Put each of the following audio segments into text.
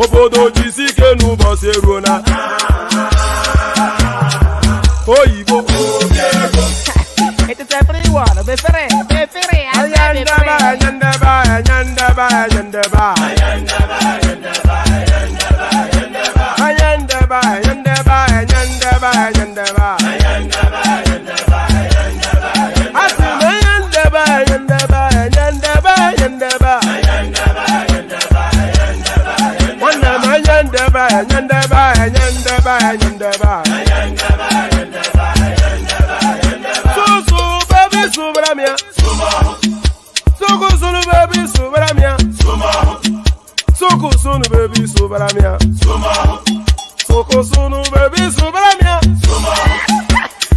Obodo jisike n'ụbọchị eruo na oyibo. It's a free one. Be free.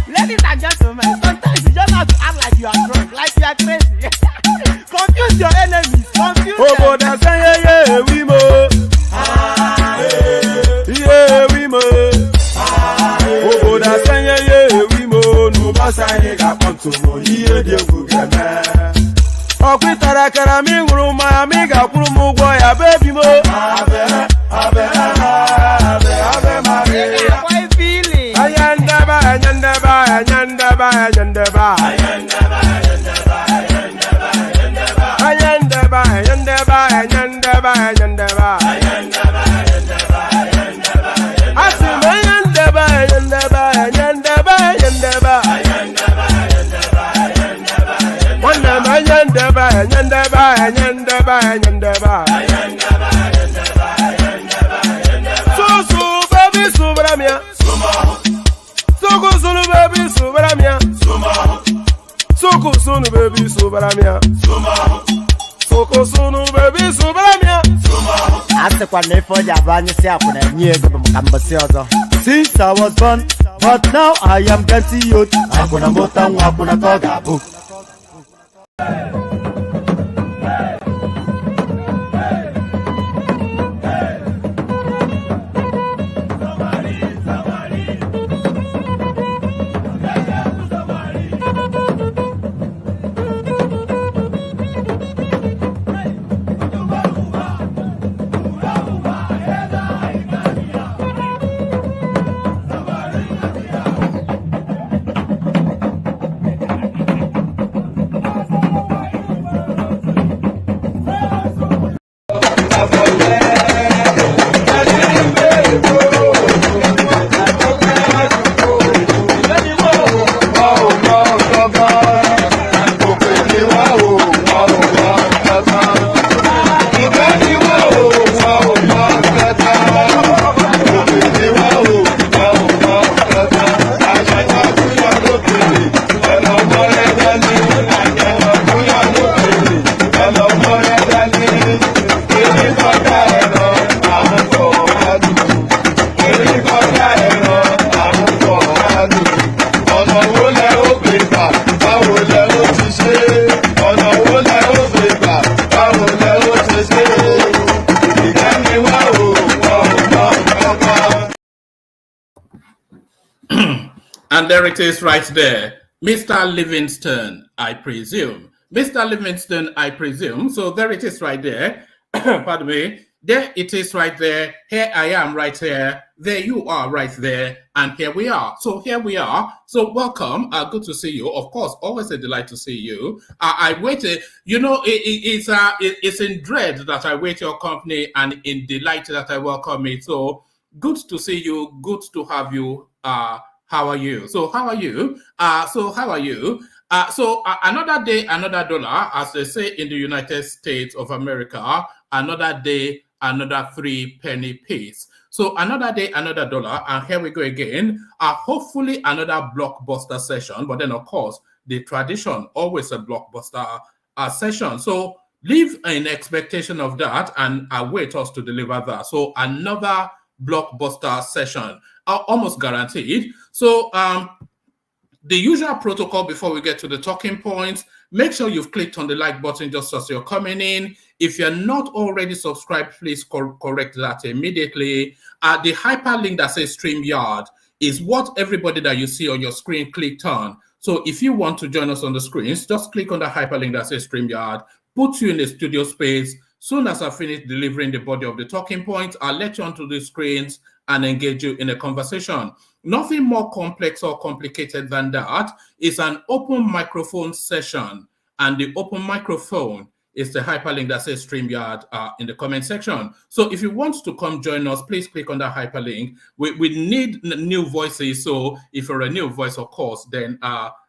Ladies and gentlemen, sometimes you just have to act like you are drunk, like you are crazy. Confuse your enemies. Confuse them. Since I was born, but now I am getting youth. Hakuna motangu, hakuna kogabu. And there it is right there. Mr. Livingston, I presume. Mr. Livingston, I presume. So there it is right there. Pardon me. There it is right there. Here I am right here. There you are right there. And here we are. So here we are. So welcome. Good to see you. Of course, always a delight to see you. I waited. You know, it's in dread that I wait your company and in delight that I welcome it. So good to see you. Good to have you. How are you? So how are you? Another day, another dollar, as they say in the United States of America. Another day, another 3-penny piece. So another day, another dollar, and here we go again. Hopefully another blockbuster session, but then of course the tradition always a blockbuster session. So live in expectation of that and await us to deliver that. So another blockbuster session, almost guaranteed. So the usual protocol before we get to the talking points, make sure you've clicked on the like button just as you're coming in. If you're not already subscribed, please correct that immediately. The hyperlink that says StreamYard is what everybody that you see on your screen clicked on. So if you want to join us on the screens, just click on the hyperlink that says StreamYard, put you in the studio space. Soon as I finish delivering the body of the talking points, I'll let you onto the screens and engage you in a conversation. Nothing more complex or complicated than that. It's an open microphone session, and the open microphone is the hyperlink that says StreamYard in the comment section. So if you want to come join us, please click on that hyperlink. We need new voices. So if you're a new voice, of course, then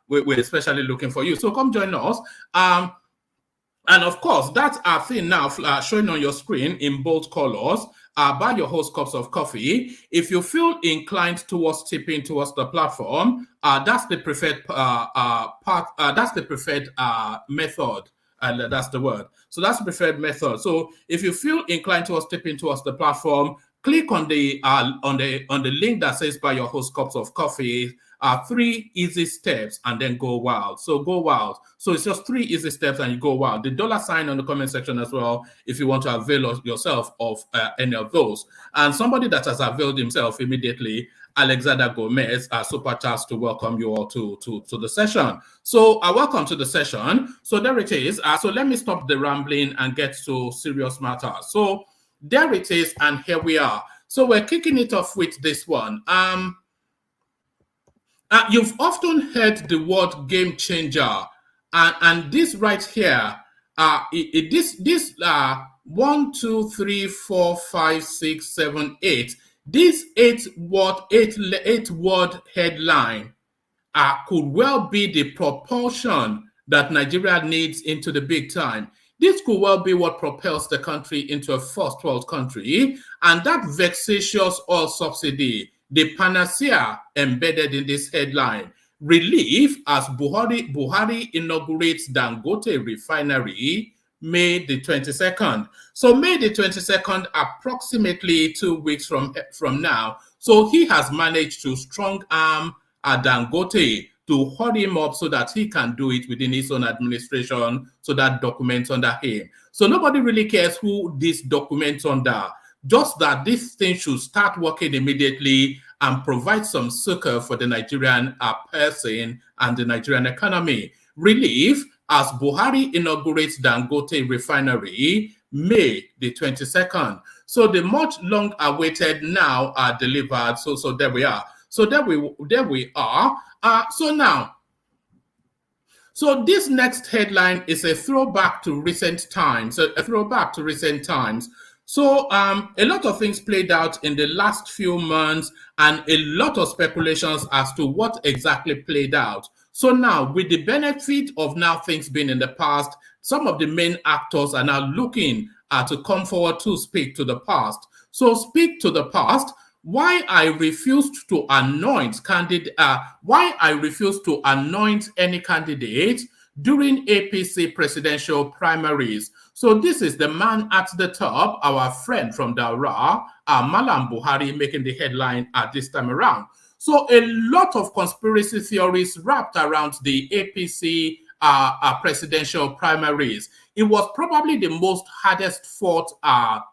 we're especially looking for you. So come join us. And of course, that's our thing now showing on your screen in bold colors. Buy your host cups of coffee. If you feel inclined towards tipping towards the platform, that's the preferred that's the preferred method. That's the word. So that's the preferred method. So if you feel inclined towards tipping towards the platform, click on the link that says buy your host cups of coffee. 3 easy steps and then go wild. So go wild. So it's just 3 easy steps and you go wild. The $sign on the comment section as well if you want to avail yourself of any of those. And somebody that has availed himself immediately, Alexander Gomez, super chats to welcome you all to the session. So welcome to the session. So there it is. So let me stop the rambling and get to serious matters. So there it is, and here we are. So we're kicking it off with this one. You've often heard the word game changer, and this right here, this 1, 2, 3, 4, 5, 6, 7, 8. This 8-word headline could well be the propulsion that Nigeria needs into the big time. This could well be what propels the country into a first world country, and that vexatious oil subsidy, the panacea embedded in this headline, relief as Buhari inaugurates Dangote Refinery May the 22nd. So May the 22nd, approximately 2 weeks from now. So he has managed to strong arm Dangote to hurry him up so that he can do it within his own administration, so that documents under him. So nobody really cares who this documents under, just that this thing should start working immediately and provide some succor for the Nigerian person and the Nigerian economy. Relief as Buhari inaugurates Dangote Refinery May the 22nd. So the much long awaited now are delivered. So there we are. So there we are. So this next headline is a throwback to recent times. So a lot of things played out in the last few months and a lot of speculations as to what exactly played out. So now, with the benefit of now things being in the past, some of the main actors are now looking to come forward to speak to the past. So speak to the past. Why I refused to anoint any candidate during APC presidential primaries. So this is the man at the top, our friend from Daura, Malam Buhari, making the headline at this time around. So a lot of conspiracy theories wrapped around the APC presidential primaries. It was probably the most hardest fought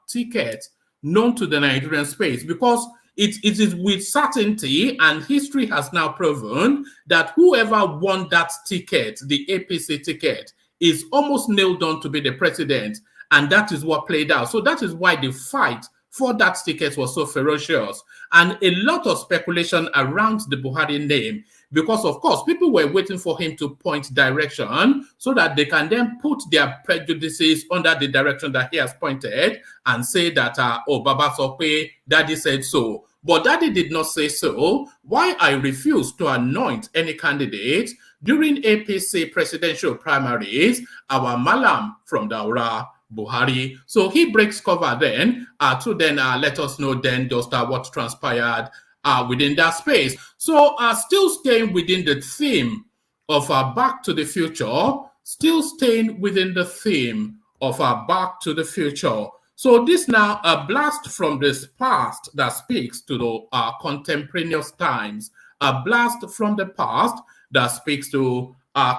ticket known to the Nigerian space, because it is with certainty, and history has now proven, that whoever won that ticket, the APC ticket, is almost nailed on to be the president. And that is what played out. So that is why the fight for that ticket was so ferocious. And a lot of speculation around the Buhari name, because of course, people were waiting for him to point direction so that they can then put their prejudices under the direction that he has pointed and say that, oh, Baba Sope, Daddy said so. But Daddy did not say so. Why I refused to anoint any candidate during APC presidential primaries, our Malam from Daura, Buhari. So he breaks cover then to then let us know then just what transpired within that space. So still staying within the theme of Back to the Future, still staying within the theme of Back to the Future. So this now a blast from this past that speaks to the contemporaneous times, a blast from the past that speaks to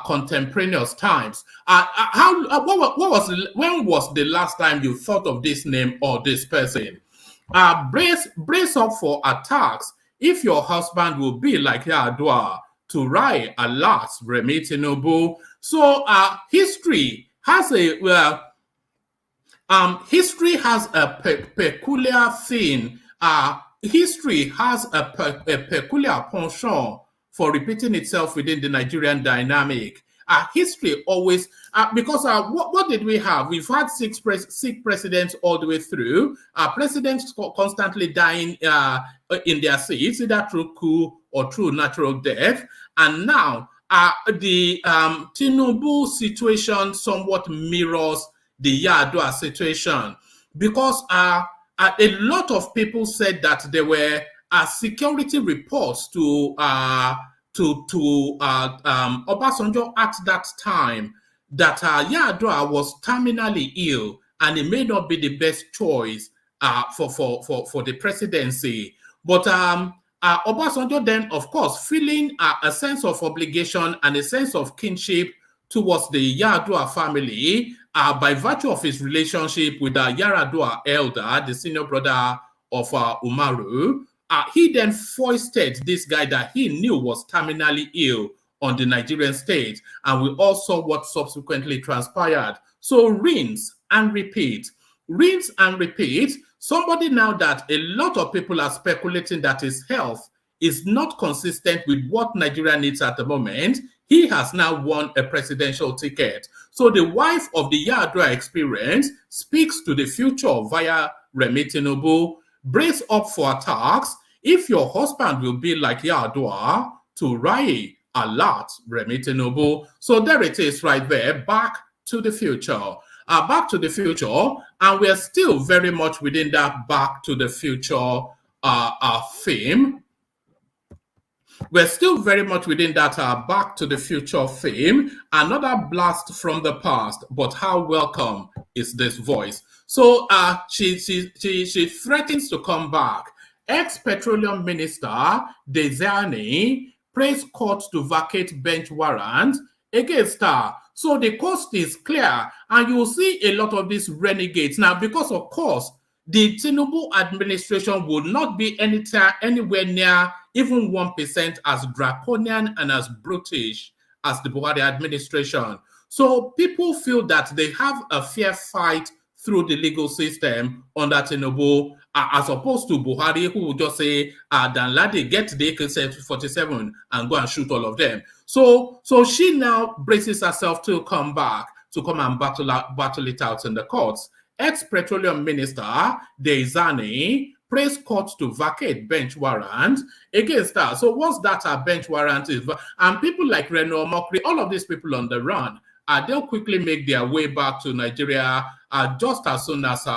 contemporaneous times. When was the last time you thought of this name or this person? Brace up for attacks if your husband will be like YAR'ADUA, TURAI, alas, REMI TINUBU. So history has a peculiar thing. History has a peculiar penchant for repeating itself within the Nigerian dynamic. History always, because what did we have? We've had six presidents all the way through. Presidents constantly dying in their seats, either through coup or through natural death. And now the TINUBU situation somewhat mirrors the YAR'ADUA situation, because a lot of people said that there were security reports to Obasanjo at that time that YAR'ADUA was terminally ill and it may not be the best choice for the presidency. But Obasanjo then, of course, feeling a sense of obligation and a sense of kinship towards the YAR'ADUA family by virtue of his relationship with the YAR'ADUA elder, the senior brother of Umaru, he then foisted this guy that he knew was terminally ill on the Nigerian state, and we all saw what subsequently transpired. So rinse and repeat. Rinse and repeat. Somebody now that a lot of people are speculating that his health is not consistent with what Nigeria needs at the moment. He has now won a presidential ticket. So the wife of the YAR'ADUA experience speaks to the future via REMI TINUBU. Brace up for attacks. If your husband will be like YAR'ADUA, TURAI, alert, REMI TINUBU. So there it is right there, Back to the Future. Back to the Future, and we're still very much within that Back to the Future theme. We're still very much within that Back to the Future theme. Another blast from the past, but how welcome is this voice? So she threatens to come back. Ex-Petroleum Minister DIEZANI prays court to vacate bench warrant against her. So the coast is clear, and you will see a lot of these renegades. Now, because of course, the Tinubu administration will not be anywhere near even 1% as draconian and as brutish as the Buhari administration. So people feel that they have a fair fight through the legal system under Tinubu, as opposed to Buhari, who would just say, Danladi, get the AK-47 and go and shoot all of them. So she now braces herself to come back, to come and battle it out in the courts. Ex-Petroleum Minister DIEZANI prays court to vacate bench warrant against her. So what's that bench warrant is? And people like Reno Mokri, all of these people on the run, they'll quickly make their way back to Nigeria just as soon as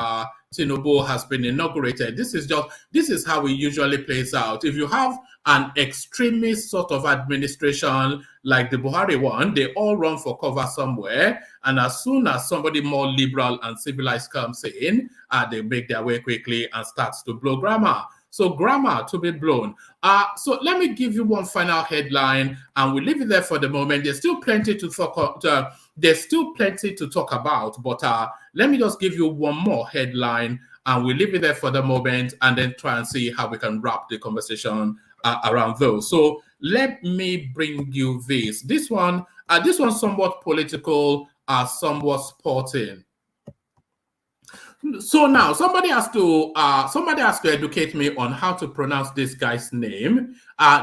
Tinubu has been inaugurated. This is how it usually plays out. If you have an extremist sort of administration like the Buhari one, they all run for cover somewhere, and as soon as somebody more liberal and civilized comes in, they make their way quickly and starts to blow grammar. So grammar to be blown. So let me give you one final headline, and we'll leave it there for the moment. There's still plenty to talk about, but let me just give you one more headline, and we'll leave it there for the moment, and then try and see how we can wrap the conversation around those. So let me bring you this. This one somewhat political, somewhat sporting. So now somebody has to educate me on how to pronounce this guy's name.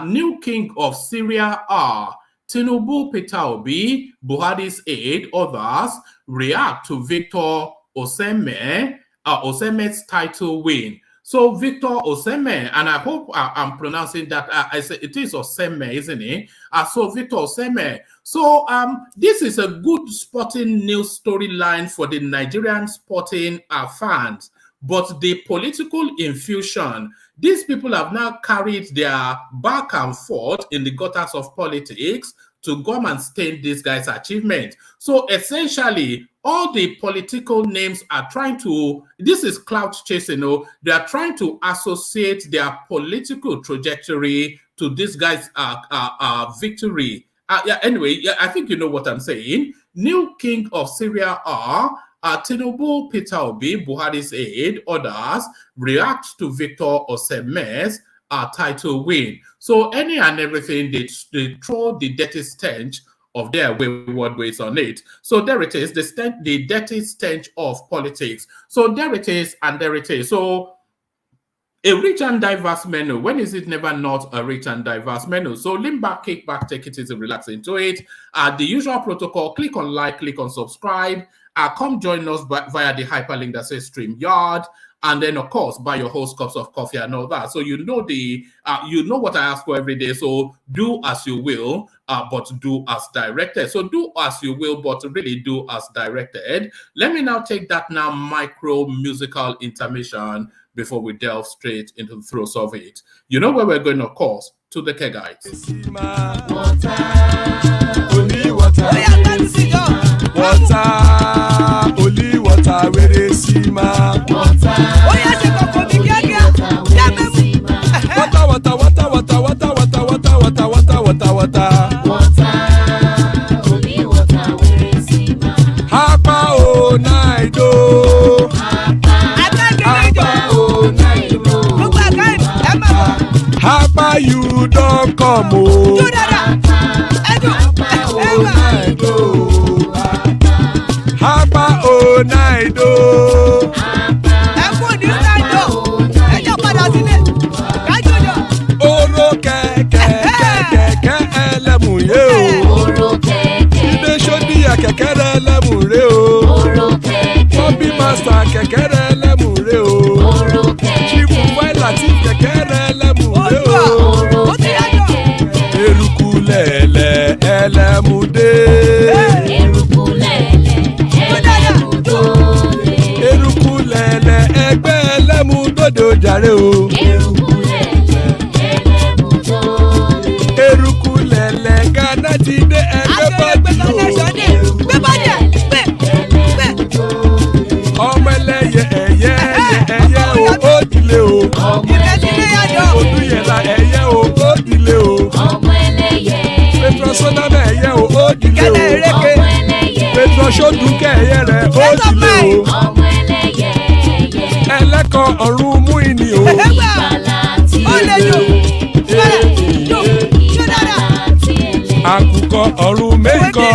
New king of Syria are Tinubu Peter Obi, Buhari's aide, others react to Victor Osimhen's title win. So Victor Osimhen, and I hope I'm pronouncing that. I say it is Osimhen, isn't it? So Victor Osimhen. So this is a good sporting news storyline for the Nigerian sporting fans. But the political infusion, these people have now carried their back and forth in the gutters of politics to come and stain this guy's achievement. So essentially, all the political names are trying to, this is clout chasing, they are trying to associate their political trajectory to this guy's victory. Anyway, I think you know what I'm saying. New king of Syria are Tinubu Peter Obi, Buhari's aide, others react to Victor Osimhen's title win. So any and everything, they throw the dirty stench of their wayward ways on it. So there it is, the dirty stench of politics. So there it is, and there it is. So a rich and diverse menu. When is it never not a rich and diverse menu? So lean back, kick back, take it easy, relax into it. The usual protocol, click on like, click on subscribe. Come join us via the hyperlink that says StreamYard. And then, of course, buy your whole cups of coffee and all that. So you know you know what I ask for every day. So do as you will, but do as directed. So do as you will, but really do as directed. Let me now take that micro musical intermission before we delve straight into the throes of it. You know where we're going, of course, to the Kegites. Only water, where they see ma. Water, only water, where they see ma. Hapa o naido. Hapa you don't come o. Hapa o naido. Oro kẹ̀kẹ́ ẹlẹ́mù yé o. Ilé ṣọ́dí àkẹ́kẹ́ rẹ̀ ẹlẹ́mù rẹ̀ o. Bọ́bí Master kẹ̀kẹ́ rẹ̀ ẹlẹ́mù rẹ̀ o. Chief Wáìlà tí kẹ̀kẹ́ rẹ̀ ẹlẹ́mù rẹ̀ o. Eruku lẹ̀lẹ̀ ẹlẹ́mù dé. Eruku lẹ̀lẹ̀ ẹgbẹ́ ẹlẹ́mù dòde ojàre o. Eruku lẹ̀lẹ̀ Ghana ti dé ẹgbẹ́ bọ́ọ̀dì o. Ọmọ ẹlẹ́yẹ ẹyẹ o ó dilé o. Odúyẹ̀lá ẹyẹ o ó dilé o. Petrosonama ẹyẹ o ó dilé o. Petrosodúnkẹ́ ẹyẹ rẹ̀ ó dilé o. Ẹlẹ́kọ̀ ọ̀run mú ìní o. Àkùkọ ọ̀run méjìkọ.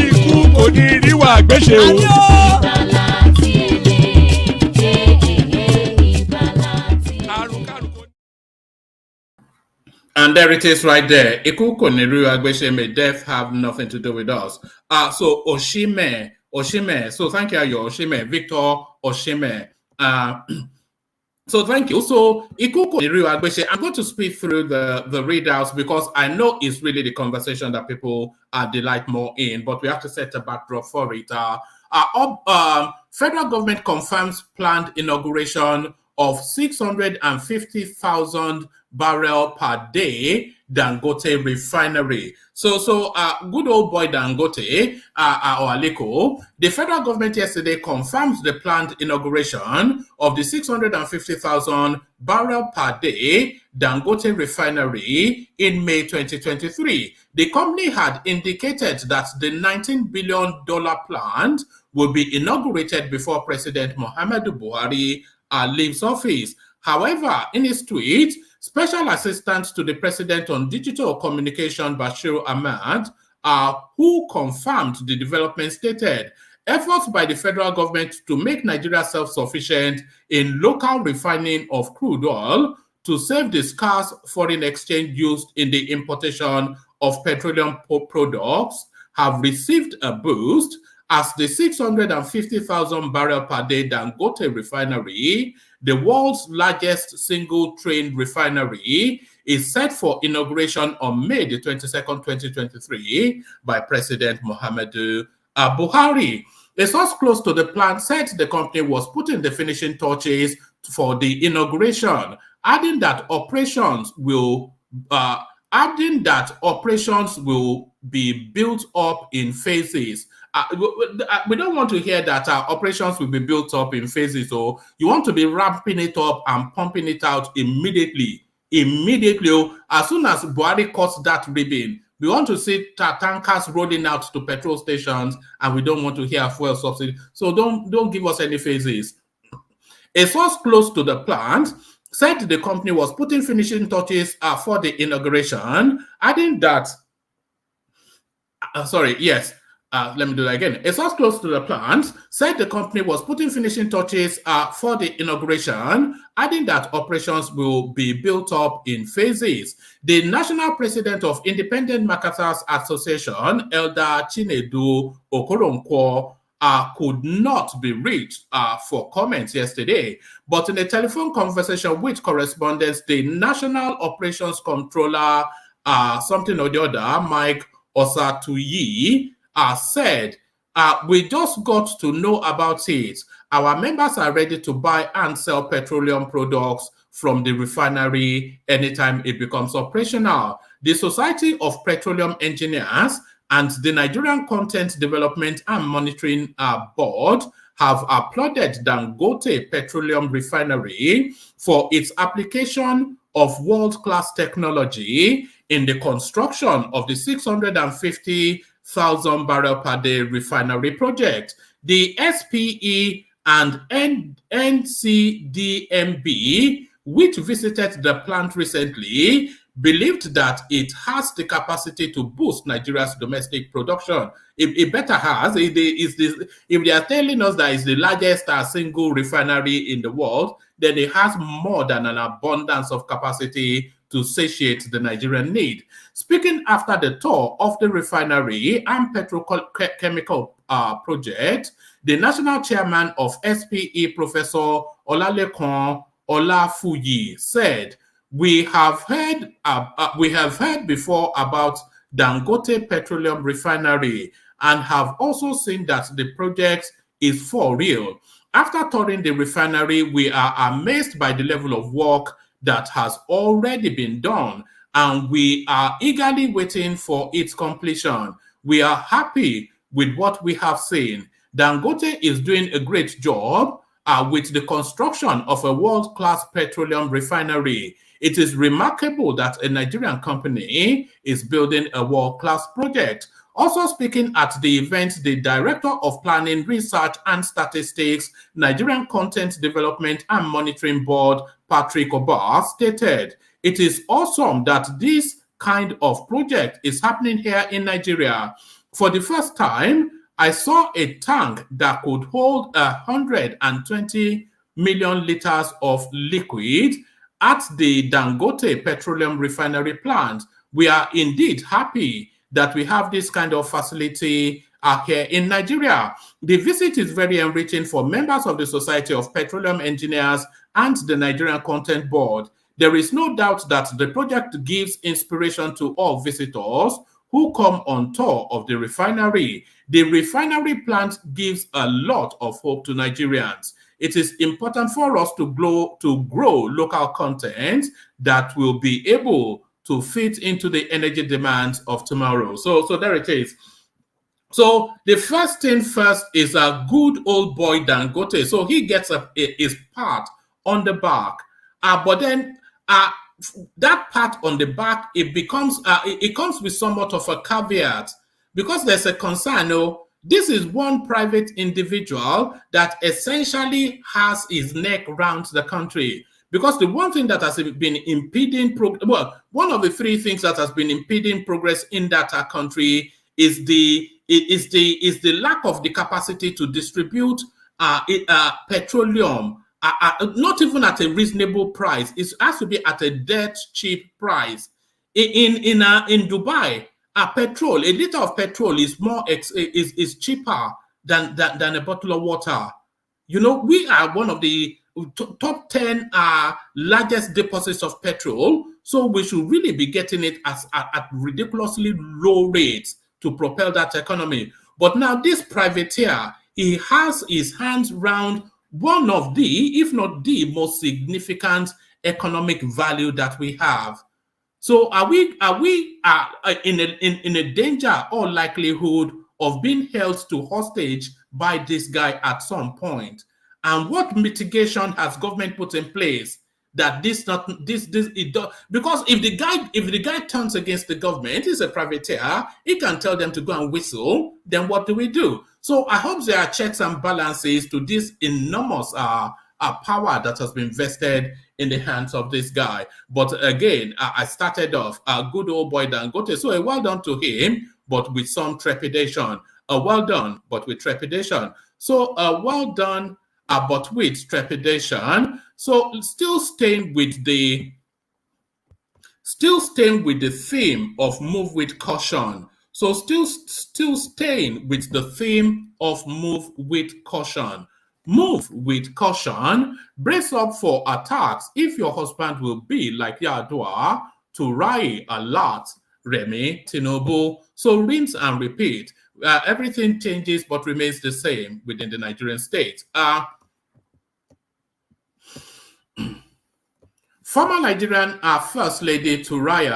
Ikú kò ní ríwà gbéṣe o. And there it is right there. Iku Koniru Agbeshe, may death have nothing to do with us. So Osimhen. So thank you, Ayo Osimhen, Victor Osimhen. So thank you. So Iku Koniru Agbeshe, I'm going to speed through the readouts because I know it's really the conversation that people delight more in, but we have to set a backdrop for it. Federal government confirms planned inauguration of 650,000 barrel per day Dangote Refinery. So good old boy Dangote, or Aliko, the federal government yesterday confirmed the planned inauguration of the 650,000 barrel per day Dangote Refinery in May 2023. The company had indicated that the $19 billion plant will be inaugurated before President Muhammadu Buhari leaves office. However, in his tweet, Special Assistant to the President on Digital Communication Bashir Ahmad who confirmed the development, stated, efforts by the federal government to make Nigeria self-sufficient in local refining of crude oil to save the scarce foreign exchange used in the importation of petroleum products have received a boost as the 650,000 barrel per day Dangote Refinery, the world's largest single train refinery, is set for inauguration on May the 22nd, 2023 by President Muhammadu Buhari. A source close to the plant said the company was putting the finishing touches for the inauguration, adding that operations will be built up in phases. We don't want to hear that operations will be built up in phases. So you want to be ramping it up and pumping it out immediately. As soon as Buhari cuts that ribbon, we want to see tankers rolling out to petrol stations, and we don't want to hear fuel subsidy. So don't give us any phases. A source close to the plant said the company was putting finishing touches for the inauguration, adding that, let me do that again. A source close to the plant said the company was putting finishing touches for the inauguration, adding that operations will be built up in phases. The national president of Independent Marketers Association, Elder Chinedu Okoronkwo, could not be reached for comments yesterday. But in a telephone conversation with correspondents, the National Operations Controller, something or the other, Mike Osatuyi, said, we just got to know about it. Our members are ready to buy and sell petroleum products from the refinery anytime it becomes operational. The Society of Petroleum Engineers and the Nigerian Content Development and Monitoring Board have applauded Dangote Petroleum Refinery for its application of world-class technology in the construction of the 650,000 barrel per day refinery project. The SPE and NCDMB, which visited the plant recently, believed that it has the capacity to boost Nigeria's domestic production. It better has. If they are telling us that it's the largest single refinery in the world, then it has more than an abundance of capacity to satiate the Nigerian need. Speaking after the tour of the refinery and petrochemical project, the national chairman of SPE, Professor Olalekan Olafuyi, said, we have heard before about Dangote Petroleum Refinery and have also seen that the project is for real. After touring the refinery, we are amazed by the level of work that has already been done, and we are eagerly waiting for its completion. We are happy with what we have seen. Dangote is doing a great job with the construction of a world-class petroleum refinery. It is remarkable that a Nigerian company is building a world-class project. Also speaking at the event, the Director of Planning, Research and Statistics, Nigerian Content Development and Monitoring Board, Patrick Obah, stated, it is awesome that this kind of project is happening here in Nigeria. For the first time, I saw a tank that could hold 120 million liters of liquid at the Dangote Petroleum Refinery plant. We are indeed happy that we have this kind of facility here in Nigeria. The visit is very enriching for members of the Society of Petroleum Engineers and the Nigerian Content Board. There is no doubt that the project gives inspiration to all visitors who come on tour of the refinery. The refinery plant gives a lot of hope to Nigerians. It is important for us to grow local content that will be able to fit into the energy demands of tomorrow. So there it is. So the first thing first is a good old boy Dangote. So he gets his part on the back. But then that part on the back, it comes with somewhat of a caveat, because there's a concern. This is one private individual that essentially has his neck around the country. Because the one thing that has been impeding one of the three things that has been impeding progress in that country is the lack of the capacity to distribute petroleum, not even at a reasonable price. It has to be at a dirt cheap price. In Dubai, petrol, a liter of petrol is is cheaper than a bottle of water. You know, we are one of the top 10 largest deposits of petrol, so we should really be getting it at ridiculously low rates to propel that economy. But now this privateer, he has his hands round one of the, if not the most significant economic value that we have. So are we in a danger or likelihood of being held to hostage by this guy at some point? And what mitigation has government put in place that because if the guy turns against the government, he's a privateer, he can tell them to go and whistle, then what do we do? So I hope there are checks and balances to this enormous power that has been vested in the hands of this guy. But again, I started off a good old boy Dangote, so a well done to him, but with some trepidation. A well done, but with trepidation. So a well done, but with trepidation. So still staying with the theme of move with caution. So still staying with the theme of move with caution. Move with caution. Brace up for attacks if your husband will be like YAR'ADUA, TURAI, alert, REMI, TINUBU. So rinse and repeat. Everything changes but remains the same within the Nigerian state. Former Nigerian First Lady TURAI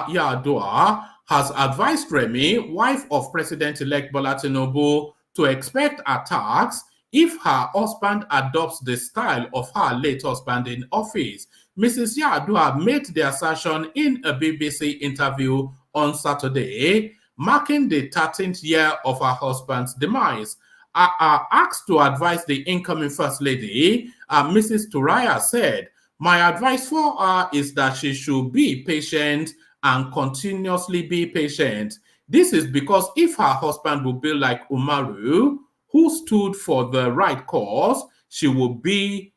YAR'ADUA has advised REMI, wife of President-elect Bola Tinubu, to expect attacks if her husband adopts the style of her late husband in office. Mrs. YAR'ADUA made the assertion in a BBC interview on Saturday, marking the 13th year of her husband's demise. Asked to advise the incoming First Lady, Mrs. TURAI said, "My advice for her is that she should be patient and continuously be patient. This is because if her husband will be like Umaru, who stood for the right cause, she will be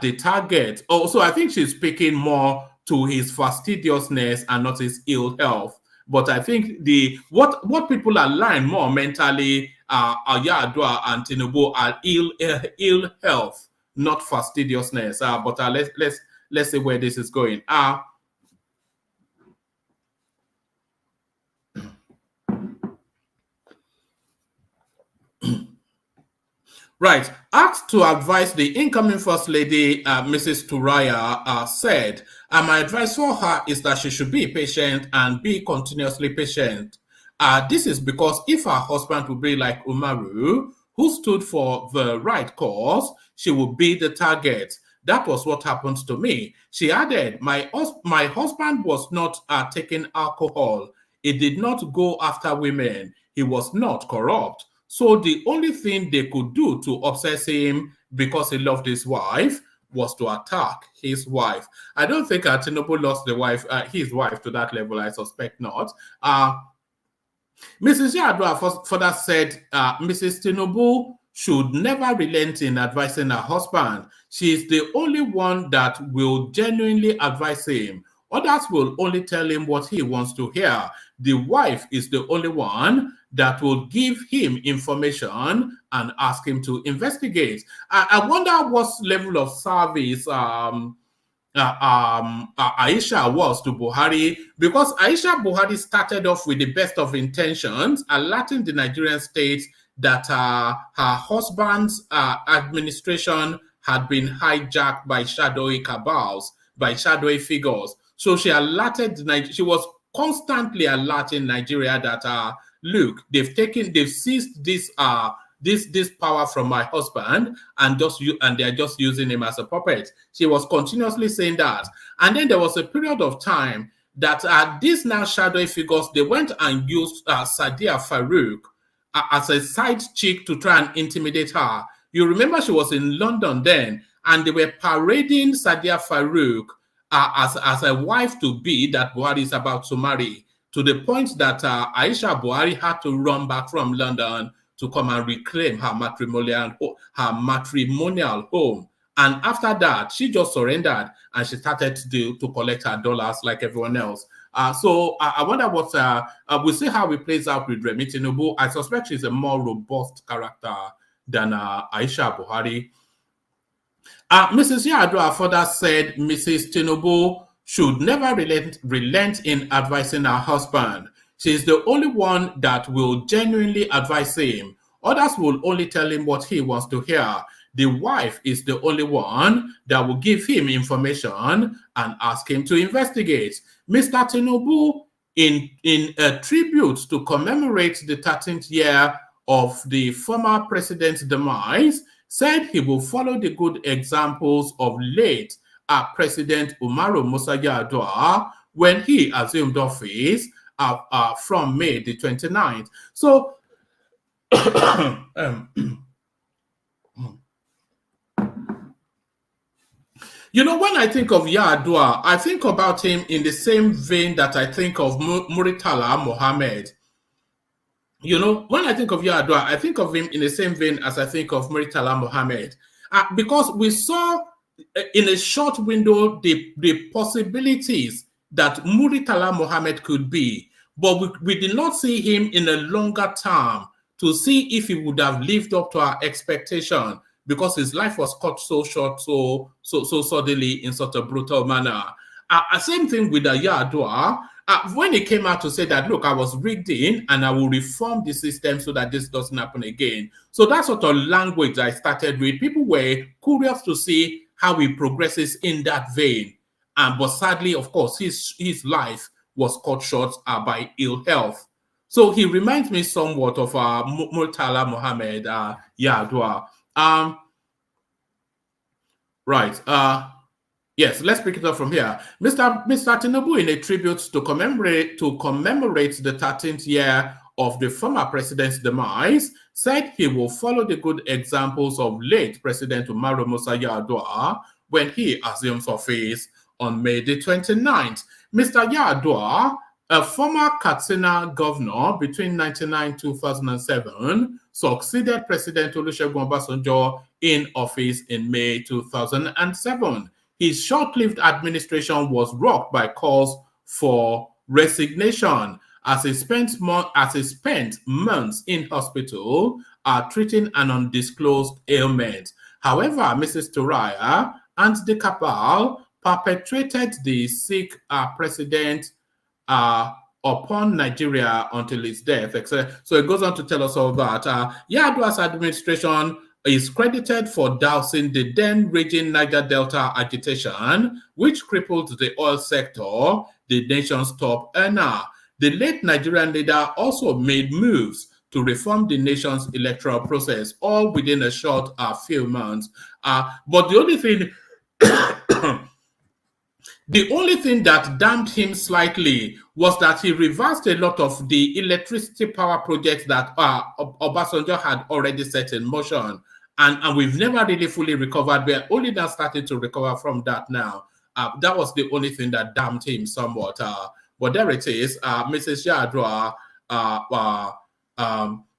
the target." Oh, so I think she's speaking more to his fastidiousness and not his ill health. But I think what people are lying more mentally are YAR'ADUA and Tinubu are ill health, not fastidiousness. But let's see where this is going. Right. Asked to advise the incoming First Lady, Mrs. TURAI said, "My advice for her is that she should be patient and be continuously patient. This is because if her husband will be like Umaru, who stood for the right cause, she will be the target. That was what happened to me." She added, my husband was not taking alcohol. He did not go after women. He was not corrupt. So the only thing they could do to obsess him because he loved his wife was to attack his wife. I don't think Tinubu lost his wife to that level. I suspect not. Mrs. YAR'ADUA further said, Mrs. Tinubu should never relent in advising her husband. She is the only one that will genuinely advise him. Others will only tell him what he wants to hear. The wife is the only one that will give him information and ask him to investigate. I wonder what level of service Aisha was to Buhari, because Aisha Buhari started off with the best of intentions, alerting the Nigerian state that her husband's administration had been hijacked by shadowy cabals, by shadowy figures. So she alerted, she was constantly alerting Nigeria that, look, they've seized this power from my husband and they're just using him as a puppet. She was continuously saying that. And then there was a period of time that these now shadowy figures, they went and used Sadiya Farouk as a side chick to try and intimidate her. You remember she was in London then, and they were parading Sadiya Farouk as a wife to be that Buhari is about to marry. to the point that Aisha Buhari had to run back from London to come and reclaim her matrimonial home. And after that, she just surrendered and she started to collect her dollars like everyone else. So I wonder what we'll see how it plays out with Remi Tinubu. I suspect she's a more robust character than Aisha Buhari. Mrs. YAR'ADUA further said Mrs. Tinubu should never relent in advising her husband. She is the only one that will genuinely advise him. Others will only tell him what he wants to hear. The wife is the only one that will give him information and ask him to investigate. Mr. Tinubu, in a tribute to commemorate the 13th year of the former president's demise, said he will follow the good examples of late President Umaru Musa Yar'ADUA when he assumed office from May the 29th. So, you know, when I think of YAR'ADUA, I think about him in the same vein that I think of Muritala Mohammed. You know, when I think of YAR'ADUA, I think of him in the same vein as I think of Muritala Mohammed. Because we saw in a short window the possibilities that Muritala Mohammed could be, but we did not see him in a longer term to see if he would have lived up to our expectation, because his life was cut so short, so suddenly in such a brutal manner. Same thing with YAR'ADUA. When he came out to say that, look, I was rigged in and I will reform the system so that this doesn't happen again. So that sort of language I started with, people were curious to see how he progresses in that vein. But sadly, of course, his life was cut short by ill health. So he reminds me somewhat of Murtala Mohammed YAR'ADUA. Right. Yes, let's pick it up from here. Mr. Tinubu, in a tribute to commemorate the 13th year of the former president's demise, said he will follow the good examples of late President Umaru Musa Yar'ADUA when he assumes office on May the 29th. Mr. Yar'ADUA, a former Katsina governor between 1999 and 2007, succeeded President Olusegun Obasanjo in office in May 2007. His short-lived administration was rocked by calls for resignation as he spent months in hospital treating an undisclosed ailment. However, Mrs. TURAI and the cabal perpetrated the sick president upon Nigeria until his death. So it goes on to tell us all that. YAR'ADUA'S administration is credited for dousing the then raging Niger Delta agitation, which crippled the oil sector, the nation's top earner. The late Nigerian leader also made moves to reform the nation's electoral process, all within a short few months. But the only thing that damned him slightly was that he reversed a lot of the electricity power projects that Obasanjo had already set in motion. And we've never really fully recovered. We're only now starting to recover from that now. That was the only thing that damned him somewhat. But there it is, Mrs. YAR'ADUA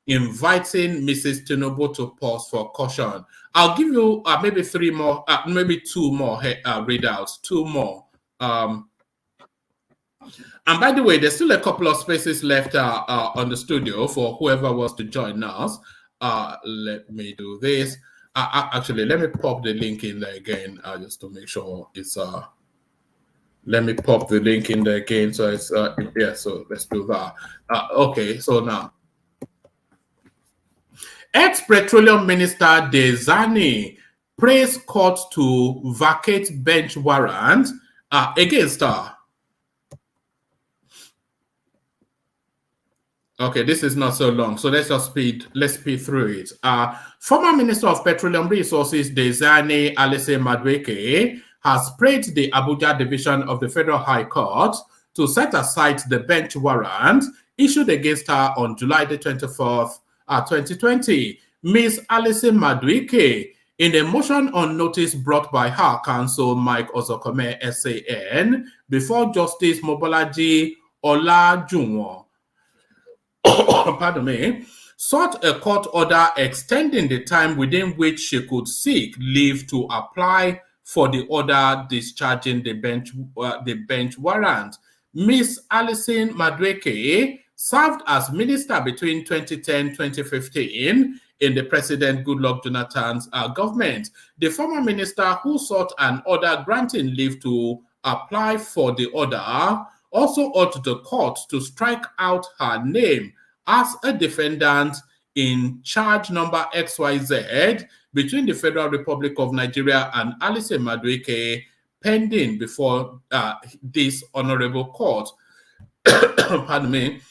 inviting Mrs. Tinubu to pause for caution. I'll give you maybe two more readouts, two more. And by the way, there's still a couple of spaces left on the studio for whoever wants to join us. Let me do this. Actually, let me pop the link in there again just to make sure it's let me pop the link in there again so it's yeah, so let's do that. Okay, so now ex-petroleum minister DIEZANI praised court to vacate bench warrant against her. Okay, this is not so long, so let's speed through it. Former Minister of Petroleum Resources DIEZANI Alese Maduake has praised the Abuja Division of the Federal High Court to set aside the bench warrant issued against her on July the 24th, 2020. Ms. Alese Maduake, in a motion on notice brought by her counsel Mike Ozokome SAN before Justice Mobolaji Olajunwo, pardon me, sought a court order extending the time within which she could seek leave to apply for the order discharging the bench warrant. Miss Alison Maduake served as minister between 2010-2015 in the President Goodluck Jonathan's government. The former minister, who sought an order granting leave to apply for the order, also urged the court to strike out her name as a defendant in charge number XYZ between the Federal Republic of Nigeria and Alison Maduake, pending before this honorable court. Pardon me.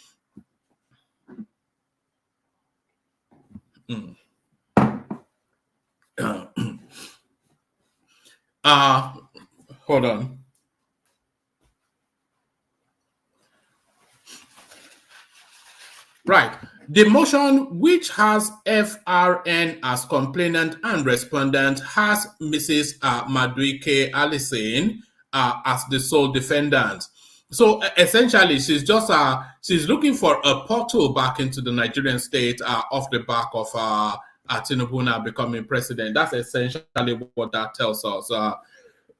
Hold on. Right. The motion, which has FRN as complainant and respondent, has Mrs. Maduake Alison as the sole defendant. So essentially, she's just she's looking for a portal back into the Nigerian state off the back of Tinubu now becoming president. That's essentially what that tells us.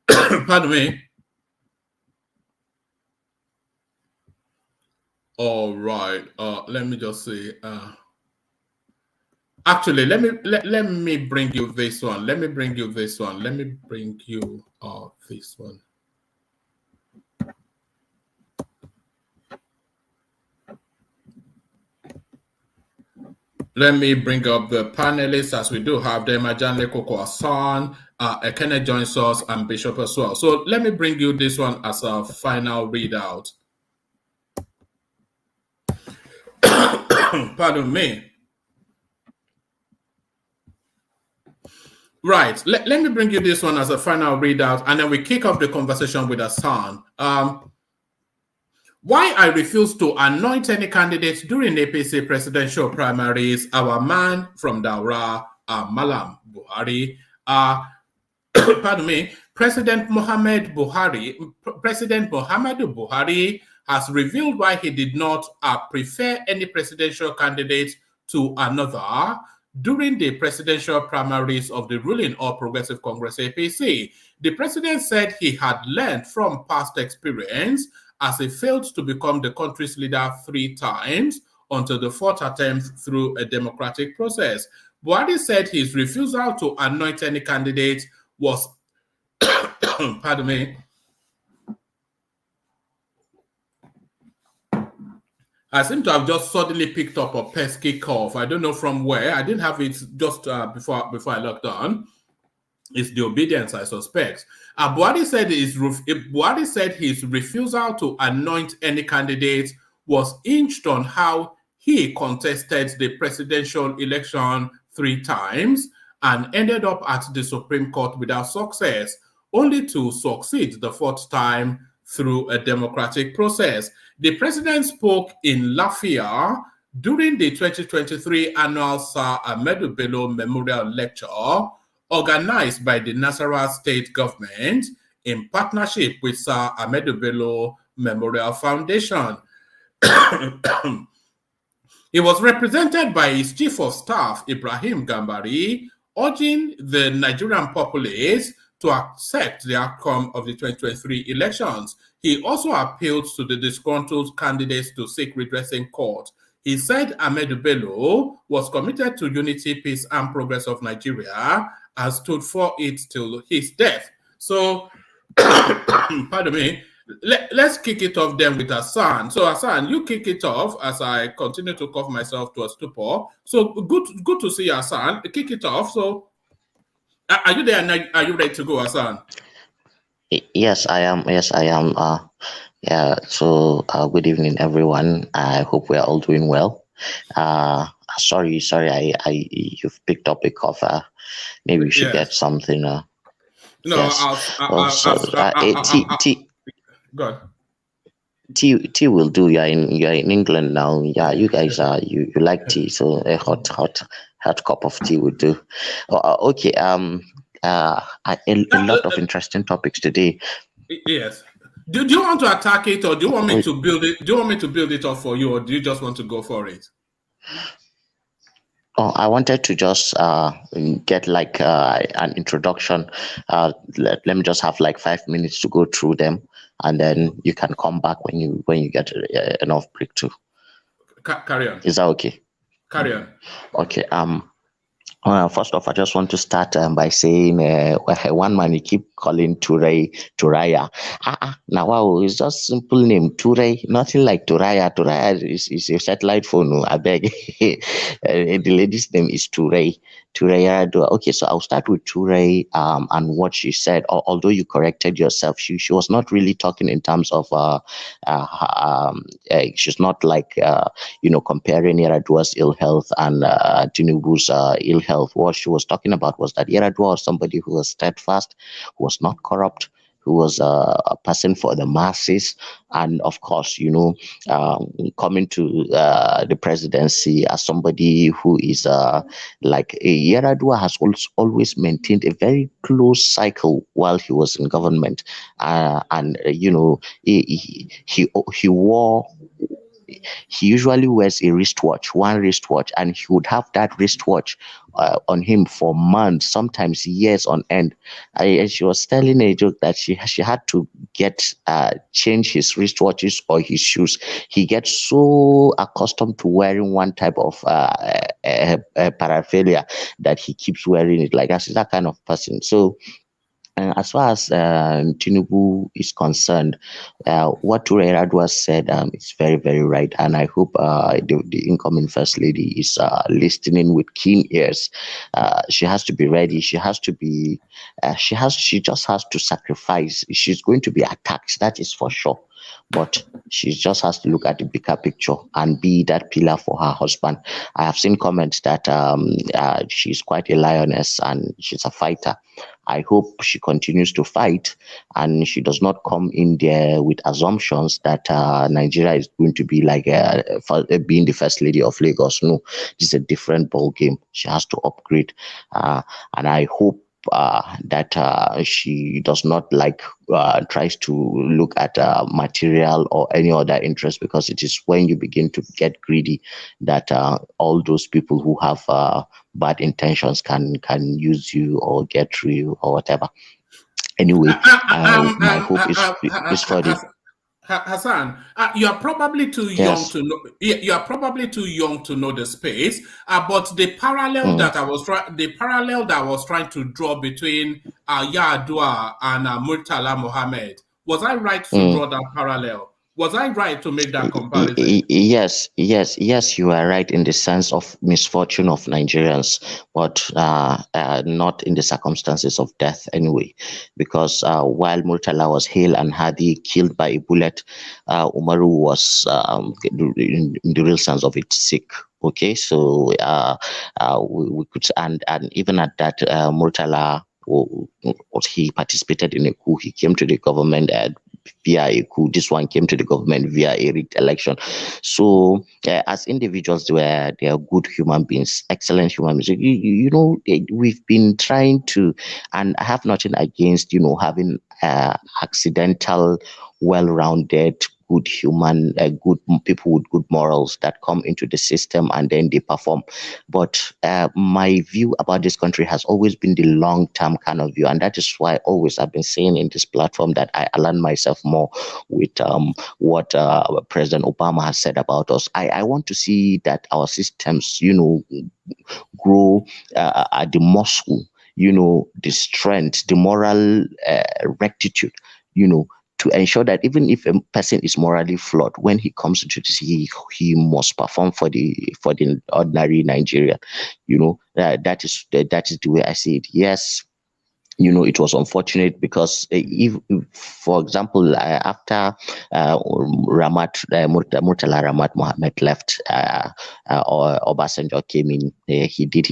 Pardon me. All right. Let me just see. Actually, let me bring you this one. Let me bring you this one. Let me bring you this one. Let me bring up the panelists, as we do have them. Ajanle Koko Asan, Ekene joins us, and Bishop as well. So let me bring you this one as a final readout. Pardon me. Right. Let me bring you this one as a final readout, and then we kick off the conversation with Hassan. Why I refuse to anoint any candidates during APC presidential primaries, our man from Daura, Malam Buhari, pardon me, President Muhammadu Buhari has revealed why he did not prefer any presidential candidate to another during the presidential primaries of the ruling All Progressive Congress APC. The president said he had learned from past experience, as he failed to become the country's leader 3 times until the 4th attempt through a democratic process. Buhari said his refusal to anoint any candidate was, pardon me, I seem to have just suddenly picked up a pesky cough. I don't know from where. I didn't have it just before I logged on. It's the obedience, I suspect. Buhari said his refusal to anoint any candidate was hinged on how he contested the presidential election 3 times and ended up at the Supreme Court without success, only to succeed the 4th time through a democratic process. The president spoke in Lafia during the 2023 annual Sir Ahmedu Bello Memorial Lecture, organized by the Nasarawa State Government in partnership with Sir Ahmedu Bello Memorial Foundation. He was represented by his Chief of Staff, Ibrahim Gambari, urging the Nigerian populace to accept the outcome of the 2023 elections. He also appealed to the disgruntled candidates to seek redress in court. He said Ahmedu Bello was committed to unity, peace, and progress of Nigeria and stood for it till his death. So, pardon me, let's kick it off then with Hassan. So, Hassan, you kick it off as I continue to cough myself to a stupor. So, good to see you, Hassan. Kick it off. So, are you there and are you ready to go, Hassan? Yes, I am. Yeah, so good evening, everyone. I hope we are all doing well. Sorry, you've picked up a cough. Maybe we should get something. No, yes. Go ahead. Tea will do. You're in England now. Yeah, you guys you like tea, so a hot cup of tea would do. Okay. A lot of interesting topics today. Yes. Do you want to attack it, or do you want me to build it? Do you want me to build it up for you, or do you just want to go for it? Oh, I wanted to just get like an introduction. Let me just have like 5 minutes to go through them, and then you can come back when you get enough break too. Carry on. Is that okay? Carry on. Okay. First off, I just want to start by saying one man you keep calling Turaya. Now, wow, it's just simple name, Turai, nothing like Turaya. Turaya is a satellite phone, I beg. The lady's name is Turai. YAR'ADUA. Okay, so I'll start with Turai and what she said. Although you corrected yourself, she was not really talking in terms of she's not like comparing YAR'ADUA'S ill health and TINUBU'S ill health. What she was talking about was that YAR'ADUA was somebody who was steadfast, who was not corrupt, who was a person for the masses, and of course, coming to the presidency as somebody who is like YAR'ADUA has always maintained a very close cycle while he was in government, and he wore. He usually wears a wristwatch, one wristwatch, and he would have that wristwatch on him for months, sometimes years on end. She was telling a joke that she had to get change his wristwatches or his shoes. He gets so accustomed to wearing one type of paraphernalia that he keeps wearing it. Like that kind of person. So. As far as Tinubu is concerned, what YAR'ADUA said is very, very right, and I hope the incoming First Lady is listening with keen ears. She has to be ready. She has to be. She just has to sacrifice. She's going to be attacked. That is for sure. But she just has to look at the bigger picture and be that pillar for her husband. I have seen comments that she's quite a lioness and she's a fighter. I hope she continues to fight and she does not come in there with assumptions that Nigeria is going to be like being the first lady of Lagos. No, this is a different ball game. She has to upgrade, and I hope that she does not tries to look at material or any other interest, because it is when you begin to get greedy that all those people who have bad intentions can use you or get through you or whatever. Anyway, my hope is for the. Hassan, you are probably too young to know. You are probably too young to know the space. But the parallel that I was trying to draw between YAR'ADUA and Murtala Mohammed, was I right to draw that parallel? Was I right to make that comparison? Yes, you are right in the sense of misfortune of Nigerians, but not in the circumstances of death anyway. Because while Murtala was hale and hearty, killed by a bullet, Umaru was, in the real sense of it, sick. Okay, so we could, and even at that, Murtala, he participated in a coup. He came to the government via a coup. This one came to the government via a rigged election. So as individuals, they are good human beings, excellent human beings. We've been trying to, and I have nothing against having accidental, well-rounded, good human, good people with good morals that come into the system and then they perform. But my view about this country has always been the long-term kind of view, and that is why always I've been saying in this platform that I align myself more with what President Obama has said about us. I want to see that our systems, grow at the muscle, the strength, the moral rectitude, to ensure that even if a person is morally flawed, when he comes into this, he must perform for the ordinary Nigerian. That is the way I see it. Yes. It was unfortunate because if, for example, after Murtala Ramat Mohammed left, or Obasanjo came in, he did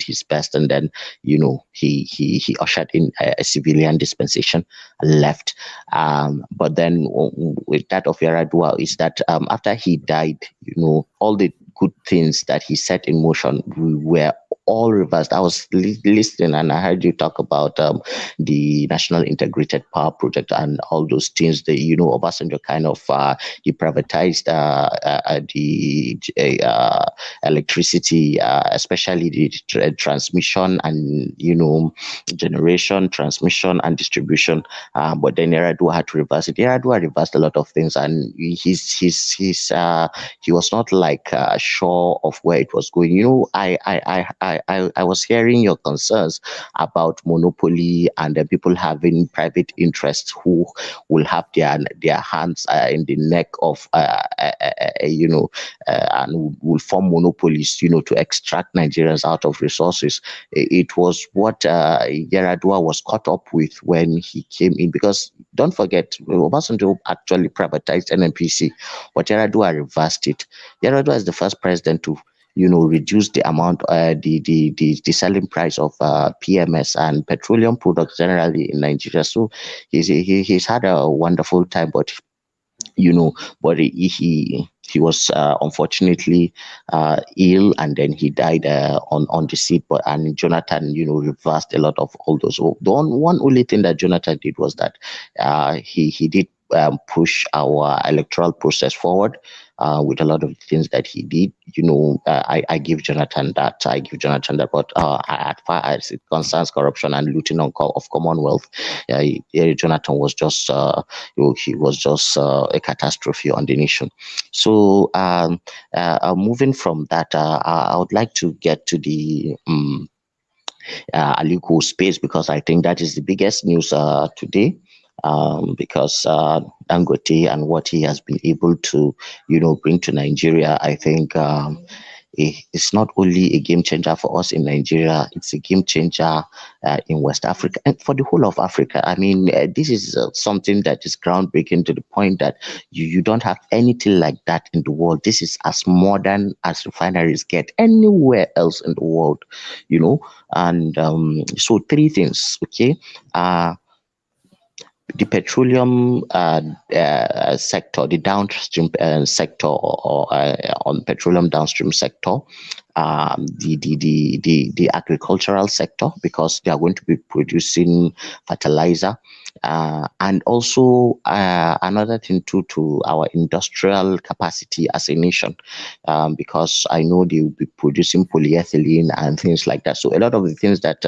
his best, and then he ushered in a civilian dispensation, left. But then with that of YAR'ADUA is that after he died, all the good things that he set in motion were all reversed. I was listening and I heard you talk about the National Integrated Power Project and all those things. That Obasanjo kind of he privatized the electricity, especially the transmission and generation, transmission and distribution. But then Yaradua had to reverse it. Yaradua reversed a lot of things, and he was not like sure of where it was going. I was hearing your concerns about monopoly and people having private interests who will have their hands in the neck of and will form monopolies to extract Nigerians out of resources. It was what Yaradua was caught up with when he came in, because don't forget, Obasanjo actually privatized NNPC, but Yaradua reversed it. Yaradua is the first president to reduce the amount, the selling price of PMS and petroleum products generally in Nigeria. So he's had a wonderful time, but but he was unfortunately ill, and then he died on the seat. And Jonathan, reversed a lot of all those. The one only thing that Jonathan did was that he did push our electoral process forward with a lot of things that he did. I give Jonathan that. But as far as it concerns corruption and looting of Commonwealth, Jonathan was just he was just a catastrophe on the nation. So moving from that, I would like to get to the Aliko space, because I think that is the biggest news today. Because Dangote and what he has been able to, bring to Nigeria, I think it's not only a game changer for us in Nigeria, it's a game changer in West Africa and for the whole of Africa. I mean, this is something that is groundbreaking to the point that you don't have anything like that in the world. This is as modern as refineries get anywhere else in the world, and so three things, okay? The petroleum sector, the downstream sector, or on petroleum downstream sector, the agricultural sector, because they are going to be producing fertilizer, and also another thing too, to our industrial capacity as a nation, because I know they will be producing polyethylene and things like that. So a lot of the things that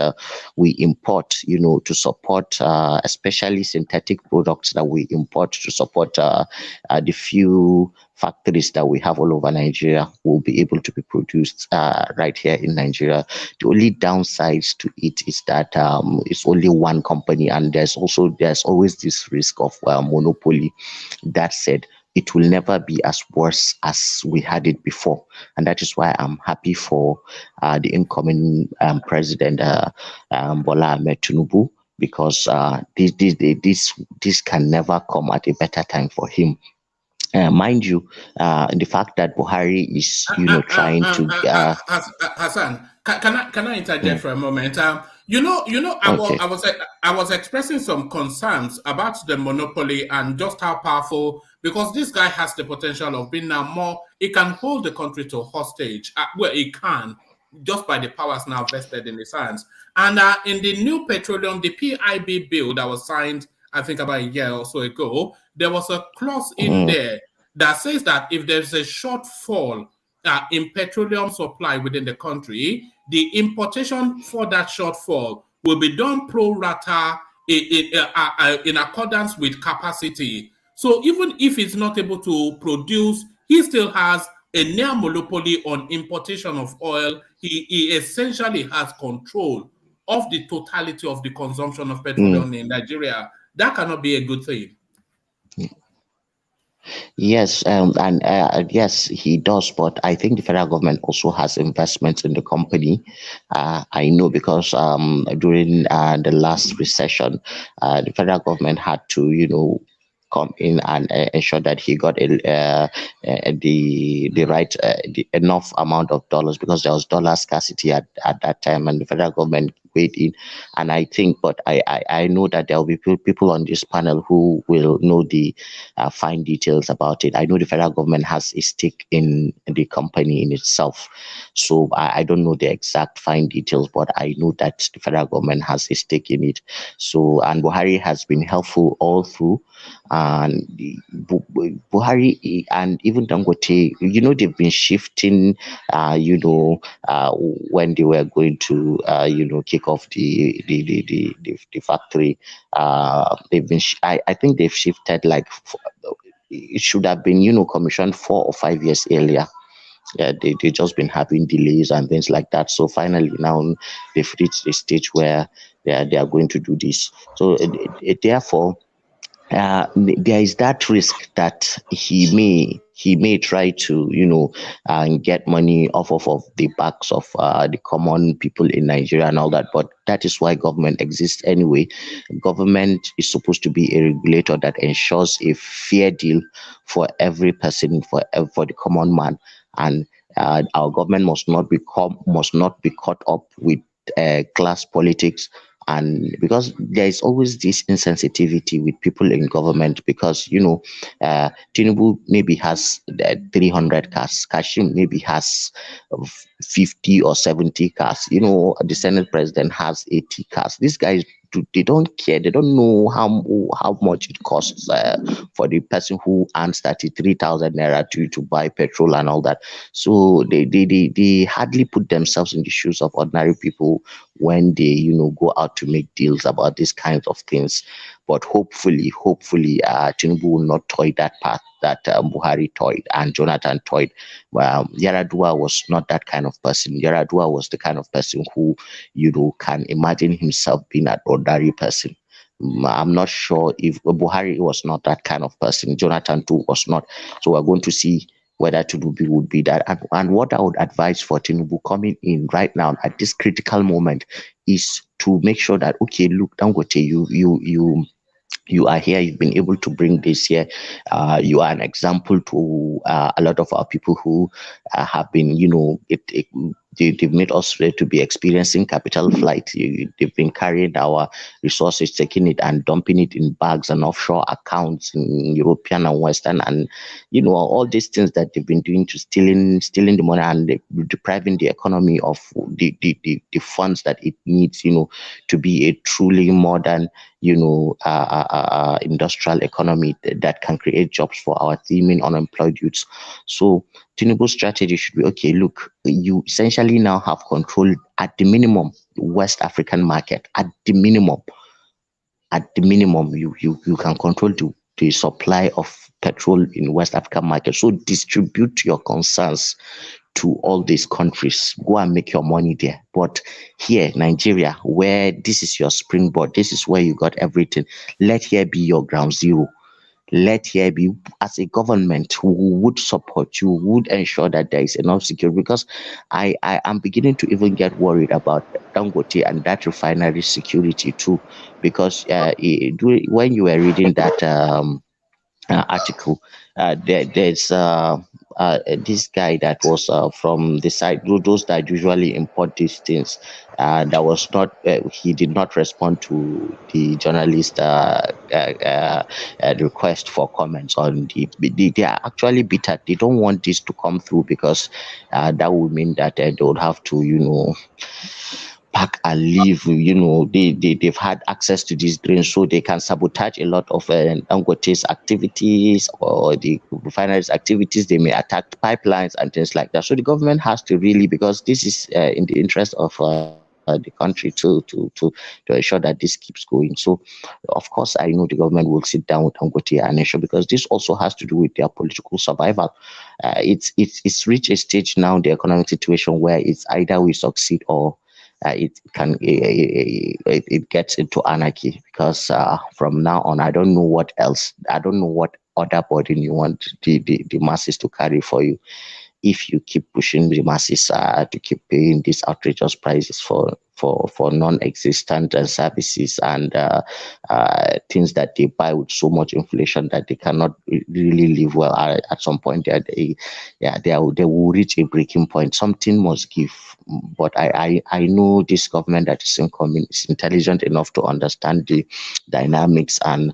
we import, to support, especially synthetic products that we import to support the few factories that we have all over Nigeria, will be able to be produced right here in Nigeria. The only downsides to it is that it's only one company, and there's always this risk of monopoly. That said, it will never be as worse as we had it before, and that is why I'm happy for the incoming president Bola Ahmed Tinubu, because this can never come at a better time for him. Mind you, the fact that Buhari is, trying to. Hassan, can I interject for a moment? I was expressing some concerns about the monopoly and just how powerful, because this guy has the potential of being now more. He can hold the country to hostage. Well, he can, just by the powers now vested in his hands. And in the new petroleum, the PIB bill that was signed, I think about a year or so ago, there was a clause in there that says that if there's a shortfall in petroleum supply within the country, the importation for that shortfall will be done pro rata in accordance with capacity. So even if it's not able to produce, he still has a near monopoly on importation of oil. He essentially has control of the totality of the consumption of petroleum in Nigeria. That cannot be a good thing. Yes, and yes, he does. But I think the federal government also has investments in the company. I know, because during the last recession, the federal government had to, come in and ensure that he got the enough amount of dollars, because there was dollar scarcity at that time, and the federal government wade in. And I think, but I know that there will be people on this panel who will know the fine details about it. I know the federal government has a stake in the company in itself. So I don't know the exact fine details, but I know that the federal government has a stake in it. So, and Buhari has been helpful all through. And Buhari and even Dangote, they've been shifting, when they were going to, kick off the factory. They've been, I think they've shifted like, it should have been, commissioned 4 or 5 years earlier. Yeah, they just been having delays and things like that. So finally now they've reached a stage where they are going to do this. So therefore, there is that risk that he may try to get money off of the backs of the common people in Nigeria and all that. But that is why government exists anyway. Government is supposed to be a regulator that ensures a fair deal for every person, for the common man. And our government must not be caught up with class politics. And because there is always this insensitivity with people in government, because Tinubu maybe has 300 cars, Kashim maybe has 50 or 70 cars, the Senate president has 80 cars. These guys, they don't care. They don't know how much it costs for the person who earns 33,000 naira to buy petrol and all that. So they hardly put themselves in the shoes of ordinary people when they go out to make deals about these kinds of things. But hopefully, Tinubu will not toy that path that Buhari toyed and Jonathan toyed. YAR'ADUA was not that kind of person. YAR'ADUA was the kind of person who, can imagine himself being an ordinary person. I'm not sure if Buhari was not that kind of person. Jonathan too was not. So we're going to see whether Tinubu would be that. And what I would advise for Tinubu coming in right now at this critical moment is to make sure that, okay, look, Dangote, you are here, you've been able to bring this here. You are an example to a lot of our people who have been, they've made us ready to be experiencing capital flight. They've been carrying our resources, taking it and dumping it in bags and offshore accounts in European and Western, and all these things that they've been doing to stealing the money and depriving the economy of the funds that it needs, to be a truly modern, industrial economy that can create jobs for our teeming unemployed youths. So Tinubu's strategy should be, okay, look, you essentially now have control at the minimum West African market. At the minimum, you can control the supply of petrol in West African market. So distribute your concerns to all these countries. Go and make your money there. But here, Nigeria, where this is your springboard, this is where you got everything. Let here be your ground zero. Let here be, as a government who would support you, would ensure that there is enough security. Because I am beginning to even get worried about Dangote and that refinery security too. Because when you were reading that article, there's this guy that was from the side, those that usually import these things, that was not, he did not respond to the journalist request for comments on they are actually bitter. They don't want this to come through because that would mean that they would have to, pack and leave. They've had access to these drains, so they can sabotage a lot of Dangote's activities or the refineries activities. They may attack pipelines and things like that. So the government has to really, because this is in the interest of the country to ensure that this keeps going. So of course I know the government will sit down with Dangote and ensure, because this also has to do with their political survival. It's reached a stage now, the economic situation, where it's either we succeed or it gets into anarchy. Because from now on, I don't know what other burden you want the masses to carry for you. if you keep pushing the masses to keep paying these outrageous prices for non-existent services and things that they buy with so much inflation that they cannot really live well. At some point, they will reach a breaking point. Something must give. But I know this government that is incoming is intelligent enough to understand the dynamics and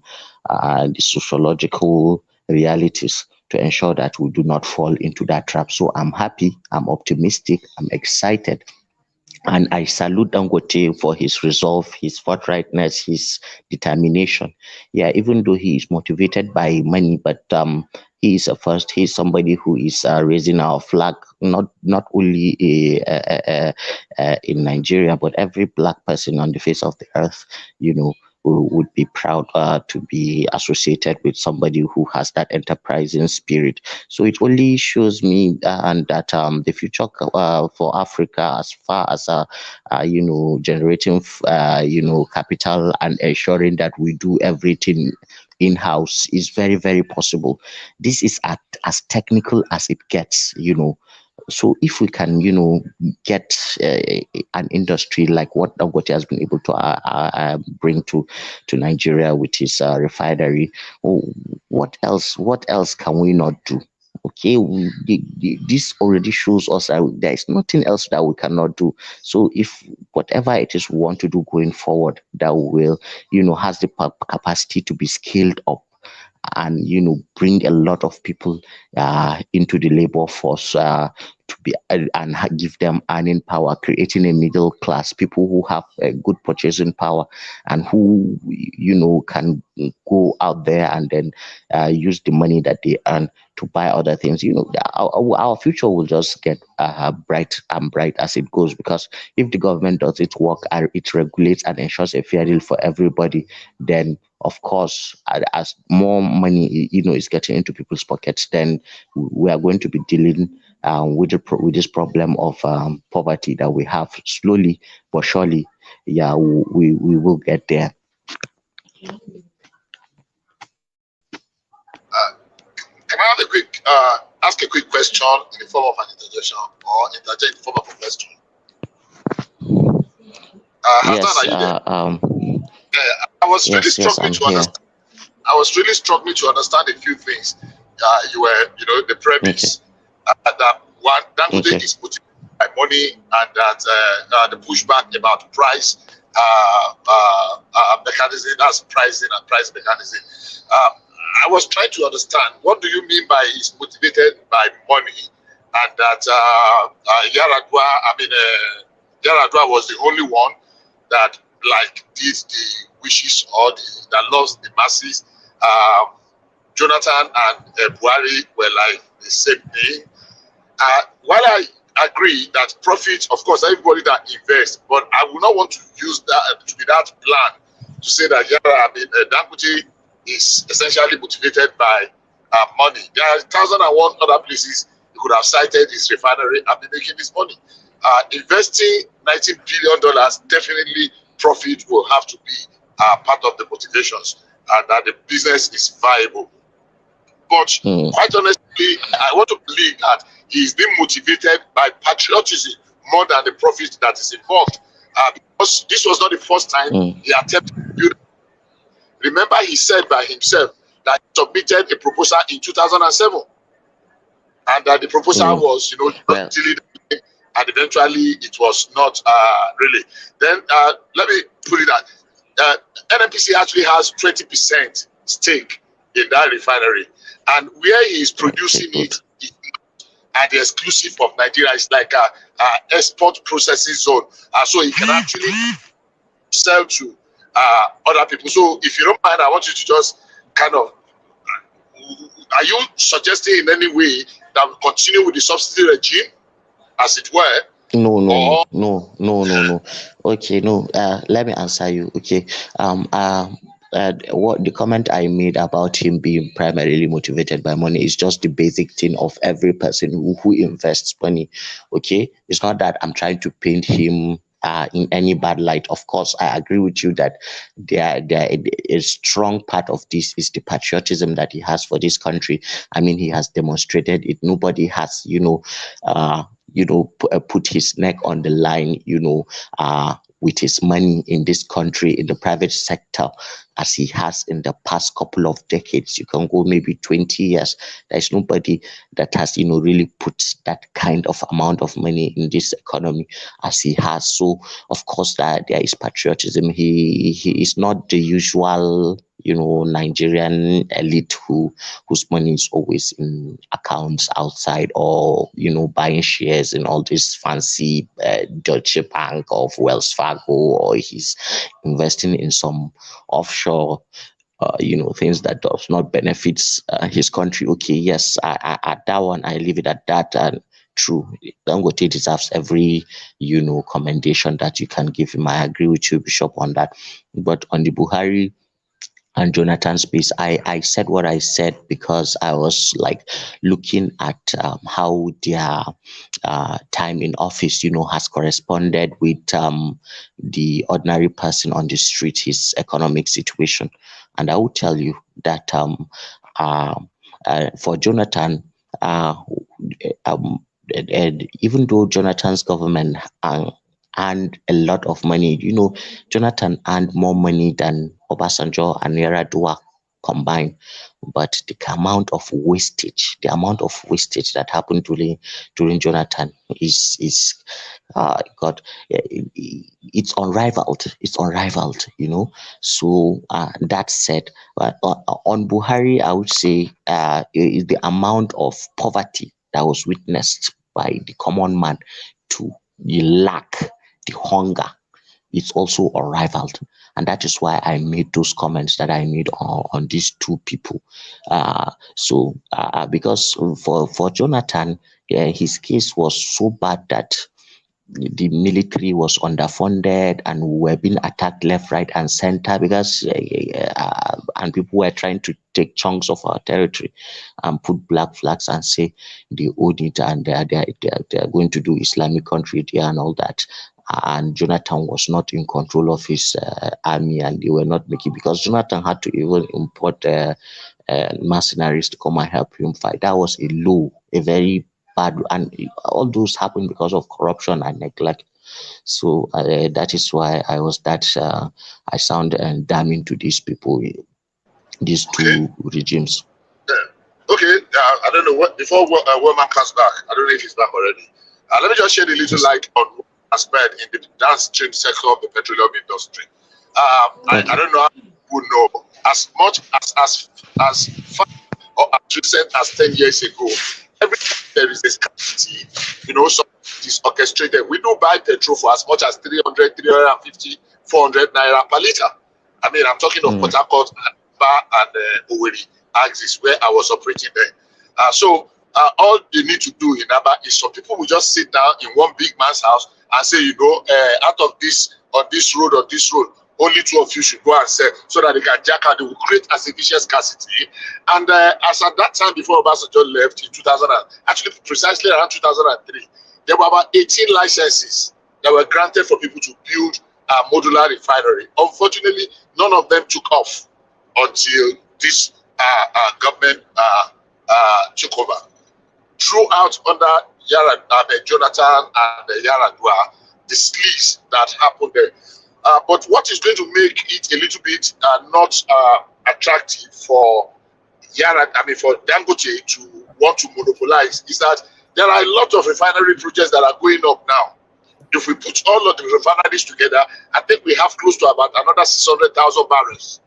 the sociological realities to ensure that we do not fall into that trap. So I'm happy, I'm optimistic, I'm excited. And I salute Dangote for his resolve, his forthrightness, his determination. Yeah, even though he is motivated by money, but he is he's somebody who is raising our flag, not only in Nigeria, but every black person on the face of the earth, who would be proud to be associated with somebody who has that enterprising spirit. So it only shows me and that the future for Africa, as far as generating capital and ensuring that we do everything in-house, is very, very possible. This is as technical as it gets. So if we can, get an industry like what Dangote has been able to bring to Nigeria with his refinery, what else can we not do? Okay, this already shows us that there is nothing else that we cannot do. So if whatever it is we want to do going forward, that will, has the capacity to be scaled up and bring a lot of people into the labor force to be and give them earning power, creating a middle class, people who have a good purchasing power and who can go out there and then use the money that they earn to buy other things. Our future will just get bright and bright as it goes, because if the government does its work and it regulates and ensures a fair deal for everybody, then of course, as more money is getting into people's pockets, then we are going to be dealing with this problem of poverty that we have. Slowly but surely, we will get there. Can I have ask a quick question in the form of an interjection, or interject in the form of a question? Yes. I was really struggling to understand. I was really struggling to understand a few things. You were, the premise that one, Dangote is putting by money, and that the pushback about price mechanism, that's pricing and price mechanism. I was trying to understand, what do you mean by is motivated by money, and that YAR'ADUA was the only one that did the wishes or that loves the masses. Jonathan and Buhari were the same thing. While I agree that profits, of course, everybody that invests, but I would not want to use that to be that plan to say that Dangote is essentially motivated by money. There are 1,001 other places you could have cited his refinery and be making this money. Investing $19 billion, definitely profit will have to be part of the motivations, and that the business is viable. But quite honestly, I want to believe that he is being motivated by patriotism more than the profit that is involved. Because this was not the first time he attempted to build. Remember, he said by himself that he submitted a proposal in 2007, and that the proposal was, and eventually it was not really. Then let me put it that NNPC actually has 20% stake in that refinery, and where he is producing it is at the exclusive of Nigeria. It's like a export processing zone, so he can actually sell to other people. So if you don't mind, I want you to just kind of, are you suggesting in any way that we continue with the subsidy regime, as it were? No. Okay, no. Let me answer you. Okay. What the comment I made about him being primarily motivated by money is just the basic thing of every person who invests money. Okay, it's not that I'm trying to paint him in any bad light. Of course, I agree with you that a strong part of this is the patriotism that he has for this country. I mean, he has demonstrated it. Nobody has, put his neck on the line, with his money in this country, in the private sector, as he has in the past couple of decades. You can go maybe 20 years. There's nobody that has, really put that kind of amount of money in this economy as he has. So, of course, that there is patriotism. He is not the usual, Nigerian elite whose money is always in accounts outside, or, buying shares in all this fancy Deutsche Bank of Wells Fargo, or he's investing in some offshore things that does not benefits his country. Okay, yes, at that one, I leave it at that. And true, Dangote deserves every, commendation that you can give him. I agree with you, Bishop, on that. But on the Buhari and Jonathan space, I said what I said because I was like looking at how their time in office, has corresponded with the ordinary person on the street, his economic situation. And I will tell you that for Jonathan, even though Jonathan's government earned a lot of money, Jonathan earned more money than Obasanjo and YAR'ADUA combined, but the amount of wastage that happened during Jonathan is it's unrivaled. So that said, on Buhari, I would say the amount of poverty that was witnessed by the common man, to the lack, the hunger, it's also unrivaled. And that is why I made those comments that I made on these two people. Because for Jonathan, his case was so bad that the military was underfunded and we were being attacked left, right, and center because and people were trying to take chunks of our territory and put black flags and say they own it and they are going to do Islamic country there and all that. And Jonathan was not in control of his army, and they were not making, because Jonathan had to even import mercenaries to come and help him fight. That was a very bad, and all those happened because of corruption and neglect. So that is why I was I sound damning to these people, these two regimes. Okay, I don't know what before Woman comes back. I don't know if he's back already. Let me just shed a little light on what has been in the downstream sector of the petroleum industry. I don't know how people know as much as far or as recent as 10 years ago. Every time there is a scarcity, some is orchestrated. We do buy petrol for as much as 300, 350, 400 naira per liter. I mean, I'm talking of Port Harcourt and Owerri axis where I was operating there. So all you need to do in Aba is some people will just sit down in one big man's house and say, out of this, on this road, only two of you should go and sell so that they can jack out. They will create artificial scarcity. And as at that time, before Obasanjo left in 2000, actually precisely around 2003, there were about 18 licenses that were granted for people to build a modular refinery. Unfortunately, none of them took off until this government took over. Throughout under Jonathan and YAR'ADUA, the sleaze that happened there. But what is going to make it a little bit not attractive for for Dangote to want to monopolize is that there are a lot of refinery projects that are going up now. If we put all of the refineries together, I think we have close to about another 600,000 barrels.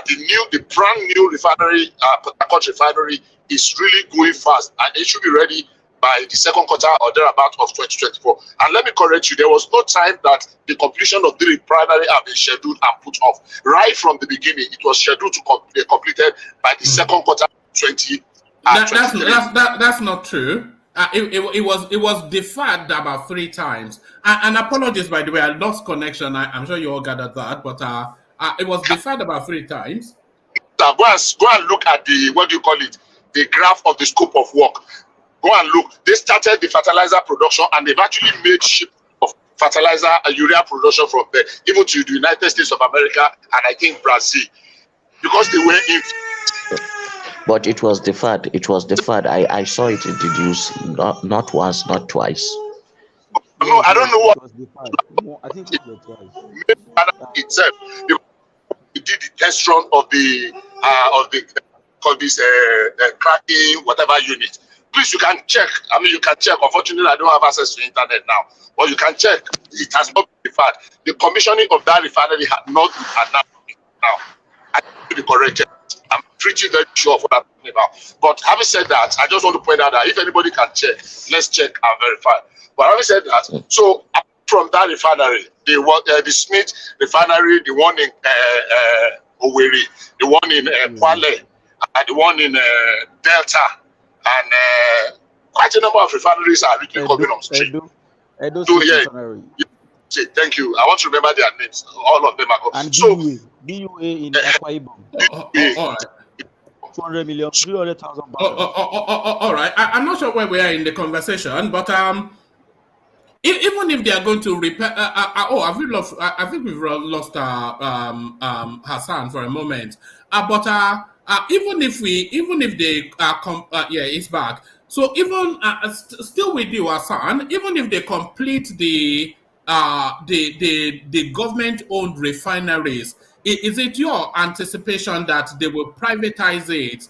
The brand new refinery, Port Harcourt refinery, is really going fast, and it should be ready by the second quarter or thereabout of 2024. And let me correct you, there was no time that the completion of the refinery had been scheduled and put off. Right from the beginning, it was scheduled to be completed by the second quarter of 2023. That's not true. It was deferred about 3 times. And apologies, by the way, I lost connection. I'm sure you all gathered that, but it was deferred about 3 times. Go and look at the graph of the scope of work. Go and look. They started the fertilizer production and they've actually made shipment of fertilizer and urea production from there, even to the United States of America and I think Brazil, because they were in. But it was deferred. It was deferred. I saw it introduced not once, not twice. No, I don't know what. I think it was twice. Itself, we did the test run of the cracking whatever unit. Please, you can check. I mean, you can check. Unfortunately, I don't have access to internet now, but you can check. It has not been deferred. The commissioning of that refinery had not been announced now. I have to be corrected. I'm pretty very sure of what I'm talking about. But having said that, I just want to point out that if anybody can check, let's check and verify. But having said that, so from that refinery, the Smith refinery, the one in Owerri, the one in Kwale, and the one in Delta, and quite a number of refineries are really coming on stream. Edo So, yeah, refinery. thank you. I want to remember their names. All of them are going. And So, BUA in Akwa Ibom. All right. 200 million, 300,000 All right. I'm not sure where we are in the conversation, but even if they are going to repair, have we lost? I think we've lost Hassan for a moment. But even if they it's back. So even still with you, Hassan, even if they complete the government-owned refineries, is it your anticipation that they will privatize it?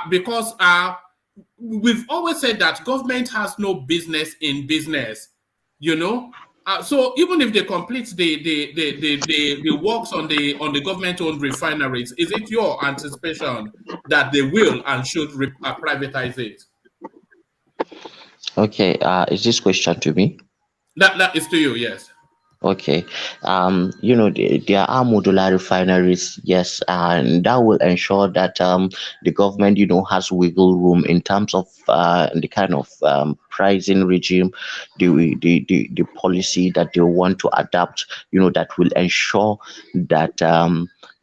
Because we've always said that government has no business in business, you know. So even if they complete the works on the government-owned refineries, is it your anticipation that they will and should privatize it? Okay. Is this question to me? That is to you, yes. Okay. There are modular refineries, yes, and that will ensure that the government, has wiggle room in terms of the kind of pricing regime, the policy that they want to adapt, that will ensure that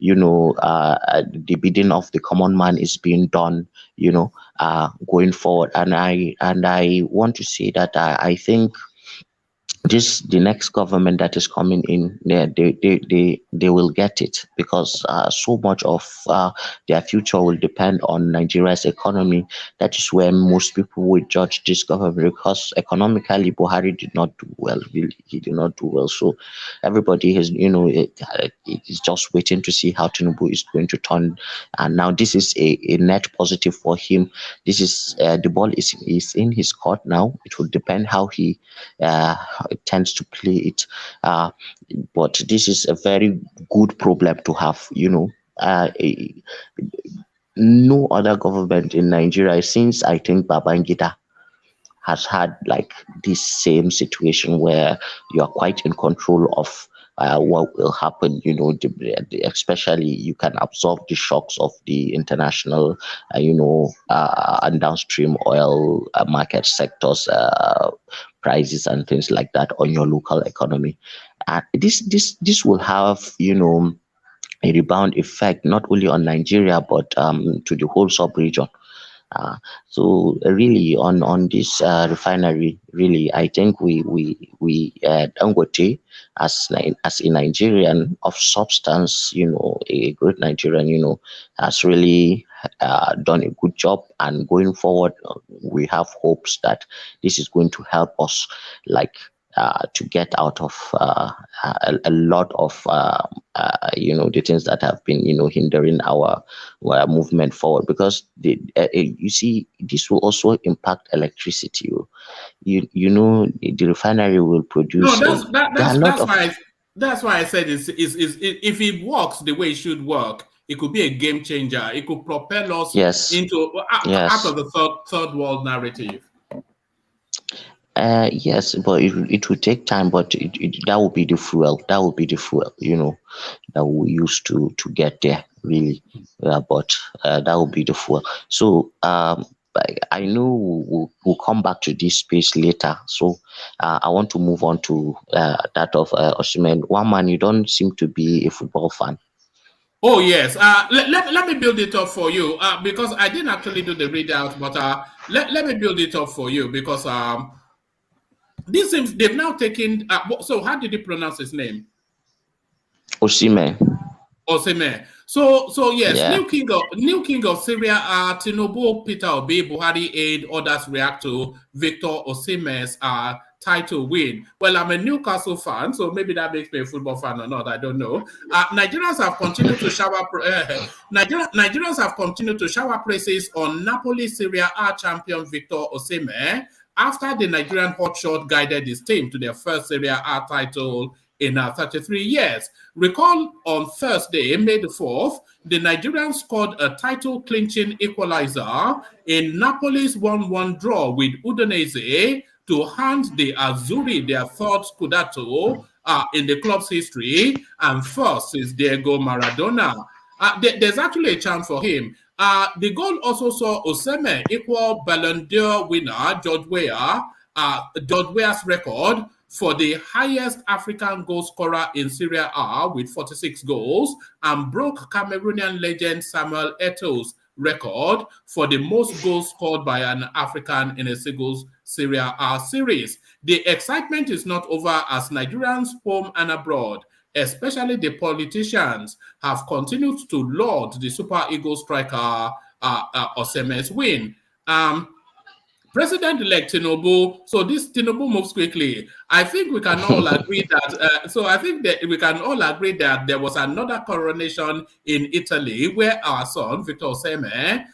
the bidding of the common man is being done, going forward. And I want to say that I think the next government that is coming in, they will get it, because so much of their future will depend on Nigeria's economy. That is where most people will judge this government, because economically Buhari did not do well. Really, he did not do well. So everybody has, is just waiting to see how TINUBU is going to turn. And now this is a net positive for him. This is the ball is in his court now. It will depend how he tends to play it, but this is a very good problem to have. No other government in Nigeria since I think Babangida has had like this same situation where you are quite in control of what will happen. Especially you can absorb the shocks of the international and downstream oil market sectors prices and things like that on your local economy. This will have a rebound effect not only on Nigeria but to the whole sub-region. So really on this refinery, really I think we Dangote as a Nigerian of substance, a great Nigerian, has really done a good job, and going forward we have hopes that this is going to help us to get out of a lot of the things that have been hindering our movement forward, because you see this will also impact electricity. The refinery will produce. No, that's why I said is if it works the way it should work, it could be a game changer. It could propel us into out of the third world narrative. Yes, but it will take time, but that will be the fuel. That will be the fuel, that we use to get there, really. But that will be the fuel. So I know we'll come back to this space later. So I want to move on to that of OSIMHEN. One man, you don't seem to be a football fan. Oh yes, let me build it up for you because I didn't actually do the readout, but let me build it up for you because this seems they've now taken. So how did you pronounce his name? OSIMHEN. OSIMHEN. So yes, Yeah. new king of Syria, Tinubu, Peter Obi, Buhari aid, others react to Victor OSIMHEN's title win. Well, I'm a Newcastle fan, so maybe that makes me a football fan or not. I don't know. Nigerians have continued to shower. Nigerians have continued to shower praises on Napoli Syria A champion Victor OSIMHEN after the Nigerian hotshot guided his team to their first Serie A title in 33 years. Recall on Thursday, May the 4th, the Nigerians scored a title-clinching equalizer in Napoli's 1-1 draw with Udinese to hand the Azzurri their third Scudetto in the club's history, and first is Diego Maradona. There's actually a chance for him. The goal also saw OSIMHEN equal Ballon d'Or winner George Weah's record for the highest African goal scorer in Serie A with 46 goals, and broke Cameroonian legend Samuel Eto'o's record for the most goals scored by an African in a single Serie A series. The excitement is not over as Nigerians home and abroad, especially the politicians, have continued to laud the Super Eagles striker OSIMHEN's win. President-elect Tinubu, so this Tinubu moves quickly. I think we can all agree that, we can all agree that there was another coronation in Italy where our son, Victor OSIMHEN,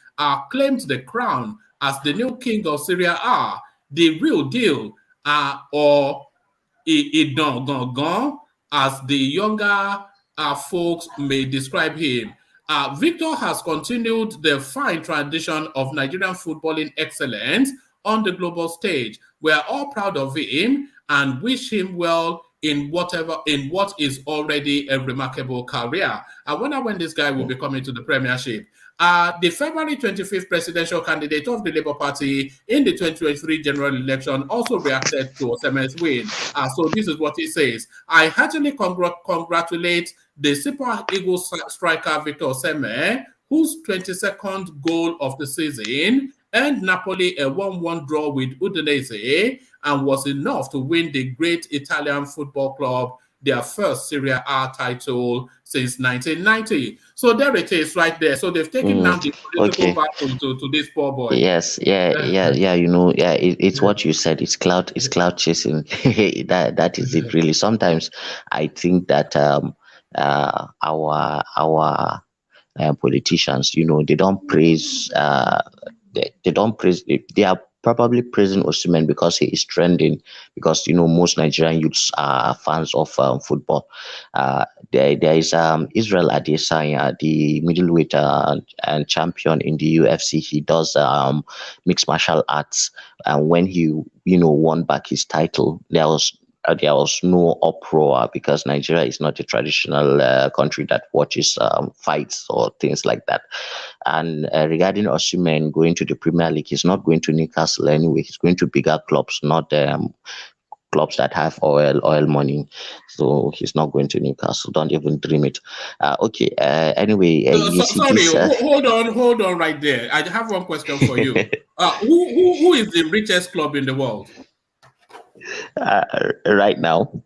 claimed the crown as the new king of Syria A, the real deal, or Idon, as the younger folks may describe him. Victor has continued the fine tradition of Nigerian footballing excellence on the global stage. We are all proud of him and wish him well in what is already a remarkable career. I wonder when this guy will be coming to the Premiership. The February 25th presidential candidate of the Labour Party in the 2023 general election also reacted to OSIMHEN's win. So this is what he says. I heartily congratulate the Super Eagles striker Victor OSIMHEN, whose 22nd goal of the season earned Napoli a 1-1 draw with Udinese and was enough to win the great Italian football club their first Serie A title since 1990. So there it is right there. So they've taken down the political battle to this poor boy. Yes, it's what you said. It's cloud chasing. that is it really. Sometimes I think that our politicians, they don't praise they are probably praising OSIMHEN because he is trending, because most Nigerian youths are fans of football. There is Israel Adesanya, the middleweight and champion in the UFC. He does mixed martial arts, and when he won back his title, there was no uproar because Nigeria is not a traditional country that watches fights or things like that. And regarding OSIMHEN going to the Premier League, he's not going to Newcastle anyway. He's going to bigger clubs, not clubs that have oil money. So he's not going to Newcastle. Don't even dream it. Anyway, hold on right there. I have one question for you. Who is the richest club in the world? Right now?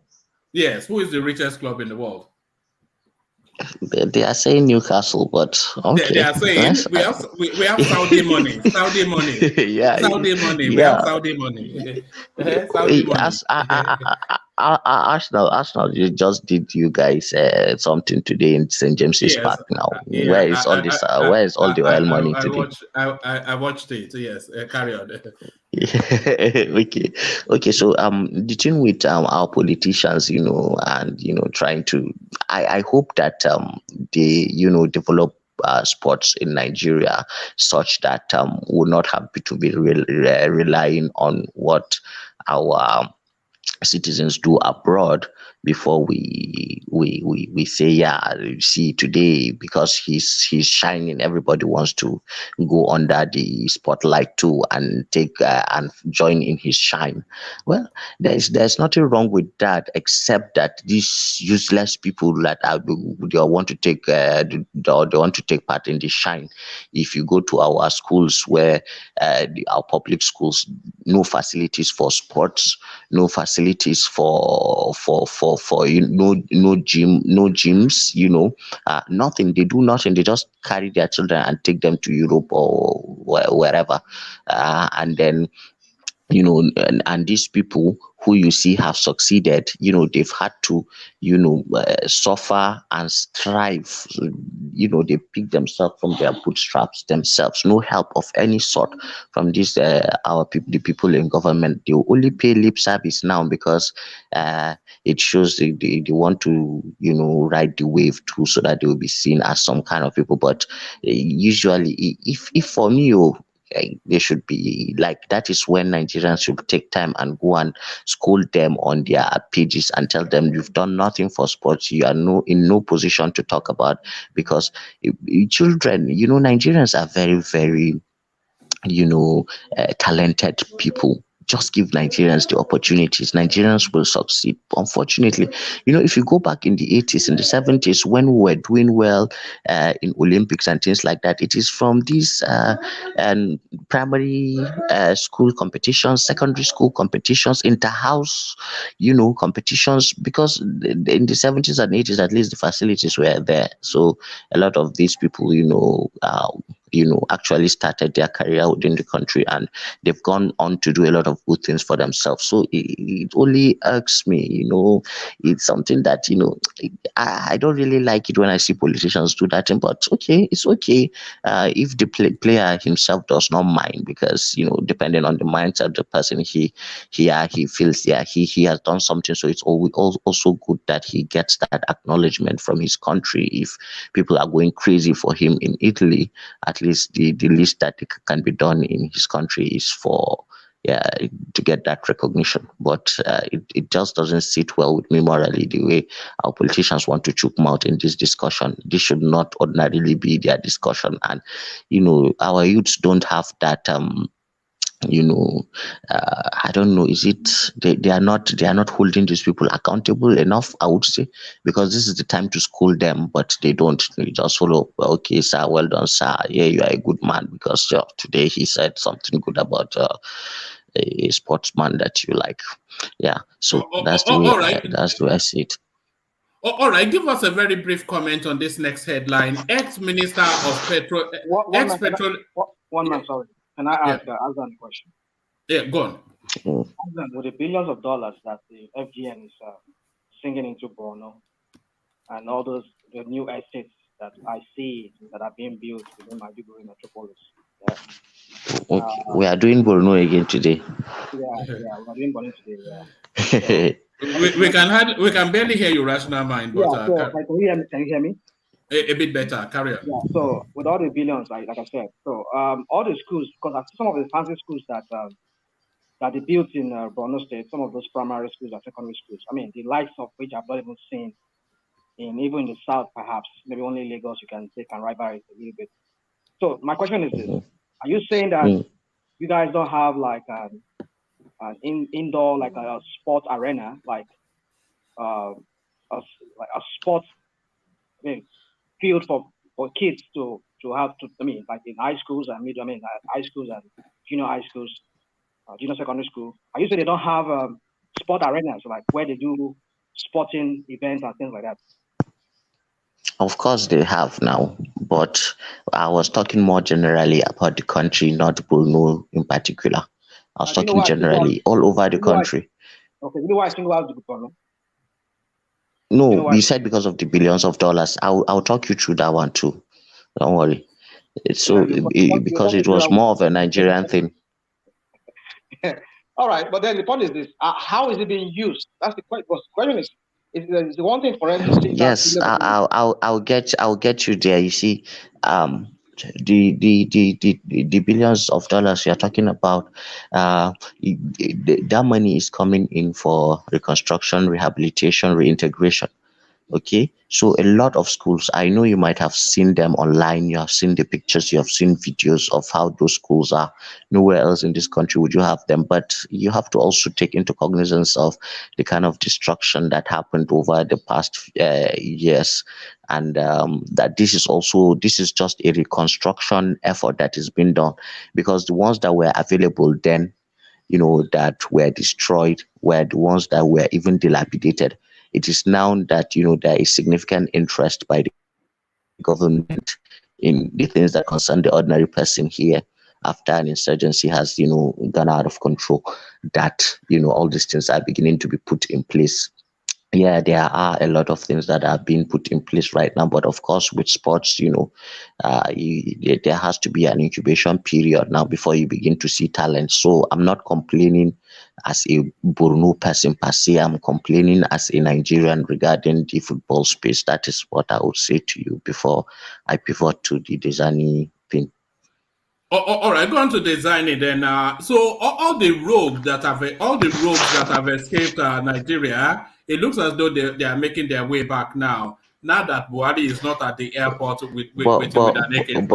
Yes, who is the richest club in the world? They are saying Newcastle, but okay. They are saying we have Saudi money. Saudi money. Yeah. Saudi money. We have Saudi money. Saudi money. Arsenal just did you guys something today in St. James's Park now. Where is all this? Where is all the oil money today? I watched it. Yes, carry on. Okay. So the thing with our politicians, and trying to, I hope that they develop sports in Nigeria such that will not have to be relying on what our citizens do abroad before we say, yeah, you see, today because he's shining, everybody wants to go under the spotlight too and take and join in his shine. Well, there's nothing wrong with that, except that these useless people that they want to take they want to take part in the shine. If you go to our schools, where our public schools, no facilities for sports, no facilities for no gym, no gyms, nothing. They do nothing. They just carry their children and take them to Europe or wherever, and then and these people who you see have succeeded, they've had to suffer and strive. So, they pick themselves from their bootstraps themselves, no help of any sort from these our people, the people in government. They will only pay lip service now because it shows they want to ride the wave too, so that they will be seen as some kind of people. But usually, if for me, they should be like, that is when Nigerians should take time and go and scold them on their pages and tell them, you've done nothing for sports, you are in no position to talk about, because children, Nigerians are very, very talented people. Just give Nigerians the opportunities. Nigerians will succeed. Unfortunately, if you go back in the 80s, in the 70s, when we were doing well in Olympics and things like that, it is from these and primary school competitions, secondary school competitions, inter-house, competitions, because in the 70s and 80s, at least the facilities were there. So a lot of these people, actually started their career within the country, and they've gone on to do a lot of good things for themselves. So it only irks me, it's something that, I don't really like it when I see politicians do that, but okay, it's okay if the player himself does not mind, because, depending on the mindset of the person, he feels, he has done something. So it's also good that he gets that acknowledgement from his country. If people are going crazy for him in Italy, at least the least that can be done in his country is to get that recognition. But it just doesn't sit well with me morally, the way our politicians want to choke mouth in this discussion. This should not ordinarily be their discussion. And our youths don't have that I don't know, is it they are not holding these people accountable enough, I would say, because this is the time to school them, but they don't. They just follow, okay sir, well done sir, yeah, you are a good man because today he said something good about a sportsman that you like. Yeah, so that's the way I see it. All right, give us a very brief comment on this next headline. Ex-Minister of Petrol, One man, sorry. Can I ask Azan a question? Yeah, go on. Azan, with the billions of dollars that the FGN is singing into Borno, and all the new estates that I see that are being built within Maiduguri metropolis. Okay. We are doing Borno again today. Yeah, we are doing Borno today. Yeah. we can barely hear you, Rational Mind. But, can you hear me? A bit better. Carry on. Yeah. So with all the billions, like I said, so all the schools, because I see some of the fancy schools that they built in Borno State, some of those primary schools are secondary schools. I mean, the likes of which I've not even seen even in the south, perhaps maybe only Lagos you can rival it a little bit. So my question is this: are you saying that you guys don't have like an indoor, like a sports arena, like a sports field for kids to have to, like in high schools and high schools and junior high schools, junior secondary school? Are you saying they don't have sport arenas, like where they do sporting events and things like that? Of course they have now, but I was talking more generally about the country, not Borno in particular. I was talking generally all over the country. Okay, you know why I single out the Borno? No, we said because of the billions of dollars. I'll talk you through that one too. Don't worry. Because it was more of a Nigerian thing. All right, but then the point is this: how is it being used? That's the question. The question is the one thing for us to see. Yes, I'll get you there. You see, the billions of dollars you're talking about, that money is coming in for reconstruction, rehabilitation, reintegration. Okay, so a lot of schools, I know you might have seen them online, you have seen the pictures, you have seen videos of how those schools are. Nowhere else in this country would you have them, but you have to also take into cognizance of the kind of destruction that happened over the past years, and that this is just a reconstruction effort that is being done, because the ones that were available then, that were destroyed, were the ones that were even dilapidated. It is now that there is significant interest by the government in the things that concern the ordinary person here, after an insurgency has gone out of control, that all these things are beginning to be put in place. Yeah, there are a lot of things that are being put in place right now, but of course with sports, there has to be an incubation period now before you begin to see talent. So I'm not complaining as a Borno person per se, I'm complaining as a Nigerian regarding the football space. That is what I would say to you before I pivot to the DIEZANI thing. All right, go on to DIEZANI then. So all the rogues that have escaped Nigeria, it looks as though they are making their way back now. Now that Buhari is not at the airport with an AK.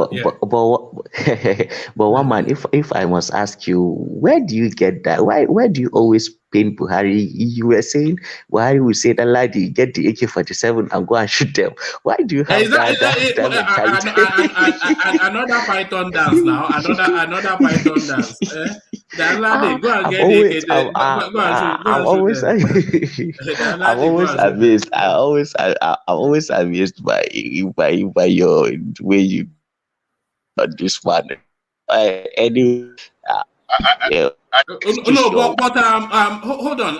But one man, if I must ask you, where do you get that? Where do you always paint Buhari? You were saying Buhari will say that lady get the AK-47 and go and shoot them. Why do you have another Python dance now? Another Python dance. I'm always amazed by your way you this one. Anyway, hold on.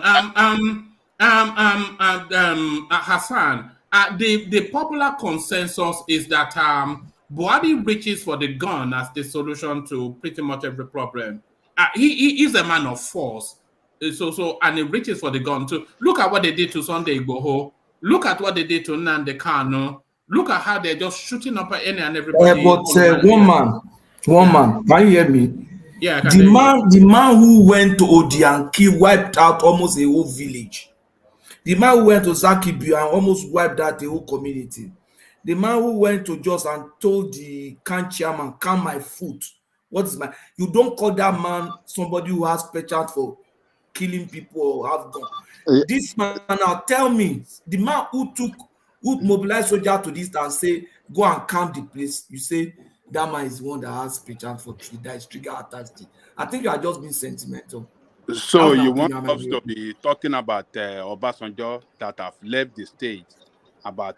Hassan. The popular consensus is that Buhari reaches for the gun as the solution to pretty much every problem. He is a man of force, and he reaches for the gun too. Look at what they did to Sunday Igboho. Look at what they did to Nnamdi Kanu. Look at how they're just shooting up at any and everybody. But one man, can you hear me? Yeah, the man who went to Odianki wiped out almost a whole village. The man who went to Zakibio and almost wiped out the whole community. The man who went to Jos and told the camp chairman, "Calm my foot." What is my? You don't call that man somebody who has penchant for killing people or have gun. This man now, tell me, the man who mobilized soldiers to this and say, "Go and calm the place." You say that man is the one that has penchant for that is trigger attached. I think you are just being sentimental. So you want us to be talking about Obasanjo that have left the state?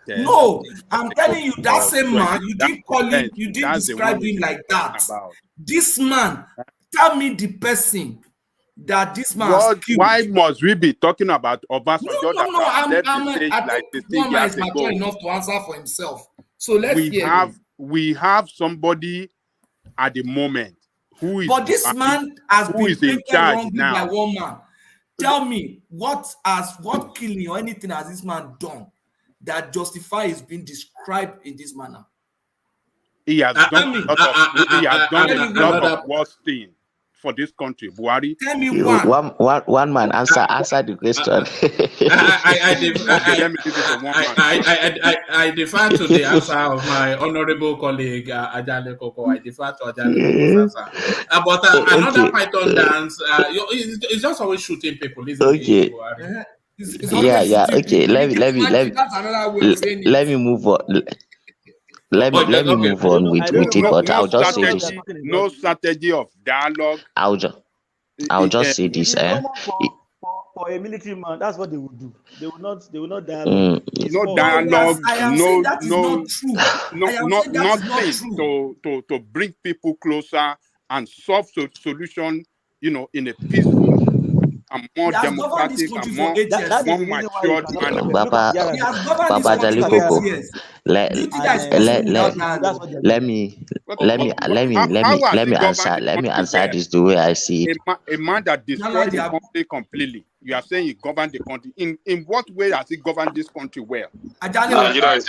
No, I'm telling you, that same man, you didn't call him, you didn't describe him like that. This man, tell me the person that this man has killed. Why must we be talking about Obasanjo? One man is mature enough to answer for himself. So let's we have somebody at the moment who is. But this man has been taken wrongly by one man. Tell me what killing or anything has this man done that justifies being described in this manner? He has done a lot of worse things for this country. Buhari. Tell me one man answer the question. I defer to the answer of my honorable colleague Ajale Koko. I defer to Ajale Koko's answer. But another Python dance, it's just always shooting people, isn't it? Okay. Okay. Let me move on. Let me move on with it, but I'll just say this. No strategy of dialogue. I'll just say this. For a military man, that's what they would do. They will not dialogue. No dialogue. Nothing to bring people closer and solve solution. In a peaceful and more democratic and more matured manner. Baba Jali Koko. let Do you think And that is possible without that's land? what they're let doing. me But, let but, me but how has let he me governed answer the country well? this the way I see it. A man that Now destroyed they the are country completely. You are saying he governed the country. In what way has he governed this country well? Ajane, Nigeria is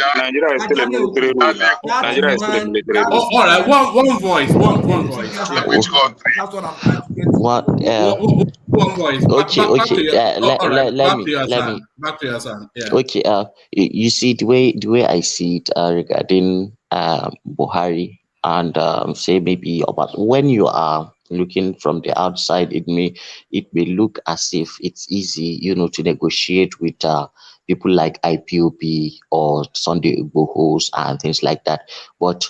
still a military Ajane, rule now. that Nigeria is still a woman, military that rule. Oh, all right, woman one voice, one is voice. just Yeah. Which happening. country? That's what I'm trying to get to. What One voice. okay, Back to okay, your. Oh, all right, let back to me your let son. me Back to your son. Yeah. okay, you see the way I see it regarding Buhari and say maybe about when you are looking from the outside, it may look as if it's easy, to negotiate with people like IPOB or Sunday Igbohos and things like that. But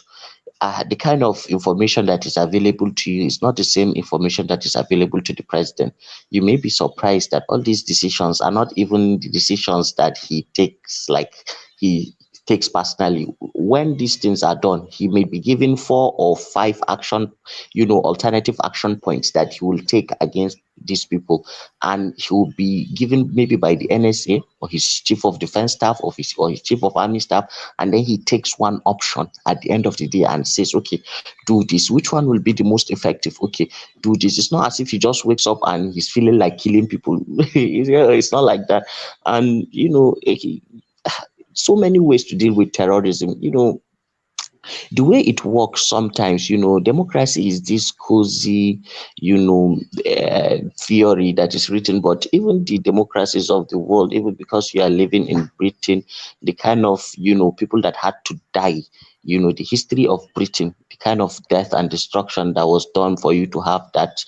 the kind of information that is available to you is not the same information that is available to the president. You may be surprised that all these decisions are not even the decisions that he takes, like he takes personally. When these things are done, he may be given 4 or 5 alternative action points that he will take against these people, and he will be given maybe by the NSA or his chief of defense staff or his chief of army staff, and then he takes one option at the end of the day and says, okay, do this. Which one will be the most effective? Okay, do this. It's not as if he just wakes up and he's feeling like killing people. It's not like that. And so many ways to deal with terrorism. The way it works sometimes, democracy is this cozy, theory that is written, but even the democracies of the world, even because you are living in Britain, the kind of, people that had to die, the history of Britain, the kind of death and destruction that was done for you to have that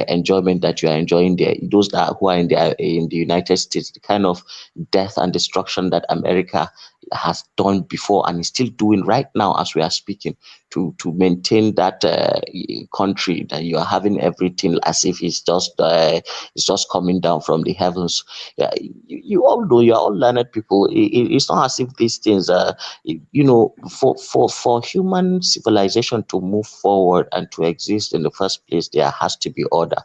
enjoyment that you are enjoying there, those who are in the United States, the kind of death and destruction that America has done before and is still doing right now as we are speaking to maintain that country, that you are having everything as if it's just coming down from the heavens. Yeah, you all know, you are all learned people. It's not as if these things are, for human civilization to move forward and to exist in the first place, there has to be order.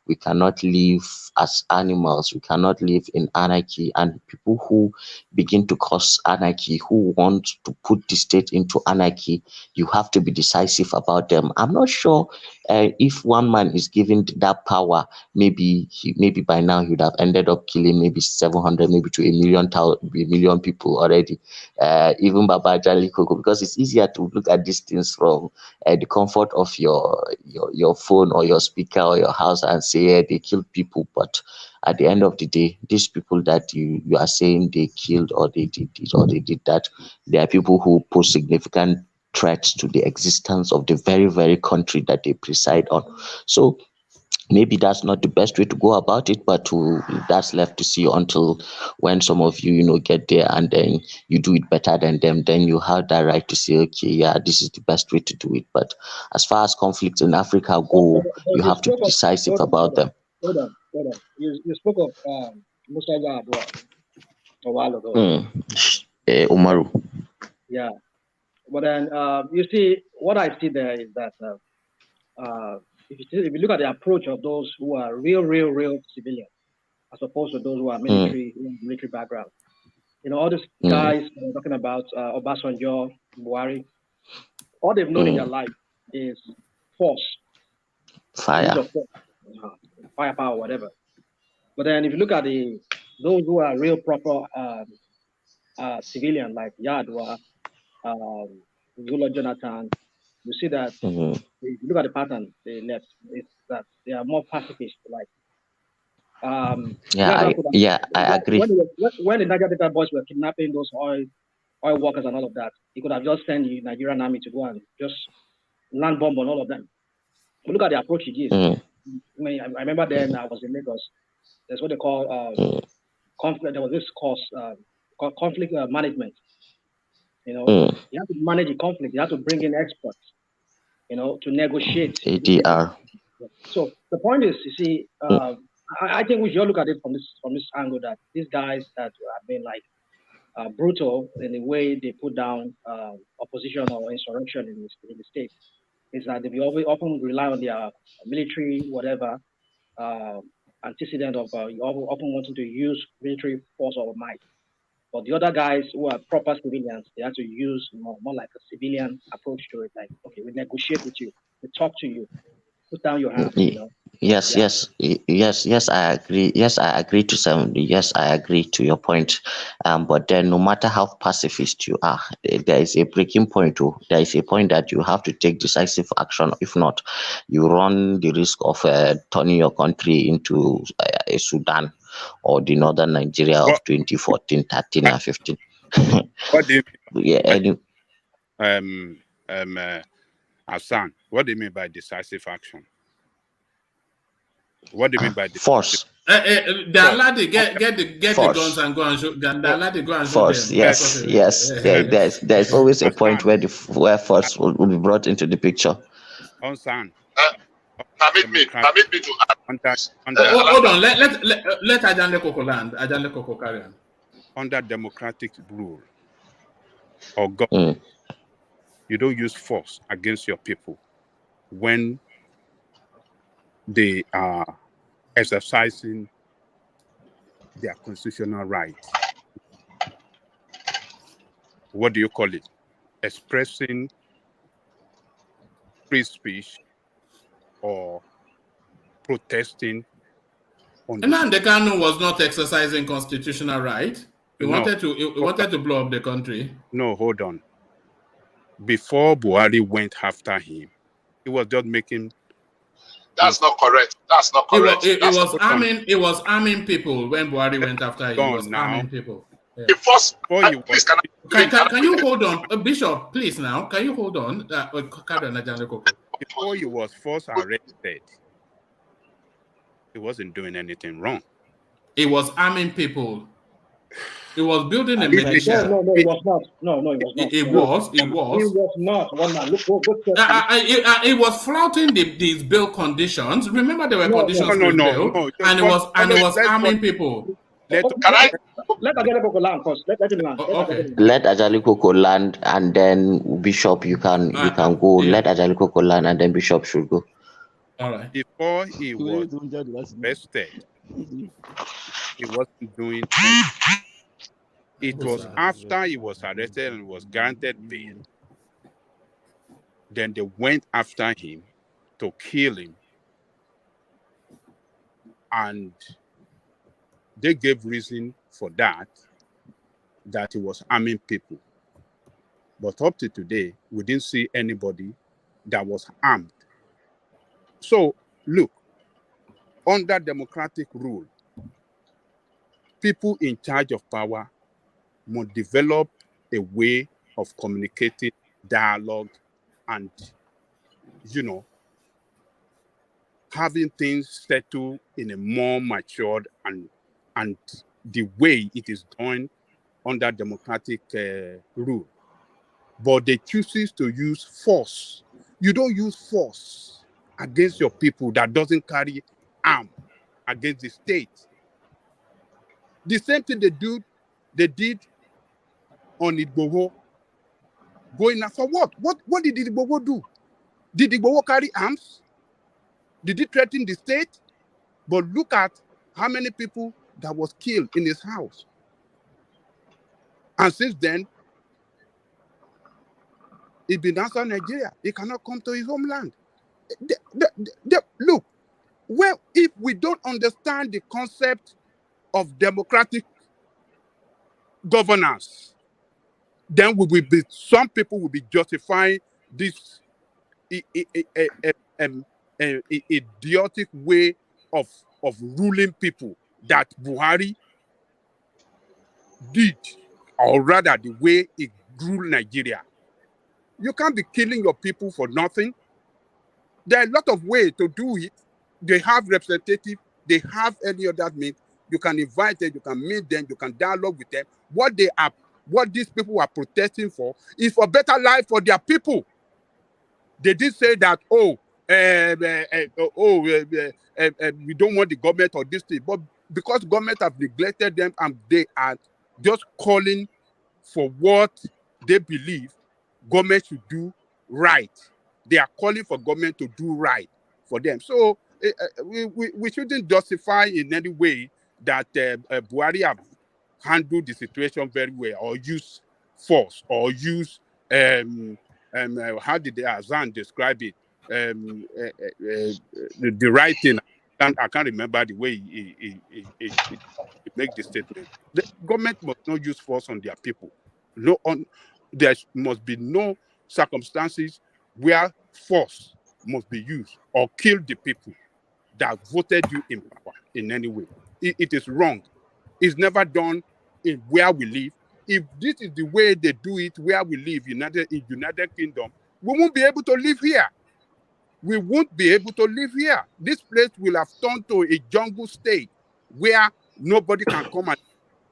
We cannot live as animals. We cannot live in anarchy, and people who begin to cause anarchy, who want to put the state into anarchy, you have to be decisive about them. I'm not sure if one man is given that power, maybe by now he would have ended up killing maybe 700, maybe to a million people already. Even Baba Jali Koko, because it's easier to look at these things from the comfort of your phone or your speaker or your house and say, yeah, they killed people, but at the end of the day, these people that you are saying they killed or they did this or they did that, they are people who pose significant threats to the existence of the very, very country that they preside on. So maybe that's not the best way to go about it, but that's left to see until when some of you, get there and then you do it better than them, then you have that right to say, okay, yeah, this is the best way to do it. But as far as conflicts in Africa go, you have to be decisive about them. Hold on. You spoke of Musa Yar'Adua a while ago. Umaru. Yeah. But then you see, what I see there is that if you look at the approach of those who are real civilians, as opposed to those who are military background, all these guys talking about Obasanjo, Buhari, all they've known in their life is force, fire, firepower, whatever. But then if you look at those who are real proper civilian like Yar'Adua, Zula Jonathan, you see that if you look at the pattern they left, it's that they are more pacifist. Like, I agree. When the Niger Delta boys were kidnapping those oil workers and all of that, he could have just sent the Nigerian army to go and just land bomb on all of them. But look at the approach he gives. I remember then I was in Lagos. That's what they call conflict. There was this course called conflict management. You have to manage the conflict. You have to bring in experts. To negotiate. ADR. So the point is, you see, I think we should look at it from this angle, that these guys that have been like brutal in the way they put down opposition or insurrection in the state, is that they often rely on their military whatever antecedent of often wanting to use military force or might. But the other guys who are proper civilians, they have to use more like a civilian approach to it. Like, okay, we negotiate with you, we talk to you, put down your hands, you know. Yes, Yeah. yes, I agree. Yes, I agree to some. Yes, I agree to your point. But then, no matter how pacifist you are, there is a breaking point. Too. There is a point that you have to take decisive action. If not, you run the risk of turning your country into a Sudan or the northern Nigeria of 2014, 13, and 15. What do you mean? Yeah. Hassan, what do you mean by decisive action? What do you mean by force? The lady get the guns and go and shoot. The lady go and shoot force. them. Yes. There's always a point where force will be brought into the picture. Hassan, permit me to add. Hold on. Let Ajane Koko land. Ajane Koko carry on. Under democratic rule or government, you don't use force against your people when they are exercising their constitutional rights. What do you call it? Expressing free speech or protesting. Nnamdi Kanu was not exercising constitutional right. He wanted to blow up the country. No, hold on. Before Buhari went after him, he was just making. That's not correct. That's not correct. It was arming people when Buhari went after him. It was arming people. Yeah. Can you hold on, Bishop? Please now. Can you hold on? Before he was first arrested, he wasn't doing anything wrong. He was arming people. He was building a militia. No, it was not. No, it was not. It was. It was not. One man, look. It was flouting these bail conditions. Remember, there were conditions for bail, and it was arming people. Let Ajale Koko land first. Let him land. Okay. Let Ajale Koko land, and then Bishop, you can go. Yeah. Let Ajale Koko land, and then Bishop should go. All right. Before he was arrested, he wasn't doing anything. It was after he was arrested and was granted bail. Then they went after him to kill him. And they gave reason for that he was arming people. But up to today, we didn't see anybody that was armed. So, look, under democratic rule, people in charge of power must develop a way of communicating, dialogue, and, having things settled in a more matured and the way it is done under democratic rule. But they chooses to use force. You don't use force against your people that doesn't carry arm against the state. The same thing they did on Igboho. Going after what? What did Igboho do? Did Igboho carry arms? Did he threaten the state? But look at how many people that was killed in his house. And since then, he's been outside Nigeria. He cannot come to his homeland. Look, well, if we don't understand the concept of democratic governance, then some people will be justifying this idiotic way of ruling people that Buhari did, or rather the way he ruled Nigeria. You can't be killing your people for nothing. There are a lot of ways to do it. They have representatives, they have any other means. You can invite them, you can meet them, you can dialogue with them. What these people are protesting for is for better life for their people. They did say that, we don't want the government or this thing, but because government have neglected them and they are just calling for what they believe government should do right. They are calling for government to do right for them. So we shouldn't justify in any way that Buhari handle the situation very well, or use force, or use how did Azan describe it? The writing. I can't remember the way he make the statement. The government must not use force on their people. There must be no circumstances where force must be used or kill the people that voted you in power in any way. It is wrong. It's never done in where we live. If this is the way they do it where we live, United Kingdom, we won't be able to live here. We won't be able to live here. This place will have turned to a jungle state where nobody can come and.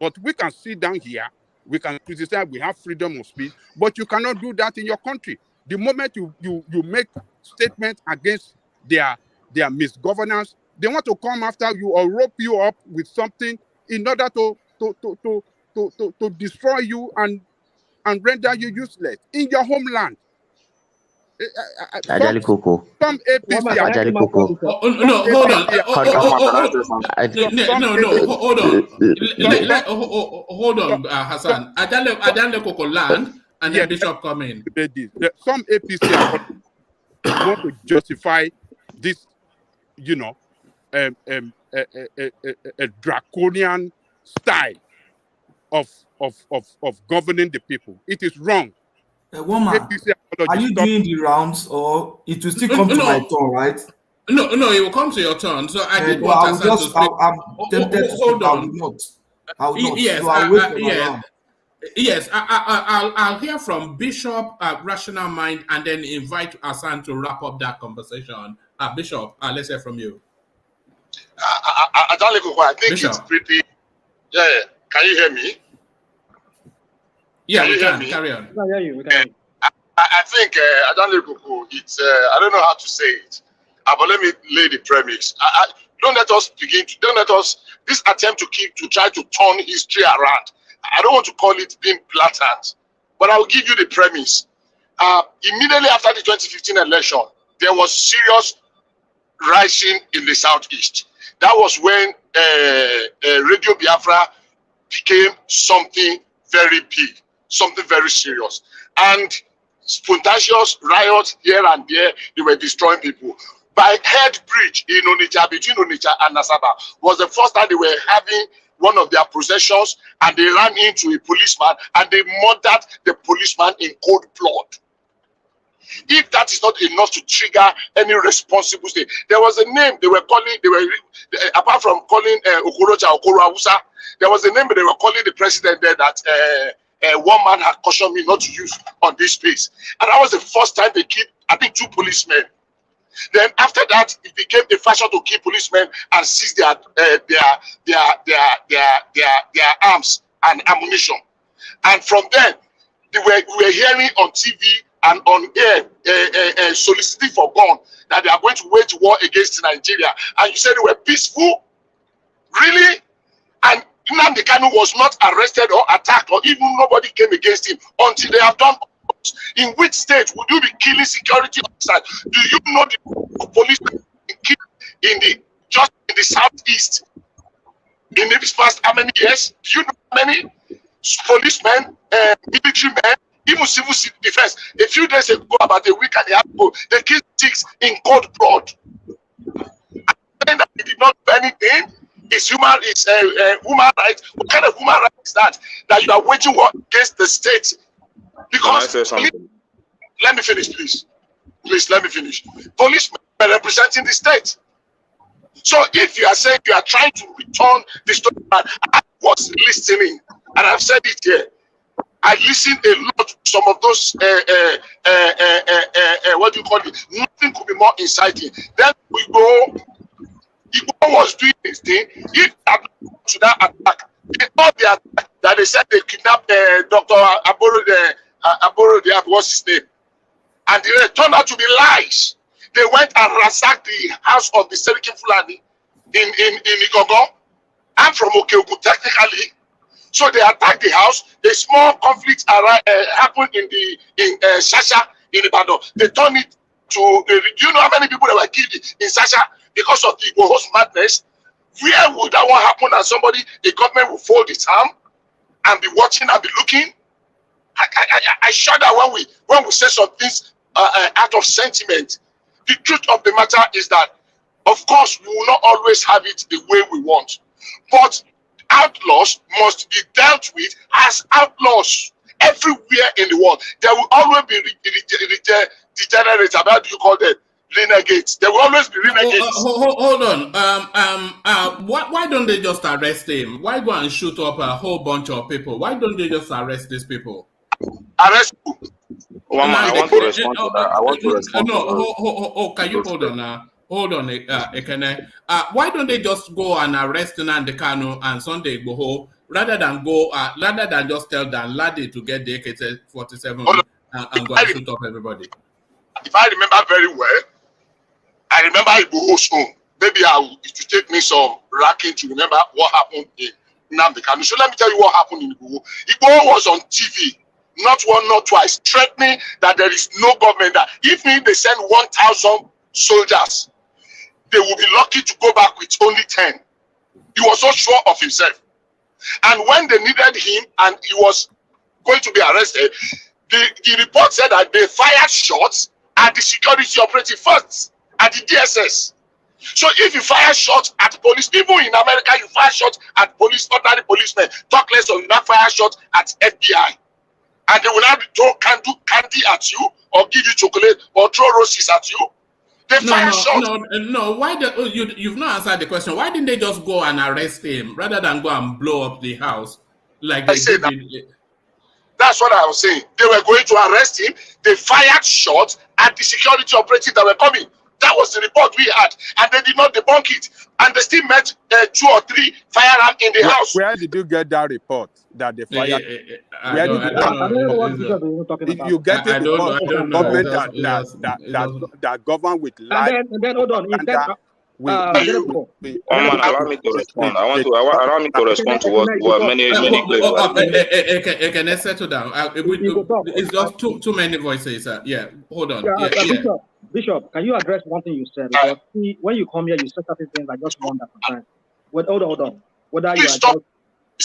But we can sit down here. We can criticize. We have freedom of speech, but you cannot do that in your country. The moment you make statements against their misgovernance, they want to come after you or rope you up with something in order to destroy you and render you useless in your homeland. Some APC. Ajali Coco. No, hold on. Hold on, Hassan. Ajali Coco land, and then Bishop come in. Some APC want to justify this, a draconian style of governing the people. It is wrong. Woman, are you doing the rounds, or it will still come to my turn, right? No, it will come to your turn. So I did want Hassan to speak. I'm tempted to speak. I will not. Yes, so I'll wait for my round. Yes, I'll hear from Bishop, Rational Mind, and then invite Hassan to wrap up that conversation. Bishop, let's hear from you. I think Bishop. It's pretty. Yeah, can you hear me? Yeah, we can. Carry on. I hear you. I think it's I don't know how to say it, but let me lay the premise. Don't let us this attempt to try to turn history around. I don't want to call it being blatant, but I will give you the premise. Immediately after the 2015 election, there was serious rising in the southeast. That was when Radio Biafra became something very big, something very serious. And spontaneous riots here and there, they were destroying people. By Head Bridge in Onitsha, between Onitsha and Nasaba, was the first time they were having one of their processions, and they ran into a policeman and they murdered the policeman in cold blood. If that is not enough to trigger any responsible state, there was a name they were calling, apart from calling Okorocha Awusa, there was a name they were calling the president there that one man had cautioned me not to use on this space. And that was the first time they killed, I think, 2 policemen. Then after that, it became a fashion to kill policemen and seize their arms and ammunition. And from then, we were hearing on TV and on air soliciting for gun that they are going to wage war against Nigeria. And you said they were peaceful? Really? And Nnamdi Kanu was not arrested or attacked, or even nobody came against him until they have done. In which state would you be killing security officers? Do you know the police killed just in the southeast in this past how many years? Do you know how many policemen, military men, even civil defense? A few days ago, about a week and a half ago, they killed 6 in cold blood. And that they did not do anything. It's human rights. What kind of human rights is that? That you are waging war against the state? Because let me finish, please. Please let me finish. Policemen are representing the state. So if you are saying you are trying to return the story, I was listening, and I've said it here. I listened a lot to some of those what do you call it? Nothing could be more inciting. Then we go. Igbo was doing this thing. If to that attack, they thought the attack that they said they kidnapped Dr. Aborode, what's his name? And it turned out to be lies. They went and ransacked the house of the Serikin Fulani in Igogo. I'm from Okeogun, technically. So they attacked the house. A small conflict happened in Shasha in Ibadan. They turned it to. Do you know how many people that were killed in Shasha because of the host madness? Where would that one happen? And the government will fold its arm? and be watching and be looking? I shudder when we say some things out of sentiment. The truth of the matter is that, of course, we will not always have it the way we want, but outlaws must be dealt with as outlaws everywhere in the world. There will always be degenerates. How do you call them? Renegades. There will always be renegades. Hold on. Why don't they just arrest him? Why go and shoot up a whole bunch of people? Why don't they just arrest these people? Arrest who? I want to respond to that. I want to respond to that. Can you hold on now? Hold on, Ekene. Why don't they just go and arrest Nnamdi Kanu and Sunday Igboho rather than just tell Dan Ladi to get the AK-47 and go and shoot up everybody? If I remember very well, I remember Igboho's home. Maybe it will take me some racking to remember what happened in Nnamdi Kanu. So let me tell you what happened in Igboho. Igboho was on TV, not one, not twice, threatening that there is no government. That if they send 1,000 soldiers, they will be lucky to go back with only 10. He was so sure of himself. And when they needed him and he was going to be arrested, the report said that they fired shots at the security operative first, at the DSS. So if you fire shots at police, even in America, you fire shots at police, ordinary policemen, talk less of not fire shots at FBI. And they will not throw candy at you, or give you chocolate, or throw roses at you. They fire shots. No. Why you've not answered the question. Why didn't they just go and arrest him rather than go and blow up the house like they did? That's what I was saying. They were going to arrest him. They fired shots at the security operatives that were coming. That was the report we had, and they did not debunk it. And they still met 2 or 3 firearms in the house. Where did you get that report that they fired? Where did you get it? Government that govern with life. And then hold on. Allow me to respond. Allow me to respond to what many players. Can I settle down? It's just too many voices. Yeah, hold on. Bishop, can you address one thing you said? Because when you come here, you said certain things. I just wonder sometimes. Hold on. Whether you are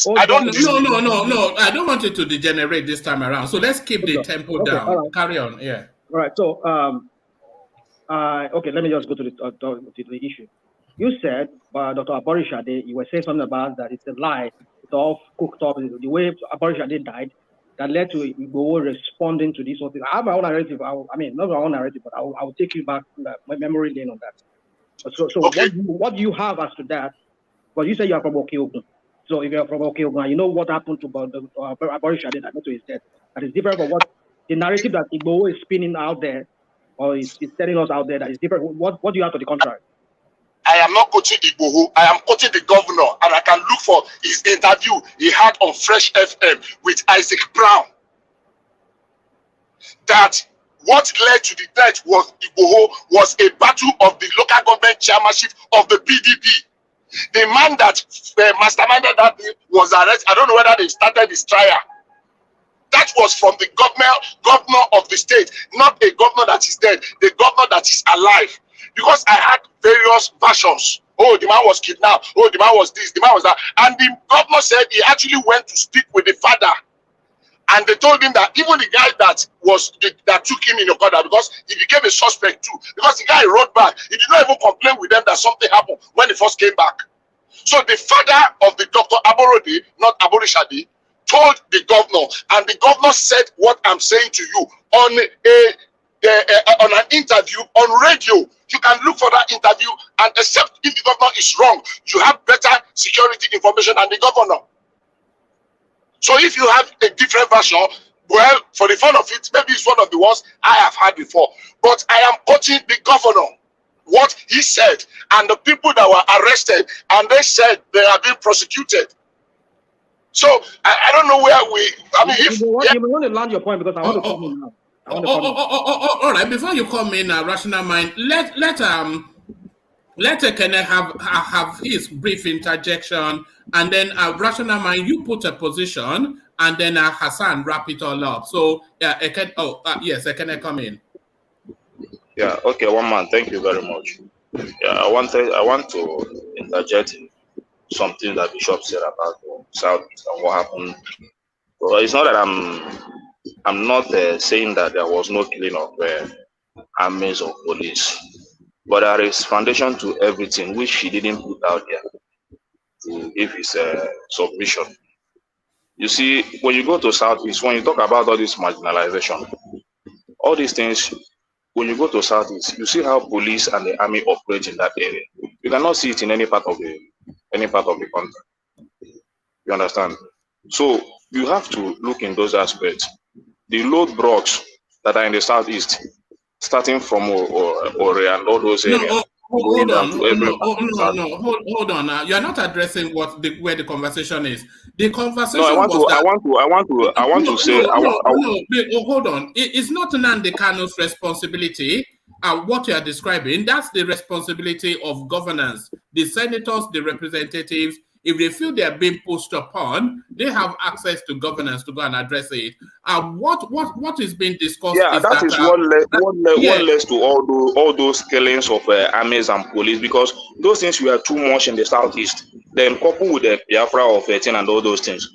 No. I don't want it to degenerate this time around. So let's keep the tempo down. Right. Carry on. Yeah. All right. So okay, let me just go to the issue. You said, Dr. Aborishade, you were saying something about that it's a lie. It's all cooked up. The way Aborishade died, that led to Igboho responding to this whole thing. I have my own narrative. Not my own narrative, but I will take you back to my memory lane on that. So okay. What do you have as to that? Because you say you are from Okeogun. So if you are from Okeogun, you know what happened to Aborishade that led to his death. That is different from what the narrative that Igboho is spinning out there, or is telling us out there that is different. What do you have to the contrary? I am not quoting Igboho. I am quoting the governor, and I can look for his interview he had on Fresh FM with Isaac Brown. That what led to the death was Igboho was a battle of the local government chairmanship of the PDP. The man that masterminded that was arrested. I don't know whether they started his trial. That was from the governor of the state, not a governor that is dead, the governor that is alive. Because I had various versions. Oh, the man was kidnapped. Oh, the man was this, the man was that. And the governor said he actually went to speak with the father. And they told him that even the guy that took him in Okada, because he became a suspect too. Because the guy wrote back. He did not even complain with them that something happened when he first came back. So the father of the Dr. Aborode, not Aborishade, told the governor, and the governor said what I'm saying to you on an interview on radio. You can look for that interview, and except if the governor is wrong, you have better security information than the governor. So if you have a different version, well, for the fun of it, maybe it's one of the ones I have had before. But I am quoting the governor, what he said, and the people that were arrested, and they said they are being prosecuted. So I don't know where we. I mean, if you want to land your point, because I want to come in now. All right. Before you come in, Rational Mind, let Ekene have his brief interjection, and then Rational Mind, you put a position, and then Hassan wrap it all up. So Ekene, come in. Yeah. Okay. One man. Thank you very much. Yeah. I want to interject something that Bishop said about South and what happened. Well, it's not that I'm not saying that there was no killing of armies or police, but there is foundation to everything which he didn't put out there to give his submission. You see, when you go to Southeast, when you talk about all this marginalization, all these things, when you go to Southeast, you see how police and the army operate in that area. You cannot see it in any part of the country. You understand? So you have to look in those aspects. The road blocks that are in the Southeast, starting from Ore and all those areas. Hold on. Now. You're not addressing where the conversation is. The conversation. No, I want to say. Hold on. It's not Nnamdi Kanu's responsibility. What you are describing, that's the responsibility of governance. The senators, the representatives, if they feel they are being pushed upon, they have access to governance to go and address it. What is being discussed? Yeah, that is what led to all those killings of armies and police, because those things were too much in the Southeast. Then coupled with the Biafra of 18 and all those things.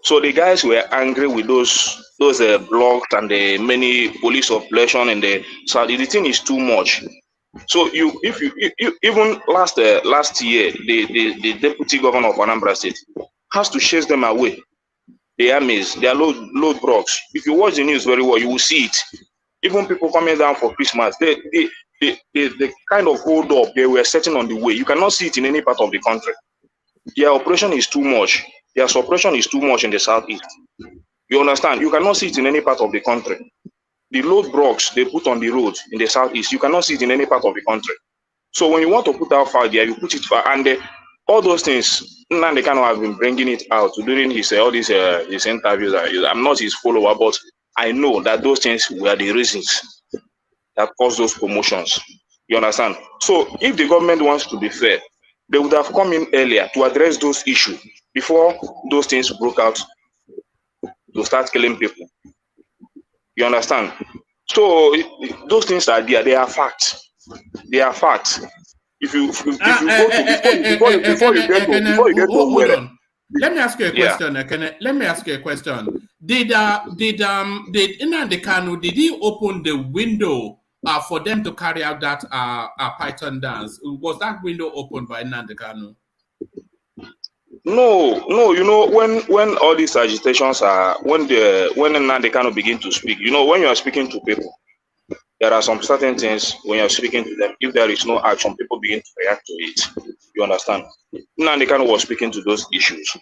So the guys were angry with those blocks and the many police operations in the South. The thing is too much. So if you even last year, the deputy governor of Anambra State has to chase them away. The armies, their load blocks. If you watch the news very well, you will see it. Even people coming down for Christmas, they kind of hold up. They were setting on the way. You cannot see it in any part of the country. Their operation is too much. Their suppression is too much in the Southeast. You understand? You cannot see it in any part of the country. The load blocks they put on the road in the Southeast, you cannot see it in any part of the country. So when you want to put out far there, you put it far, and all those things. Now they kind of have been bringing it out during his all these his interviews. I'm not his follower, but I know that those things were the reasons that caused those promotions. You understand? So if the government wants to be fair, they would have come in earlier to address those issues before those things broke out to start killing people. You understand? So those things are there. They are facts. They are facts. If you go to before you get to where. Let me ask you a question. Let me ask you a question. Did Nnamdi Kanu, did he open the window for them to carry out that Python dance? Was that window opened by Nnamdi Kanu? No. You know, when all these agitations are, when Nnamdi Kanu begin to speak, you know, when you are speaking to people, there are some certain things when you are speaking to them. If there is no action, people begin to react to it. You understand? Nnamdi Kanu was speaking to those issues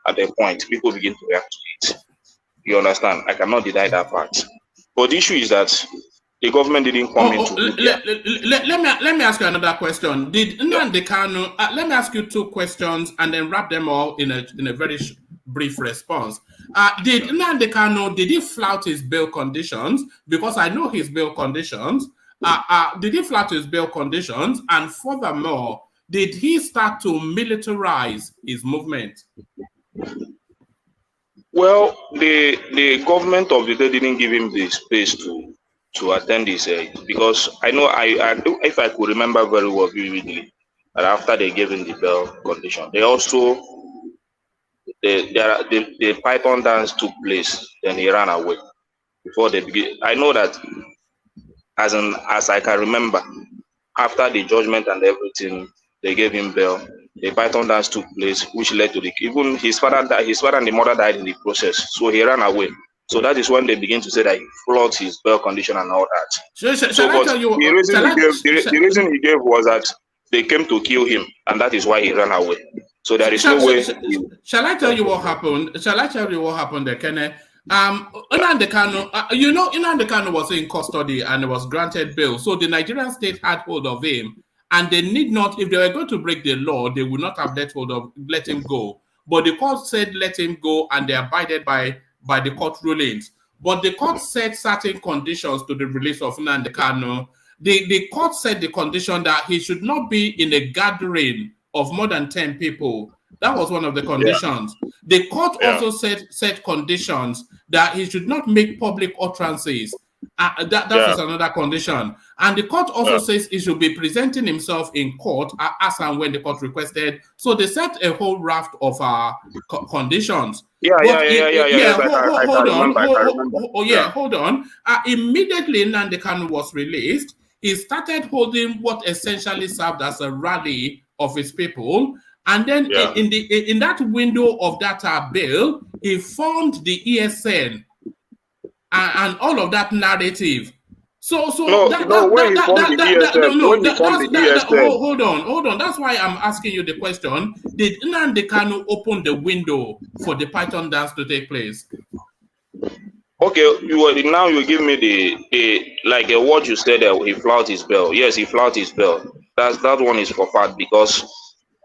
at a point. People begin to react to it. You understand? I cannot deny that fact. But the issue is that the government didn't come into let me ask you another question. Did Nnamdi Kanu, let me ask you two questions and then wrap them all in a very brief response. Did Nnamdi Kanu, did he flout his bail conditions? Because I know his bail conditions. Did he flout his bail conditions? And furthermore, did he start to militarize his movement? Well, the government of the day didn't give him the space to attend this because I know if I could remember very well vividly that after they gave him the bail condition, they also the Python dance took place, then he ran away before they begin. I know that as I can remember, after the judgment and everything, they gave him bail. The Python dance took place, which led to even his father died. His father and the mother died in the process, so he ran away. So that is when they begin to say that he flouted his bail condition and all that. The reason he gave was that they came to kill him, and that is why he ran away. So there is no way. Shall I tell you what happened? Shall I tell you what happened there, Kenneth? Nnamdi Kanu, Nnamdi Kanu was in custody and was granted bail. So the Nigerian state had hold of him, and they need not, if they were going to break the law, they would not have let him go. But the court said let him go, and they abided by the court rulings. But the court set certain conditions to the release of Nnamdi Kanu. The court set the condition that he should not be in a gathering of more than 10 people. That was one of the conditions. Yeah. The court also set conditions that he should not make public utterances. That is another condition. And the court also says he should be presenting himself in court as and when the court requested. So they set a whole raft of conditions. Hold on. Immediately Nnamdi Kanu was released, he started holding what essentially served as a rally of his people. And then in that window of that bill, he formed the ESN and all of that narrative. Hold on. That's why I'm asking you the question. Did Nnamdi Kanu open the window for the Python dance to take place? Okay, you give me the what you said. He flouted his bell. Yes, he flouted his bell. That one is for fact, because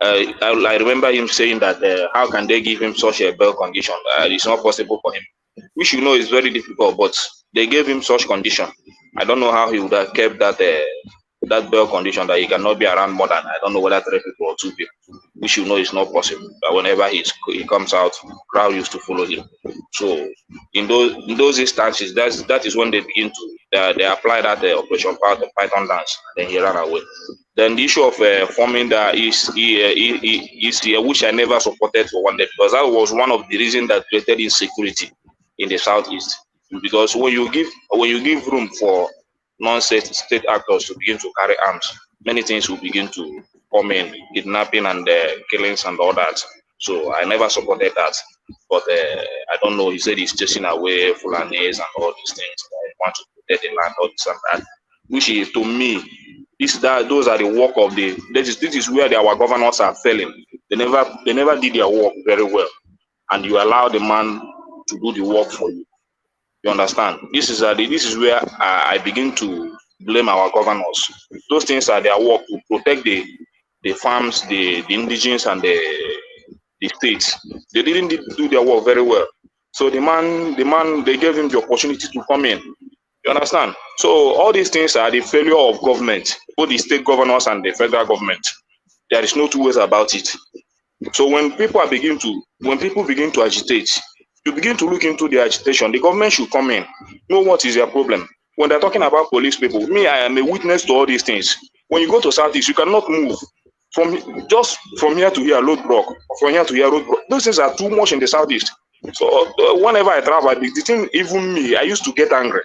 I remember him saying that how can they give him such a bail condition? It's not possible for him. We should know it's very difficult, but they gave him such condition. I don't know how he would have kept that bail condition, that he cannot be around more than, I don't know whether 3 people or 2 people. We should know it's not possible. But whenever he comes out, crowd used to follow him. So in those instances, that is when they begin to they apply that Operation Python dance, and then he ran away. Then the issue of forming the which I never supported for one day, because that was one of the reasons that created insecurity in the southeast. Because when you give room for non-state actors to begin to carry arms, many things will begin to come in, kidnapping and killings and all that. So I never supported that. But I don't know, he said he's chasing away Fulanis and all these things. I want to protect the land, all this and that. Which is, to me, those are the work of this is where our governors are failing. They never did their work very well. And you allow the man to do the work for you. You understand? This is where I begin to blame our governors. Those things are their work to protect the farms, the indigenous and the states. They didn't do their work very well. So the man, they gave him the opportunity to come in. You understand? So all these things are the failure of government, both the state governors and the federal government. There is no two ways about it. So when people begin to agitate, you begin to look into the agitation. The government should come in, know what is their problem. When they're talking about police people, me, I am a witness to all these things. When you go to Southeast, you cannot move from here to here, roadblock, from here to here, roadblock. Those things are too much in the Southeast. So whenever I travel, the thing, even me, I used to get angry.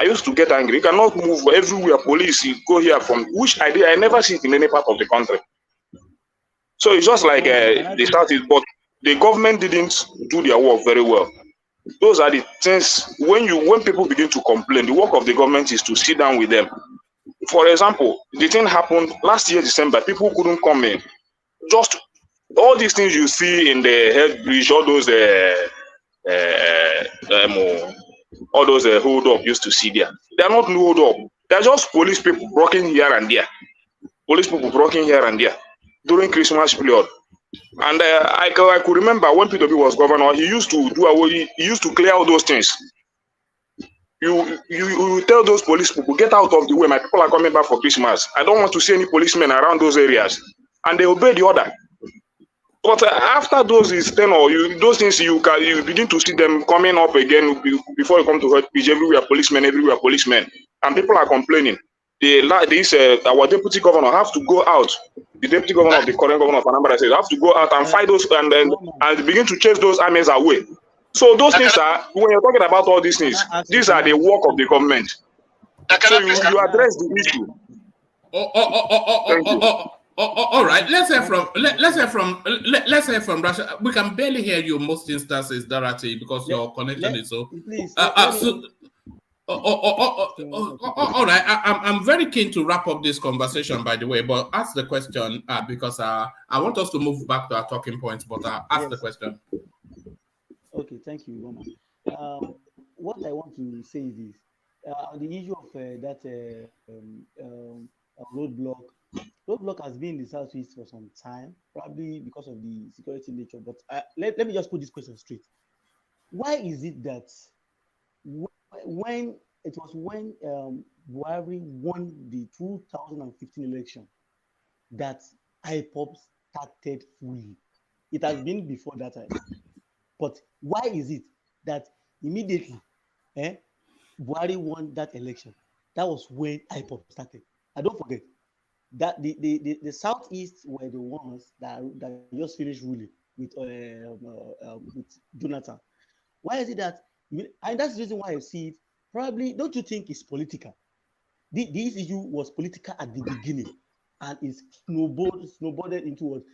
You cannot move everywhere. Police, you go here from which I never see it in any part of the country. So it's just like the Southeast, but the government didn't do their work very well. Those are the things, when people begin to complain, the work of the government is to sit down with them. For example, the thing happened last year, December, people couldn't come in. Just all these things you see in the health bridge, all those hold up used to see there. They are not hold up. They are just police people broken here and there. During Christmas period. And I could remember when PW was governor, he used to clear all those things. You tell those police people, get out of the way, my people are coming back for Christmas. I don't want to see any policemen around those areas. And they obey the order. But after those is 10 or those things, you begin to see them coming up again before you come to health bridge, everywhere policemen. And people are complaining. Our deputy governor have to go out. The deputy governor of the current governor of Anambra says have to go out and fight those and begin to chase those armies away. So those things are, when you're talking about all these things, these are the work of the government. So you address the issue. All right. Let's hear from Russia. We can barely hear you most instances, Dorothy, because your connection is so. All right. I'm very keen to wrap up this conversation, by the way, but ask the question because I want us to move back to our talking points, but ask the question. Okay, thank you, Roman. What I want to say is this. The issue of that roadblock has been in the Southeast for some time, probably because of the security nature. But let me just put this question straight. Why is it that when Buhari won the 2015 election that IPOB started fully? It has been before that time. But why is it that immediately Buhari won that election, that was when IPOB started. And don't forget that the Southeast were the ones that just finished ruling with Jonathan. Why is it that? And that's the reason why I see it. Probably, don't you think it's political? This issue was political at the beginning, and it's snowballed into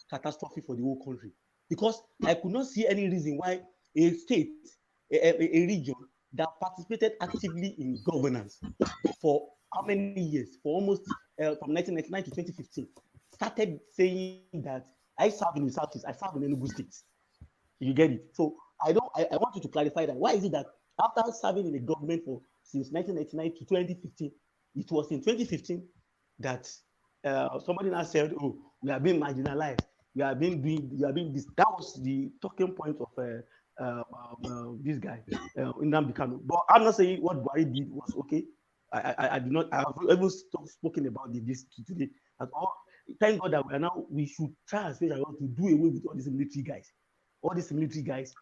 catastrophe for the whole country. Because I could not see any reason why a state, a region that participated actively in governance for how many years? For almost from 1999 to 2015, started saying that I serve in the Southeast, I serve in Enugu State. You get it? So I want you to clarify that. Why is it that after serving in the government since 1999 to 2015, it was in 2015 that somebody now said, "Oh, we are being marginalized. We are being this." That was the talking point of this guy, Nnamdi Kanu. But I'm not saying what Buhari did was okay. I did not. I have even spoken about this today at all. Thank God that we should try as much as we want to do away with all these military guys. All these military guys.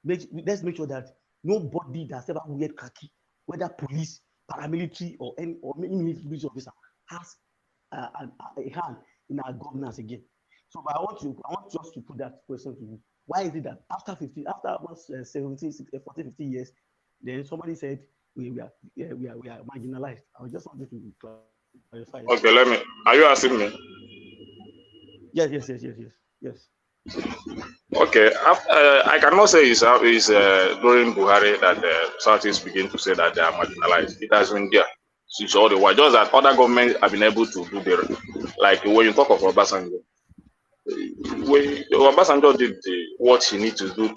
Let's make sure that nobody that's ever wear khaki, whether police, paramilitary, or any military officer, has a hand in our governance again. So, but I want just to put that question to you. Why is it that after 14, 15 years, then somebody said we are marginalized? I just wanted to clarify. Okay, are you asking me? Yes. Okay, I cannot say it's during Buhari that the Southeast begin to say that they are marginalized. It has been there since all the while. Just that other governments have been able to do better. Like when you talk of Obasanjo, when Obasanjo did what he needs to do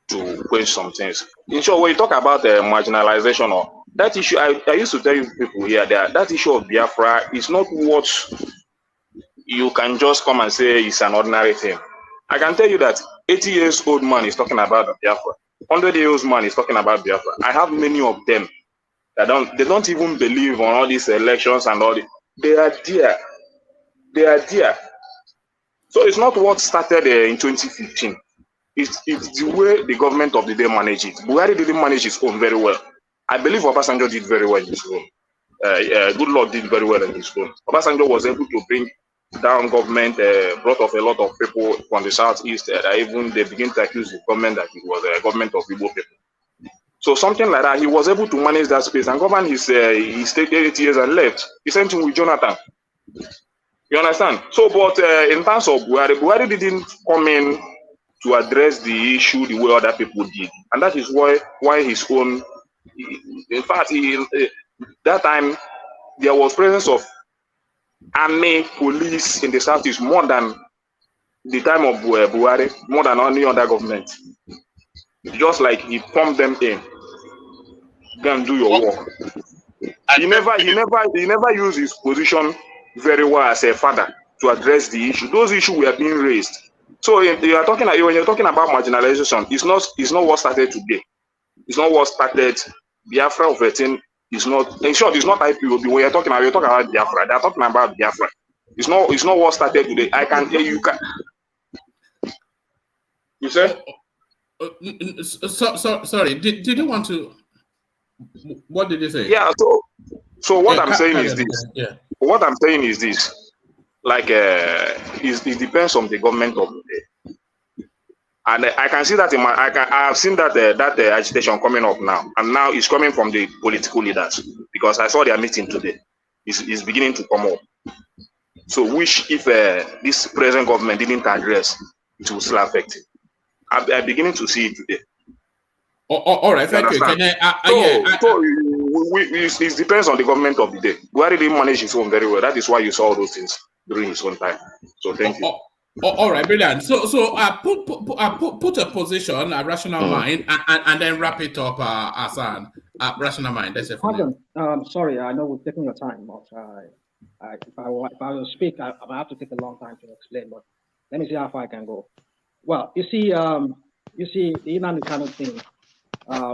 to quench some things. In short, when you talk about marginalization or that issue, I used to tell you people here that issue of Biafra is not what you can just come and say it's an ordinary thing. I can tell you that 80 years old man is talking about Biafra. 100 years old man is talking about Biafra. I have many of them that don't even believe on all these elections and all this. They are there. So it's not what started in 2015. It's the way the government of the day managed it. Buhari didn't manage his own very well. I believe Obasanjo did very well in his own. Good Lord did very well in his own. Obasanjo was able to bring down government, brought off a lot of people from the Southeast. Even they begin to accuse the government that it was a government of Igbo people. So something like that, he was able to manage that space and govern his state 8 years and left. The same thing with Jonathan. You understand? So, but in terms of Buhari didn't come in to address the issue the way other people did, and that is why his own. In fact, that time there was presence of army, police in the Southeast more than the time of Buhari, more than any other government. Just like he pumped them in, go and do your work. He never used his position very well as a father to address the issue. Those issues were being raised. So when you're talking about marginalization, it's not what started today. It's not what started. Biafra of a thing is not. In short, it's not IPOB. When you're talking about Biafra. They're talking about Biafra. It's not what started today. I can tell you. You said? Sorry. Did you want to? What did you say? Yeah. So what I'm saying is this. Yeah. What I'm saying is this. Like it depends on the government of the day. And I can see that I have seen that agitation coming up now, and now it's coming from the political leaders because I saw their meeting today. It's beginning to come up. So, which if this present government didn't address, it will still affect it. I'm beginning to see it today. All right, thank you. It depends on the government of the day. Buhari didn't manage his own very well. That is why you saw all those things during his own time. So, thank you. All right, brilliant. So put a position, a rational mind, and then wrap it up, Hassan. Rational mind. That's it. Sorry, I know we're taking your time, but if I will speak, I have to take a long time to explain. But let me see how far I can go. Well, you see, the Nnamdi Kanu thing.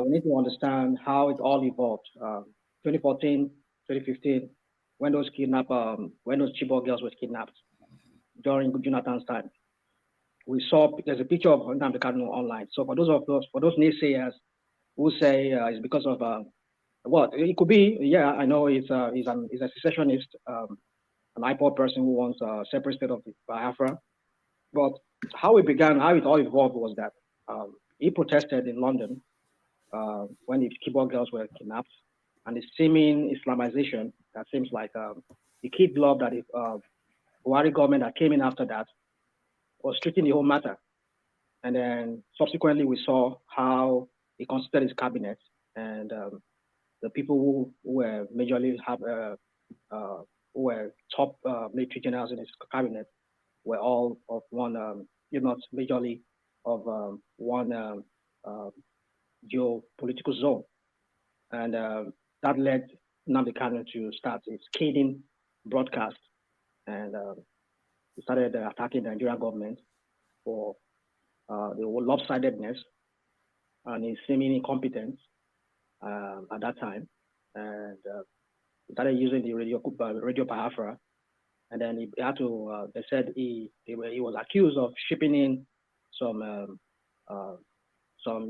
We need to understand how it all evolved. 2014, 2015, when those Chibok girls were kidnapped during Jonathan's time. We saw there's a picture of Nnamdi Kanu online. So for those naysayers who say it's because of what it could be. Yeah, I know he's a secessionist, an IPOB person who wants a separate state of Biafra. But how it began, how it all evolved was that he protested in London when the keyboard girls were kidnapped, and the seeming Islamization that seems like the kid love that the Buhari government that came in after that was treating the whole matter. And then subsequently we saw how he constituted his cabinet, and the people who were majorly who were top military generals in his cabinet were all of one, if not majorly of one geopolitical zone. And that led Nnamdi Kanu to start his scathing broadcast, and he started attacking the Nigerian government for the lopsidedness and his seeming incompetence at that time. And he started using the radio Biafra, and then he had to. They said he was accused of shipping in some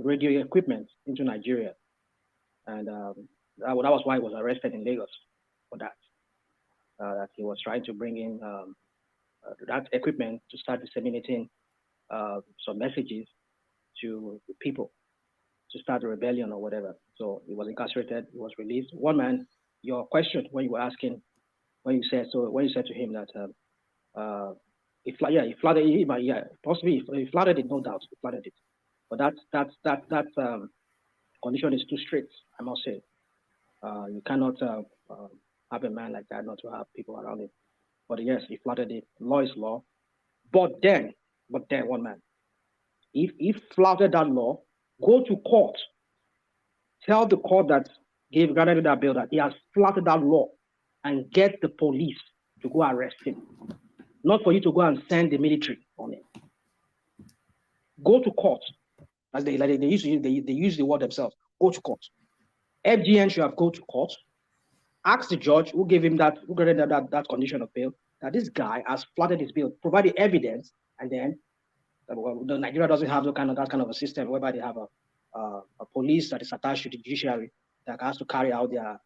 radio equipment into Nigeria, and that was why he was arrested in Lagos for that. That he was trying to bring in that equipment to start disseminating some messages to the people to start a rebellion or whatever. So he was incarcerated. He was released. One man, your question when you were asking, when you said to him that he flattered him, possibly he flattered it, no doubt, he flattered it. But that condition is too strict, I must say. You cannot have a man like that not to have people around him. But yes, he flattered it. Law is law. But then one man, if he flouted that law, go to court, tell the court that granted that bill that he has flouted that law, and get the police to go arrest him. Not for you to go and send the military on him. Go to court. As they use the word themselves. Go to court. FGN should have go to court. Ask the judge who granted that condition of bail that this guy has flouted his bill, provide the evidence, and then Nigeria doesn't have that kind of a system whereby they have a police that is attached to the judiciary that has to carry out their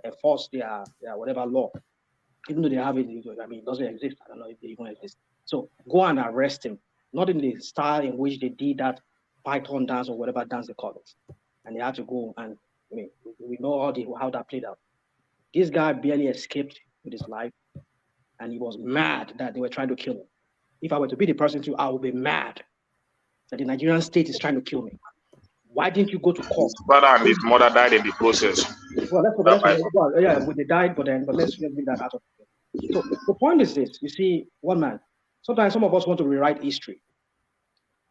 enforce their whatever law, even though they have it. I mean, it doesn't exist. I don't know if they even exist. So go and arrest him, not in the style in which they did that Python dance or whatever dance they call it, and they had to go and I mean we know how that played out. This guy barely escaped with his life, and he was mad that they were trying to kill him. If I were to be the person too, I would be mad that the Nigerian state is trying to kill me. Why didn't you go to court? His father and his mother died in the process. Well, they died, but let's leave that out of it. So the point is this: you see, one man. Sometimes some of us want to rewrite history.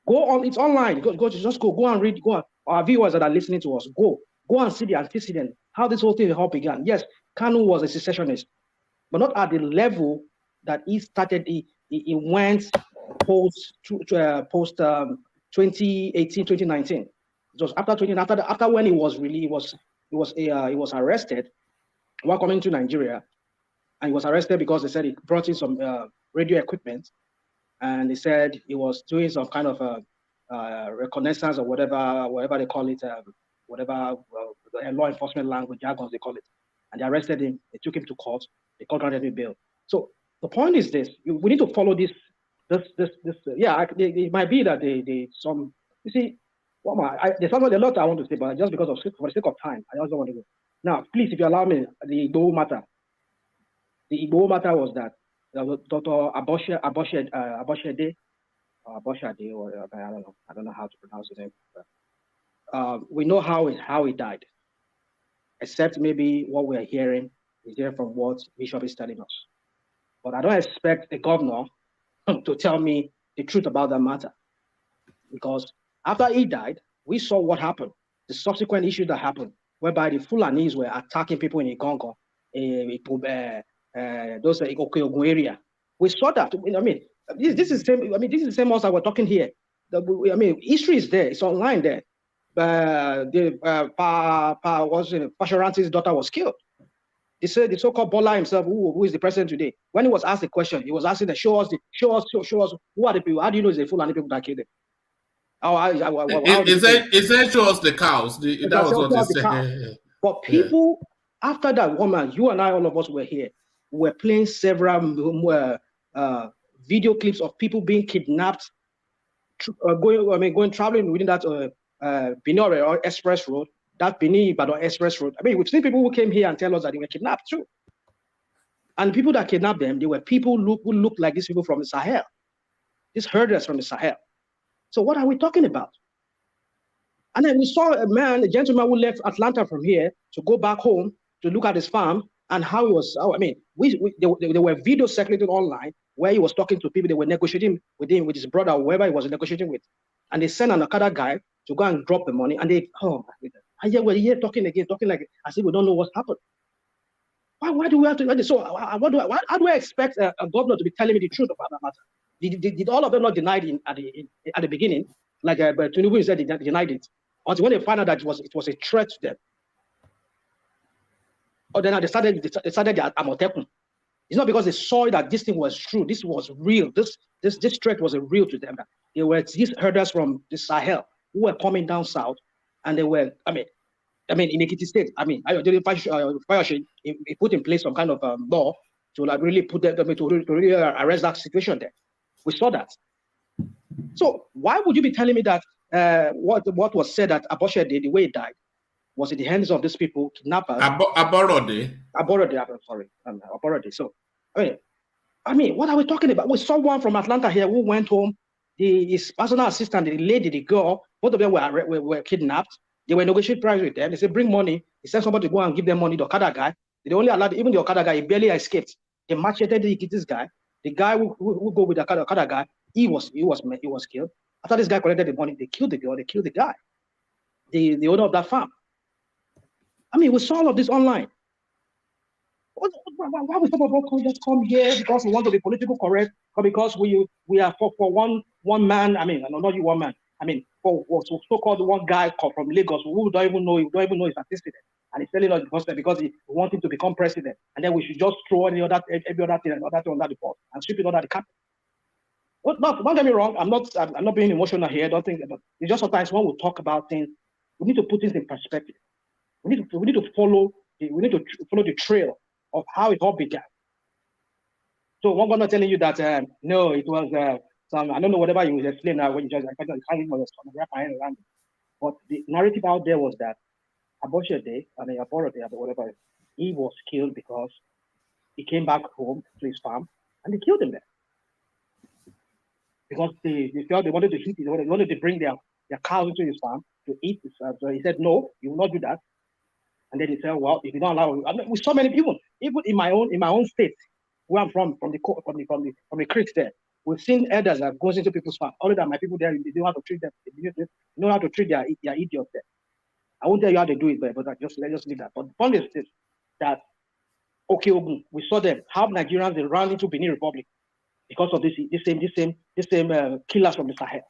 Go on; it's online. Go and read. Go on. Our viewers that are listening to us, go and see the antecedent, how this whole thing began. Yes, Kanu was a secessionist, but not at the level that he started. He went post 2018, 2019. Just after when he was arrested while coming to Nigeria, and he was arrested because they said he brought in some radio equipment, and they said he was doing some kind of reconnaissance or whatever they call it, whatever law enforcement language jargons they call it, and they arrested him. They took him to court. They granted him bail. So the point is this: we need to follow this. Yeah, it might be that they some. You see, there's a lot I want to say, but just because for the sake of time, I also want to go. Now, please, if you allow me, the Igbo matter. The Igbo matter was that Dr. Aboshede, or I don't know how to pronounce his name. We know how he died, except maybe what we're hearing is there from what Bishop is telling us. But I don't expect the governor to tell me the truth about that matter, because after he died, we saw what happened, the subsequent issues that happened, whereby the Fulanis were attacking people in Igongo, those Okeogun area. We saw that. I mean, this is the same. I mean, this is the same as I was talking here. I mean, history is there. It's online there. Pashoranti's daughter was killed. They said the so-called Bola himself, who is the president today, when he was asked the question, he was asking that show us who are the people. How do you know it's the Fulani people that killed them? It said show us the cows. That was what it said. But people, after that woman, you and I, all of us were here. We were playing several video clips of people being kidnapped, going traveling within that Benin or Express Road, that Benin Ibadan Express Road. I mean, we've seen people who came here and tell us that they were kidnapped too. And people that kidnapped them, they were people who looked like these people from the Sahel, these herders from the Sahel. So what are we talking about? And then we saw a gentleman who left Atlanta from here to go back home to look at his farm and how he was. I mean, there were videos circulating online where he was talking to people. They were negotiating with him, with his brother, or whoever he was negotiating with. And they sent an Okada guy to go and drop the money. And they, oh my goodness. And yet we're here talking like as if we don't know what's happened. Why do we have to? So how do I expect a governor to be telling me the truth about that matter? Did all of them not deny it at the beginning? Like but TINUBU said they denied it. Until when they found out that it was a threat to them. Or then they started their Amotekun. It's not because they saw that this thing was true. This was real. This threat was real to them. There were these herders from the Sahel who were coming down south, and they were, I mean, in Ekiti State, he put in place some kind of law to like really put them to really arrest that situation there. We saw that. So why would you be telling me that what was said that Aboshe did, the way he died, was in the hands of these people, kidnappers? Aborode. So, I mean, what are we talking about? We saw one from Atlanta here who went home. His personal assistant, the lady, the girl, both of them were kidnapped. They were negotiating price with them. They said, bring money. He sent somebody to go and give them money. The Okada guy. They only allowed, even the Okada guy, he barely escaped. They macheted this guy. The guy who go with the Okada guy, he was killed. After this guy collected the money, they killed the girl, they killed the guy, the owner of that farm. I mean, we saw all of this online. Why we just come here because we want to be politically correct, or because we are for one man? I mean, not you one man. I mean, for so-called one guy from Lagos who don't even know he's a president, and he's telling us because he wants him to become president, and then we should just throw every other thing under the pot and sweep it under the carpet. Well, don't get me wrong. I'm not being emotional here. Don't think about it. It's just sometimes when we talk about things, we need to put things in perspective. We need to follow the trail of how it all began. So I'm not telling you that no, it was some, I don't know, whatever you explain now when you just but the narrative out there was that Aboshe Day, whatever, he was killed because he came back home to his farm and they killed him there. Because they felt they wanted to eat it, they wanted to bring their cows into his farm to eat. So he said, no, you will not do that. And then he said, well, if you don't allow, we saw many people, even in my own state, where I'm from the creeks there, we've seen elders that goes into people's farm. All of them, my people there, they know how to treat them. They know how to treat their idiots there. I won't tell you how to do it, but let's just leave that. But the point is this, that okay, we saw them, how Nigerians they ran into Benin Republic because of this same killers from the Sahel.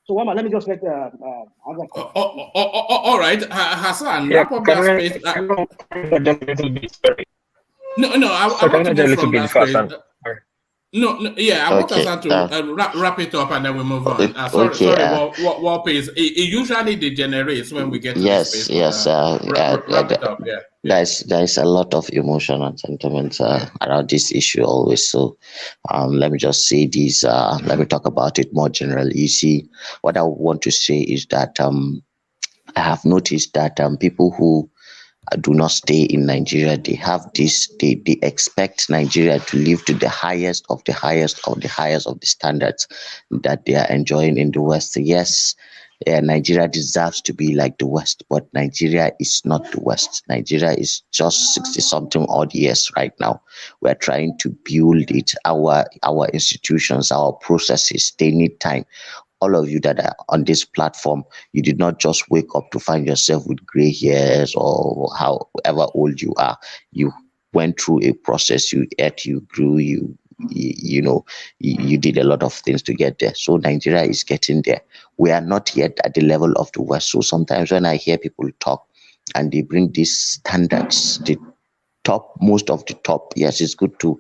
So let me just let all right, Hassan, wrap up that space. No, I want to go from that space. No, yeah, I want Hassan to wrap it up and then we move on. Sorry, what is it usually degenerates when we get to this space. Wrap it up, yeah. There's a lot of emotion and sentiment around this issue always. So let me just say this. Let me talk about it more generally. You see, what I want to say is that I have noticed that people who do not stay in Nigeria, they have this, they expect Nigeria to live to the highest of the highest of the highest of the standards that they are enjoying in the West. Yes, Nigeria deserves to be like the West, but Nigeria is not the West. Nigeria is just 60-something odd years right now. We're trying to build it. Our institutions, our processes, they need time. All of you that are on this platform, you did not just wake up to find yourself with gray hairs or however old you are. You went through a process, you ate, you grew, you did a lot of things to get there. So Nigeria is getting there. We are not yet at the level of the West. So sometimes when I hear people talk and they bring these standards, the top, most of the top, yes, it's good to,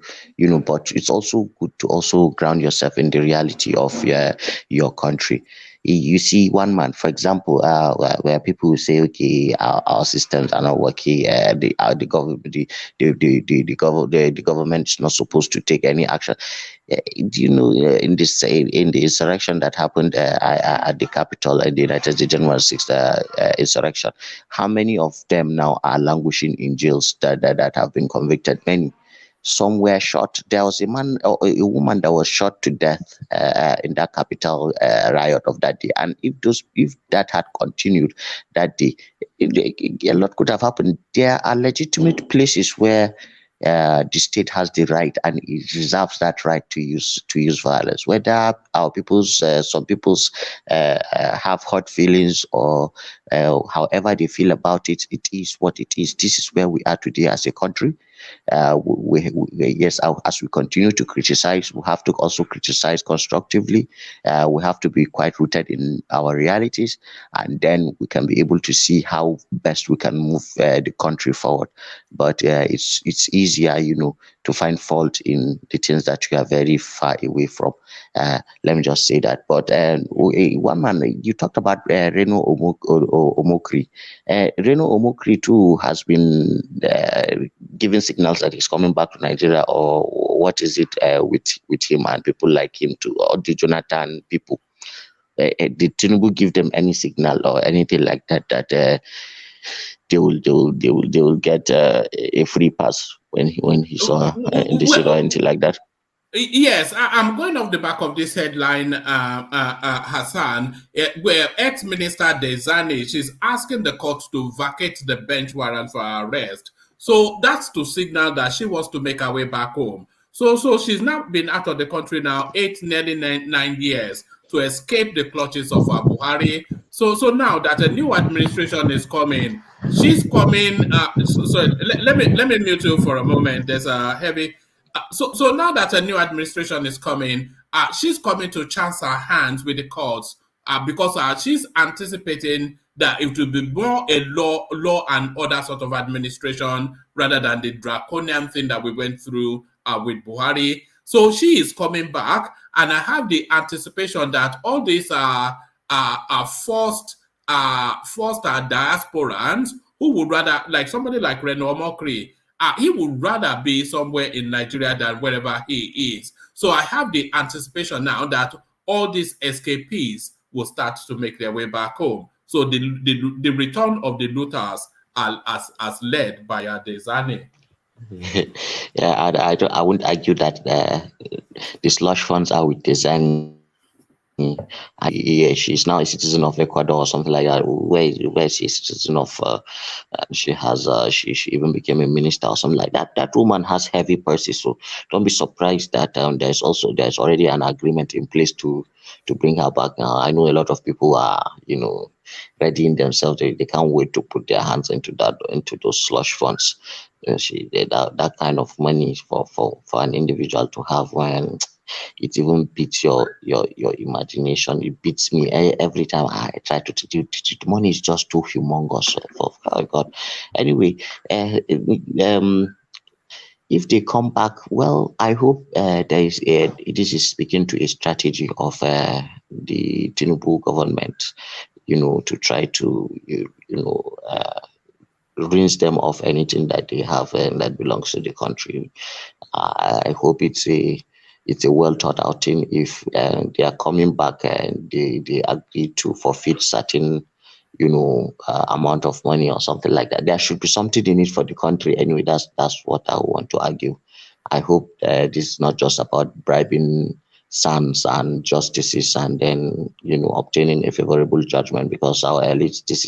but it's also good to also ground yourself in the reality of your country. You see, one man, for example, where people will say, okay, our systems are not working. The government, the government is not supposed to take any action. Do you know, in the insurrection that happened at the capital in the United States, January 6th insurrection, how many of them now are languishing in jails that have been convicted? Many. Some were shot. There was a man or a woman that was shot to death in that capital riot of that day. And if that had continued that day, a lot could have happened. There are legitimate places where the state has the right, and it reserves that right to use violence. Whether our people's some people's have hurt feelings or however they feel about it, it is what it is. This is where we are today as a country. Yes, as we continue to criticize, we have to also criticize constructively. We have to be quite rooted in our realities, and then we can be able to see how best we can move the country forward. But it's easier, to find fault in the things that you are very far away from. Let me just say that. But one man, you talked about Reno Omokri. Reno Omokri too has been giving signals that he's coming back to Nigeria, or what is it with him and people like him too, or the Jonathan people? Did Tinubu give them any signal or anything like that they will get a free pass when he saw in the city or anything like that? Yes, I'm going off the back of this headline, Hassan, where ex-minister DIEZANI, she's asking the court to vacate the bench warrant for her arrest. So that's to signal that she wants to make her way back home. So she's now been out of the country now nearly 9 years to escape the clutches of BUHARI. So now that a new administration is coming, she's coming. Let me mute you for a moment. There's a heavy. So now that a new administration is coming, she's coming to chance her hands with the courts because she's anticipating that it will be more a law and order sort of administration rather than the draconian thing that we went through with BUHARI. So she is coming back, and I have the anticipation that all these are forced diasporans who would rather, like somebody like Reno Omokri, he would rather be somewhere in Nigeria than wherever he is. So I have the anticipation now that all these escapees will start to make their way back home. So the return of the looters as led by DIEZANI. Yeah, I wouldn't argue that the slush funds are with DIEZANI. Yeah, she's now a citizen of Ecuador or something like that. Where she's a citizen of, she even became a minister or something like that. That woman has heavy purses, so don't be surprised that there's already an agreement in place to bring her back. Now I know a lot of people are readying themselves. They can't wait to put their hands into those slush funds. That kind of money for an individual to have when it even beats your imagination. It beats me every time I try to do it. The money is just too humongous. Oh God. Anyway, if they come back, well, I hope this is speaking to a strategy of the Tinubu government, to try to rinse them of anything that they have that belongs to the country. I hope it's a well thought out thing. If they are coming back and they agree to forfeit certain amount of money or something like that, there should be something in it for the country. Anyway, that's what I want to argue. I hope this is not just about bribing sons and justices and then obtaining a favorable judgment, because our elites, this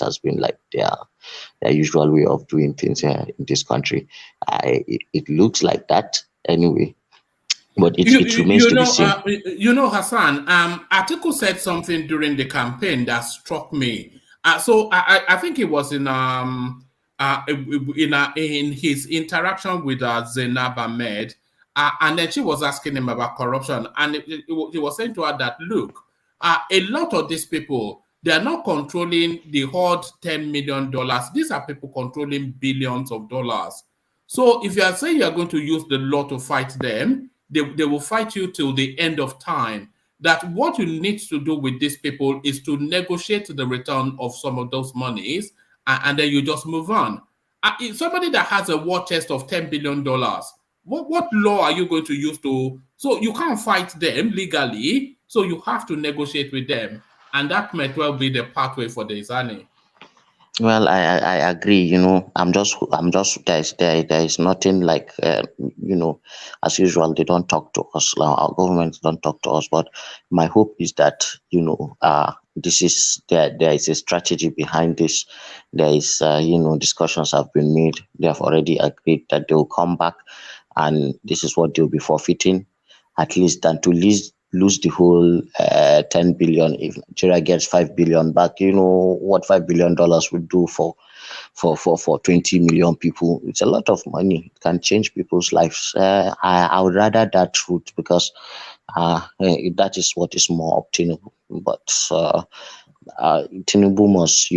has been like their usual way of doing things here in this country. It looks like that anyway. But it remains to be seen. Hassan, Atiku said something during the campaign that struck me. So I think it was in his interaction with Zainab Ahmed, and then she was asking him about corruption, and he was saying to her that, look, a lot of these people, they are not controlling the whole $10 million. These are people controlling billions of dollars. So if you are saying you are going to use the law to fight them, they will fight you till the end of time. that what you need to do with these people is to negotiate the return of some of those monies, and then you just move on. Somebody that has a war chest of $10 billion, what law are you going to use to? So you can't fight them legally, so you have to negotiate with them, and that might well be the pathway for the DIEZANI. Well, I agree. I'm just there is nothing like as usual. They don't talk to us. Our government don't talk to us. But my hope is that this is there is a strategy behind this. There is discussions have been made. They have already agreed that they will come back, and this is what they'll be forfeiting, at least than to lose the whole 10 billion. If Nigeria gets 5 billion back, what $5 billion would do for 20 million people. It's a lot of money. It can change people's lives. I would rather that route, because that is what is more obtainable. But Tinubu must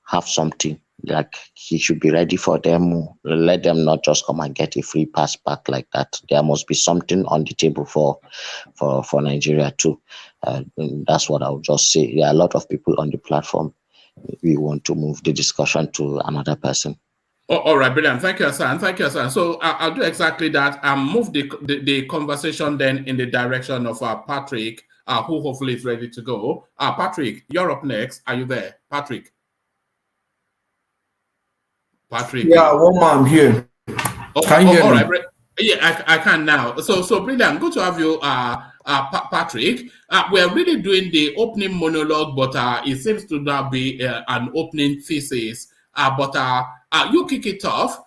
have something. Like, he should be ready for them. Let them not just come and get a free pass back like that. There must be something on the table for Nigeria too. That's what I would just say. There are a lot of people on the platform. We want to move the discussion to another person. Oh, all right, brilliant. Thank you, Hassan. Thank you, Hassan. So I'll do exactly that. I'll move the conversation then in the direction of Patrick, who hopefully is ready to go. Patrick, you're up next. Are you there, Patrick? Yeah, I'm here. Can you hear me? Right. Yeah, I can now. So brilliant. Good to have you, Patrick. We're really doing the opening monologue, but it seems to now be an opening thesis. But you kick it off.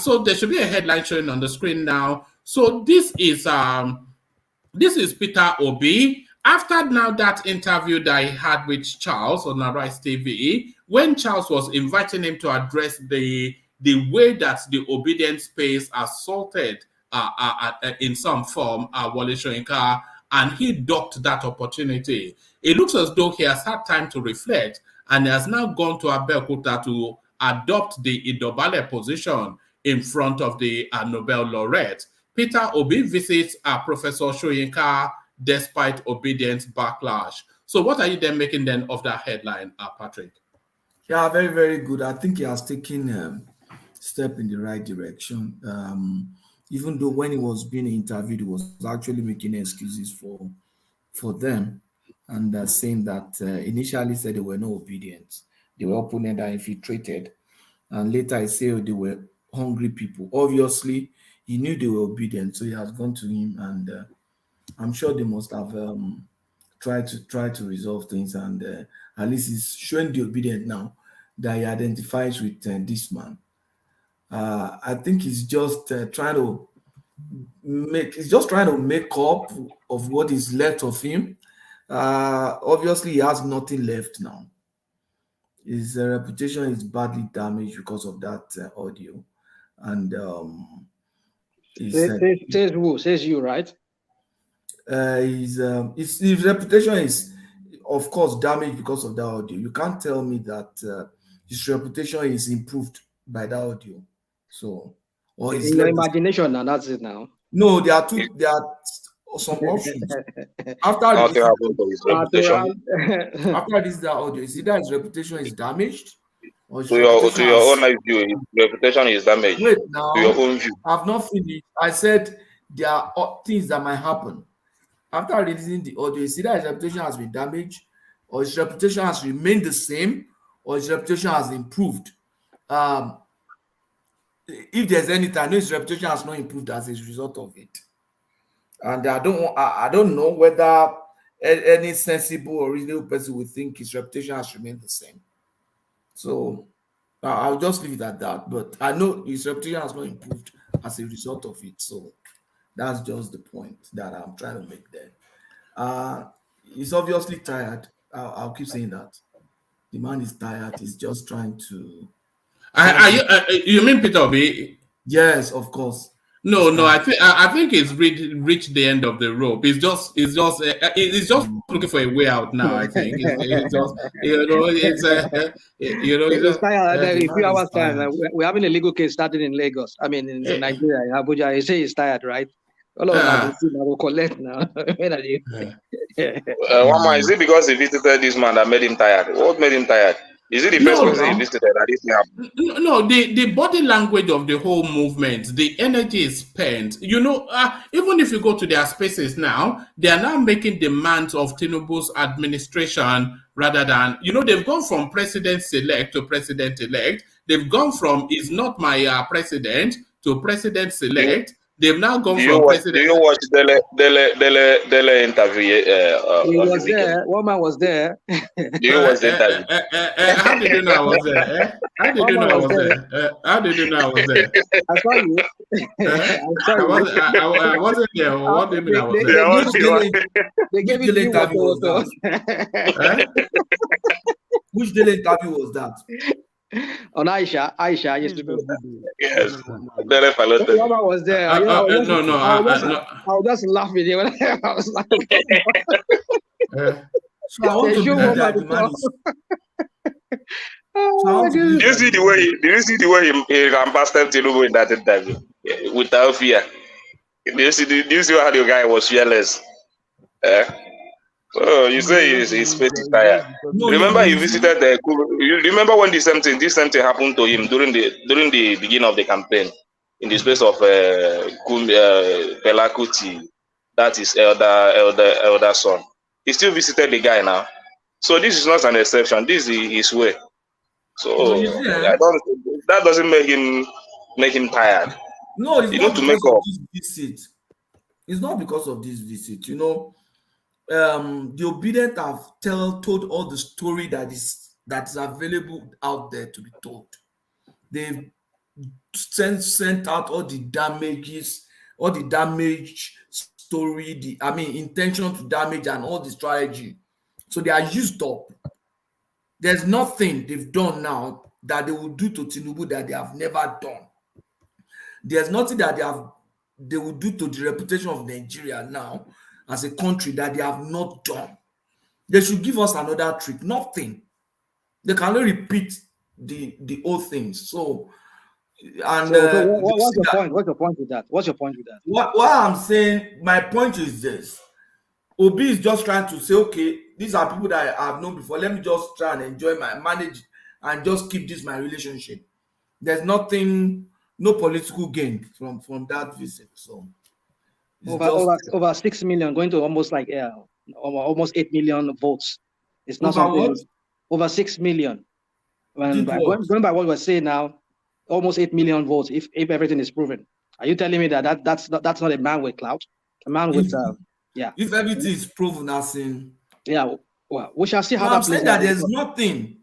So there should be a headline showing on the screen now. So this is Peter Obi. After now that interview that he had with Charles on Arise TV, when Charles was inviting him to address the way that the obedience space assaulted in some form Wole Soyinka, and he ducked that opportunity. It looks as though he has had time to reflect, and he has now gone to Abeokuta to adopt the Idobale position in front of the Nobel laureate. Peter Obi visits Professor Soyinka despite obedience backlash. So what are you then making then of that headline, Patrick? Yeah, very, very good. I think he has taken a step in the right direction. Even though when he was being interviewed, he was actually making excuses for them, and saying that initially said they were not obedient. They were opponents that infiltrated. And later he said they were hungry people. Obviously, he knew they were obedient, so he has gone to him, and I'm sure they must have tried to resolve things, and at least he's showing the obedient now that he identifies with this man. I think he's just trying to make up of what is left of him. Obviously, he has nothing left now. His reputation is badly damaged because of that audio, and says who? Says you, right? His reputation is, of course, damaged because of that audio. You can't tell me that his reputation is improved by that audio. So, or in your imagination, and that's it now. No, there are some options. After this, that audio, is either his reputation is damaged, or to your own view, his reputation is damaged. Wait, now, to your own view. I've not finished. I said there are things that might happen. After releasing the audio, is either his reputation has been damaged, or his reputation has remained the same, or his reputation has improved. If there's anything, I know his reputation has not improved as a result of it. And I don't know whether any sensible or reasonable person would think his reputation has remained the same. So I'll just leave it at that. But I know his reputation has not improved as a result of it. So that's just the point that I'm trying to make there. He's obviously tired. I'll keep saying that. The man is tired. He's just trying to. You mean Peter Obi? Yes, of course. No, I think it's reached the end of the rope. It's just looking for a way out now. I think it's just it's tired. In a few hours time, we're having a legal case starting in Lagos. I mean, in Nigeria, in Abuja. You say he's tired, right? All of them I will collect now. When are they? One man, is it because he visited this man that made him tired? What made him tired? Is it the first person he visited that this thing happened? No, the body language of the whole movement, the energy is spent. You know, even if you go to their spaces now, they are now making demands of TINUBU'S administration rather than, you know, they've gone from president-select to president-elect. They've gone from is not my president to president-select. They've now gone from president. Do you watch Dele interview? He was there. One man was there. Do you watch the interview? How did you know I was there? How did you know I was there? How did you know I was there? I saw you. I wasn't there. What do you mean I was there? They gave you the interview was that? Which daily interview was that? On Aisha used to be. Yes. Mama was there. No. I was just laughing. I was laughing. So I want to believe that the man is. Did you see the way he lambasted Tinubu in that interview without fear? Did you see how the guy was fearless? So you say his face is tired. Remember he visited the. You remember when this same thing happened to him during the beginning of the campaign in the space of Fela Kuti, that is elder son. He still visited the guy now. So this is not an exception. This is his way. So that doesn't make him tired. No, it's you not need to because make of up. this visit. It's not because of this visit. You know, the obedient have told all the story that is available out there to be told. They've sent out all the damages, all the damage story, intention to damage and all the strategy. So they are used up. There's nothing they've done now that they will do to Tinubu that they have never done. There's nothing that they will do to the reputation of Nigeria now as a country that they have not done. They should give us another trick. Nothing. They can only repeat the old things. So, and what's your point? What's your point with that? What I'm saying, my point is this: Obi is just trying to say, okay, these are people that I've known before. Let me just try and enjoy manage and just keep this my relationship. There's nothing, no political gain from that visit. So over 6 million, going to almost like almost 8 million votes. It's not something. Over 6 million. Going by what we're saying now, almost 8 million votes. If everything is proven, are you telling me that's not a man with clout? A man with If everything is proven, as in well, we shall see how I'm saying that there's nothing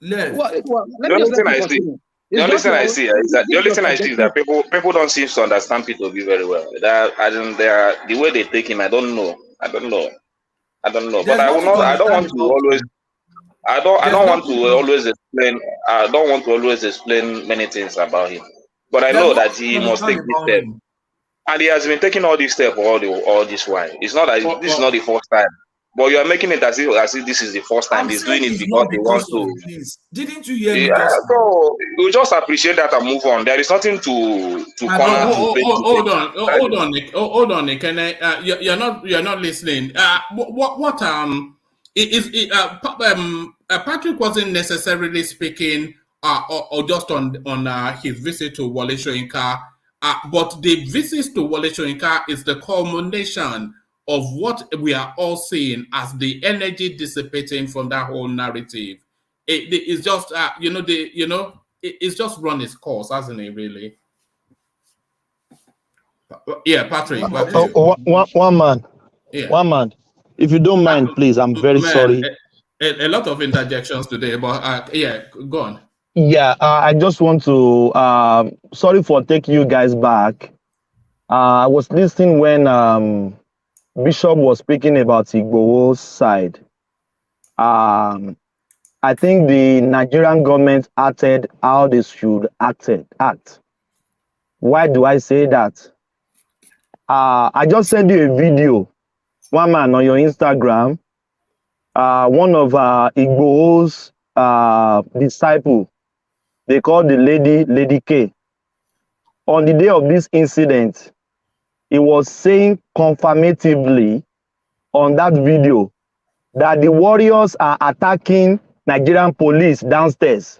left. The only thing I see is that people don't seem to understand P2B very well. The way they take him, I don't know. But I don't want to always explain many things about him. But I know that he must take this step. And he has been taking all these steps all this while. It's not that this is not the first time. But you are making it as if this is the first time. He's doing it because he wants to. Didn't you hear me? So we just appreciate that and move on. There is nothing to hold on, Nick. You're not listening. Patrick wasn't necessarily speaking or just on his visit to Wole Soyinka, but the visit to Wole Soyinka is the culmination of what we are all seeing as the energy dissipating from that whole narrative. It's just it's just run its course, hasn't it? Really? Yeah, Patrick. One man. Yeah. One man. If you don't mind, please. I'm very sorry. A lot of interjections today, but go on. Yeah, I just want to. Sorry for taking you guys back. I was listening when Bishop was speaking about Igbo's side. I think the Nigerian government acted how they should act. Why do I say that? I just sent you a video, one man on your Instagram. One of Igbo's disciple, they call the Lady K. On the day of this incident, he was saying confirmatively on that video that the warriors are attacking Nigerian police downstairs.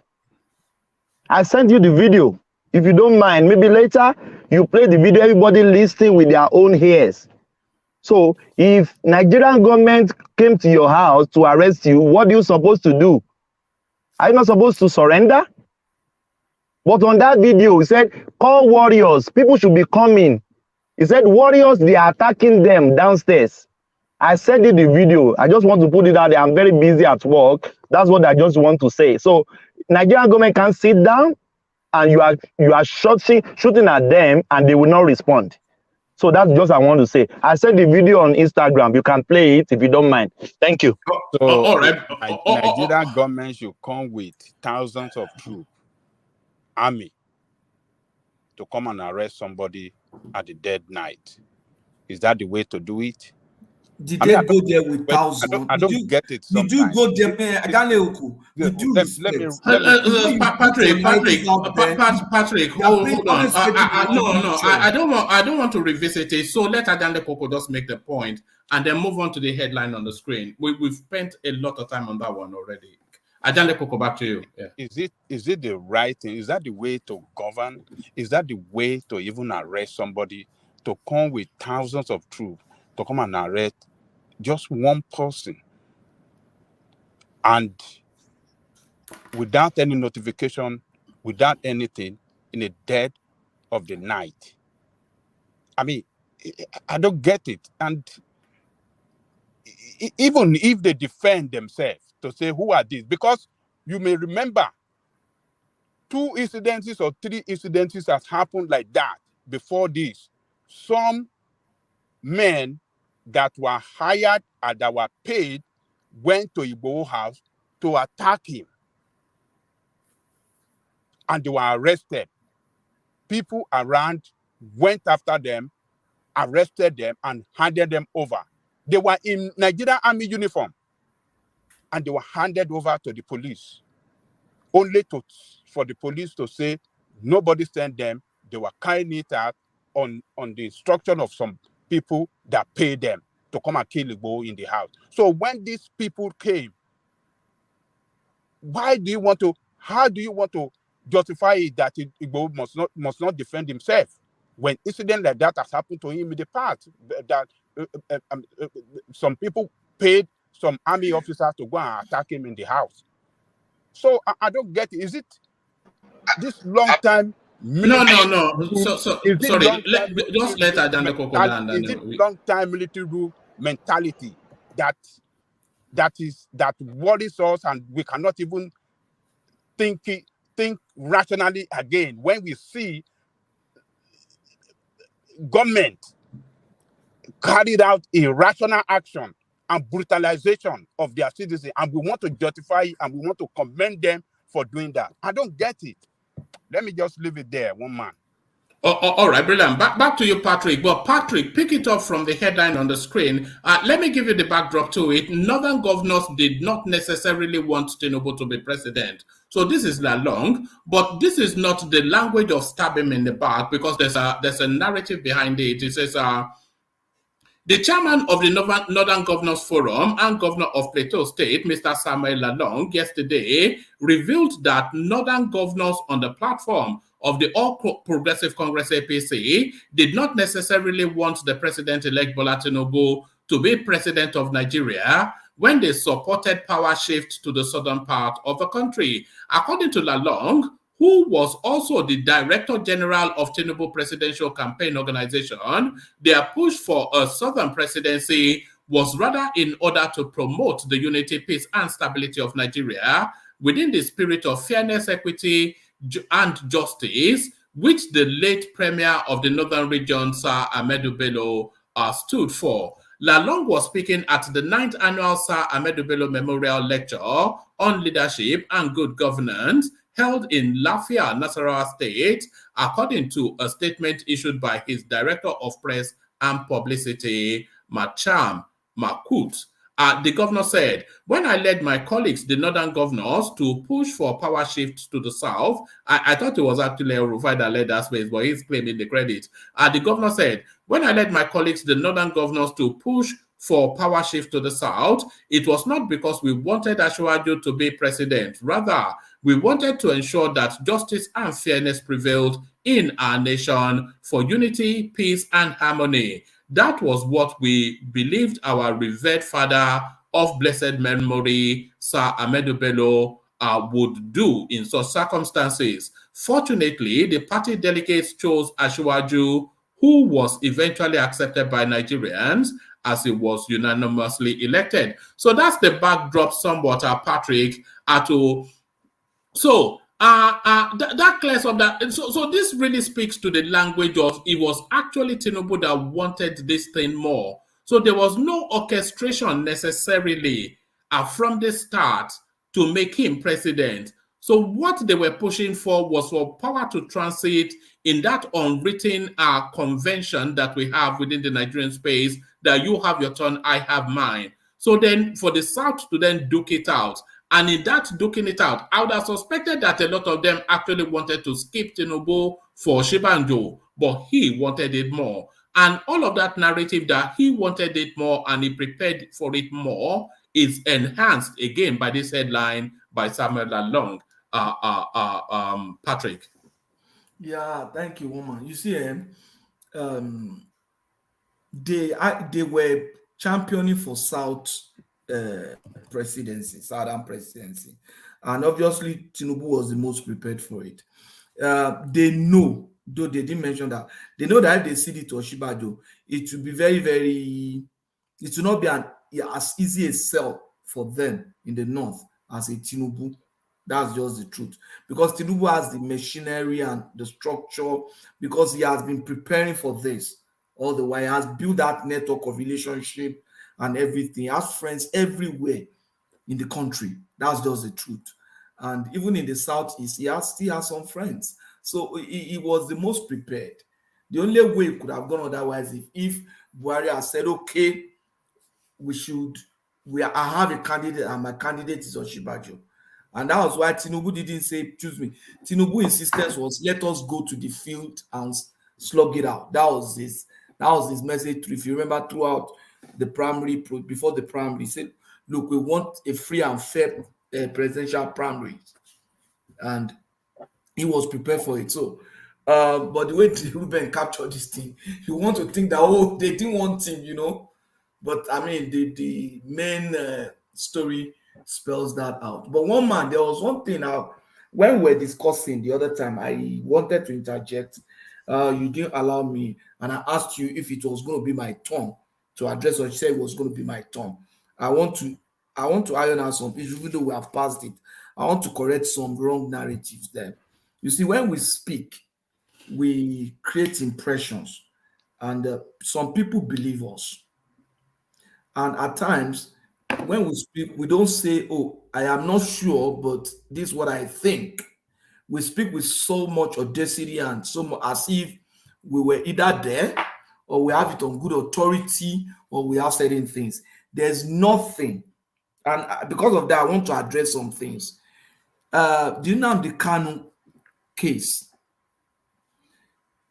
I sent you the video. If you don't mind, maybe later you play the video, everybody listening with their own ears. So if Nigerian government came to your house to arrest you, what are you supposed to do? Are you not supposed to surrender? But on that video, he said, call warriors. People should be coming. He said, warriors, they are attacking them downstairs. I sent you the video. I just want to put it out there. I'm very busy at work. That's what I just want to say. So Nigerian government can sit down and you are shooting at them and they will not respond. So that's just what I want to say. I sent the video on Instagram. You can play it if you don't mind. Thank you. So all right. Nigerian government should come with thousands of troops, army, to come and arrest somebody at the dead night. Is that the way to do it? Did they go there with thousands? I don't get it. Did you go there, Aganeoku? With due respect. Patrick, hold on. I don't want to revisit it. So let Adande Koko just make the point and then move on to the headline on the screen. We've spent a lot of time on that one already. Adande Koko, back to you. Yeah. Is it the right thing? Is that the way to govern? Is that the way to even arrest somebody? To come with thousands of troops to come and arrest just one person and without any notification, without anything, in the dead of the night? I mean, I don't get it. And even if they defend themselves to say, who are these? Because you may remember 2 incidences or 3 incidences has happened like that before this. Some men that were hired and that were paid went to Igbo's house to attack him. And they were arrested. People around went after them, arrested them, and handed them over. They were in Nigerian Army uniform. And they were handed over to the police. Only for the police to say, nobody sent them. They were carrying it out on the instruction of some people that paid them to come and kill Igbo in the house. So when these people came, how do you want to justify it that Igbo must not defend himself when incident like that has happened to him in the past? That some people paid some army officers to go and attack him in the house. So I don't get it. Is it this long time? No. Just let Adande Koko land. Is it long time military rule mentality that worries us, and we cannot even think rationally again when we see government carried out irrational action and brutalization of their citizens, and we want to justify it and we want to commend them for doing that? I don't get it. Let me just leave it there, one man. All right, brilliant. Back to you, Patrick. But Patrick, pick it up from the headline on the screen. Let me give you the backdrop to it. Northern governors did not necessarily want Tinubu to be president. So this is Lalong, but this is not the language of stab him in the back, because there's a narrative behind it. It says, the chairman of the Northern Governors Forum and governor of Plateau State, Mr. Samuel Lalong, yesterday revealed that Northern governors on the platform of the All Progressive Congress APC did not necessarily want the president-elect Bola Tinubu to be president of Nigeria when they supported power shift to the southern part of the country. According to Lalong, who was also the Director General of Tinubu Presidential Campaign Organization, their push for a southern presidency was rather in order to promote the unity, peace, and stability of Nigeria within the spirit of fairness, equity, and justice, which the late Premier of the Northern Region, Sir Ahmedu Bello, stood for. Lalong was speaking at the 9th Annual Sir Ahmedu Bello Memorial Lecture on Leadership and Good Governance, held in Lafia, Nasarawa State, according to a statement issued by his Director of Press and Publicity, Macham Makut. The governor said, when I led my colleagues, the northern governors, to push for power shift to the south, I thought it was actually Rufai that led that space, but he's claiming the credit. The governor said, when I led my colleagues, the northern governors, to push for power shift to the south, it was not because we wanted Ashwaju to be president. Rather, we wanted to ensure that justice and fairness prevailed in our nation for unity, peace, and harmony. That was what we believed our revered father of blessed memory, Sir Ahmedu Bello, would do in such circumstances. Fortunately, the party delegates chose Ashwaju, who was eventually accepted by Nigerians as he was unanimously elected. So that's the backdrop somewhat, Patrick, that clears up that. So this really speaks to the language of it was actually Tinubu that wanted this thing more. So there was no orchestration necessarily from the start to make him president. So what they were pushing for was for power to transit in that unwritten convention that we have within the Nigerian space, that you have your turn, I have mine. So then for the South to then duke it out. And in that duking it out, I would have suspected that a lot of them actually wanted to skip Tinubu for Shibanjo, but he wanted it more. And all of that narrative that he wanted it more and he prepared for it more is enhanced again by this headline by Samuel Lalong. Patrick. Yeah, thank you, woman. You see, they were championing for Southern presidency, and obviously Tinubu was the most prepared for it. They know, though they didn't mention that, they know that if they cede it to Oshibajo, it will be it will not be as easy a sell for them in the north as a Tinubu. That's just the truth. Because Tinubu has the machinery and the structure, because he has been preparing for this all the while. He has built that network of relationship and everything. He has friends everywhere in the country. That's just the truth. And even in the southeast, he still has some friends. So he was the most prepared. The only way it could have gone otherwise if Buhari has said, okay, I have a candidate and my candidate is Oshibajo. And that was why Tinubu didn't say, choose me. Tinubu's insistence was, let us go to the field and slug it out. That was his message. If you remember, throughout the primary, before the primary, he said, look, we want a free and fair presidential primary. And he was prepared for it. So, but the way Tinubu captured this thing, you want to think that, they didn't want him, But I mean, the main story spells that out. But there was one thing when we were discussing the other time, I wanted to interject. You didn't allow me, and I asked you if it was going to be my turn to address what you said it was going to be my turn. I want to iron out some issues, even though we have passed it. I want to correct some wrong narratives there. You see, when we speak, we create impressions, and some people believe us. And at times, when we speak, we don't say, oh, I am not sure, but this is what I think. We speak with so much audacity and so much as if we were either there or we have it on good authority or we have certain things. There's nothing. And because of that, I want to address some things. The Nnamdi Kanu case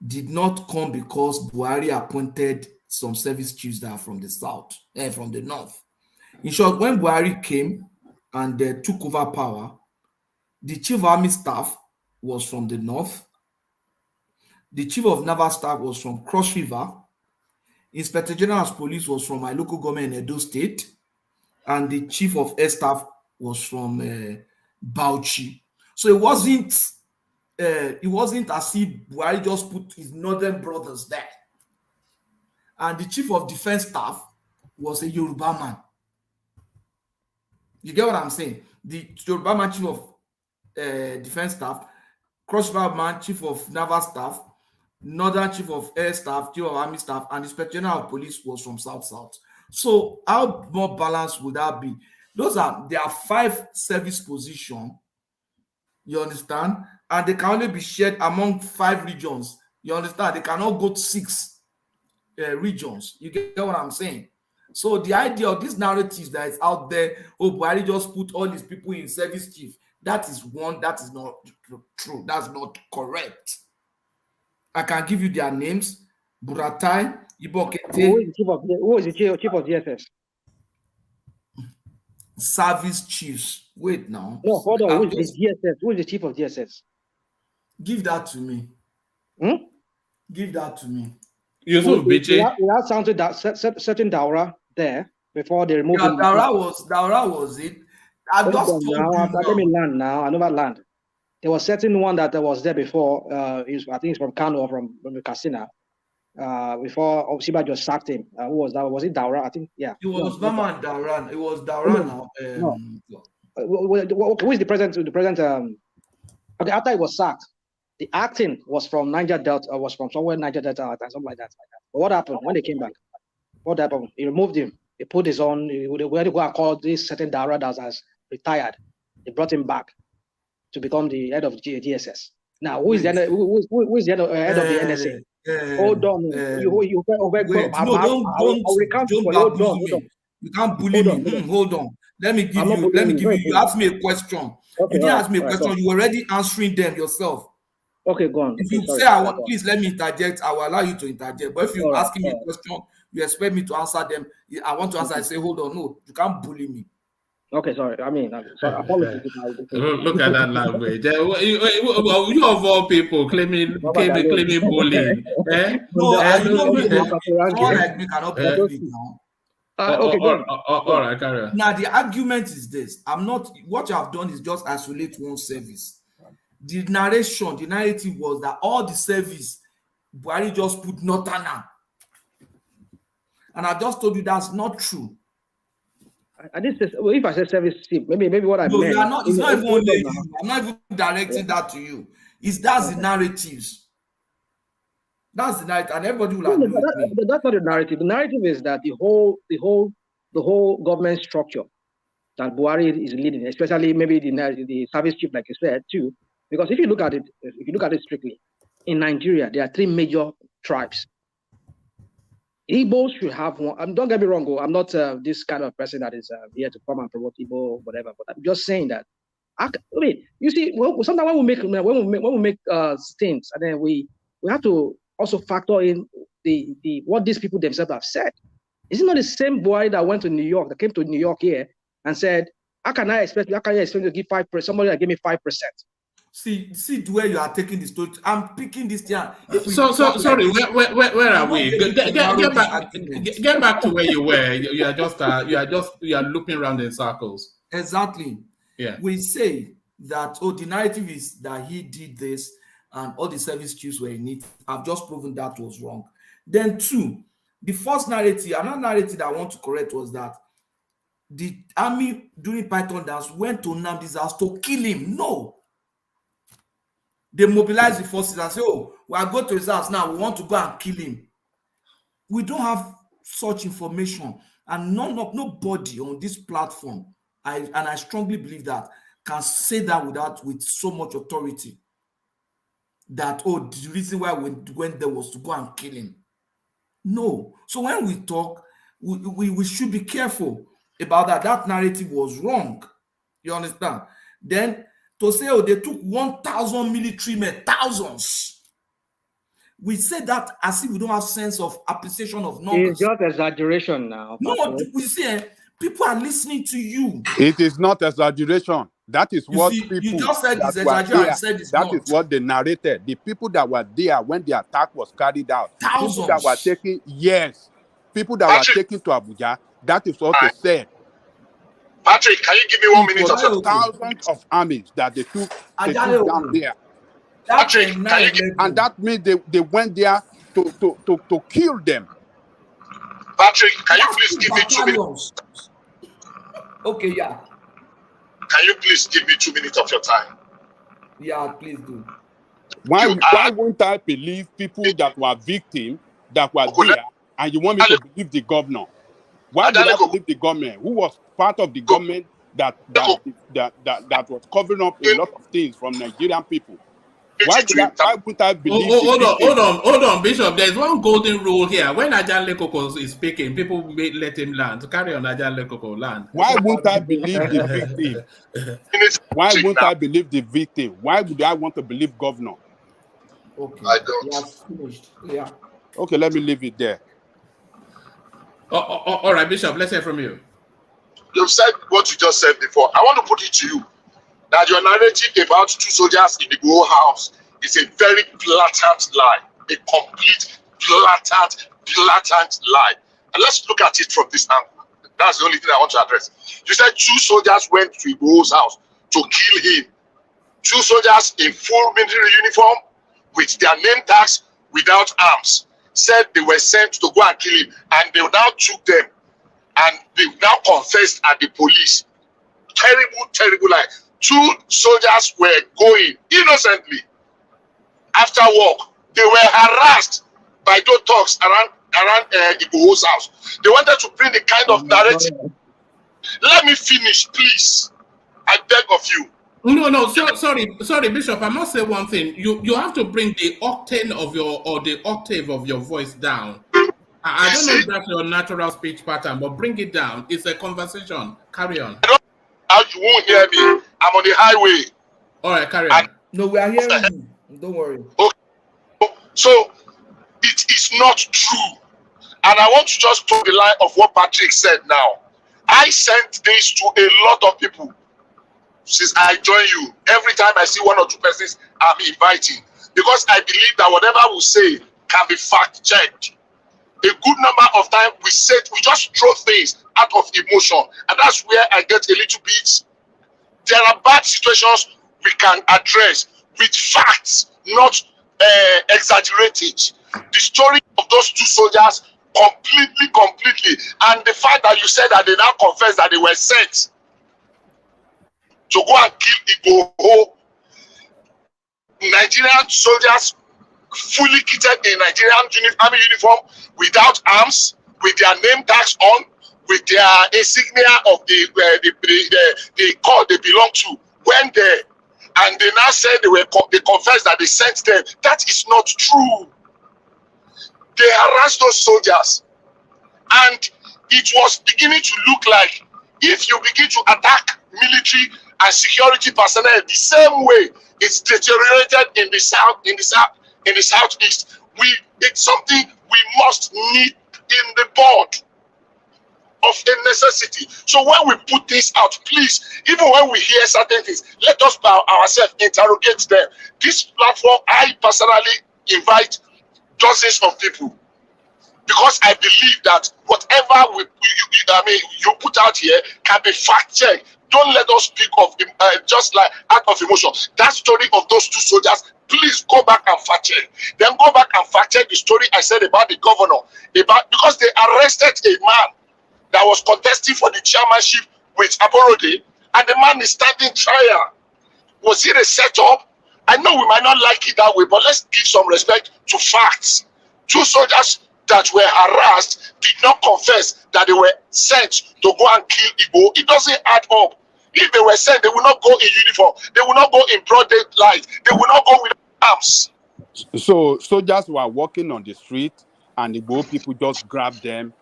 did not come because Buhari appointed some service chiefs that are from the south, from the north. In short, when Buhari came and took over power, the chief of army staff was from the north. The chief of naval staff was from Cross River. Inspector General of Police was from my local government in Edo State. And the chief of air staff was from Bauchi. So it wasn't as if Buhari just put his northern brothers there. And the chief of defense staff was a Yoruba man. You get what I'm saying? The Yoruba man, chief of defense staff, Cross River man, chief of naval staff, northern chief of air staff, chief of army staff, and the inspector general of police was from south. So how more balanced would that be? There are 5 service positions. You understand? And they can only be shared among 5 regions. You understand? They cannot go to 6 regions. You get what I'm saying? So the idea of this narrative that is out there, oh, Buhari just put all these people in service chief, that is not true. That's not correct. I can give you their names: Buratai, Ibokete. Who is the chief of DSS? Service chiefs. Wait now. No, hold on. Who is the DSS? Who is the chief of DSS? Give that to me. Give that to me. We have sounded that certain Daura there before they removed him. Daura was it. I just told you. Let me land now. I never land. There was certain one that was there before. I think it's from Kano or from Katsina. Before Obsiba just sacked him. Who was that? Was it Daura? I think, yeah. It was Mama Dauran. It was Daura now. Who is the president? Okay, after it was sacked, the acting was from Niger Delta, was from somewhere Niger Delta, something like that. But what happened when they came back? What happened? He removed him. He put his own. Where to go and call this certain Daura that has retired? They brought him back to become the head of DSS. Now, who is the head of the NSA? Hold on. You can't bully me. Hold on. Let me give you. You asked me a question. Okay, you didn't ask me a question. You were already answering them yourself. Okay, go on. If you say I want, please let me interject. I will allow you to interject. But if you ask me a question, you expect me to answer them. I want to answer. I say, hold on. No, you can't bully me. Okay, sorry. Apologies. Look at that language. You of all people claiming bullying. No, I know someone like me cannot bully me now. All right, carry on. Now the argument is this: what you have done is just isolate one service. The narrative was that all the service Buhari just put Northern, and I just told you that's not true. If I said service chief, maybe what I meant. It's not even only you. I'm not even directing that to you. That's the narratives. That's the narrative, and everybody will agree with me. But that's not the narrative. The narrative is that the whole government structure that Buhari is leading, especially maybe the service chief, like you said, too. Because if you look at it strictly, in Nigeria, there are three major tribes. Igbos should have one. Don't get me wrong, I'm not this kind of person that is here to come and promote Igbo, whatever. But I'm just saying that. You see, sometimes when we make stints, and then we have to also factor in the what these people themselves have said. Is it not the same boy that went to New York, that came to New York here and said, how can you expect me to give 5%? Somebody that gave me 5%. See where you are taking the story. I'm picking this thing. Sorry, where are we? Get back to where you were. You are looping around in circles. Exactly. Yeah. We say that the narrative is that he did this and all the service chiefs were in it. I've just proven that was wrong. Then two, the first narrative, another narrative that I want to correct was that the army during Python dance went to Nnamdi's house to kill him. No. They mobilized the forces and say, we are going to his house now. We want to go and kill him. We don't have such information. And nobody on this platform, I strongly believe that, can say that with so much authority. That, the reason why we went there was to go and kill him. No. So when we talk, we should be careful about that. That narrative was wrong. You understand? Then, to say, they took 1,000 military men, thousands. We say that as if we don't have sense of appreciation of numbers. It's just exaggeration now. No, we say people are listening to you. It is not exaggeration. That is what people. You just said it's exaggeration. I said it's that not. Is what they narrated. The people that were there when the attack was carried out. Thousands. People that were taken. Yes. People that were taken to Abuja. That is what they said. Patrick, can you give me 1 minute of your time? Thousands of armies that they took down there. Patrick, can you and that means they went there to kill them. Patrick, can you please give me 2 minutes? Okay, yeah. Can you please give me 2 minutes of your time? Yeah, please do. Why won't I believe people that were victims that were there, and you want me to believe the governor? Why did I believe the government? Who was part of the government that was covering up a lot of things from Nigerian people? Why would I believe? Hold on, Bishop. There's one golden rule here. When Ajan Lekoko is speaking, people let him land. To carry on Ajan Lekoko land. Why won't I believe the victim? Why won't I believe the victim? Why would I want to believe governor? Okay. I don't. We have finished. Yeah. Okay, let me leave it there. All right, Bishop. Let's hear from you. You've said what you just said before. I want to put it to you that your narrative about 2 soldiers in the Igboho house is a very blatant lie, a complete blatant lie. And let's look at it from this angle. That's the only thing I want to address. You said 2 soldiers went to Igboho's house to kill him. 2 soldiers in full military uniform with their name tags without arms said they were sent to go and kill him, and they now took them and they now confessed at the police. Terrible lie. 2 soldiers were going innocently after work. They were harassed by those thugs around Igboho's house. They wanted to bring the kind of narrative. Let me finish, please. I beg of you. No. Sorry, Bishop. I must say one thing. You have to bring the octane of the octave of your voice down. I don't know if that's your natural speech pattern, but bring it down. It's a conversation. Carry on. You won't hear me. I'm on the highway. All right, carry on. No, we are hearing you. Don't worry. Okay. So it is not true. And I want to just throw the line of what Patrick said now. I sent this to a lot of people since I joined you. Every time I see 1 or 2 persons, I'm inviting. Because I believe that whatever we say can be fact-checked. A good number of times we just throw things out of emotion. And that's where I get a little bit. There are bad situations we can address with facts, not exaggerated. The story of those 2 soldiers completely. And the fact that you said that they now confess that they were sent to go and kill Igboho. Nigerian soldiers fully kitted in Nigerian army uniform without arms, with their name tags on, with their insignia of the corps they belong to, went there, and they now said they confessed that they sent them. That is not true. They harassed those soldiers, and it was beginning to look like if you begin to attack military and security personnel the same way it's deteriorated in the southeast. It's something we must nip in the bud of a necessity. So when we put this out, please, even when we hear certain things, let us by ourselves interrogate them. This platform, I personally invite dozens of people, because I believe that whatever you put out here can be fact-checked. Don't let us speak of just like out of emotion. That story of those 2 soldiers, please go back and fact-check. Then go back and fact-check the story I said about the governor. Because they arrested a man that was contesting for the chairmanship with Aborode, and the man is standing trial. Was it a setup? I know we might not like it that way, but let's give some respect to facts. 2 soldiers that were harassed did not confess that they were sent to go and kill Igbo. It doesn't add up. If they were sent, they will not go in uniform. They will not go in broad daylight. They will not go with arms. So soldiers were walking on the street, and the Igbo people just grabbed them.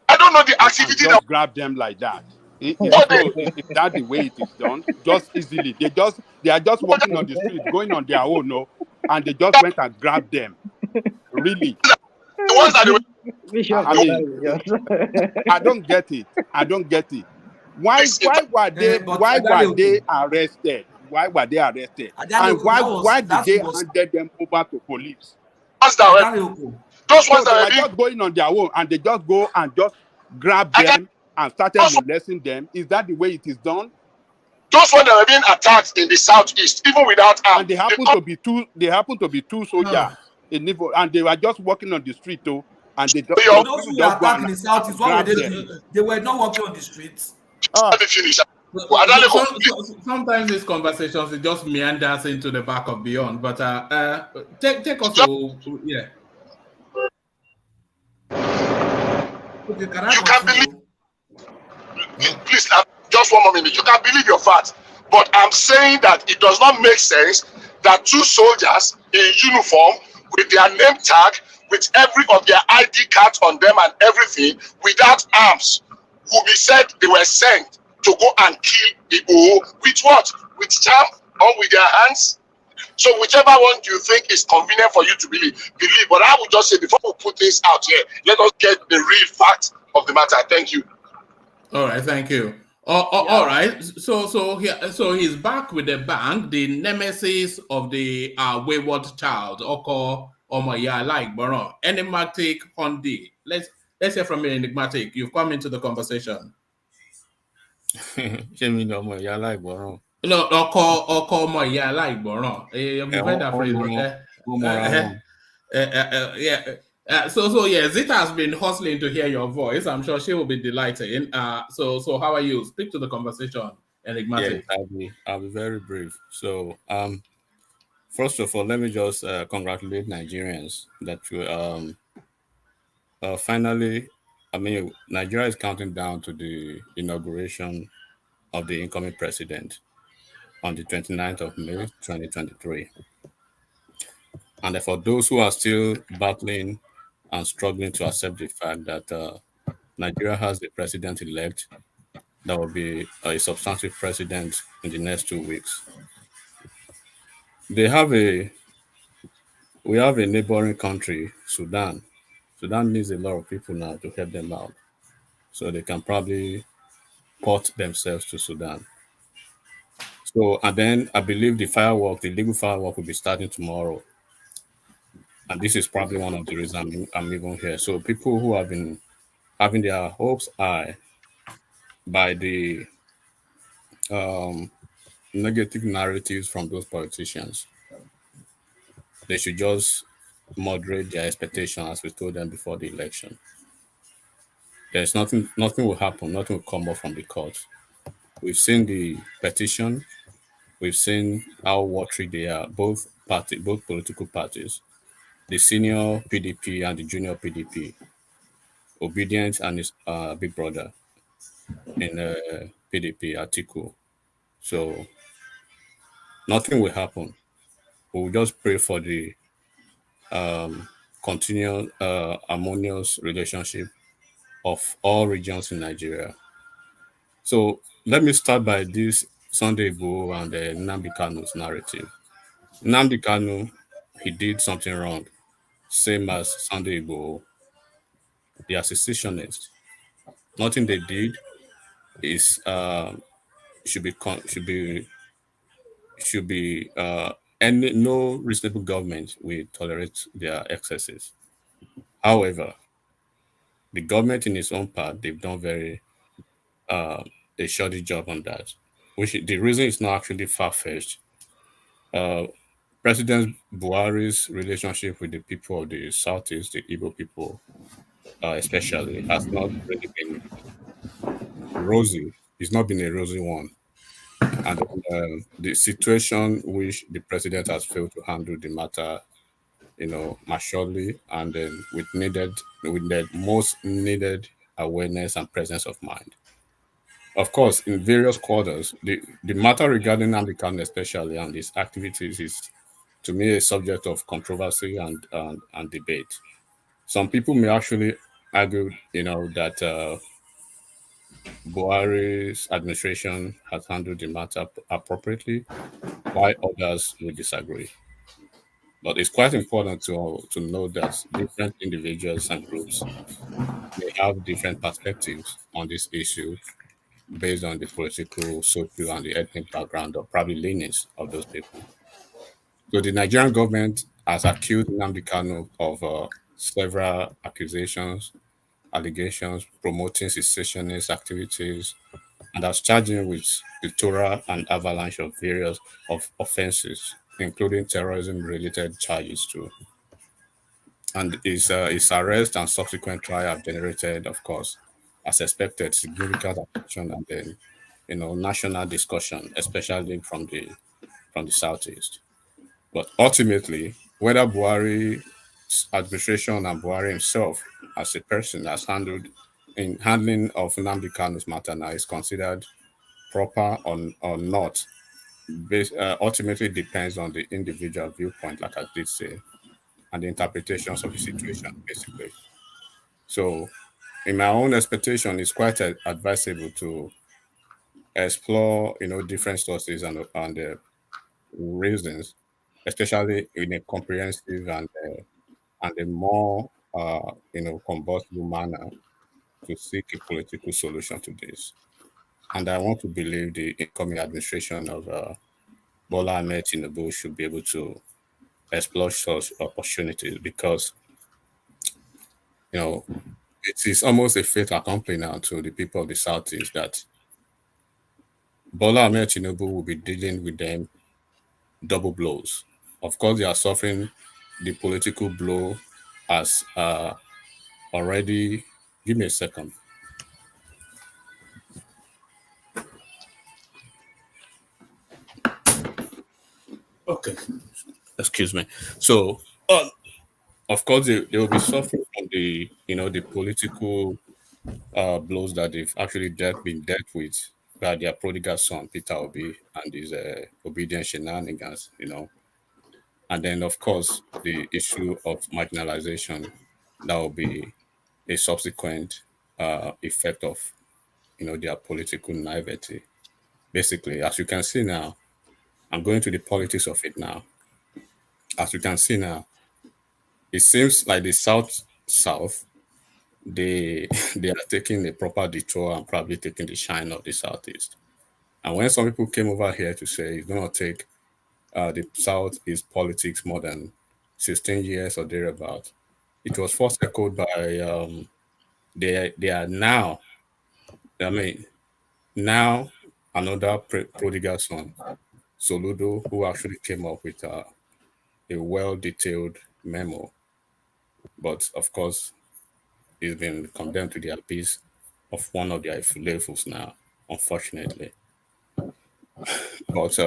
I don't know the activity that grab them like that. Is that the way it is done? Just easily. They are just walking on the street, going on their own, no, and they just went and grabbed them. Really. The ones that I don't get it. Why were they arrested? Why were they arrested? And why did they hand them over to police? Those ones that are just going on their own, and they just go and just grab them and started molesting them. Is that the way it is done? Those ones that are being attacked in the southeast, even without arms. And they happen to be two soldiers in Nivo, and they were just walking on the street too. And they those who were attacked in the southeast, what were they doing? They were not walking on the streets. Let me finish. Sometimes these conversations it just meanders into the back of beyond. But take us to You can believe. Please, just one more minute. You can believe your facts. But I'm saying that it does not make sense that two soldiers in uniform with their name tag, with every of their ID cards on them and everything, without arms, will be said they were sent to go and kill Igbo with what? With charm or with their hands? So whichever one you think is convenient for you to believe. But I would just say, before we put this out here, let us get the real fact of the matter. Thank you. All right, thank you. All right. So he's back with the bank, the nemesis of the wayward child, Oko Omoya like Borno. Enigmatic Hondi. Let's hear from you, Enigmatic. You've come into the conversation. No, Oko Omoya like Borno. You've heard that phrase. Yeah. So Zita has been hustling to hear your voice. I'm sure she will be delighted. So how are you? Speak to the conversation, Enigmatic. Yeah, I'll be very brief. So first of all, let me just congratulate Nigerians that finally, Nigeria is counting down to the inauguration of the incoming president on the 29th of May 2023. And for those who are still battling and struggling to accept the fact that Nigeria has the president-elect that will be a substantive president in the next 2 weeks. We have a neighboring country, Sudan. Sudan needs a lot of people now to help them out, so they can probably port themselves to Sudan. So, and then I believe the legal firework will be starting tomorrow. And this is probably one of the reasons I'm even here. So people who have been having their hopes high by the negative narratives from those politicians, they should just moderate their expectations, as we told them before the election. There's nothing will happen, nothing will come up from the court. We've seen the petition, we've seen how watery they are, both political parties, the senior PDP and the junior PDP, Obedient and his big brother in PDP, Atiku. So nothing will happen. We'll just pray for the continual harmonious relationship of all regions in Nigeria. So let me start by this Sunday Igboho and Nnamdi Kanu's narrative. Nnamdi Kanu, he did something wrong, same as Sunday Igboho. They are secessionists. Nothing they did is should be no reasonable government will tolerate their excesses. However, the government in its own part, they've done a shoddy job on that. The reason is not actually far-fetched. President Buhari's relationship with the people of the Southeast, the Igbo people, especially, has not really been rosy. It's not been a rosy one. And the situation which the president has failed to handle the matter, maturely, and then with the most needed awareness and presence of mind. Of course, in various quarters, the matter regarding Nnamdi Kanu especially and his activities is, to me, a subject of controversy and debate. Some people may actually argue, that Buhari's administration has handled the matter appropriately, while others will disagree. But it's quite important to know that different individuals and groups may have different perspectives on this issue based on the political, social, and the ethnic background or probably leanings of those people. So the Nigerian government has accused Nnamdi Kanu of several allegations promoting secessionist activities, and has charged him with the TURAI and avalanche of various offenses, including terrorism-related charges too. And his arrest and subsequent trial have generated, of course, as expected, significant attention and then, national discussion, especially from the Southeast. But ultimately, whether Buhari's administration and Buhari himself as a person has handling of Nnamdi Kanu's matter now is considered proper or not ultimately depends on the individual viewpoint, like I did say, and the interpretations of the situation, basically. So, in my own expectation, it's quite advisable to explore, different sources and reasons, especially in a comprehensive and a more, combustible manner to seek a political solution to this. And I want to believe the incoming administration of Bola Ahmed Tinubu should be able to explore such opportunities because, it is almost a fait accompli now to the people of the Southeast that Bola Ahmed Tinubu will be dealing with them double blows. Of course, they are suffering the political blow as already. Give me a second. Okay. Excuse me. So, of course, they will be suffering from the political blows that they've actually been dealt with by their prodigal son, Peter Obi, and his obedient shenanigans. And then, of course, the issue of marginalization that will be a subsequent effect of, their political naivety. Basically, as you can see now, I'm going to the politics of it now. As you can see now, it seems like the South, they they are taking a proper detour and probably taking the shine of the Southeast. And when some people came over here to say it's going to take the Southeast politics more than 16 years or thereabout, it was first echoed by they are now. I mean, now another prodigal son, Soludo, who actually came up with a well-detailed memo, but of course, he's been condemned to the abyss of one of their levels now, unfortunately. But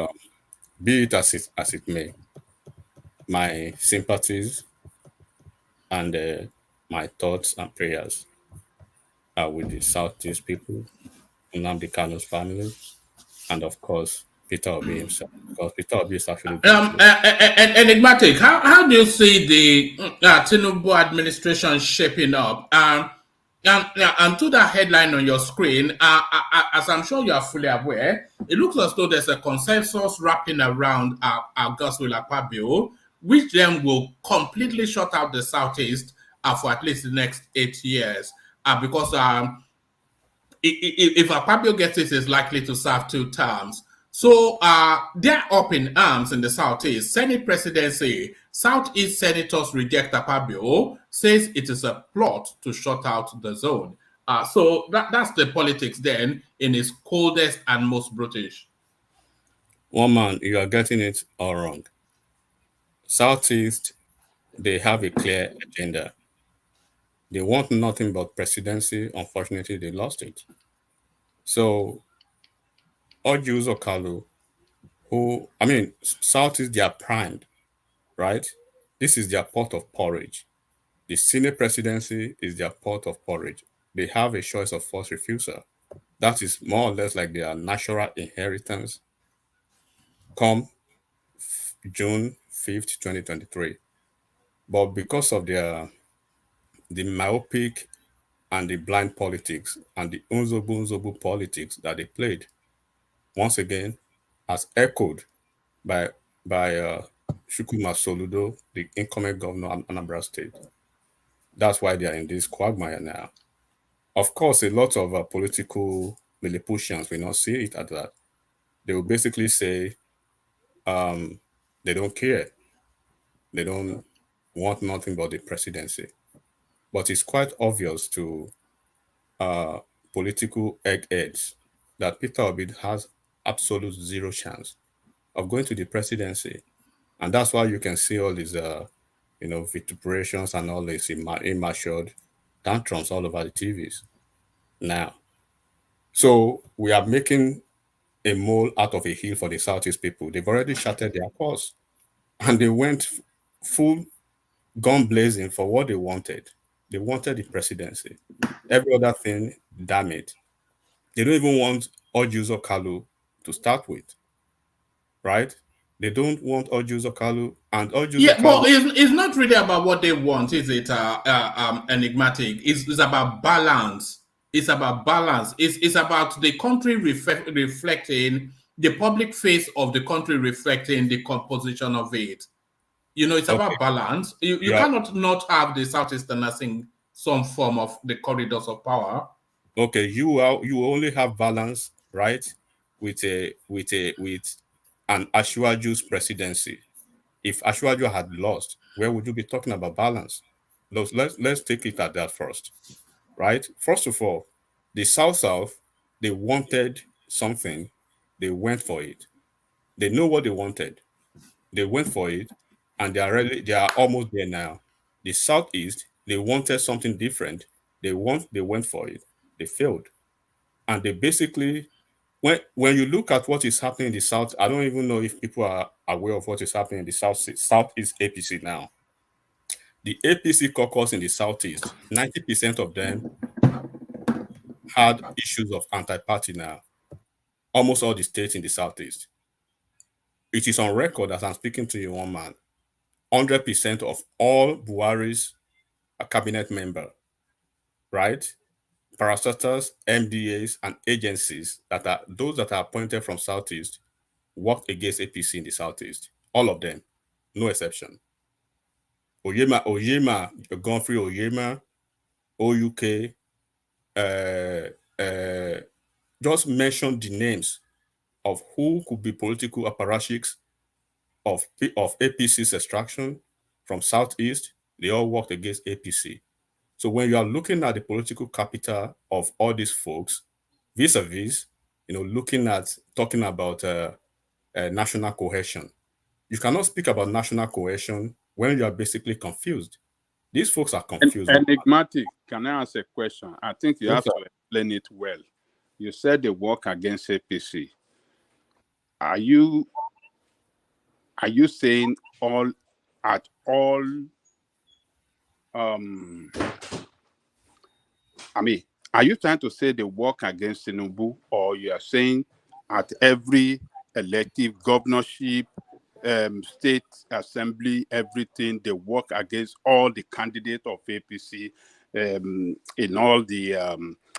be it as it may, my sympathies and my thoughts and prayers are with the Southeast people, Nnamdi Kanu's family, and of course Peter Obi himself, because Peter Obi is actually Enigmatic. How do you see the Tinubu administration shaping up? And to that headline on your screen, as I'm sure you are fully aware, it looks as though there's a consensus wrapping around Godswill Akpabio, which then will completely shut out the Southeast for at least the next 8 years. Because if Akpabio gets it, is likely to serve 2 terms. So they're up in arms in the Southeast. Senate presidency, Southeast senators reject Akpabio, says it is a plot to shut out the zone. So that's the politics then in its coldest and most brutish. One man, you are getting it all wrong. Southeast, they have a clear agenda. They want nothing but presidency. Unfortunately, they lost it. So, Orji Kalu, Southeast, they are primed, right? This is their pot of porridge. The Senate presidency is their pot of porridge. They have a choice of first refusal. That is more or less like their natural inheritance come June 5th, 2023. But because of the myopic and the blind politics and the unzobu politics that they played, once again, as echoed by Shukuma Soludo, the incoming governor of Anambra State. That's why they are in this quagmire now. Of course, a lot of political Lilliputians will not see it as that. They will basically say they don't care. They don't want nothing but the presidency. But it's quite obvious to political eggheads that Peter Obi has absolute zero chance of going to the presidency. And that's why you can see all these, vituperations and all these immature tantrums all over the TVs now. So we are making a mole out of a hill for the Southeast people. They've already shattered their course. And they went full gun blazing for what they wanted. They wanted the presidency. Every other thing, damn it. They don't even want Orji Kalu to start with. right? They don't want Orji Uzor Kalu, and Orji Uzor Yeah, Kalu. but it's not really about what they want, is it? Enigmatic. It's about balance. It's about balance. It's about the country reflecting the public face of the country, reflecting the composition of it. You know, it's Okay. about balance. You Yeah. cannot not have the Southeasterners in some form of the corridors of power. Okay, you only have balance, right? With an Ashwaju's presidency. If Ashwaju had lost, where would you be talking about balance? Let's take it at that first, right? First of all, the South, they wanted something, they went for it. They know what they wanted. They went for it, and they are almost there now. The Southeast, they wanted something different. They went for it. They failed. And they basically, when you look at what is happening in the South, I don't even know if people are aware of what is happening in the Southeast APC now. The APC caucus in the Southeast, 90% of them had issues of anti-party now. Almost all the states in the Southeast. It is on record as I'm speaking to you, one man. 100% of all Buhari's cabinet member, right? Parastatals, MDAs, and agencies that are appointed from Southeast worked against APC in the Southeast. All of them, no exception. Oyema, Godfrey Oyema, OUK, just mention the names of who could be political apparatchiks of APC's extraction from Southeast. They all worked against APC. So when you are looking at the political capital of all these folks, vis-a-vis, talking about national cohesion, you cannot speak about national cohesion when you are basically confused. These folks are confused. Enigmatic, can I ask a question? I think you Yes, have sir. to explain it well. You said they work against APC. Are you saying all? I mean, are you trying to say they work against Tinubu, or you are saying at every elective governorship, state assembly, everything, they work against all the candidates of APC in all the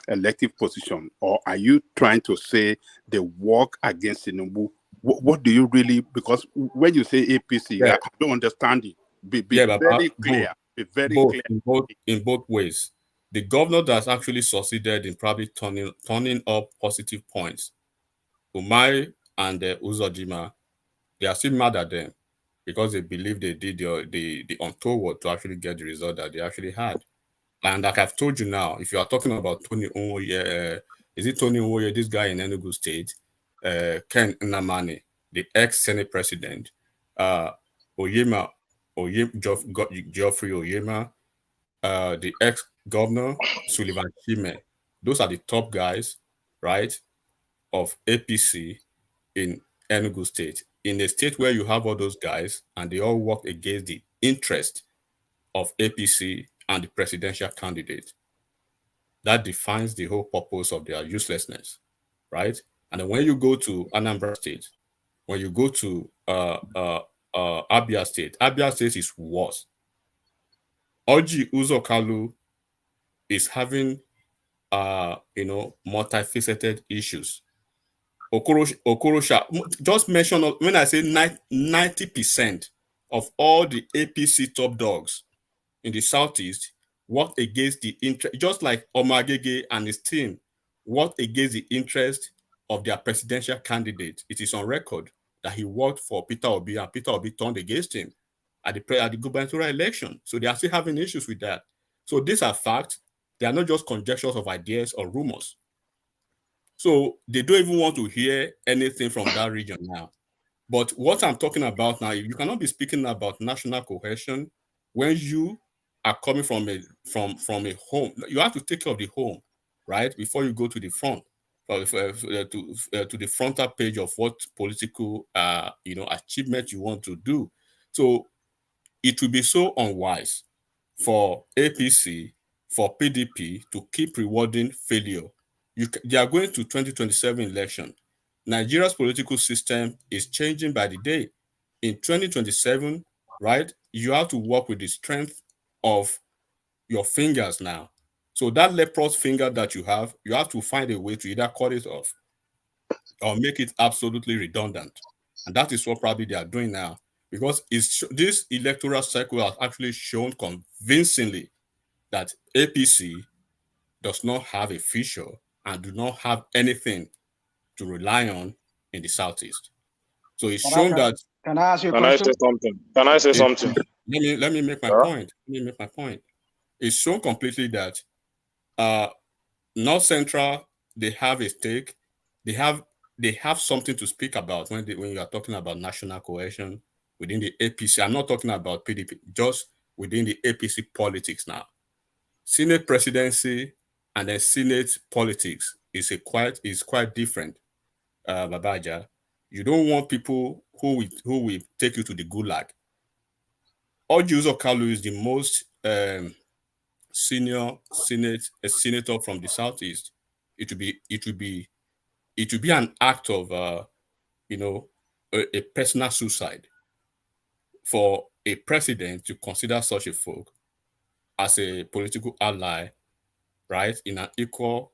elective position? Or are you trying to say they work against Tinubu? What do you really, because when you say APC, Yeah. I don't understand it. Be Yeah, very but clear. Be very both clear. in both ways. The governor that's actually succeeded in probably turning up positive points, Umai and Uzodinma, they are still mad at them because they believe they did the untoward to actually get the result that they actually had. And like I've told you now, if you are talking about Tony Nwoye, is it Tony Nwoye, this guy in Enugu State, Ken Nnamani, the ex-Senate president, Geoffrey Oyema, the ex-governor, Sullivan Chime. Those are the top guys, right, of APC in Enugu State. In a state where you have all those guys and they all work against the interest of APC and the presidential candidate, that defines the whole purpose of their uselessness, right? And then when you go to Anambra State, when you go to Abia State is worse. Orji Uzor Kalu is having multifaceted issues. Okorosha, just mention, when I say 90% of all the APC top dogs in the Southeast worked against the interest, just like Omagege and his team worked against the interest of their presidential candidate. It is on record that he worked for Peter Obi and Peter Obi turned against him at the gubernatorial election. So they are still having issues with that. So these are facts. They are not just conjectures of ideas or rumors. So they don't even want to hear anything from that region now. But what I'm talking about now, you cannot be speaking about national cohesion when you are coming from a home. You have to take care of the home, right, before you go to the front, to the frontal page of what political achievement you want to do. So it will be so unwise for APC, for PDP to keep rewarding failure. They are going to 2027 election. Nigeria's political system is changing by the day. In 2027, right, you have to work with the strength of your fingers now. So that leprous finger that you have to find a way to either cut it off or make it absolutely redundant. And that is what probably they are doing now, because this electoral cycle has actually shown convincingly that APC does not have a future and do not have anything to rely on in the Southeast. So it's shown that. Can I ask you a Can I question? say something? Can I say something? Let me make my point. Let me make my point. It's shown completely that North Central, they have a stake. They have something to speak about when you are talking about national cohesion within the APC. I'm not talking about PDP, just within the APC politics now. Senate presidency and then Senate politics is quite different. Babaja, you don't want people who will take you to the gulag. Ojuzo Kalu is the most senior senator from the Southeast. It would be an act of a personal suicide for a president to consider such a folk as a political ally, right, in an equal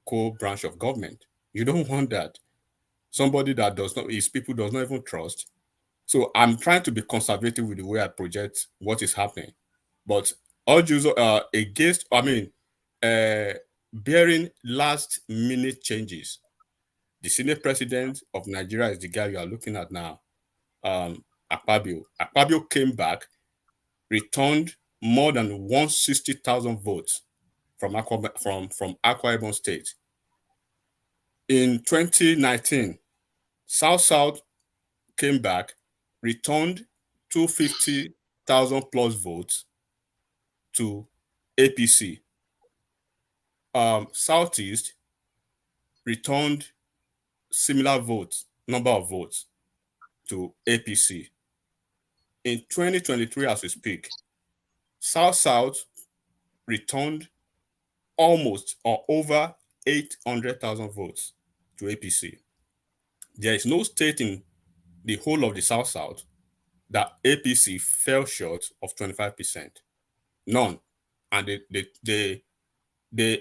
co-branch of government. You don't want that. Somebody that his people does not even trust. So I'm trying to be conservative with the way I project what is happening. But bearing last minute changes. The Senate President of Nigeria is the guy you are looking at now, AKPABIO. AKPABIO came back, returned more than 160,000 votes from Akwa Ibom State. In 2019, South came back, returned 250,000 plus votes to APC. Southeast returned similar number of votes to APC. In 2023, as we speak, South returned almost or over 800,000 votes to APC. There is no state in the whole of the South that APC fell short of 25%. None. And I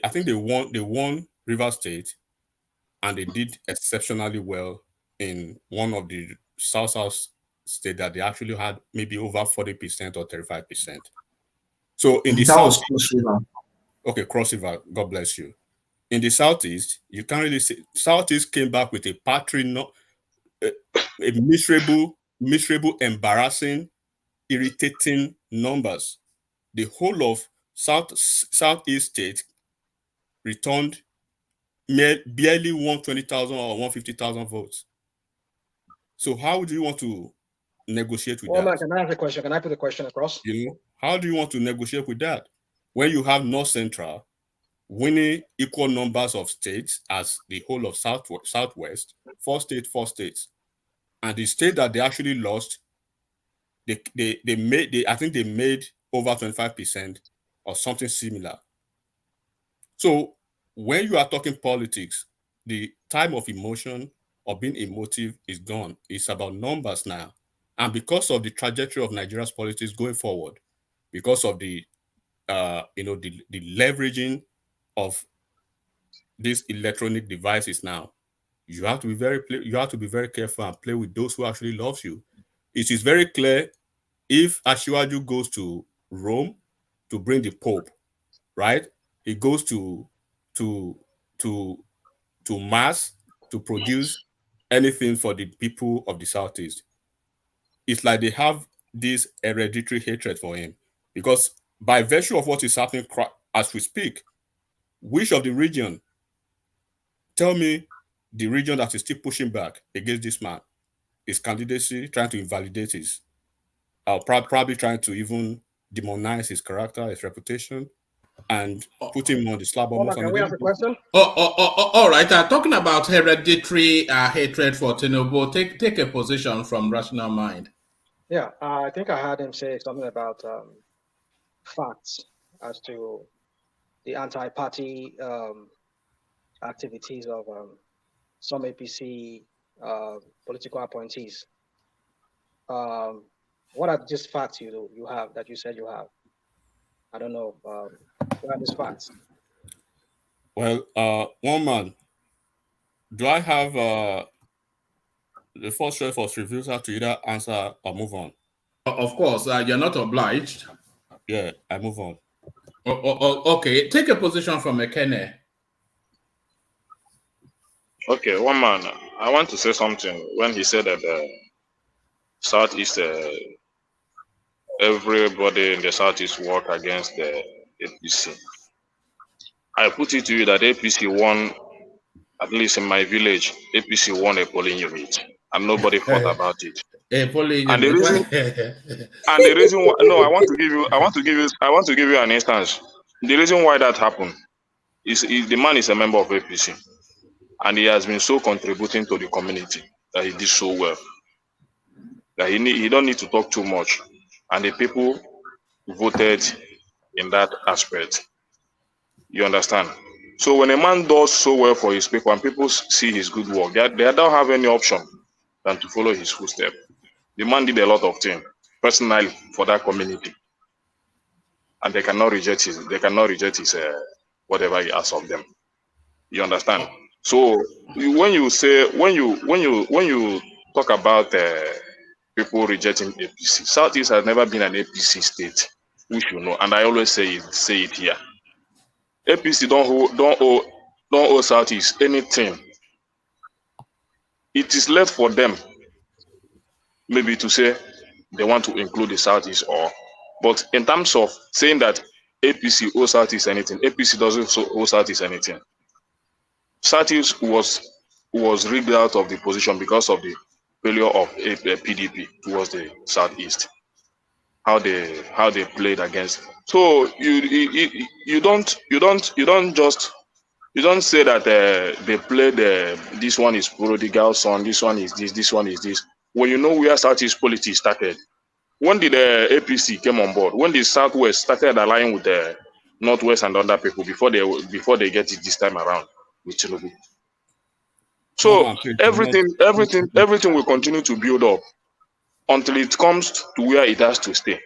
think they won Rivers State, and they did exceptionally well in one of the South state that they actually had maybe over 40% or 35%. So in the South, Cross River. Okay, Cross River, God bless you. In the Southeast, you can't really say Southeast came back with a miserable, embarrassing, irritating numbers. The whole of Southeast state returned barely 120,000 or 150,000 votes. So how do you want to negotiate with that? Can I ask a question? Can I put the question across? How do you want to negotiate with that when you have North Central winning equal numbers of states as the whole of Southwest, four states, and the state that they actually lost, I think they made over 25% or something similar. So when you are talking politics, the time of emotion or being emotive is gone. It's about numbers now. And because of the trajectory of Nigeria's politics going forward, because of the leveraging of these electronic devices now, you have to be very careful and play with those who actually loves you. It is very clear if Asiwaju goes to Rome to bring the Pope, right? He goes to Mass to produce anything for the people of the Southeast. It's like they have this hereditary hatred for him, because by virtue of what is happening as we speak, which of the region, tell me the region that is still pushing back against this man, his candidacy, trying to invalidate his, probably trying to even demonize his character, his reputation, and put him on the slab almost. Can we have a question? All right. Talking about hereditary hatred for Tinubu, take a position from rational mind. Yeah, I think I heard him say something about facts as to the anti-party activities of some APC political appointees. What are just facts you have that you said you have? I don't know. What are these facts? Well, one man, do I have the first choice for refusal to either answer or move on? Of course, you're not obliged. Yeah, I move on. Okay, take a position from Ekene. Okay, one man, I want to say something. When he said that Southeast, everybody in the Southeast work against the APC. I put it to you that APC won, at least in my village, APC won a polling unit, and nobody fought about it. A polling And the unit. reason why, no, I want to give you an instance. The reason why that happened is the man is a member of APC, and he has been so contributing to the community that he did so well that he don't need to talk too much, and the people voted in that aspect. You understand? So when a man does so well for his people and people see his good work, they don't have any option than to follow his footsteps. The man did a lot of things personally for that community, and they cannot reject his whatever he asks of them. You understand? So when you talk about people rejecting APC, Southeast has never been an APC state, which you know, and I always say it here. APC don't owe Southeast anything. It is left for them maybe to say they want to include the Southeast, but in terms of saying that APC owes Southeast anything, APC doesn't owe Southeast anything. Southeast was rigged out of the position because of the failure of PDP towards the Southeast. How they played against. So you don't say that they played this one is prodigal son, this one is this one is this. When you know where Southeast politics started, when did the APC came on board? When the Southwest started aligning with the Northwest and other people before they get it this time around with Tinubu. So everything will continue to build up until it comes to where it has to stay.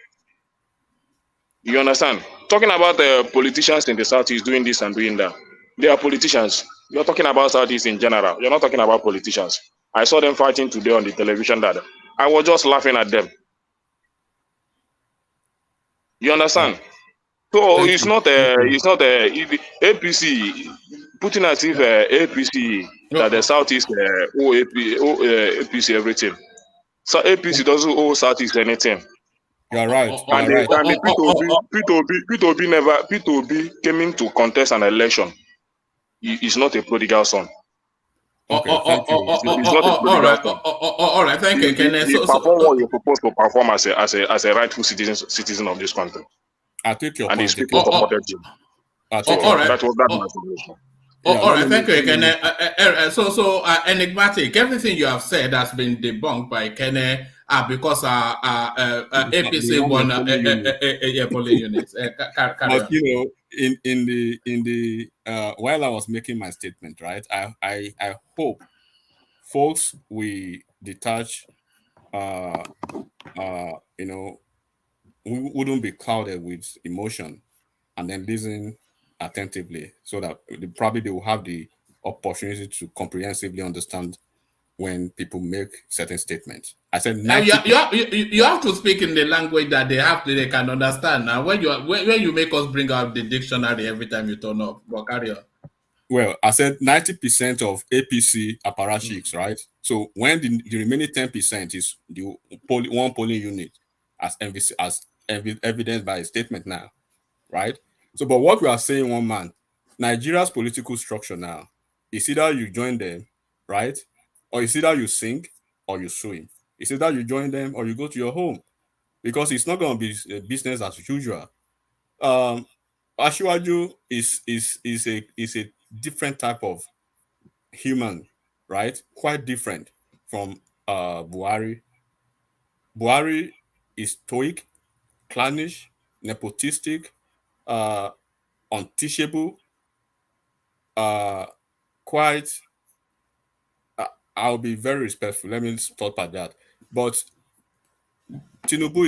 You understand? Talking about the politicians in the Southeast doing this and doing that. They are politicians. You're talking about Southeast in general. You're not talking about politicians. I saw them fighting today on the television that I was just laughing at them. You understand? So it's not APC putting as if APC that the Southeast owe APC everything. So APC doesn't owe Southeast anything. You're right. And P2B came in to contest an election. He's not a prodigal son. Okay, thank you. He's not a prodigal son. All right, thank you, Kenneth. He perform what you're supposed to perform as a rightful citizen of this country. I take your and point. his people supported him. All right. That was my solution. All right, thank you, Kenneth. So enigmatic. Everything you have said has been debunked by Kenneth because APC won a polling unit. But you know, in the while I was making my statement, right, I hope folks will detach, you know, we wouldn't be clouded with emotion and then listen attentively, so that they will have the opportunity to comprehensively understand when people make certain statements. I said you have to speak in the language that they can understand. Now, when you make us bring out the dictionary every time you turn up, but carry on. Well, I said 90% of APC apparatchiks, right? So when the remaining 10% is the one polling unit, as evidenced by a statement now, right? So, but what we are saying, one man, Nigeria's political structure now is either you join them, right? Or it's either you sing or you swim. It's either you join them or you go to your home, because it's not going to be business as usual. Asiwaju is a different type of human, right? Quite different from Buhari. Buhari is stoic, clannish, nepotistic, unteachable, quite I'll be very respectful. Let me stop at that. But Tinubu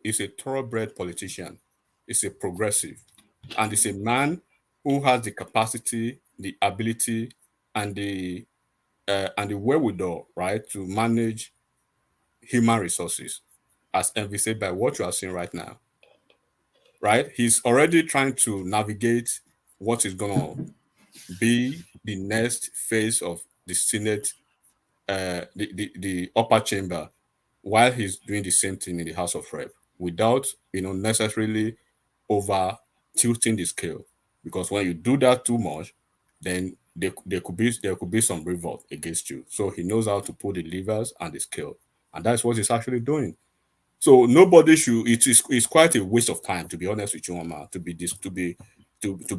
is a thoroughbred politician. He's a progressive, and he's a man who has the capacity, the ability, and the wherewithal, right, to manage human resources, as envisaged by what you are seeing right now. Right, he's already trying to navigate what is going to be the next phase of the Senate, the upper chamber, while he's doing the same thing in the House of Rep, without necessarily over tilting the scale. Because when you do that too much, then there could be some revolt against you. So he knows how to pull the levers and the scale, and that's what he's actually doing. So nobody should. It's quite a waste of time, to be honest with you, Mama, to be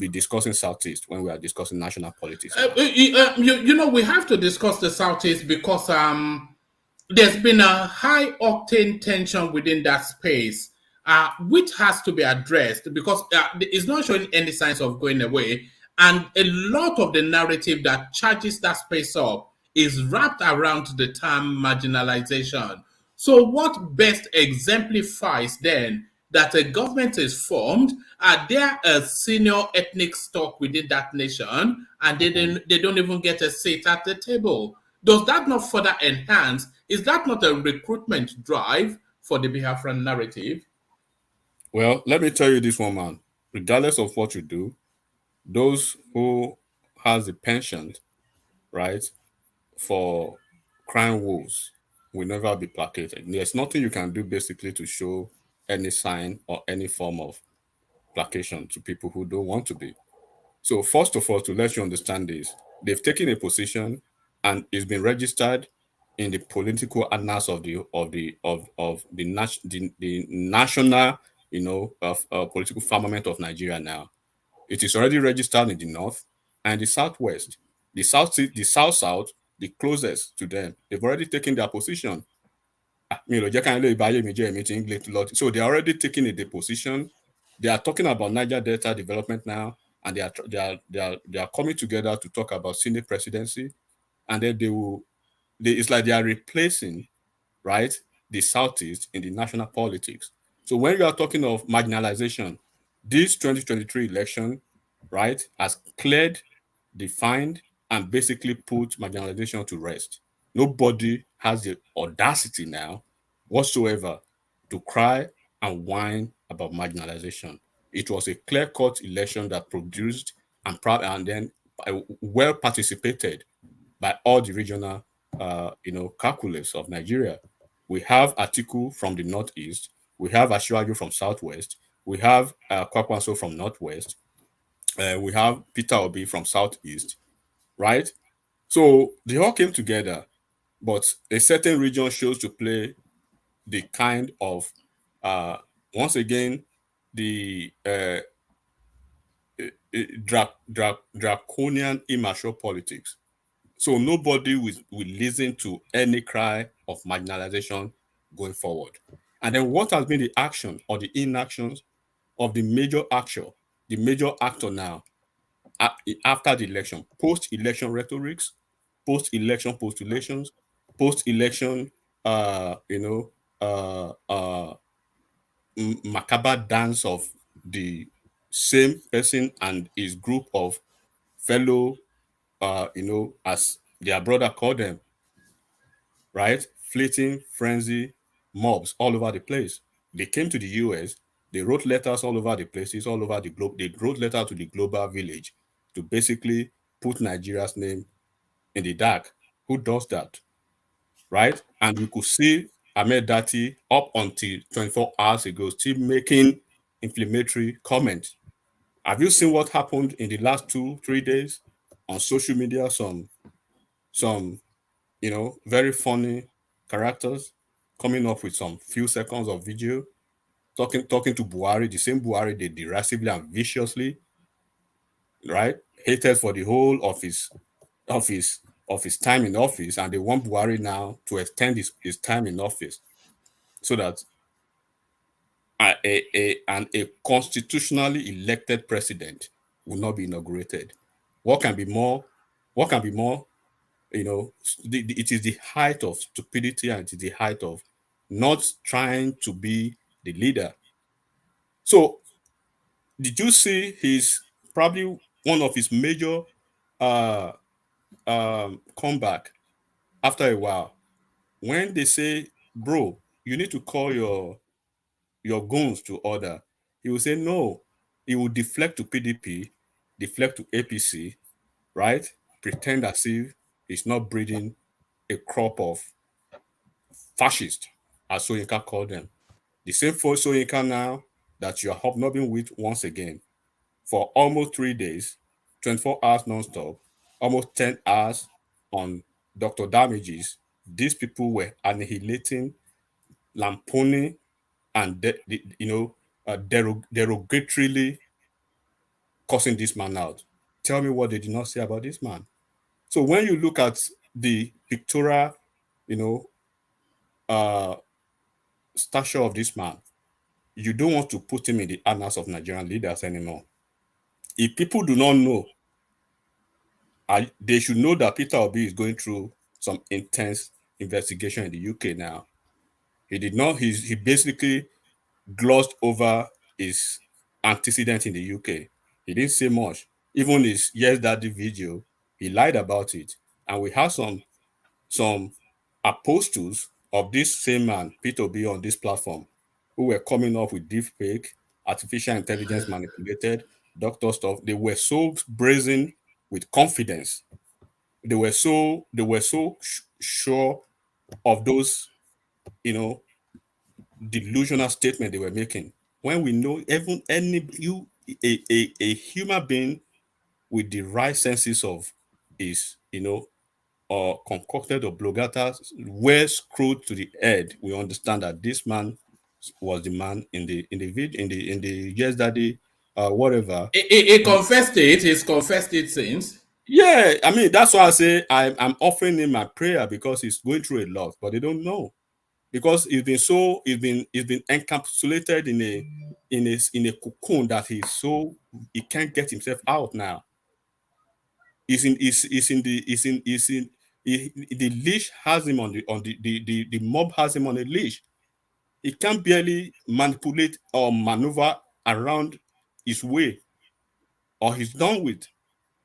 discussing Southeast when we are discussing national politics. We have to discuss the Southeast because there's been a high octane tension within that space, which has to be addressed because it's not showing any signs of going away. And a lot of the narrative that charges that space up is wrapped around the term marginalization. So, what best exemplifies then that a government is formed? Are there a senior ethnic stock within that nation, and they don't even get a seat at the table? Does that not further enhance? Is that not a recruitment drive for the Biafran narrative? Well, let me tell you this one, man. Regardless of what you do, those who has the penchant, right, for crime wolves will never be placated. There's nothing you can do basically to show any sign or any form of placation to people who don't want to be. So first of all, to let you understand this, they've taken a position and it's been registered in the political annals of the national, political firmament of Nigeria now. It is already registered in the north and the southwest. The south, the closest to them, they've already taken their position. So they're already taking a position. They are talking about Niger Delta development now, and they are coming together to talk about Senate presidency, and then it's like they are replacing, right, the Southeast in the national politics. So when you are talking of marginalization, this 2023 election, right, has cleared, defined, and basically put marginalization to rest. Nobody has the audacity now whatsoever to cry and whine about marginalization. It was a clear-cut election that produced and then well participated by all the regional calculus of Nigeria. We have Atiku from the northeast, we have Ashwaju from southwest, we have Kwakwanso from northwest, we have Peter Obi from southeast, right? So they all came together, but a certain region chose to play the kind of once again the draconian immature politics. So nobody will listen to any cry of marginalization going forward. And then what has been the action or the inactions of the major actor now after the election, post-election rhetorics, post-election postulations, post-election, macabre dance of the same person and his group of fellow, as their brother called them, right? Fleeting frenzy mobs all over the place. They came to the US, they wrote letters all over the places, all over the globe. They wrote letters to the global village to basically put Nigeria's name in the dark. Who does that? Right? And you could see Ahmed Dati up until 24 hours ago still making inflammatory comments. Have you seen what happened in the last 2-3 days on social media? Some very funny characters coming up with some few seconds of video talking to Buhari, the same Buhari they derisively and viciously, right, hated for the whole of his time in office, and they want Buhari now to extend his time in office so that a constitutionally elected president will not be inaugurated. What can be more it is the height of stupidity, and it is the height of not trying to be the leader. So, did you see his probably one of his major uh comeback after a while when they say, bro, you need to call your goons to order? He will say no. He will deflect to PDP, deflect to APC, right? Pretend as if he's not breeding a crop of fascists, as Soyinka called them. The same for Soyinka now that you are hobnobbing with once again for almost 3 days, 24 hours non-stop, almost 10 hours on Dr. Damages. These people were annihilating, lamponing, and derogatorily cursing this man out. Tell me what they did not say about this man. So when you look at the pictorial, uh, stature of this man, you don't want to put him in the annals of Nigerian leaders anymore. If people do not know, they should know that Peter Obi is going through some intense investigation in the UK now. He did not. He basically glossed over his antecedent in the UK. He didn't say much. Even his Yes Daddy video, he lied about it. And we have some apostles of this same man, Peter Obi, on this platform, who were coming up with deep fake, artificial intelligence manipulated, doctor stuff. They were so brazen with confidence. They were so sure of those, delusional statement they were making. When we know even a human being with the right senses of is, or concocted or blogata, well screwed to the head, we understand that this man was the man in the video, in the Yes Daddy, whatever. He confessed it. He's confessed it since. Yeah, I mean that's why I say I'm offering him my prayer, because he's going through a lot, but they don't know, because he's been encapsulated in a cocoon that he can't get himself out now. The leash has him the mob has him on a leash. He can barely manipulate or maneuver around his way, or he's done with.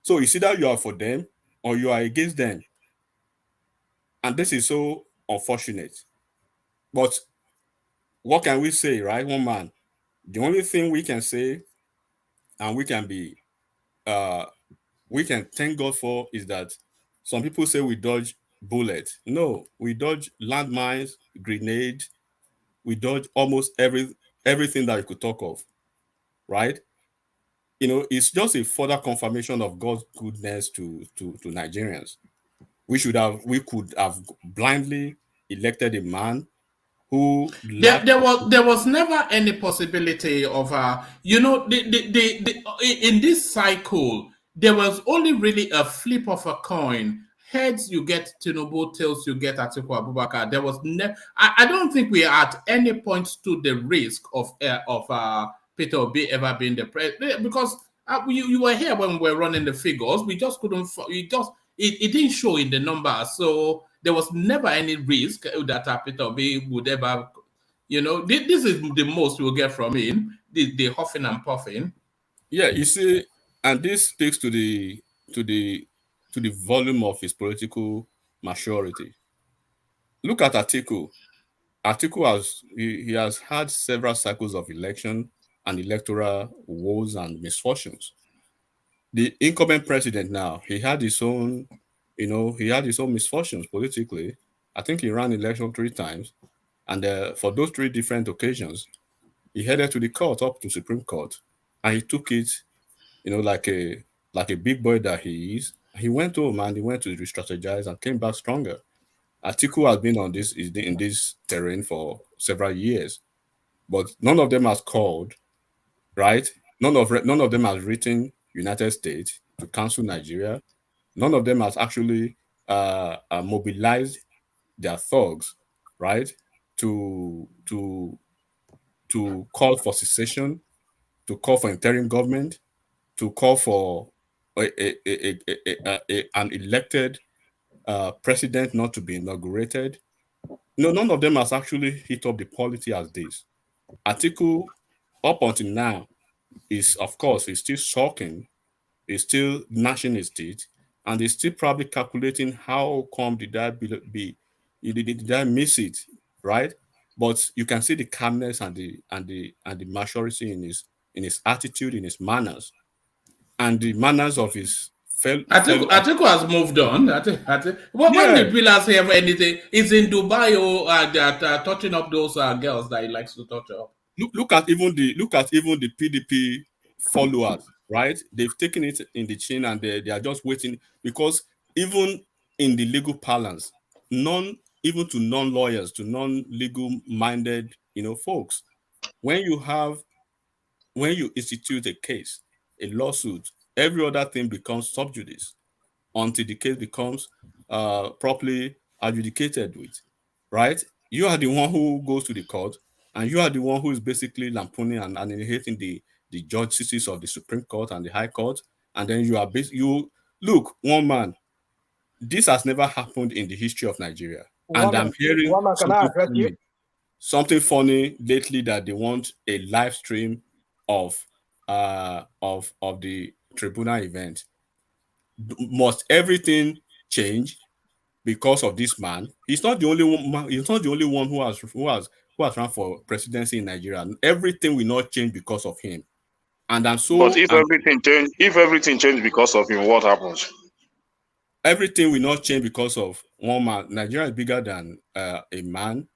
So it's either you are for them or you are against them. And this is so unfortunate. But what can we say, right? One man. The only thing we can say, and we can thank God for, is that some people say we dodge bullets. No, we dodge landmines, grenades, we dodge almost everything that you could talk of, right? It's just a further confirmation of God's goodness to Nigerians. We could have blindly elected a man who there was never any possibility of in this cycle there was only really a flip of a coin. Heads you get Tinubu, tails you get Atiku Abubakar. There was I don't think we at any point stood the risk of Peter Obi ever being the president, because you were here when we were running the figures. We just couldn't. It didn't show in the numbers, so there was never any risk that Peter Obi would ever. This is the most we'll get from him. The huffing and puffing. Yeah, you see, and this speaks to the volume of his political maturity. Look at Atiku. Atiku he has had several cycles of election and electoral woes and misfortunes. The incumbent president now, he had his own misfortunes politically. I think he ran election 3 times, and for those 3 different occasions, he headed to the court, up to Supreme Court, and he took it, like a big boy that he is. He went home and he went to re-strategize and came back stronger. Atiku has been in this terrain for several years, but none of them has called, right? None of them has written United States to cancel Nigeria. None of them has actually mobilized their thugs, right, to call for secession, to call for interim government, to call for an elected president not to be inaugurated. No, none of them has actually hit up the polity as this. Atiku, up until now, is of course is still shocking, is still gnashing his teeth, and is still probably calculating how come did I miss it, right? But you can see the calmness and the maturity in his attitude, in his manners, and the manners of his fellow. Atiku has moved on. When did we last hear anything? Is in Dubai touching up those girls that he likes to touch up. Look at even the PDP followers, right? They've taken it in the chin and they are just waiting, because even in the legal parlance, even to non-lawyers, to non-legal minded, folks, when you institute a case, a lawsuit, every other thing becomes sub judice until the case becomes properly adjudicated with, right? You are the one who goes to the court, and you are the one who is basically lampooning and hating the judges of the Supreme Court and the High Court, and then look, one man, this has never happened in the history of Nigeria, and I'm hearing something funny lately that they want a live stream of the tribunal event. Must everything change because of this man? He's not the only one. He's not the only one who has run for presidency in Nigeria. Everything will not change because of him. And I'm so. But if everything changed because of him, what happens? Everything will not change because of one man. Nigeria is bigger than a man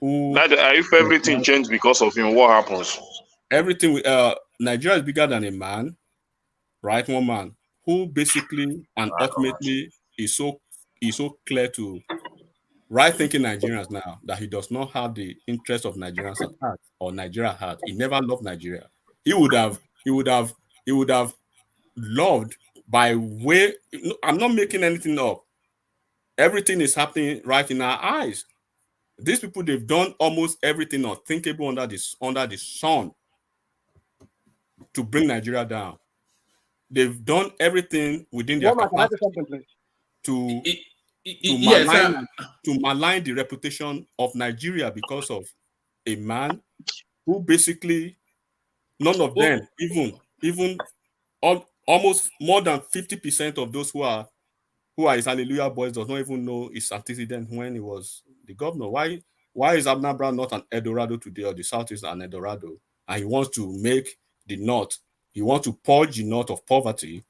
who. If everything changed because of him, what happens? Everything. Nigeria is bigger than a man, right? One man who basically and ultimately is so clear to right-thinking Nigerians now that he does not have the interest of Nigerians at heart, or Nigeria at heart. He never loved Nigeria. He would have loved by way. I'm not making anything up. Everything is happening right in our eyes. These people, they've done almost everything unthinkable under the sun to bring Nigeria down. They've done everything within their capacity to malign the reputation of Nigeria because of a man who basically none of them, even almost more than 50% of those who are his Hallelujah boys does not even know his antecedent when he was the governor. Why is Abnabra not an Eldorado today, or the South is an Eldorado? And he wants to make the North, he wants to purge the North of poverty,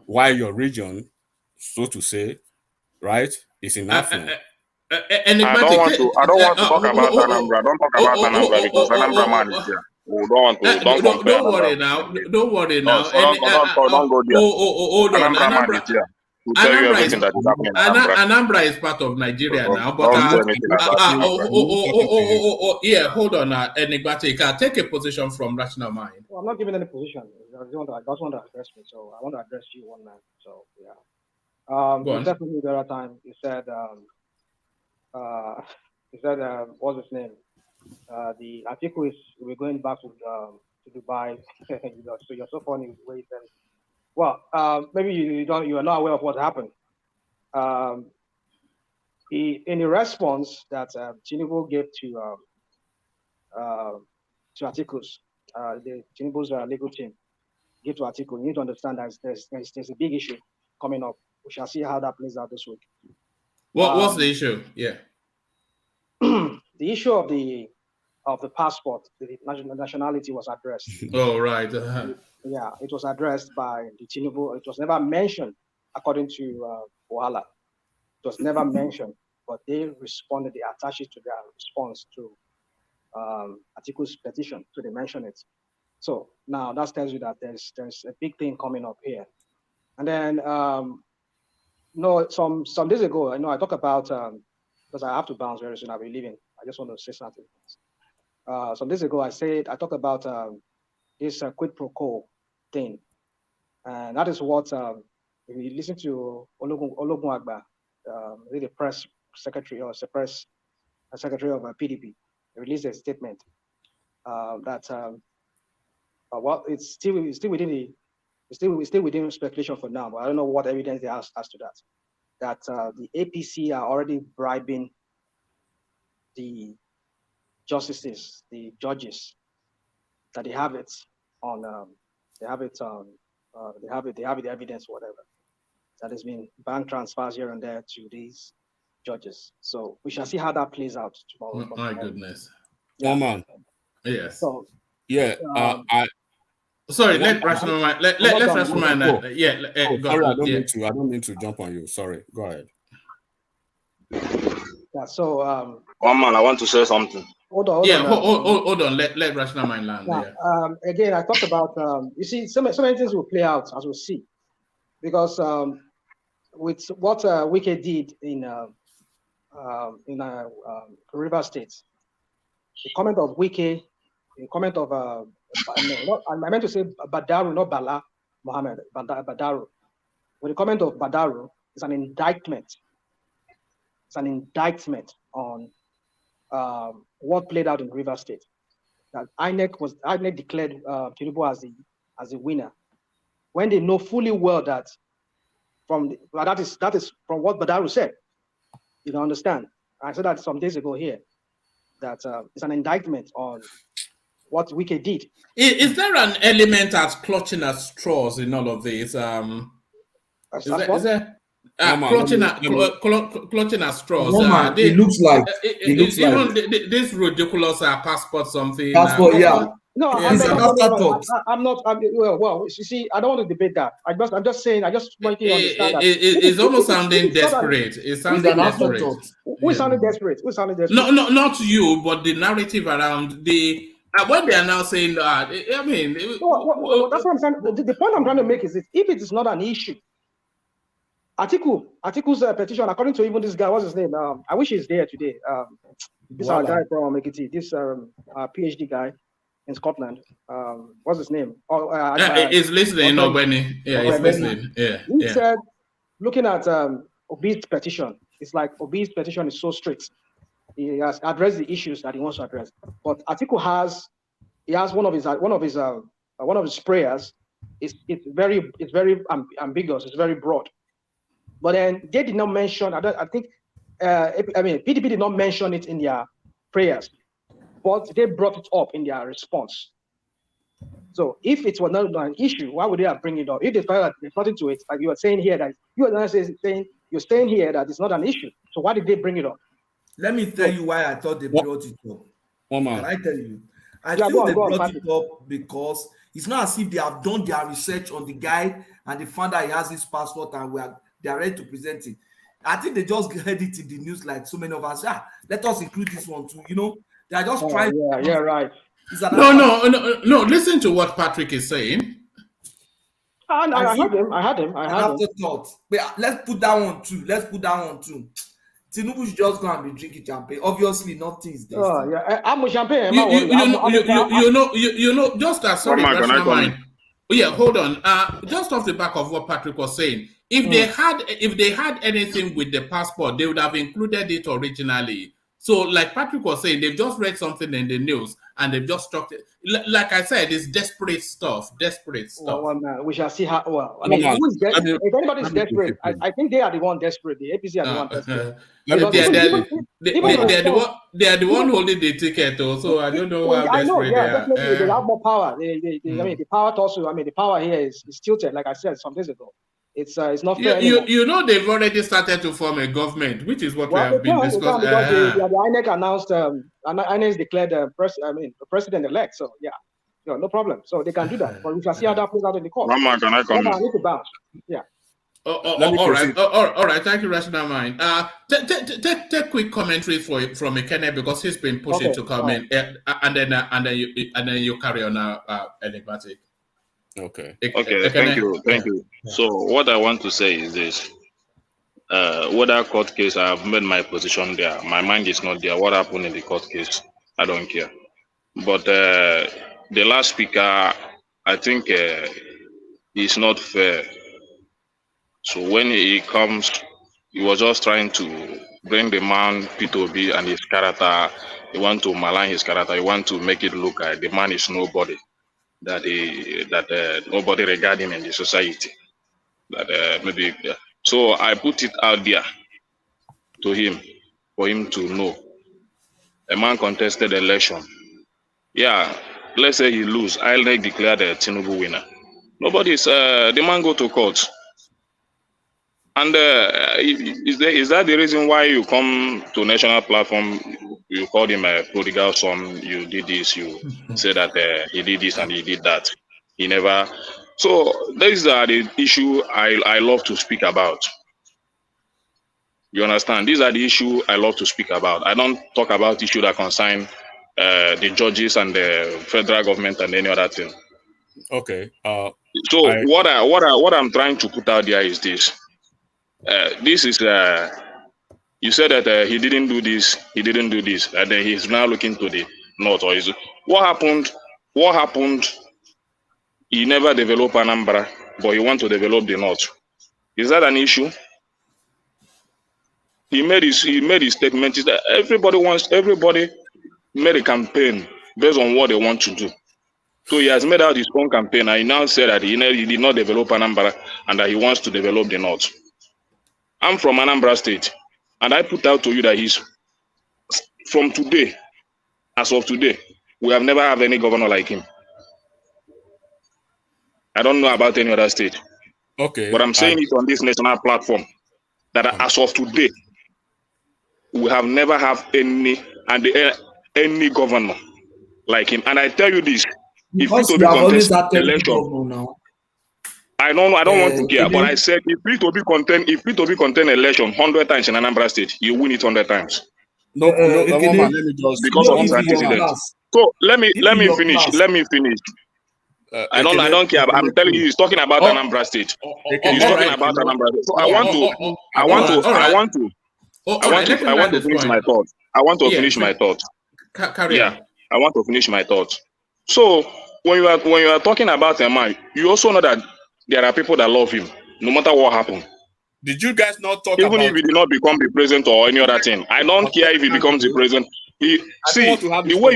while your region, so to say, right, is in affluence. I don't want to talk about Anambra. Don't talk about Anambra because Anambra man is there. Don't worry now. Don't worry now. Don't go there. Hold on. Anambra is there. We'll tell you everything that is happening. Anambra is part of Nigeria now, but hold on, Enigmatic. Take a position from rational mind. Well, I'm not giving any position. I just want to address me, so I want to address you one man. So yeah, definitely the other time he said, what's his name? The article is we're going back to Dubai. So you're so funny the way he said. Well, maybe you are not aware of what happened. In a response that Tinubu gave to articles, the Tinubu's legal team gave to article, you need to understand that there's a big issue coming up. We shall see how that plays out this week. What's the issue? Yeah. The issue of the passport, the nationality was addressed. Oh, right. Yeah, it was addressed by the Tinubu. It was never mentioned, according to Ohala. It was never mentioned, but they responded. They attached it to their response to Atiku's petition, so they mentioned it. So now that tells you that there's a big thing coming up here. And then, some days ago, I talked about because I have to bounce very soon. I'll be leaving. I just want to say something. Some days ago, I talked about this quid pro quo thing, and that is what if you listen to Ologun Agba, the press secretary or press secretary of PDP, released a statement that it's still within speculation for now, but I don't know what evidence they have as to that. that the APC are already bribing the justices, the judges, that they have it on, they have the evidence, whatever. That has been bank transfers here and there to these judges. So we shall see how that plays out tomorrow. My goodness. Yeah. Man. Yes. So yeah, sorry, let's rational mind. Let's rational mind. Sorry, I don't mean to jump on you. Sorry, go ahead. Yeah. So one man, I want to say something. Hold on. Hold on. Let rational mind land. Yeah. Again, I talked about you see, so many things will play out as we'll see, because with what Wike did in River State, the comment of Wike, the comment of I meant to say Badaru, not Bala Mohammed, Badaru. With the comment of Badaru, it's an indictment. It's an indictment on what played out in River State. That INEC declared TINUBU as a winner, when they know fully well that that is from what Badaru said. You don't understand. I said that some days ago here, that it's an indictment on what Wike did. Is there an element as clutching at straws in all of this? Clutching at straws. It looks like this ridiculous passport something. Passport, yeah. No, I'm not. Well, you see, I don't want to debate that. I'm just saying. I just want you to understand that it's almost sounding desperate. It's sounding desperate. Who is sounding desperate? Who is sounding desperate? No, not you, but the narrative around the. When they are now saying that, I mean, that's what I'm saying. The point I'm trying to make is this: if it is not an issue, Atiku's petition, according to even this guy, what's his name? I wish he's there today. This our guy from Ekiti, this PhD guy in Scotland. What's his name? He's listening, Benny. Yeah, he's listening. Yeah. He said, looking at Obi's petition, it's like Obi's petition is so strict. He has addressed the issues that he wants to address. But Atiku has one of his prayers. It's very ambiguous. It's very broad. But then they did not mention. PDP did not mention it in their prayers, but they brought it up in their response. So if it was not an issue, why would they have bring it up? If they felt that there's nothing to it, like you are saying here, that you are saying you're saying here that it's not an issue. So why did they bring it up? Let me tell you why I thought they brought it up. Can I tell you? I think they brought it up because it's not as if they have done their research on the guy and they found that he has his passport and they are ready to present it. I think they just heard it in the news like so many of us. Let us include this one too. You know, they are just trying. Yeah, right. No. Listen to what Patrick is saying. I had him. Thought. But let's put that one too. Tinubu should just go and be drinking champagne. Obviously, nothing is there. Oh yeah, I'm champagne. You know, just as sorry, rational mind. Yeah, hold on. Just off the back of what Patrick was saying, if they had anything with the passport, they would have included it originally. So, like Patrick was saying, they've just read something in the news and they've just struck it. Like I said, it's desperate stuff. Well, we shall see how. Well, I mean, if anybody's desperate, I think they are the one desperate. The APC are the one desperate. They are the one holding the ticket, so I don't know how desperate they are. Definitely, they have more power. I mean, the power also. I mean, the power here is tilted. Like I said some days ago. It's not fair. You know they've already started to form a government, which is what we have been discussing. The INEC announced, INEC declared the president-elect. So yeah, no problem. So they can do that. But we shall see how that plays out in the court. Can I come? I need to bounce. Yeah. All right. Thank you, Rational Mind. Take quick commentary from Ekene because he's been pushing to come in, and then you carry on enigmatic. Okay. Thank you. So what I want to say is this: whether court case, I have made my position there. My mind is not there. What happened in the court case, I don't care. But the last speaker, I think, is not fair. So when he comes, he was just trying to bring the man P2B and his character. He want to malign his character. He want to make it look like the man is nobody. That nobody regard him in the society. That maybe So I put it out there to him for him to know. A man contested election. Yeah, let's say he lose. I'll declare the Tinubu winner. Nobody's the man go to court. And is that the reason why you come to national platform? You called him a prodigal son. You did this. You say that he did this and he did that. He never. So these are the issue I love to speak about. You understand? These are the issue I love to speak about. I don't talk about issue that concern the judges and the federal government and any other thing. Okay. So what I'm trying to put out there is this. This is you said that he didn't do this, and then he's now looking to the north. Or is what happened? What happened? He never developed Anambra, but he want to develop the north. Is that an issue? He made his statement. Is that everybody made a campaign based on what they want to do. So he has made out his own campaign, and he now said that he did not develop Anambra and that he wants to develop the north. I'm from Anambra State, and I put out to you that he's from today, as of today, we have never had any governor like him. I don't know about any other state. Okay. But I'm saying it on this national platform that as of today, we have never have any governor like him. And I tell you this, if it to be contested election now. I don't want to care, but I said if it to be content election 100 times in Anambra State, you win it 100 times. No, let me just because of his antecedents. So let me finish. I don't care. I'm telling you, he's talking about Anambra State. He's talking about Anambra State. So I want to finish my thought. I want to finish my thought. Yeah, I want to finish my thought. So when you are talking about a man, you also know that there are people that love him, no matter what happened. Did you guys not talk even if he did not become the president or any other thing? I don't care if he becomes the president. The way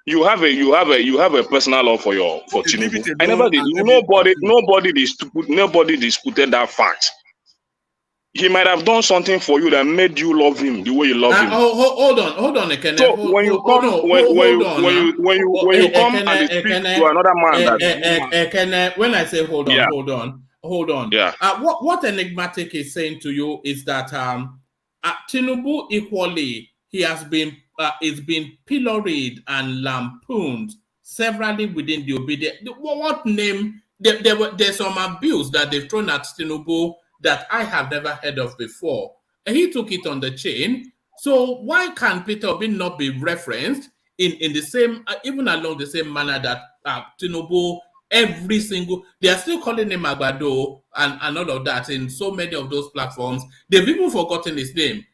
you have a personal love for Tinubu. I never did. Nobody disputed that fact. He might have done something for you that made you love him the way you love him. Hold on, Ekene. So when you come and speak to another man, Ekene, when I say hold on. Yeah. What enigmatic is saying to you is that Tinubu equally is being pilloried and lampooned severally within the obedience. What name? There's some abuse that they've thrown at Tinubu that I have never heard of before. And he took it on the chin. So why can Peter Obi not be referenced in the same, even along the same manner that Tinubu, they are still calling him Agbado and all of that in so many of those platforms. They've even forgotten his name.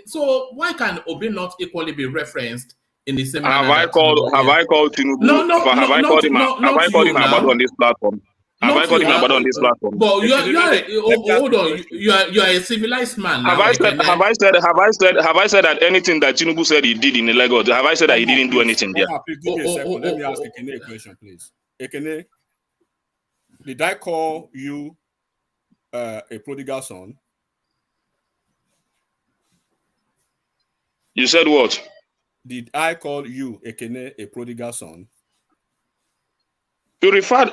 So why can Obi not equally be referenced in the same manner? Have I called Tinubu? Have I called him Agbado on this platform? Have I called him about on this platform? But hold on. You are a civilized man. Have I said that anything that Tinubu said he did in Lagos? Have I said that he didn't do anything there? Give me a second. Let me ask Ekene a question, please. Ekene, did I call you a prodigal son? You said what? Did I call you, Ekene, a prodigal son? You referred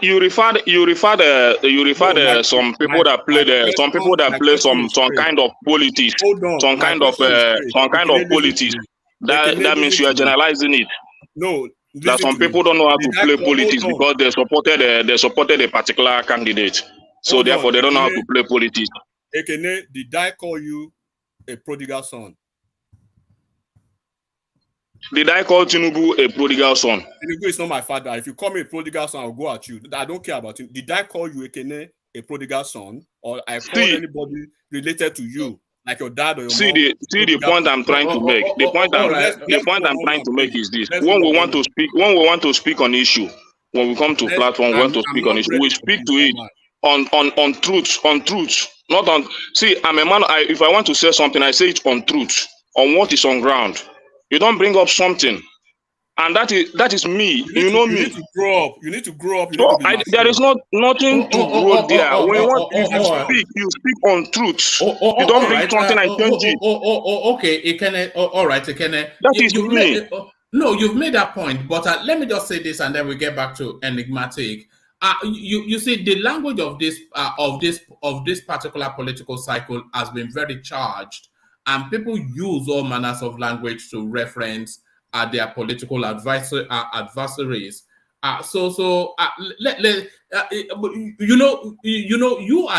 some people that play some kind of politics, some kind of politics. That means you are generalizing it. No, that some people don't know how to play politics because they supported a particular candidate, so therefore they don't know how to play politics. Ekene, did I call you a prodigal son? Did I call Tinubu a prodigal son? Tinubu is not my father. If you call me a prodigal son, I'll go at you. I don't care about him. Did I call you, Ekene, a prodigal son? Or I call anybody related to you, like your dad or your mom? See the point I'm trying to make. The point I'm trying to make is this. When we want to speak on issue, when we come to platform, we want to speak on issue, we speak to it on truth. Not on. See, I'm a man. If I want to say something, I say it on truth, on what is on ground. You don't bring up something And that is me. You know need me. to grow up. You need to grow up. You So need to be mature. there is nothing to grow there. When you want you speak on truth. You don't bring something and change it. Okay, Ikene. All right, Ikene. That is me. No, you've made that point, but let me just say this, and then we get back to enigmatic. You see, the language of this particular political cycle has been very charged, and people use all manners of language to reference their political adversaries. You are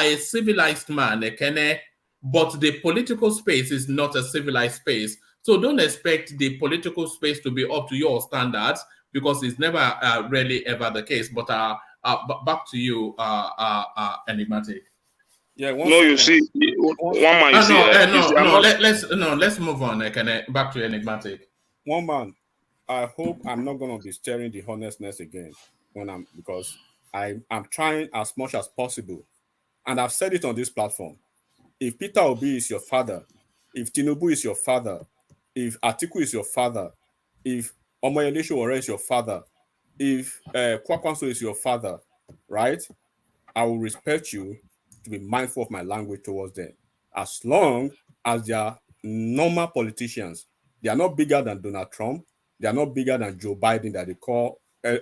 a civilized man, Ekene, but the political space is not a civilized space. So don't expect the political space to be up to your standards, because it's never really ever the case. But back to you, enigmatic. Yeah. No, you see, one man. Let's move on. Back to enigmatic. One man. I hope I'm not going to be stirring the honestness again because I'm trying as much as possible, and I've said it on this platform. If Peter Obi is your father, if Tinubu is your father, if Atiku is your father, if Omoyele Sowore is your father, if Kwakwanso is your father, right? I will respect you to be mindful of my language towards them, as long as they are normal politicians. They are not bigger than Donald Trump. They are not bigger than Joe Biden that they call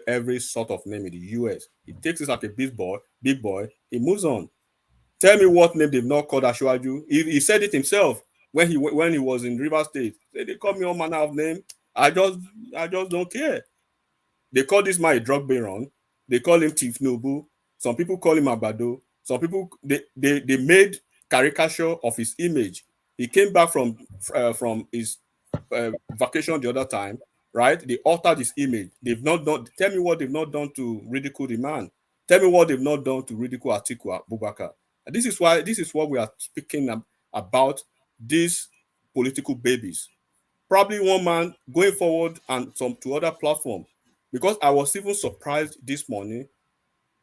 every sort of name in the US. He takes it like a big boy, he moves on. Tell me what name they've not called Ashwaju. He said it himself when he was in River State. They call me all manner of name. I just don't care. They call this man a drug baron. They call him Chief Nobu. Some people call him Abado. Some people they made caricature of his image. He came back from his vacation the other time, right? They altered his image. They've not done. Tell me what they've not done to ridicule the man. Tell me what they've not done to ridicule Atiku Abubakar. And this is what we are speaking about, these political babies. Probably one man going forward and some to other platform, because I was even surprised this morning,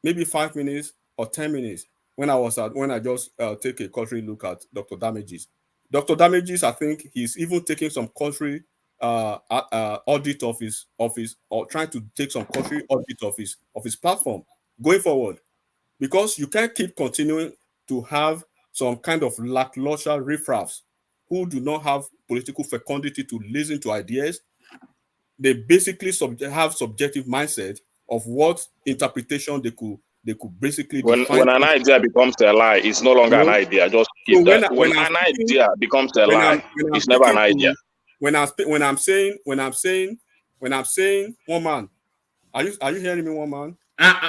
maybe 5 minutes or 10 minutes when I just take a cursory look at Dr. Damages. Dr. Damages, I think he's even taking some cursory audit of his or trying to take some cursory audit of his platform going forward, because you can't keep continuing to have some kind of lackluster riffraffs who do not have political fecundity to listen to ideas. They basically have subjective mindset of what interpretation they could basically define. When an idea becomes a lie, it's no longer an idea. Just keep that. When an idea becomes a lie, it's never an idea. When I'm saying, one man, are you hearing me, one man?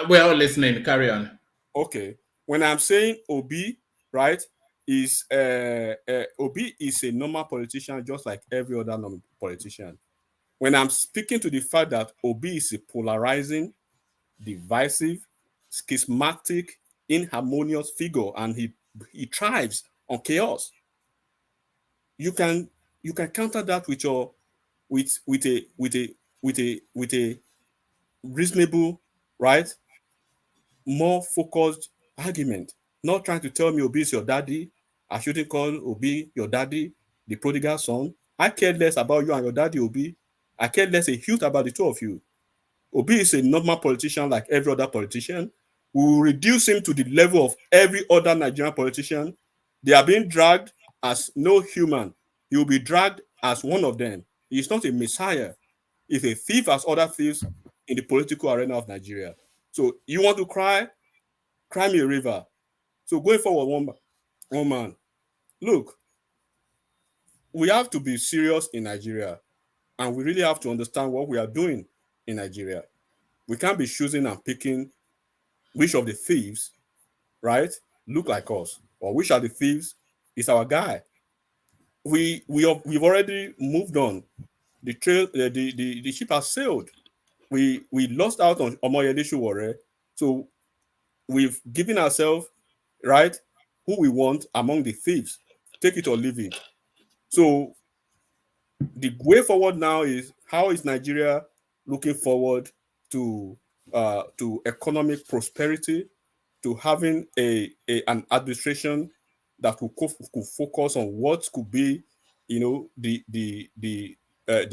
We're all listening. Carry on. Okay. When I'm saying Obi, right, is Obi is a normal politician just like every other normal politician. When I'm speaking to the fact that Obi is a polarizing, divisive, schismatic, inharmonious figure, and he thrives on chaos, you can counter that with a reasonable, right, more focused argument. Not trying to tell me Obi is your daddy. I shouldn't call Obi your daddy, the prodigal son. I care less about you and your daddy, Obi. I care less a huge about the two of you. Obi is a normal politician like every other politician. We will reduce him to the level of every other Nigerian politician. They are being dragged as no human. He will be dragged as one of them. He is not a messiah. He's a thief as other thieves in the political arena of Nigeria. So you want to cry me a river. So going forward, one man, look, we have to be serious in Nigeria, and we really have to understand what we are doing in Nigeria. We can't be choosing and picking which of the thieves, right, look like us, or which of the thieves is our guy. We've already moved on. The trail, the ship has sailed. We lost out on Omoyele Sowore, so we've given ourselves, right, who we want among the thieves. Take it or leave it. So the way forward now is, how is Nigeria looking forward to economic prosperity, to having an administration that could focus on what could be, the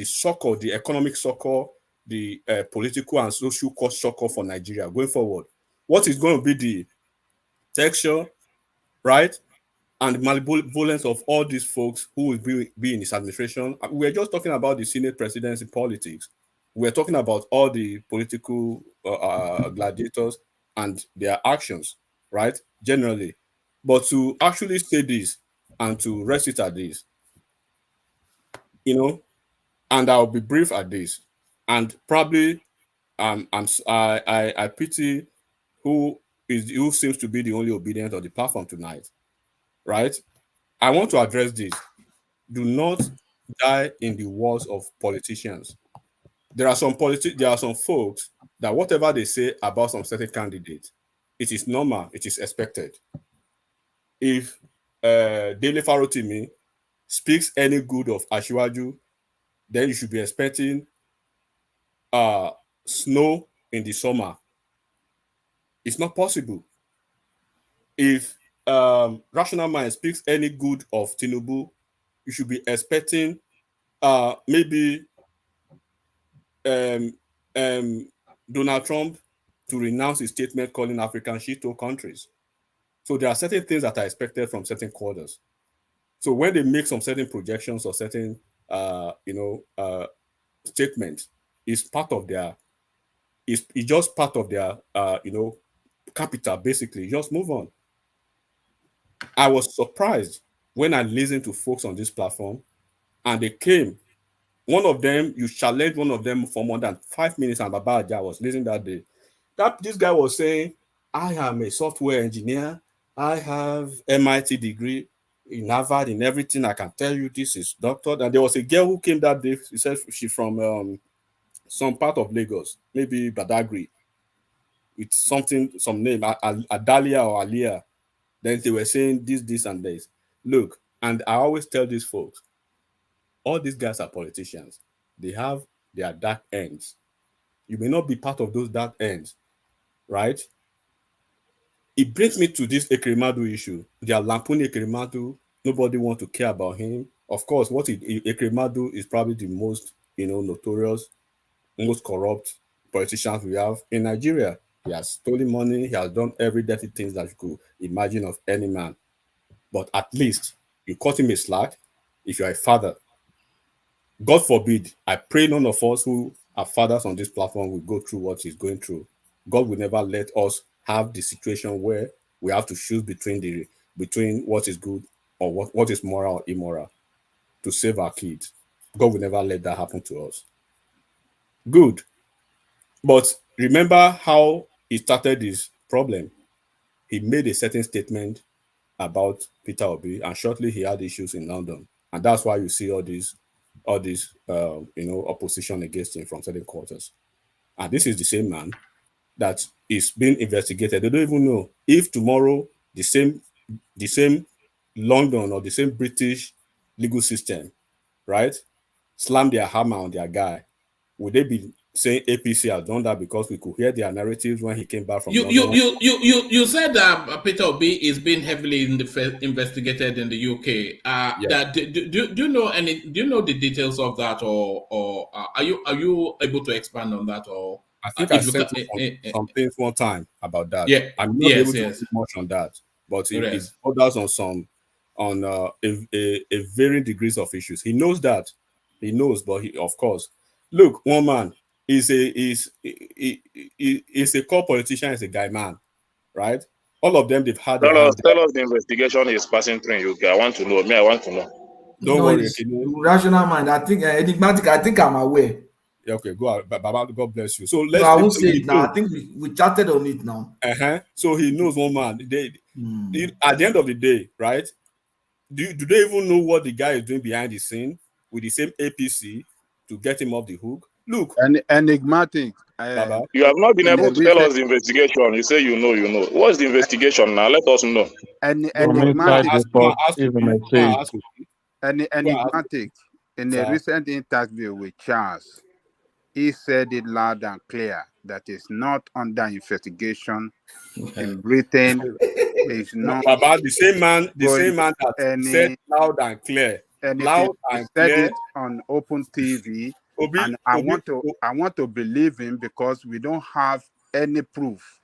succor, the economic succor the political and social cost shock for Nigeria going forward. What is going to be the texture, right, and the malevolence of all these folks who will be in his administration? We're just talking about the Senate presidents in politics. We're talking about all the political gladiators and their actions, right, generally. But to actually say this and to rest it at this, and I'll be brief at this, and probably I pity who seems to be the only obedient on the platform tonight, right? I want to address this. Do not die in the wars of politicians. There are some folks that whatever they say about some certain candidates, it is normal, it is expected. If Dele Farotimi speaks any good of Asiwaju, then you should be expecting snow in the summer. It's not possible. If Rational Mind speaks any good of Tinubu, you should be expecting maybe Donald Trump to renounce his statement calling African shithole countries. So there are certain things that are expected from certain quarters. So when they make some certain projections or certain statements, it's part of their it's just part of their capital, basically. Just move on. I was surprised when I listened to folks on this platform and they came. One of them, you challenged one of them for more than 5 minutes, and Baba Aja was listening that day. This guy was saying, I am a software engineer. I have MIT degree in Harvard in everything. I can tell you this is doctor. And there was a girl who came that day. She said she's from some part of Lagos, maybe Badagry. It's some name, Adalia or Alia. Then they were saying this, and this. Look, and I always tell these folks, all these guys are politicians. They have their dark ends. You may not be part of those dark ends, right? It brings me to this Ekremadu issue. They are lampoon Ekremadu. Nobody wants to care about him. Of course, Ekremadu is probably the most, notorious, most corrupt politicians we have in Nigeria. He has stolen money. He has done every dirty thing that you could imagine of any man. But at least you cut him a slack if you are a father. God forbid, I pray none of us who are fathers on this platform will go through what he's going through. God will never let us have the situation where we have to choose between what is good or what is moral or immoral to save our kids. God will never let that happen to us. Good. But remember how he started this problem. He made a certain statement about Peter Obi, and shortly he had issues in London. And that's why you see all this opposition against him from certain quarters. And this is the same man that is being investigated. They don't even know if tomorrow the same London or the same British legal system, right, slam their hammer on their guy. Would they be saying APC has done that because we could hear their narratives when he came back from London? You said that Peter Obi is being heavily investigated in the UK. That do you know any? Do you know the details of that, or are you able to expand on that? Or I think I said some things one time about that. Yeah, I'm not able to speak much on that, but it borders on a varying degrees of issues. He knows that. He knows, but of course, look, one man is a core politician, is a guy man, right? All of them, they've had. Tell us the investigation is passing through in UK. I want to know. I want to know. Don't worry. Rational Mind. I think enigmatic. I think I'm aware. Yeah, okay, go ahead. Baba, God bless you. So let's. No, I won't say it now. I think we chatted on it now. So he knows one man. At the end of the day, right? Do they even know what the guy is doing behind the scene with the same APC to get him off the hook? Look, enigmatic. You have not been able to tell us the investigation. You say you know. What's the investigation now? Let us know. Enigmatic. In a recent interview with Charles, he said it loud and clear that it's not under investigation in Britain. It's not about the same man that said loud and clear. And he said it on open TV And I want to believe him because we don't have any proof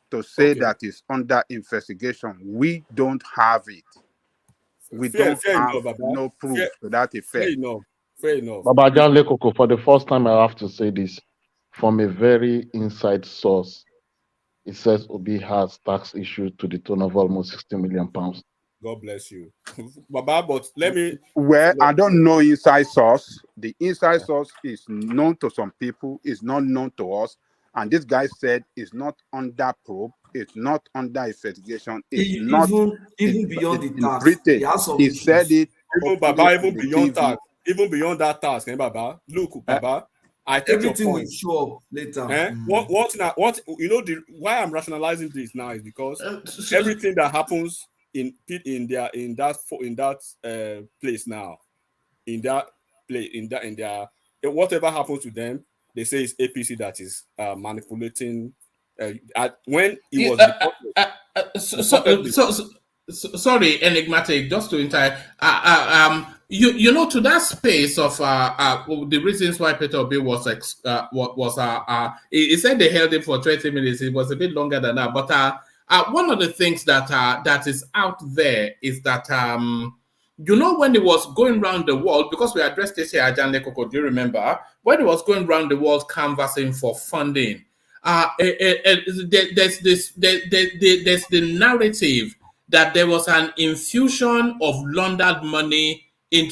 to say that it's under investigation. We don't have it. We don't have no proof to that effect. Fair enough. Baba Janle Koko, for the first time, I have to say this from a very inside source. It says Obi has tax issue to the tune of almost 60 million pounds. God bless you, Baba. But let me. Well, I don't know inside source. The inside source is known to some people, is not known to us. And this guy said it's not under probe, it's not under investigation, it's not even beyond the in tax. Britain. He said it. Even Baba, even beyond tax, even beyond that task, Baba. Look, Baba, I take Everything your will point. show up later. What you know? Why I'm rationalizing this now is because everything that happens in that place now, whatever happens to them, they say it's APC that is manipulating. When it was sorry, enigmatic. Just to entire, you know, to that space of the reasons why Peter Obi was he said they held him for 20 minutes. It was a bit longer than that, but one of the things that that is out there is that you know, when it was going around the world, because we addressed this here at Janle Koko, do you remember when it was going around the world canvassing for funding? There's the narrative that there was an infusion of laundered money in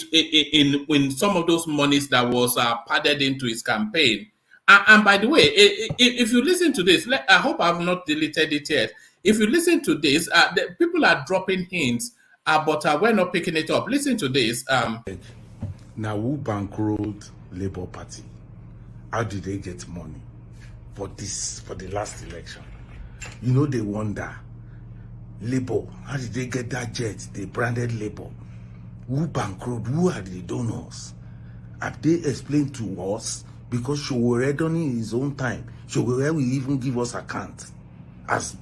some of those monies that was padded into his campaign. And by the way, if you listen to this, I hope I've not deleted it yet. If you listen to this, the people are dropping hints, but we're not picking it up. Listen to this. Now, who bankrolled Labour Party? How did they get money for the last election? You know, they wonder. Labour, how did they get that jet? They branded Labour. Who bankrolled? Who are the donors? Have they explained to us? Because Showore done in his own time. Showore will even give us account. As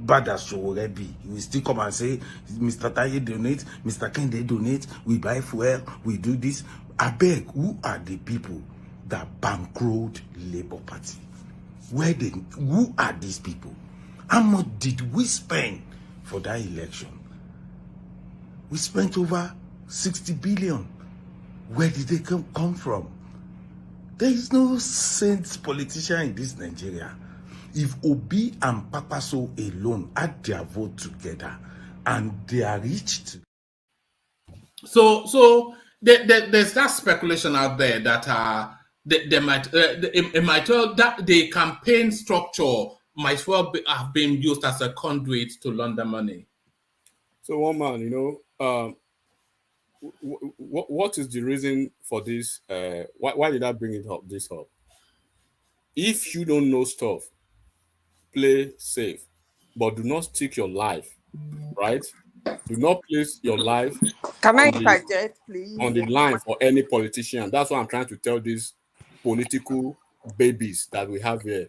bad as Showore be, he will still come and say, Mr. Taye donate, Mr. Kende donate, we buy fuel, we do this. I beg, who are the people that bankrolled Labour Party? Who are these people? How much did we spend for that election? We spent over 60 billion. Where did they come from? There is no saint politician in this Nigeria. If Obi and Papaso alone add their vote together and they are reached. So there's that speculation out there that it might well that the campaign structure might well have been used as a conduit to launder money. So one man, you know, what is the reason for this? Why did I bring it up? This up? If you don't know stuff, play safe, but do not stick your life, right? Do not place your life Can I interject, please? on the line for any politician. That's what I'm trying to tell these political babies that we have here.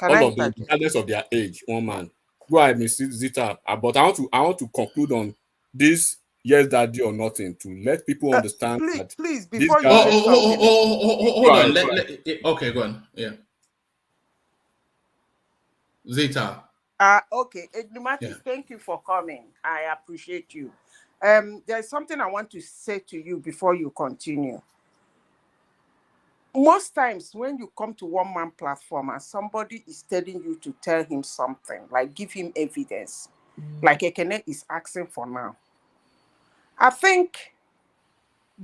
All of them, regardless of their age, one man. Go ahead, Mrs. Zita. But I want to conclude on this. Yes, daddy or nothing, to let people understand that. Please, before you hold on. Okay, go on. Yeah. Zita. Okay, Ignumatis, thank you for coming. I appreciate you. There's something I want to say to you before you continue. Most times when you come to one-man platform and somebody is telling you to tell him something, like give him evidence, like Ekene is asking for now, I think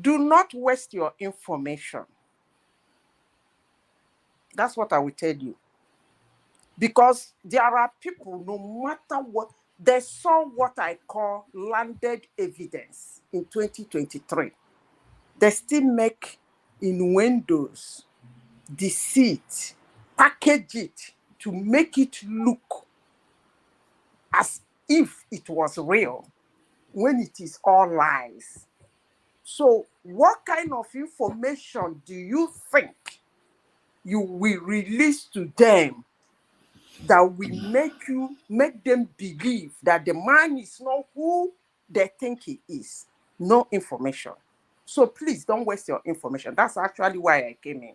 do not waste your information. That's what I will tell you. Because there are people, no matter what, they saw what I call landed evidence in 2023. They still make innuendos, deceit, package it to make it look as if it was real when it is all lies. So what kind of information do you think you will release to them that will make them believe that the man is not who they think he is? No information. So please don't waste your information. That's actually why I came in.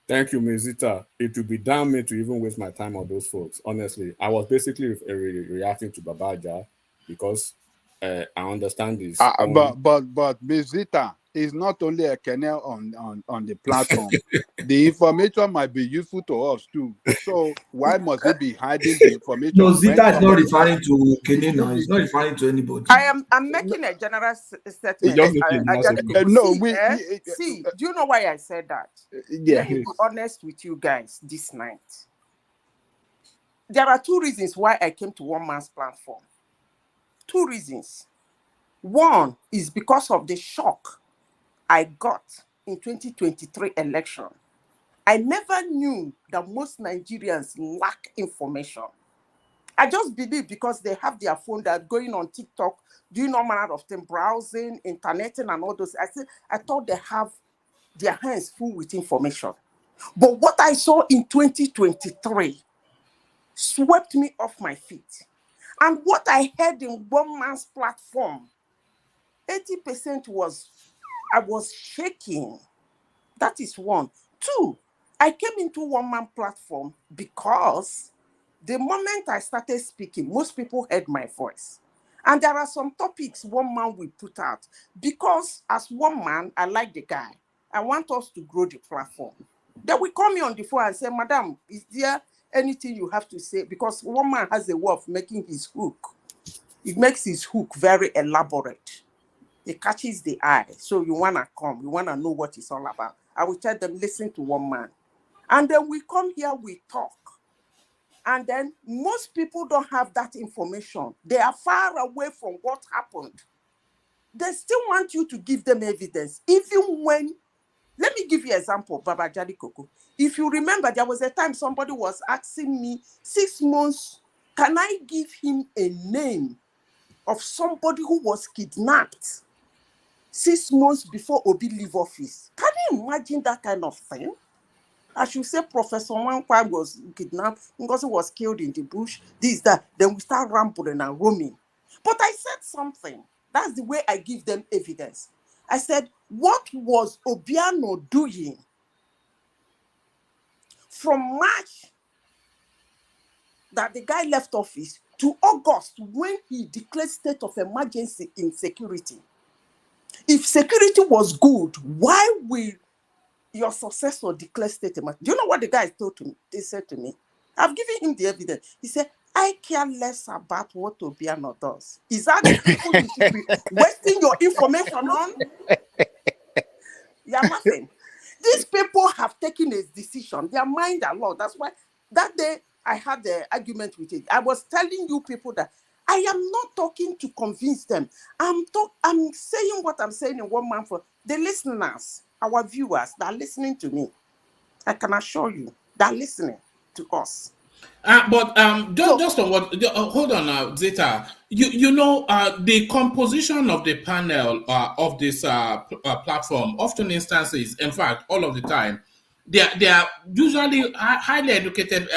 Thank you, Ms. Zita. It would be damn me to even waste my time on those folks. Honestly, I was basically reacting to Babaja because I understand this. But Ms. Zita is not only a kernel on the platform. The information might be useful to us too. So why must he be hiding the information? No, Zita is not referring to Kenny now. He's not referring to anybody. I'm making a general statement. See, do you know why I said that? Yeah. Let me be honest with you guys this night. There are two reasons why I came to one man's platform. Two reasons. One is because of the shock I got in 2023 election. I never knew that most Nigerians lack information. I just believe because they have their phone, they're going on TikTok, doing all manner of things, browsing, interneting, and all those. I thought they have their hands full with information. But what I saw in 2023 swept me off my feet. And what I heard in one man's platform, 80% I was shaking. That is one. Two, I came into one man platform because the moment I started speaking, most people heard my voice. And there are some topics one man will put out. Because as one man, I like the guy. I want us to grow the platform. They will call me on the phone and say, Madam, is there anything you have to say? Because one man has a way of making his hook. It makes his hook very elaborate. It catches the eye. So you want to come. You want to know what it's all about. I will tell them, listen to one man. And then we come here, we talk. And then most people don't have that information. They are far away from what happened. They still want you to give them evidence. Even when, let me give you an example, Baba Jali Koko. If you remember, there was a time somebody was asking me, 6 months, can I give him a name of somebody who was kidnapped 6 months before Obi leave office? Can you imagine that kind of thing? I should say Professor Wankwa was kidnapped, Ngozi was killed in the bush, this, that. Then we start rambling and roaming. But I said something. That's the way I give them evidence. I said, what was Obiano doing from March that the guy left office to August when he declared state of emergency in security? If security was good, why will your successor declare state emergency? Do you know what the guy told me? They said to me, I've given him the evidence. He said, I care less about what Obiano does. Is that the people you should be wasting your information on? You're laughing. These people have taken a decision. Their mind a lot. That's why that day I had the argument with it. I was telling you people that I am not talking to convince them. I'm saying what I'm saying in one man for the listeners, our viewers that are listening to me. I can assure you they're listening to us. Just on what, hold on now, Zeta. You know, the composition of the panel of this platform, often instances, in fact, all of the time, they are usually highly educated,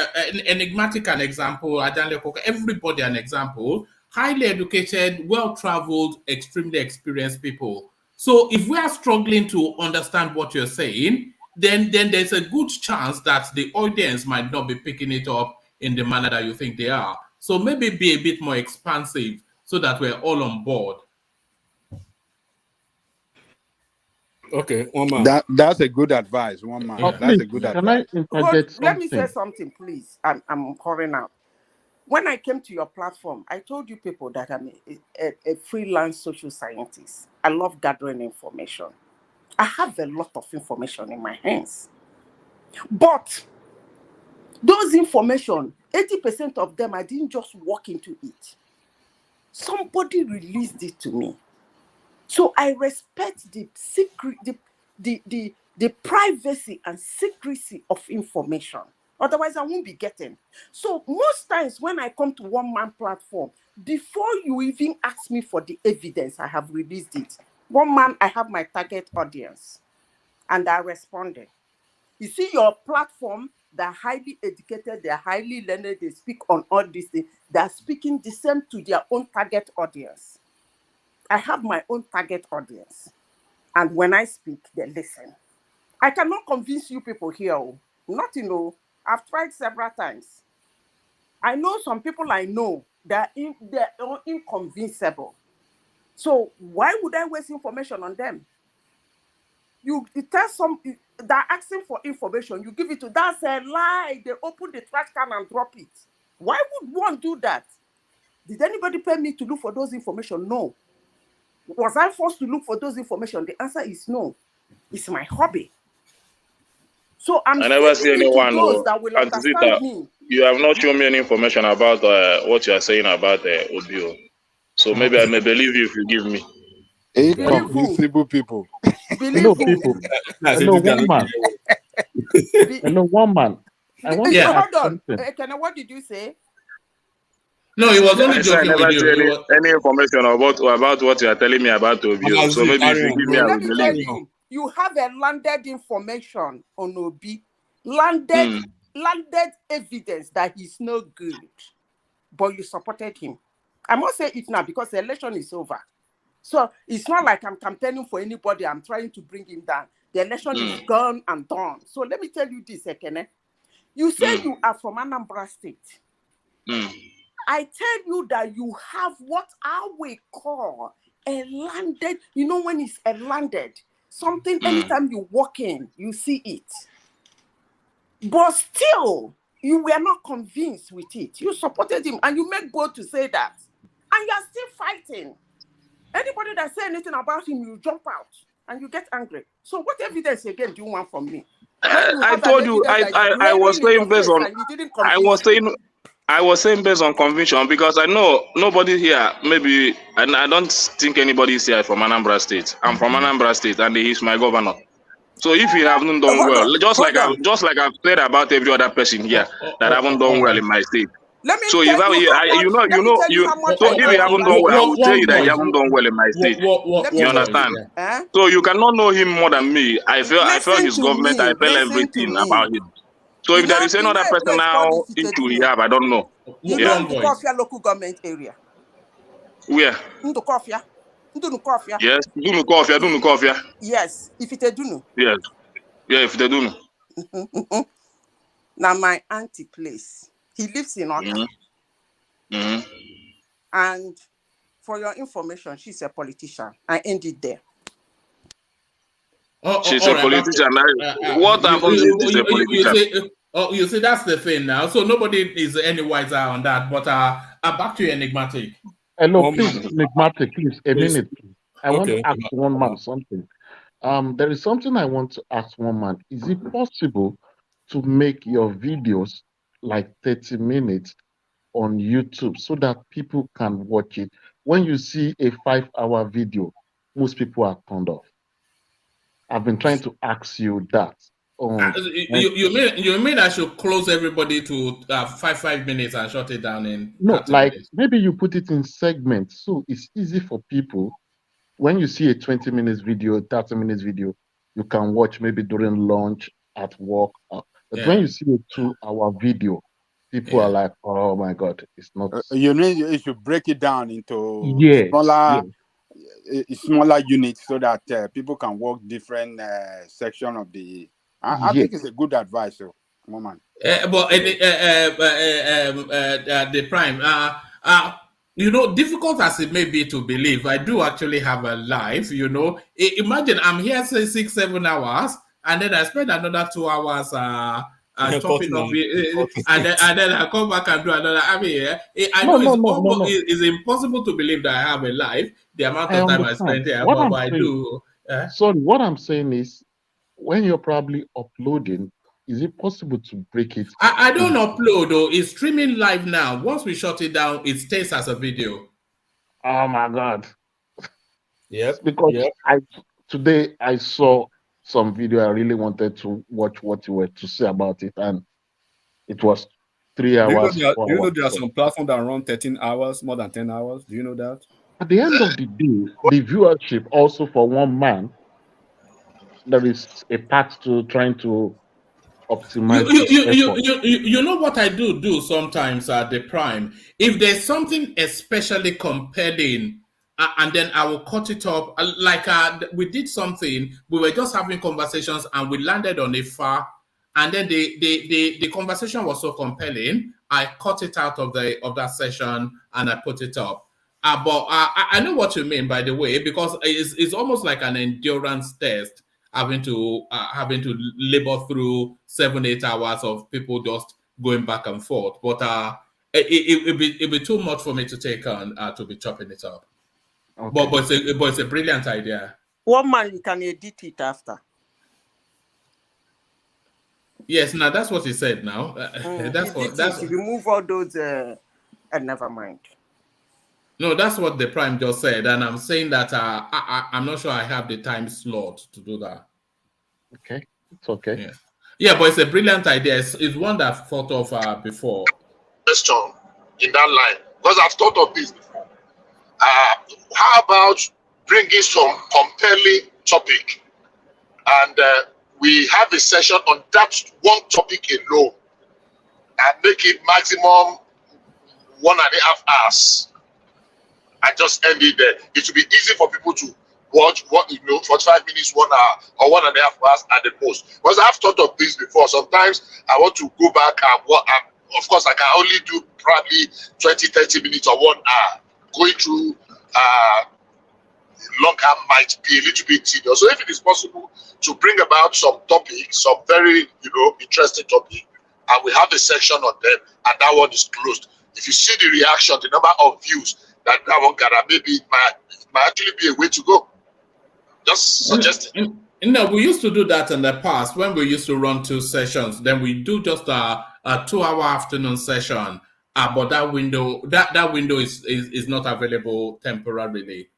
enigmatic an example, everybody an example, highly educated, well-traveled, extremely experienced people. So if we are struggling to understand what you're saying, then there's a good chance that the audience might not be picking it up in the manner that you think they are. So maybe be a bit more expansive so that we're all on board. Okay, one man. That's a good advice, one man. Oh, That's please, a good can advice. I interject something? Let me say something, please. I'm calling out. When I came to your platform, I told you people that I'm a freelance social scientist. I love gathering information. I have a lot of information in my hands. But those information, 80% of them, I didn't just walk into it. Somebody released it to me. So I respect the secret, the privacy and secrecy of information. Otherwise, I won't be getting. So most times when I come to one man platform, before you even ask me for the evidence, I have released it. One man, I have my target audience, and I responded. You see your platform, they're highly educated, they're highly learned, they speak on all these things. They're speaking the same to their own target audience. I have my own target audience. And when I speak, they listen. I cannot convince you people here. Not, I've tried several times. I know some people I know that they're inconvincible. So why would I waste information on them? You tell some that asking for information, you give it to, that's a lie. They open the trash can and drop it. Why would one do that? Did anybody pay me to look for those information? No. Was I forced to look for those information? The answer is no. It's my hobby. So I never see anyone those that will understand me. You have not shown me any information about what you are saying about Obio. So maybe I may believe you if you give me. Inconvincible people. Hello, people. Hello, one man. Hello, one man. I want to ask hold on. something. What did you say? No, he was only joking I never with you. Any information about what you are telling me about Obio. So maybe if you give me, I will believe you. You have a landed information on Obi. Landed evidence that he's no good. But you supported him. I must say it now because the election is over. So it's not like I'm campaigning for anybody. I'm trying to bring him down. The election is gone and done. So let me tell you this, Ekene. You say you are from Anambra State. I tell you that you have what I will call a landed, when it's a landed, something anytime you walk in, you see it. But still, you were not convinced with it. You supported him and you make bold to say that. And you are still fighting. Anybody that say anything about him, you jump out and you get angry. So what evidence again do you want from me? I told you, I was saying based on, I was saying based on conviction because I know nobody here, maybe, and I don't think anybody is here from Anambra State. I'm from Anambra State and he's my governor. So if you haven't done well, just like I've said about every other person here that haven't done well in my state. So if you haven't done well, I will tell you that you haven't done well in my state. You understand? So you cannot know him more than me. I felt his government. I felt everything about him. So if there is another person now into Hijab, I don't know. You know Ndukofia local government area? Where? Ndukofia. Yes, Dunukofia. Yes, if it Dunu. Yes. Yeah, if it Dunu. Now my auntie place. He lives in Oka. And for your information, she's a politician. I ended there. She's a politician. What happens if she's a politician? You see, that's the thing now. So nobody is any wiser on that. But back to you, Enigmatic. Hello, please, Enigmatic, please, a minute. I want to ask one man something. There is something I want to ask one man. Is it possible to make your videos like 30 minutes on YouTube so that people can watch it? When you see a 5-hour video, most people are turned off. I've been trying to ask you that. You mean I should close everybody to 5 minutes and shut it down in? No, like maybe you put it in segments so it's easy for people. When you see a 20 minutes video, 30 minutes video, you can watch maybe during lunch, at work. But when you see a 2-hour video, people are like, "Oh my God, it's not." You should break it down into smaller units so that people can work different section of the. I think it's a good advice, woman. But the Prime, difficult as it may be to believe, I do actually have a life. Imagine I'm here say 6-7 hours, and then I spend another 2 hours chopping off it, and then I come back and do another. I mean, I know it's impossible to believe that I have a life. The amount of time I spend here, but I do. Sorry, what I'm saying is, when you're probably uploading, is it possible to break it? I don't upload though. It's streaming live now. Once we shut it down, it stays as a video. Oh my God. Yes. Because today I saw some video. I really wanted to watch what you were to say about it, and it was 3 hours. Do you know there are some platforms that run 13 hours, more than 10 hours? Do you know that? At the end of the day, the viewership also for one man, there is a path to trying to optimize. You know what I do sometimes at the Prime? If there's something especially compelling and then I will cut it up. Like we did something, we were just having conversations and we landed on a far, and then the conversation was so compelling, I cut it out of that session and I put it up. But I know what you mean, by the way, because it's almost like an endurance test, having to labor through 7-8 hours of people just going back and forth. But it'd be too much for me to take on to be chopping it up. Okay. But it's a brilliant idea. 1 man, you can edit it after. Yes, now that's what he said. Now that's remove all those and never mind. No, that's what the Prime just said, and I'm saying that I'm not sure I have the time slot to do that. Okay, it's okay. Yeah, but it's a brilliant idea. It's one that I've thought of before. Question in that line, because I've thought of this before. How about bringing some compelling topic, and we have a session on that one topic alone, and make it maximum 1.5 hours, and just end it there. It will be easy for people to watch 45 minutes, 1 hour, or 1.5 hours at the most. Because I've thought of this before. Sometimes I want to go back and of course I can only do probably 20-30 minutes or 1 hour. Going through longer might be a little bit tedious. So if it is possible to bring about some topics, some very interesting topic, and we have a section on them, and that one is closed. If you see the reaction, the number of views that one gather, maybe it might actually be a way to go. Just suggesting. We used to do that in the past when we used to run 2 sessions. Then we do just a 2-hour afternoon session. But that window is not available temporarily.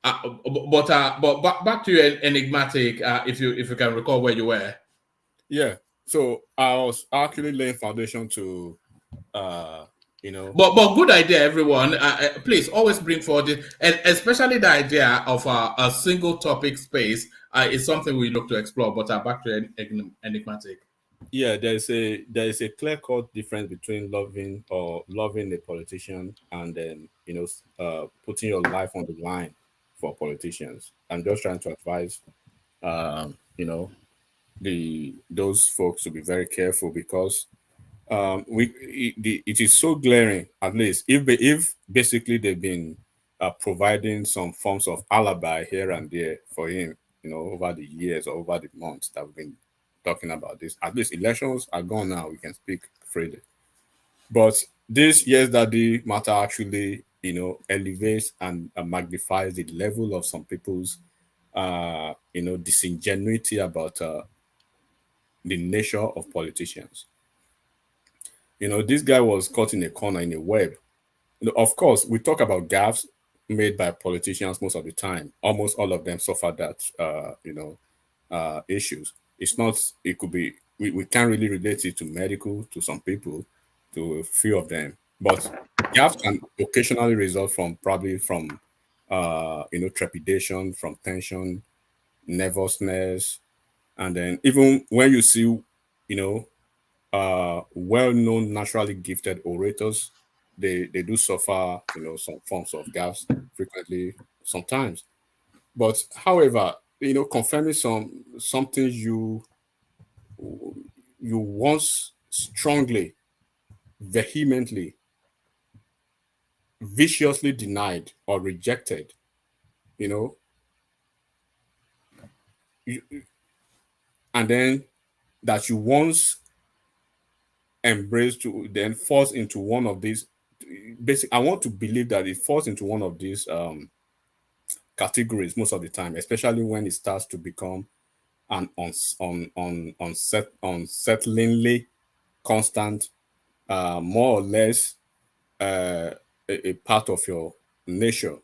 But back to you, Enigmatic. If you can recall where you were. Yeah. So I was actually laying foundation to But good idea, everyone. Please always bring forward it, and especially the idea of a single topic space is something we look to explore. But back to Enigmatic. Yeah, there is a clear-cut difference between loving a politician and then putting your life on the line for politicians. I'm just trying to advise those folks to be very careful, because it is so glaring. At least if basically they've been providing some forms of alibi here and there for him, over the years or over the months that we've been talking about this. At least elections are gone now, we can speak freely. But this Yes Daddy matter actually elevates and magnifies the level of some people's disingenuity about the nature of politicians. This guy was caught in a corner in a web. Of course, we talk about gaffes made by politicians most of the time. Almost all of them suffer that, issues. It's not, it could be, we can't really relate it to medical, to some people, to a few of them. But gaffes can occasionally result from trepidation, from tension, nervousness. And then even when you see, well-known, naturally gifted orators, they do suffer, some forms of gaffes frequently, sometimes. But however, confirming something you once strongly, vehemently, viciously denied or rejected, and then that you once embraced to then falls into one of these I want to believe that it falls into one of these categories most of the time, especially when it starts to become an unsettlingly constant, more or less a part of your nature.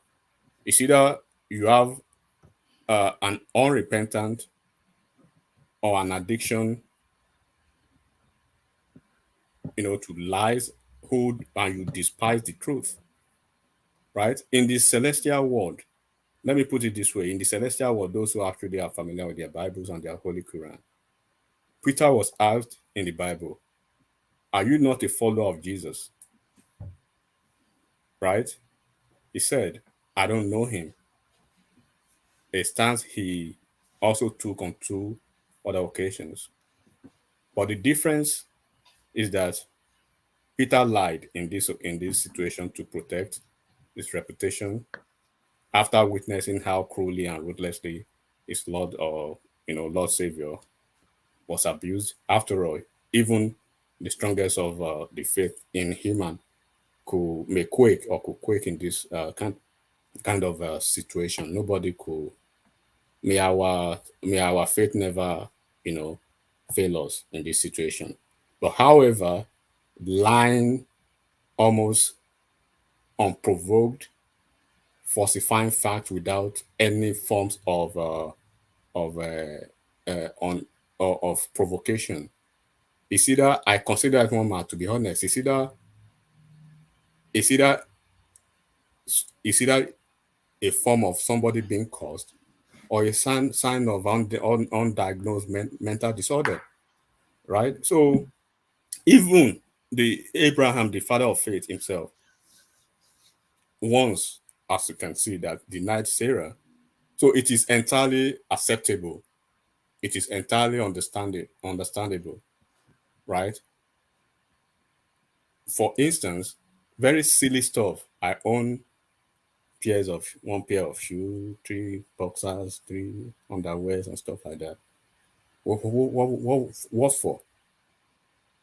It's either you have an unrepentant or an addiction, to lies, and you despise the truth, right? In the celestial world, let me put it this way: in the celestial world, those who actually are familiar with their Bibles and their Holy Quran, Peter was asked in the Bible, "Are you not a follower of Jesus?" Right? He said, I don't know him. A stance he also took on two other occasions. But the difference is that Peter lied in this situation to protect his reputation after witnessing how cruelly and ruthlessly his Lord or Lord Savior was abused. After all, even the strongest of the faith in human may quake or could quake in this kind of situation. Nobody could. May our faith never, fail us in this situation. But however, lying almost unprovoked, falsifying facts without any forms of on of provocation. It's either I consider it one man to be honest. It's either a form of somebody being caused or a sign of undiagnosed mental disorder, right? So even the Abraham, the father of faith himself, once, as you can see, that denied Sarah. So it is entirely acceptable. It is entirely understandable, right? For instance, very silly stuff. I own one pair of shoes, 3 boxers, 3 underwears, and stuff like that. What for?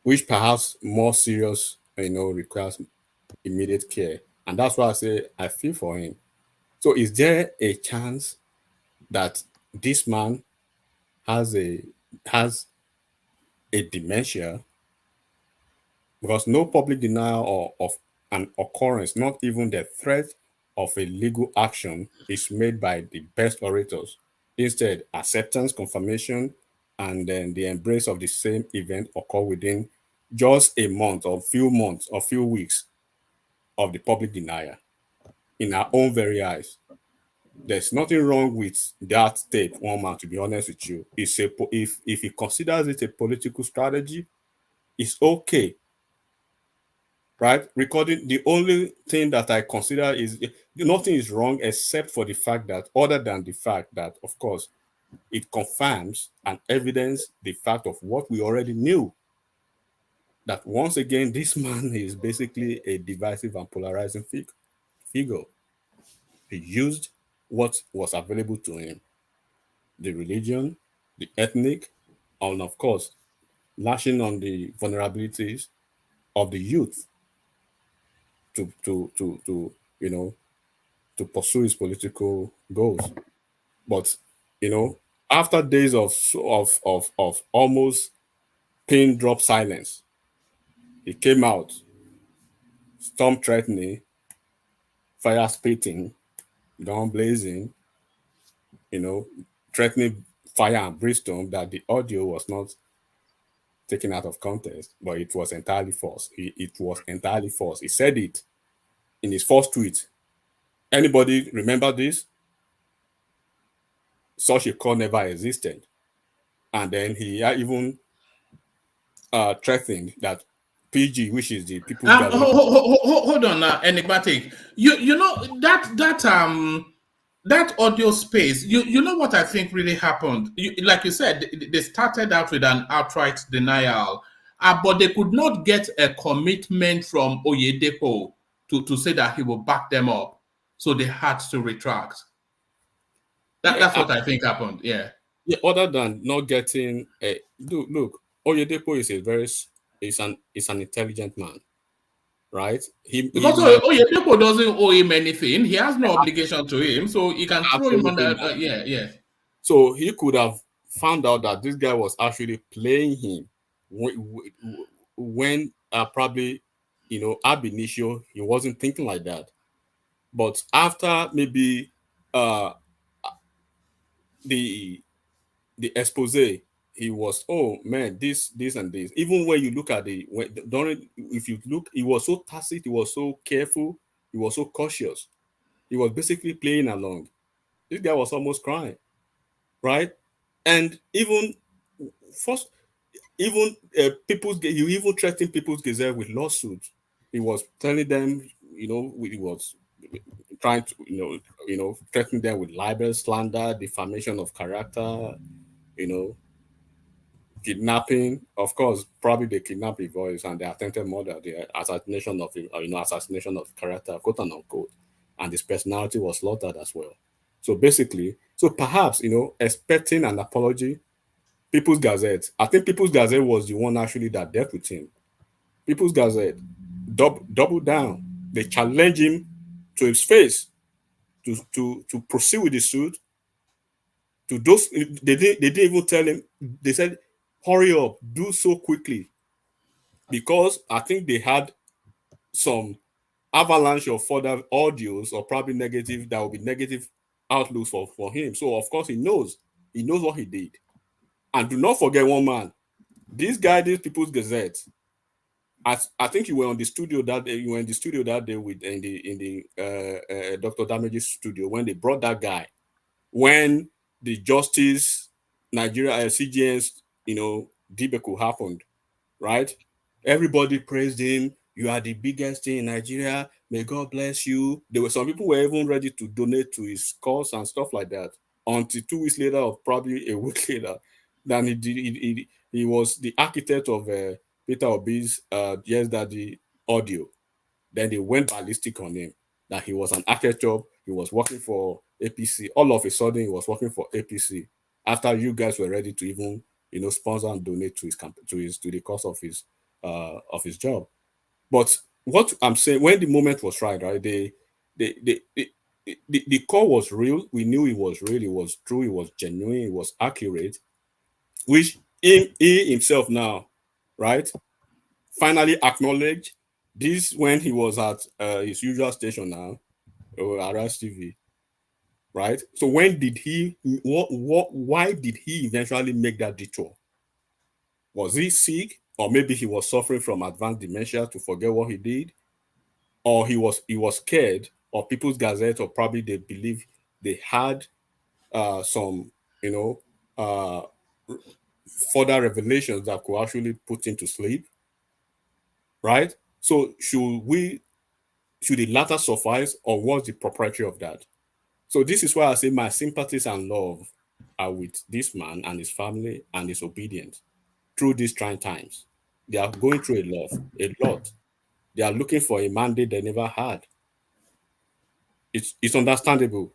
Which perhaps more serious, requires immediate care. And that's why I say I feel for him. So is there a chance that this man has a dementia? Because no public denial of an occurrence, not even the threat of a legal action, is made by the best orators. Instead, acceptance, confirmation, and then the embrace of the same event occur within just a month or few months or few weeks of the public denial in our own very eyes. There's nothing wrong with that tape, one man, to be honest with you. If he considers it a political strategy, it's okay. Right? Recording, the only thing that I consider is nothing is wrong except for the fact that, other than the fact that, of course, it confirms and evidence the fact of what we already knew. That once again, this man is basically a divisive and polarizing figure. He used what was available to him, the religion, the ethnic, and of course, lashing on the vulnerabilities of the youth to pursue his political goals. But after days of almost pin drop silence, he came out, storm threatening, fire spitting, gun blazing, threatening fire and brimstone, that the audio was not taken out of context, but it was entirely false. It was entirely false. He said it in his first tweet. Anybody remember this? Such a call never existed. And then he even threatened that PG, which is the people hold on now, enigmatic. You know that audio space. You know what I think really happened. Like you said, they started out with an outright denial, but they could not get a commitment from Oyedepo to say that he will back them up, so they had to retract. That's what I think happened. Yeah. Yeah. Other than not getting a look, Oyedepo is an intelligent man, right? Because Oyedepo doesn't owe him anything. He has no obligation to him, so he can throw him on the yeah. So he could have found out that this guy was actually playing him when probably ab initio he wasn't thinking like that. But after maybe the expose, he was, oh man, this and this. Even when you look at if you look, he was so tacit, he was so careful, he was so cautious. He was basically playing along. This guy was almost crying, right? And even you even threatened People's Gazette with lawsuits. He was telling them, he was trying to, threaten them with libel, slander, defamation of character, kidnapping. Of course, probably they kidnapped his voice and the attempted murder, the assassination of him, assassination of character, quote and unquote, and his personality was slaughtered as well. So basically, perhaps expecting an apology. People's Gazette. I think People's Gazette was the one actually that dealt with him. People's Gazette double down. They challenge him to his face to proceed with the suit. To those they didn't even tell him. They said, "Hurry up, do so quickly," because I think they had some avalanche of further audios or probably negative that will be negative outlooks for him. So of course he knows what he did. And do not forget one man. This guy, this People's Gazette. I think you were on the studio that day. You were in the studio that day with in the Dr. Damage's studio when they brought that guy. When the Justice Nigeria CGN's debacle happened, right? Everybody praised him. You are the biggest thing in Nigeria. May God bless you. There were some people who were even ready to donate to his cause and stuff like that. Until 2 weeks later, or probably a week later, then he was the architect of Peter Obi's Yes Daddy audio. Then they went ballistic on him that he was an architect. He was working for APC. All of a sudden, he was working for APC after you guys were ready to even sponsor and donate to the cause of his job. But what I'm saying, when the moment was right, the call was real. We knew it was real. It was true. It was genuine. It was accurate. Which he himself now, right, finally acknowledged this when he was at his usual station now, Arise TV, right? So when did he? Why did he eventually make that detour? Was he sick, or maybe he was suffering from advanced dementia to forget what he did, or he was scared, or People's Gazette, or probably they believe they had some further revelations that could actually put him to sleep, right? So should the latter suffice, or what's the propriety of that? So this is why I say my sympathies and love are with this man and his family and his obedience through these trying times. They are going through a lot. They are looking for a mandate they never had. It's understandable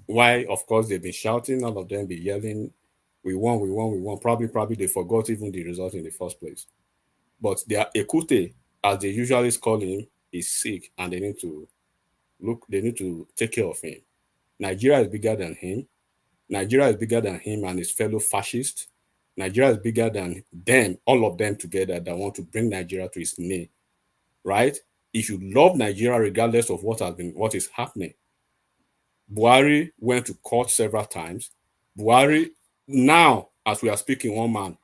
why, of course, they've been shouting, all of them be yelling, we won, we won, we won. Probably they forgot even the result in the first place. But their Ekute, as they usually call him, is sick, and they need to take care of him. Nigeria is bigger than him. Nigeria is bigger than him and his fellow fascists. Nigeria is bigger than them, all of them together, that want to bring Nigeria to its knee, right? If you love Nigeria, regardless of what is happening. Buhari went to court several times. Buhari, now, as we are speaking, one man,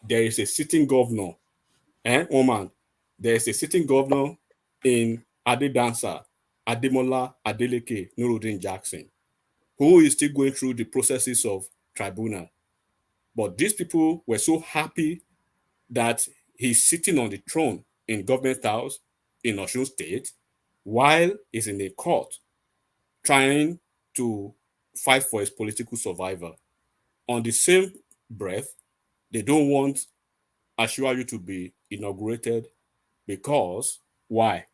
there is a sitting governor, there is a sitting governor in Adedansa, Ademola Adeleke Nuruddin Jackson, who is still going through the processes of tribunal. But these people were so happy that he's sitting on the throne in government house in Osun State while he's in a court trying to fight for his political survival. On the same breath, they don't want Asiwaju to be inaugurated because why?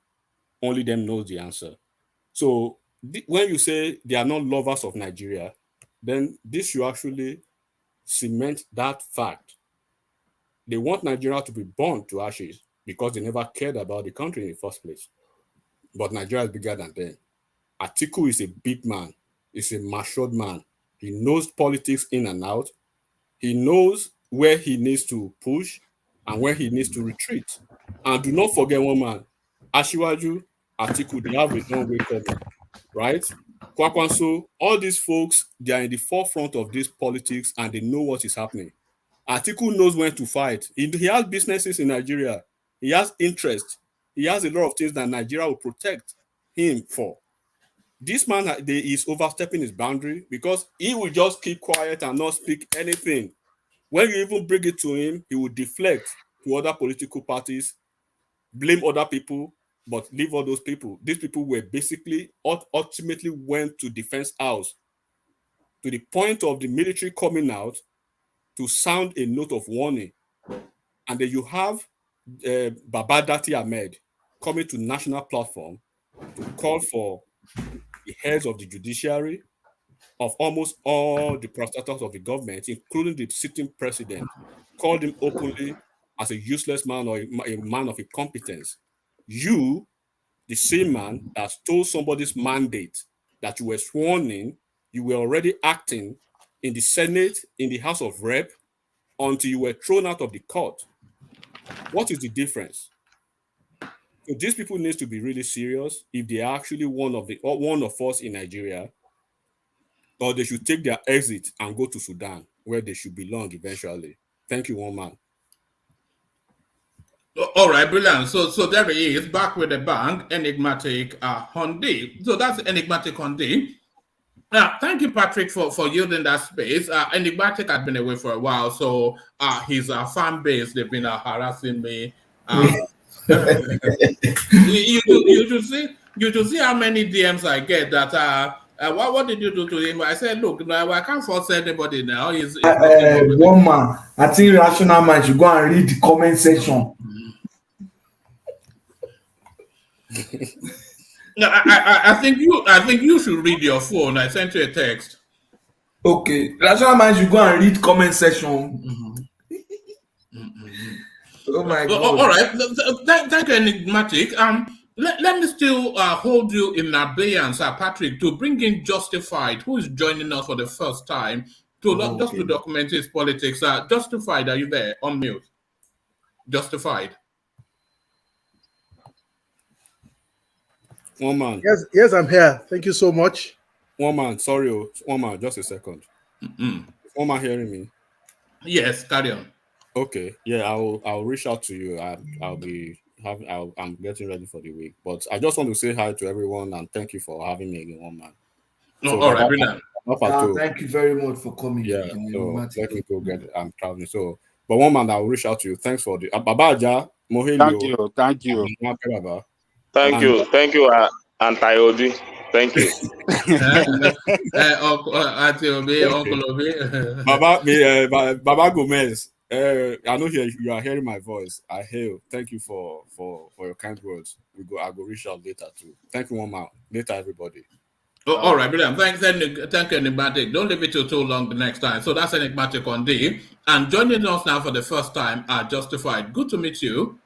Only them knows the answer. So when you say they are not lovers of Nigeria, then this should actually cement that fact. They want Nigeria to be burned to ashes because they never cared about the country in the first place. But Nigeria is bigger than them. Atiku is a big man. He's a matured man. He knows politics in and out. He knows where he needs to push and where he needs to retreat. And do not forget one man, Asiwaju, Atiku, they have a long way coming, right? Kwakwanso, all these folks, they are in the forefront of this politics and they know what is happening. Atiku knows when to fight. He has businesses in Nigeria. He has interest. He has a lot of things that Nigeria will protect him for. This man is overstepping his boundary because he will just keep quiet and not speak anything. When you even bring it to him, he will deflect to other political parties, blame other people, But leave all those people. These people were basically ultimately went to defense house to the point of the military coming out to sound a note of warning. And then you have Baba Dati Ahmed coming to national platform to call for the heads of the judiciary, of almost all the prostators of the government, including the sitting president, called him openly as a useless man or a man of incompetence. You, the same man that stole somebody's mandate that you were sworn in, you were already acting in the Senate, in the House of Rep, until you were thrown out of the court. What is the difference? So these people need to be really serious if they are actually one of us in Nigeria, or they should take their exit and go to Sudan, where they should belong eventually. Thank you, one man. All right, brilliant. So there he is, back with the bank, Enigmatic Hondi. So that's Enigmatic Hondi. Thank you, Patrick, for yielding that space. Enigmatic had been away for a while, so his fan base, they've been harassing me. You should see how many DMs I get that what did you do to him? I said, look, no, I can't force anybody now. He's one man. I think rational man should go and read the comment section. No, I think you should read your phone. I sent you a text. Okay, rational man should go and read comment section. Oh my God! All right, thank you, Enigmatic. Let me still hold you in abeyance, Patrick, to bring in Justified, who is joining us for the first time just to document his politics. Justified, are you there? On mute. Justified. One man. Yes, I'm here. Thank you so much. One man, sorry, one man, just a second. One man hearing me? Yes, carry on. Okay, yeah, I'll reach out to you. I'm getting ready for the week, but I just want to say hi to everyone and thank you for having me again, one man. So, all right, brilliant. Thank you very much for coming. Yeah, so let me go get. I'm traveling. So, but one man, I will reach out to you. Thanks for the Babaja Mohelio. Thank you. Thank you, Anti-Obi. Thank you. Baba Gomez. I know you are hearing my voice. I hail. Thank you for your kind words. I go reach out later too. Thank you, one man. Later, everybody. All right, brilliant. Thank you, Enigmatic. Don't leave it till too long the next time. So that's Enigmatic on D. And joining us now for the first time are Justified. Good to meet you.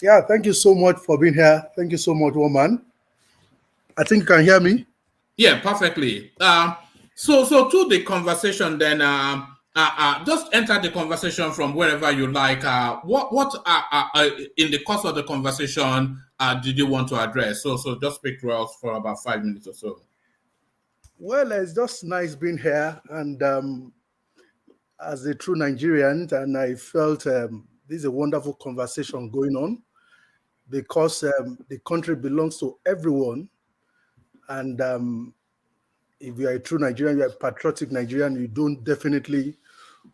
Yeah, thank you so much for being here. Thank you so much, woman. I think you can hear me. Yeah, perfectly. So to the conversation then, just enter the conversation from wherever you like. What in the course of the conversation did you want to address? So just speak to us for about 5 minutes or so. Well, it's just nice being here and as a true Nigerian, and I felt this is a wonderful conversation going on because the country belongs to everyone. And if you are a true Nigerian, you are a patriotic Nigerian, you don't definitely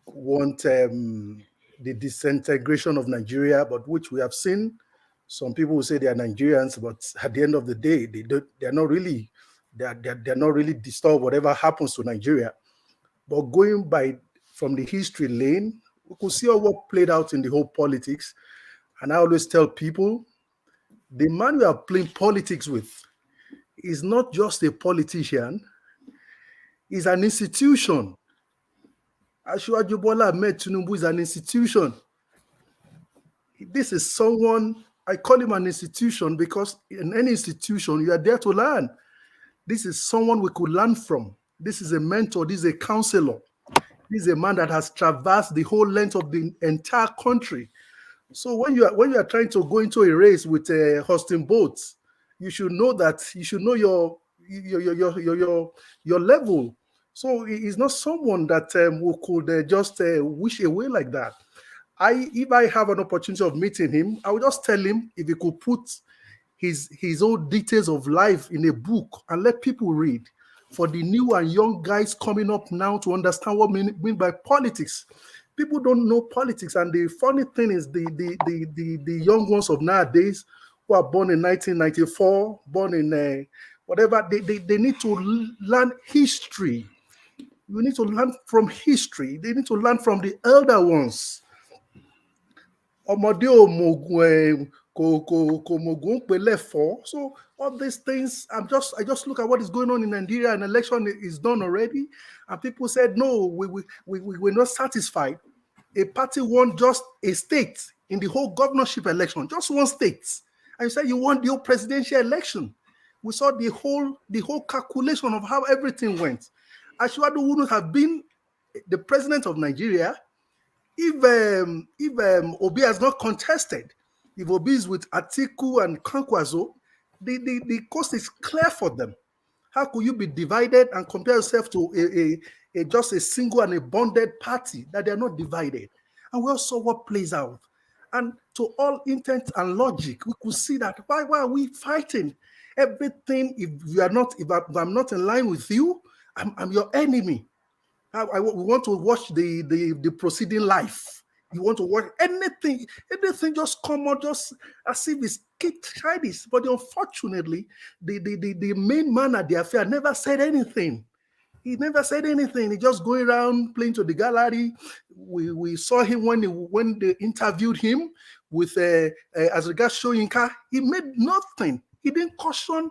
want the disintegration of Nigeria, but which we have seen. Some people will say they are Nigerians, but at the end of the day, they're not really disturbed whatever happens to Nigeria. But going from the history lane, we could see what played out in the whole politics. And I always tell people, the man we are playing politics with is not just a politician, he's an institution. Asiwaju Bola Ahmed Tinubu is an institution. This is someone, I call him an institution because in any institution, you are there to learn. This is someone we could learn from. This is a mentor, this is a counselor. This is a man that has traversed the whole length of the entire country. So when you are trying to go into a race with hosting boats, you should know that you should know your level. So he's not someone that we could just wish away like that. If I have an opportunity of meeting him, I would just tell him if he could put his own details of life in a book and let people read. For the new and young guys coming up now to understand what we mean by politics. People don't know politics, and the funny thing is the young ones of nowadays who are born in 1994, born in whatever, they need to learn history. You need to learn from history. They need to learn from the elder ones. So all these things, I just look at what is going on in Nigeria. An election is done already, and people said no, we're not satisfied. A party won just a state in the whole governorship election, just one state, and you said you won the whole presidential election. We saw the whole calculation of how everything went. Ashwadu wouldn't have been the president of Nigeria if Obi has not contested. If Obi is with Atiku and Kwankwaso, the cost is clear for them. How could you be divided and compare yourself to just a single and a bonded party that they are not divided? And we all saw what plays out. And to all intent and logic, we could see that why are we fighting? Everything, if I'm not in line with you, I'm your enemy. We want to watch the proceeding life. You want to watch anything just come out just as if it's childish. But unfortunately, the main man at the affair never said anything. He never said anything. He just going around playing to the gallery. We saw him when they interviewed him with as regards Soyinka. He made nothing. He didn't caution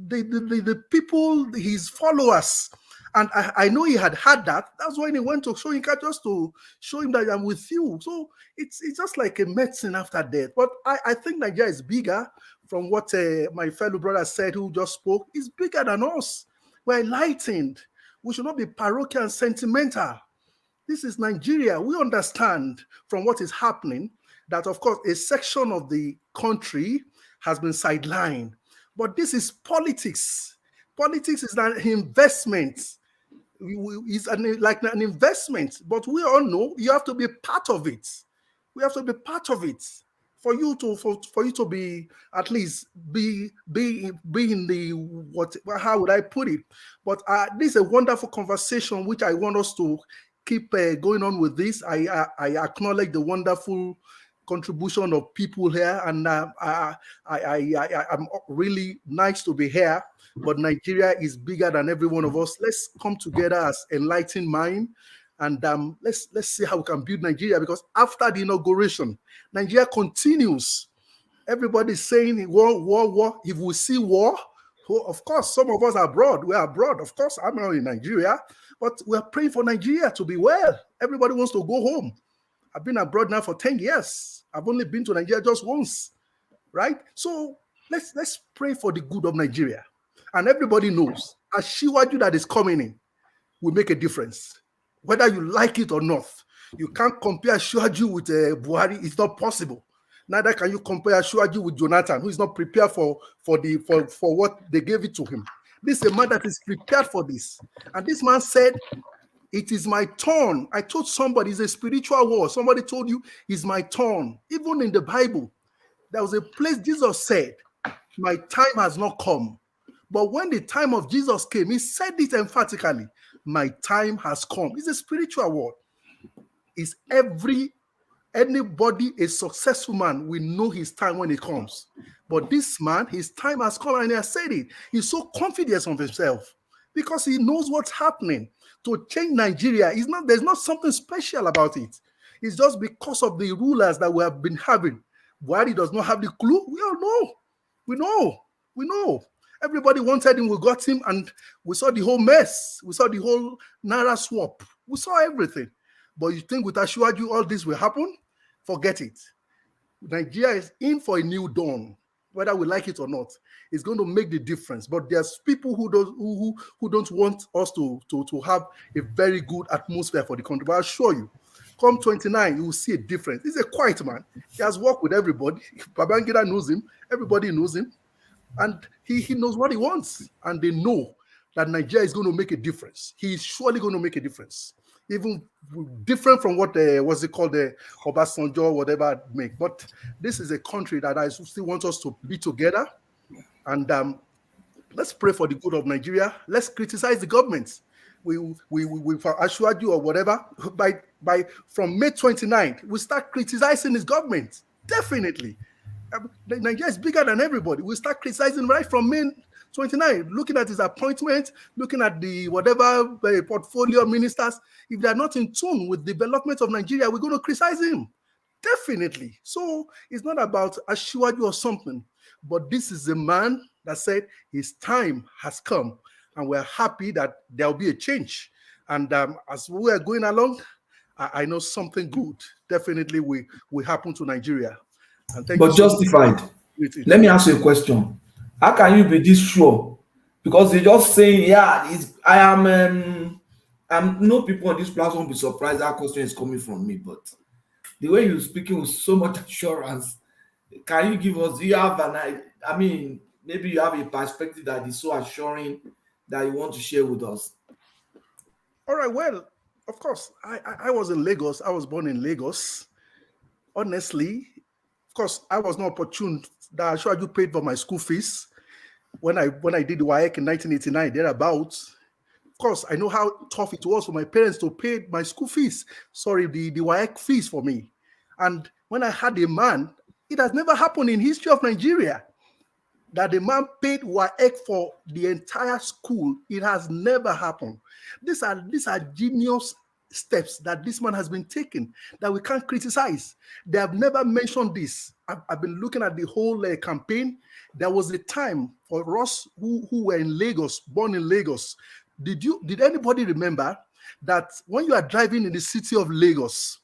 the people, his followers. And I know he had that. That's why he went to Soyinka, just to show him that I'm with you. So it's just like a medicine after death. But I think Nigeria is bigger from what my fellow brother said who just spoke. It's bigger than us. We're enlightened. We should not be parochial and sentimental. This is Nigeria. We understand from what is happening that, of course, a section of the country has been sidelined. But this is politics. Politics is an investment. It's like an investment, but we all know you have to be part of it. We have to be part of it for you to be at least be in the what? How would I put it? But this is a wonderful conversation which I want us to keep going on with this. I acknowledge the wonderful contribution of people here, and I'm really nice to be here. But Nigeria is bigger than every one of us. Let's come together as enlightened mind, and let's see how we can build Nigeria. Because after the inauguration, Nigeria continues. Everybody's saying war. If we see war, of course, some of us are abroad. We're abroad. Of course, I'm not in Nigeria, but we're praying for Nigeria to be well. Everybody wants to go home. I've been abroad now for 10 years. I've only been to Nigeria just once, right? So let's pray for the good of Nigeria. And everybody knows a Shiwaju that is coming in will make a difference, whether you like it or not. You can't compare Shiwaju with Buhari. It's not possible. Neither can you compare Shiwaju with Jonathan, who is not prepared for what they gave it to him. This is a man that is prepared for this. And this man said, it is my turn. I told somebody, it's a spiritual war. Somebody told you, it's my turn. Even in the Bible, there was a place Jesus said, my time has not come. But when the time of Jesus came, he said it emphatically, my time has come. It's a spiritual word. Is anybody a successful man will know his time when it comes. But this man, his time has come, and he has said it. He's so confident of himself because he knows what's happening. To change Nigeria, there's not something special about it. It's just because of the rulers that we have been having. Buhari does not have the clue. We all know. We know. Everybody wanted him, we got him, and we saw the whole mess. We saw the whole Naira swap. We saw everything. But you think with Ashwaju all this will happen? Forget it. Nigeria is in for a new dawn, whether we like it or not. It's going to make the difference. But there's people who don't want us to have a very good atmosphere for the country. But I assure you, come 29, you will see a difference. He's a quiet man. He has worked with everybody. Babangida knows him. Everybody knows him. And he knows what he wants. And they know that Nigeria is going to make a difference. He is surely going to make a difference. Even different from what what's it called, the Obasanjo or whatever make. But this is a country that I still want us to be together. And let's pray for the good of Nigeria. Let's criticize the government. We for Ashwaju or whatever. By from May 29th, we start criticizing his government. Definitely. Nigeria is bigger than everybody. We start criticizing right from May 29, looking at his appointment, looking at the whatever portfolio ministers. If they are not in tune with development of Nigeria, we're going to criticize him. Definitely. So it's not about Asiwaju or something, but this is a man that said his time has come, and we're happy that there will be a change. And as we are going along, I know something good definitely will happen to Nigeria. And thank you But so justified. much. Let me ask you a question. How can you be this sure? Because you're just saying, yeah, no people on this platform will be surprised that question is coming from me, but the way you're speaking with so much assurance, can you give us, do you have I mean, maybe you have a perspective that is so assuring that you want to share with us? All right, well, of course, I was in Lagos. I was born in Lagos. Honestly, of course, I was not opportune that Asiwaju paid for my school fees when I did the WAEC in 1989, thereabouts. Of course, I know how tough it was for my parents to pay my school fees. Sorry, the WAEC fees for me. And when I had a man, it has never happened in history of Nigeria that the man paid WAEC for the entire school. It has never happened. These are genius steps that this man has been taking that we can't criticize. They have never mentioned this. I've been looking at the whole campaign. There was a time for us who were in Lagos, born in Lagos. Did anybody remember that when you are driving in the city of Lagos,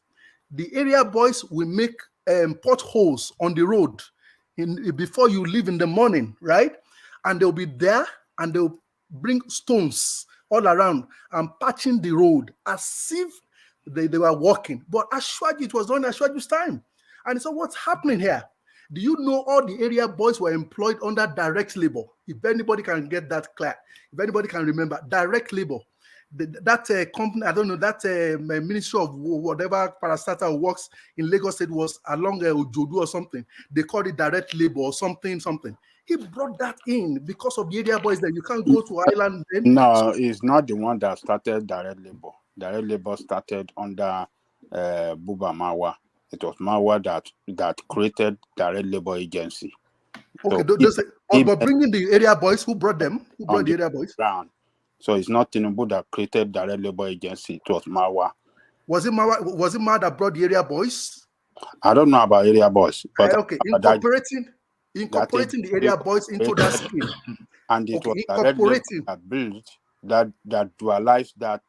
the area boys will make potholes on the road before you leave in the morning, right? And they'll be there and they'll bring stones all around and patching the road as if they were walking. But Asiwaju, it was during Asiwaju's time. And so what's happening here? Do you know all the area boys were employed under direct labor? If anybody can get that clear, if anybody can remember, direct labor. That company, I don't know, that ministry of whatever parastatal works in Lagos State was along Ojodu or something. They called it direct labor or something. He brought that in because of the area boys that you can't go to Island. No, it's not the one that started direct labor. Direct labor started under Buba Mawa. It was Mawa that created direct labor agency. Okay, So but bringing the area boys, who brought them? Who brought the area boys? Ground. So it's not TINUBU that created direct labor agency. It was Mawa. Was it Mawa that brought the area boys? I don't know about area boys, but okay, incorporating the area boys into that scheme. And it was direct labor that built that dualized that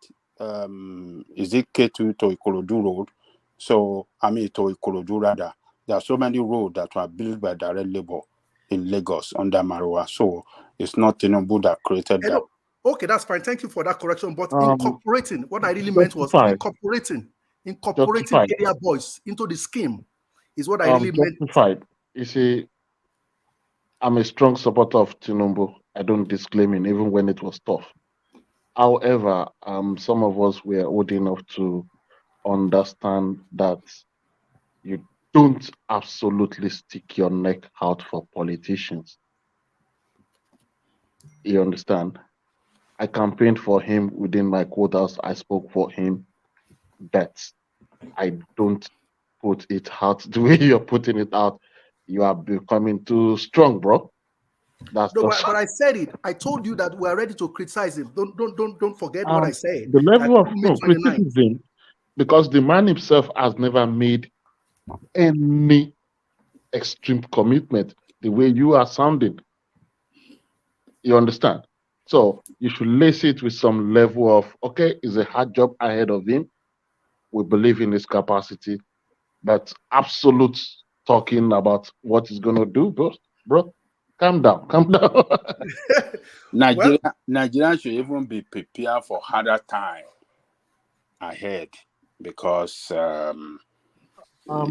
is it K2 to Ikorodu road. So I mean to Ikorodu rather. There are so many roads that were built by direct labor in Lagos under Marwa. So it's not TINUBU that created that. Okay, that's fine. Thank you for that correction. But incorporating, what I really meant was incorporating area boys into the scheme is what I really meant. You see, I'm a strong supporter of TINUBU. I don't disclaim it, even when it was tough. However, some of us were old enough to understand that you don't absolutely stick your neck out for politicians. You understand? I campaigned for him within my quotas. I spoke for him, but I don't put it out the way you're putting it out. You are becoming too strong, bro. But I said it. I told you that we are ready to criticize him. Don't forget what I said. The level of criticism, because the man himself has never made any extreme commitment the way you are sounding. You understand? So you should lace it with some level of, okay, it's a hard job ahead of him. We believe in his capacity, but absolute talking about what he's going to do, bro, calm down. Nigeria should even be prepared for harder time ahead because yes. I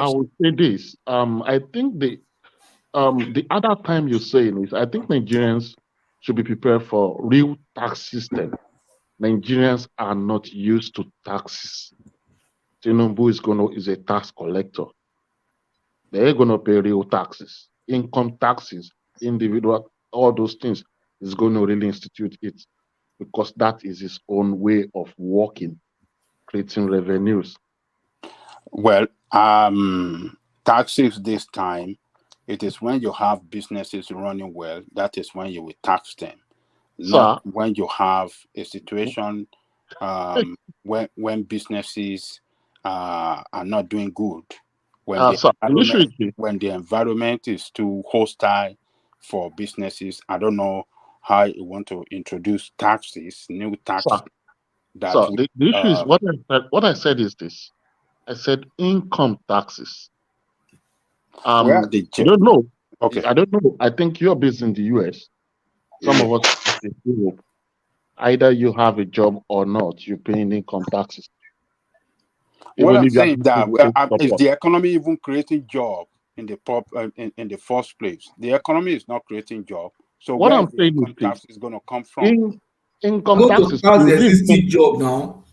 will say this. I think the other time you're saying is I think Nigerians should be prepared for real tax system. Nigerians are not used to taxes. TINUBU is a tax collector. They're gonna pay real taxes, income taxes, individual, all those things. Is going to really institute it because that is his own way of working, creating revenues. Well, taxes this time, it is when you have businesses running well, that is when you will tax them. Not when you have a situation when businesses are not doing good, when the environment is too hostile for businesses. I don't know how you want to introduce taxes, new taxes. The issue is what I said is this. I said income taxes. Where are the I don't know. Okay. I don't know. I think you're based in the US. Some of us are in Europe. Either you have a job or not, you're paying income taxes. What I'm saying that is the economy even creating job in the first place? The economy is not creating job. So what where I'm is the saying income is tax is going to come from? Income taxes. Tax the existing job now.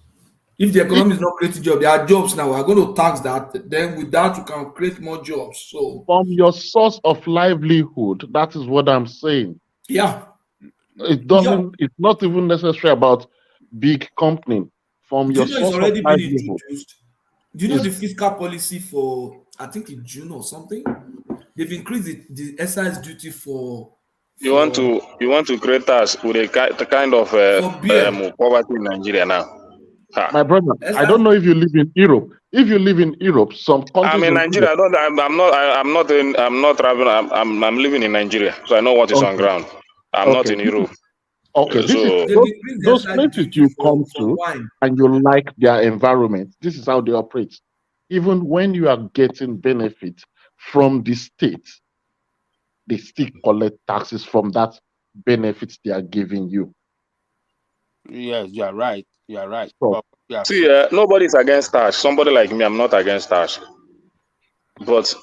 If the economy is not creating jobs, there are jobs now. We're going to tax that. Then with that, you can create more jobs. So from your source of livelihood, that is what I'm saying. Yeah. It doesn't. Yeah. It's not even necessary about big company. From your source of livelihood. Been introduced. Do you know the fiscal policy for, I think in June or something? They've increased the excise duty for. You want to create us with the kind of poverty in Nigeria now. My brother, I don't know if you live in Europe. If you live in Europe, some countries. I'm in Nigeria. I'm not traveling. I'm living in Nigeria, so I know what is on ground. I'm not in Europe. Okay, those places you come to and you like their environment. This is how they operate. Even when you are getting benefit from the state, they still collect taxes from that benefits they are giving you. Yes, you are right. You are right. See, nobody's against tax. Somebody like me, I'm not against tax. But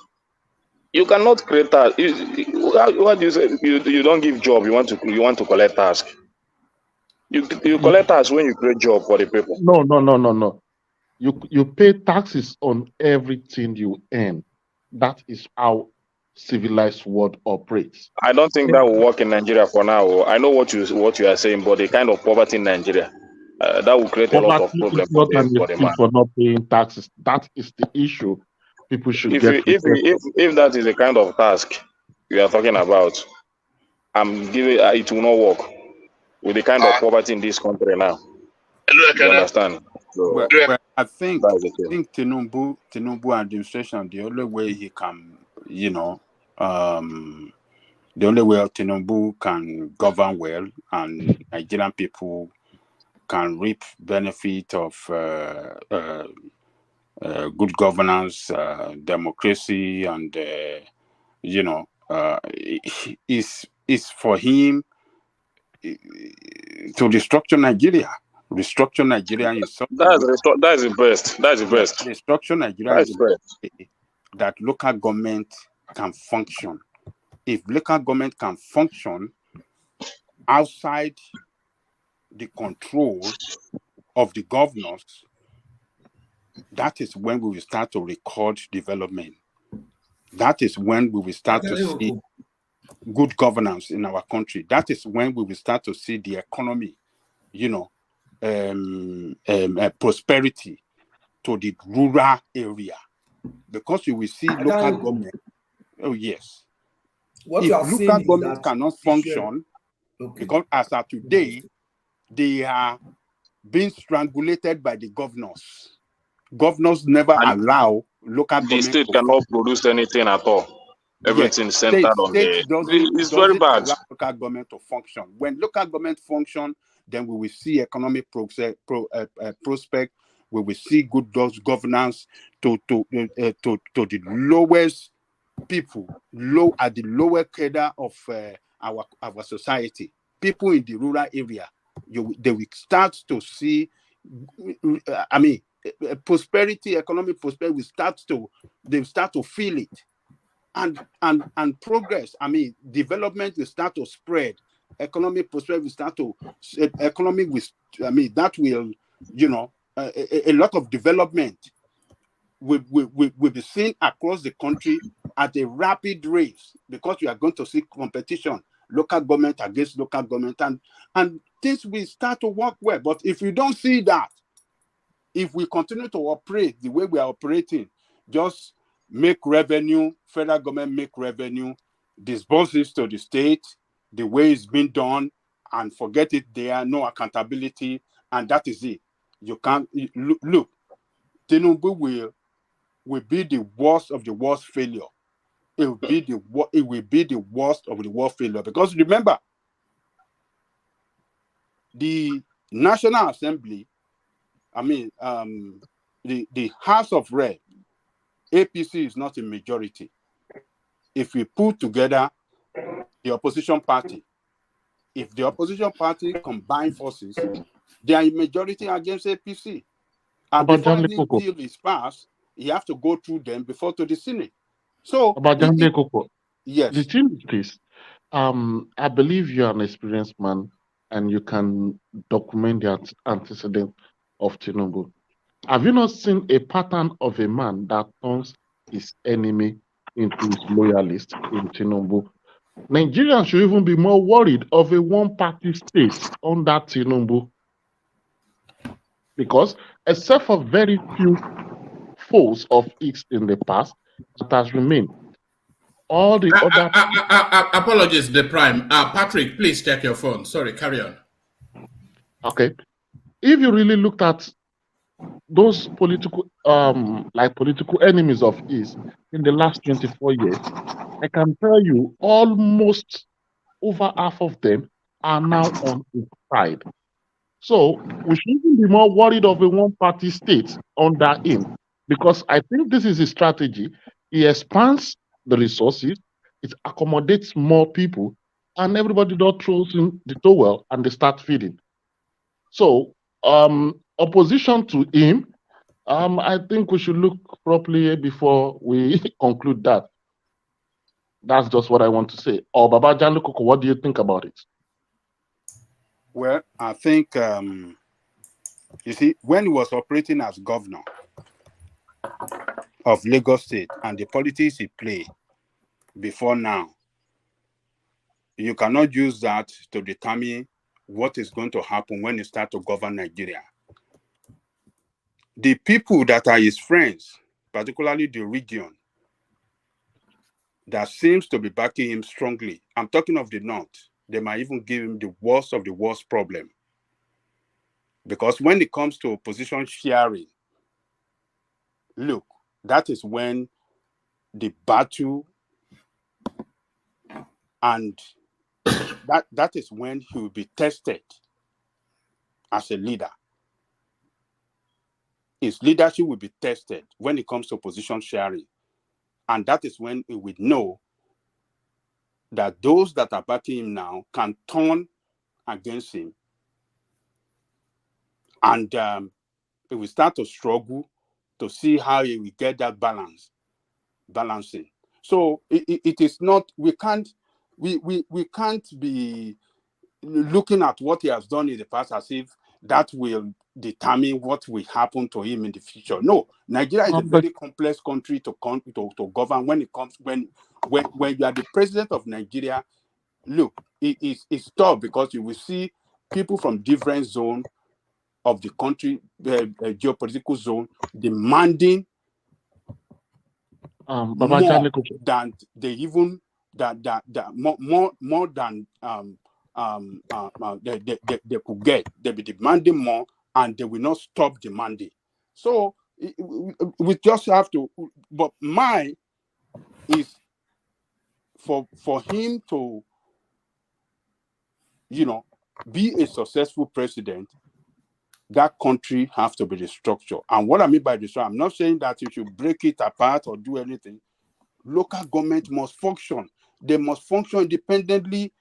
you cannot create tax. What do you say? You don't give job. You want to collect tax. You collect tax when you create job for the people. No. You pay taxes on everything you earn. That is how civilized world operates. I don't think that will work in Nigeria for now. I know what you are saying, but the kind of poverty in Nigeria, that will create a lot of problems for the man. For not paying taxes. That is the issue. People should if that is the kind of task you are talking about, it will not work with the kind of poverty in this country now. You understand? So, well, I think Tinubu administration, the only way he can, the only way Tinubu can govern well and Nigerian people can reap benefit of good governance, democracy, and is for him to restructure Nigeria. Restructure Nigeria in some that's the best. That's the best. Restructure Nigeria is the best. That local government can function. If local government can function outside the control of the governors, that is when we will start to record development. That is when we will start to see good governance in our country. That is when we will start to see the economy, prosperity to the rural area. Because you will see local government. Oh, yes. If local government cannot function, because as of today, they are being strangulated by the governors. Governors never allow local government. The state cannot produce anything at all. Everything centered on it's very bad. Allow local government to function. When local government function, then we will see economic prospect. We will see good governance to the lowest people, at the lower cadre of our society. People in the rural area, they will start to see. Prosperity, economic prosperity they start to feel it, and progress. Development will start to spread. Economic prosperity will start to that will, a lot of development will be seen across the country at a rapid rate, because you are going to see competition, local government against local government, and things will start to work well. But if you don't see that, if we continue to operate the way we are operating, just make revenue, federal government make revenue, disburses to the state, the way it's been done, and forget it there, no accountability, and that is it. You can't look. Tinubu will be the worst of the worst failure. It will be the worst of the worst failure, because remember, the National Assembly, the House of Rep, APC is not a majority. If we put together the opposition party, if the opposition party combine forces, they are a majority against APC. And before any deal is passed, you have to go through them before to the Senate. So, yes. The thing is this, I believe you're an experienced man and you can document the antecedent of Tinubu. Have you not seen a pattern of a man that turns his enemy into his loyalist in Tinubu? Nigerians should even be more worried of a one-party state under Tinubu, because except for very few foes of it in the past, it has remained. All the other... Apologies, the Prime. Patrick, please check your phone. Sorry, carry on. Okay. If you really looked at those political enemies of his in the last 24 years, I can tell you almost over half of them are now on his side. So we should even be more worried of a one-party state under him, because I think this is his strategy. He expands the resources, it accommodates more people, and everybody just throws in the towel and they start feeding. So opposition to him, I think we should look properly before we conclude that. That's just what I want to say. Or Baba Janlukoko, what do you think about it? Well, I think, you see, when he was operating as governor of Lagos State and the politics he played before now, you cannot use that to determine what is going to happen when he starts to govern Nigeria. The people that are his friends, particularly the region, that seems to be backing him strongly, I'm talking of the North, they might even give him the worst of the worst problem. Because when it comes to opposition sharing, look, that is when the battle, and that is when he will be tested as a leader. His leadership will be tested when it comes to opposition sharing. And that is when he will know that those that are backing him now can turn against him. And he will start to struggle to see how he will get that balancing. So it is not, we can't be looking at what he has done in the past as if that will determine what will happen to him in the future. No, Nigeria is a very complex country to govern. When it comes, when you are the president of Nigeria, look, it's tough, because you will see people from different zones of the country, geopolitical zone, demanding more than they even more than they could get. They'll be demanding more, and they will not stop demanding. So we just have to. But mine is for him to, be a successful president. That country has to be restructured. And what I mean by restructure, I'm not saying that you should break it apart or do anything. Local government must function. They must function independently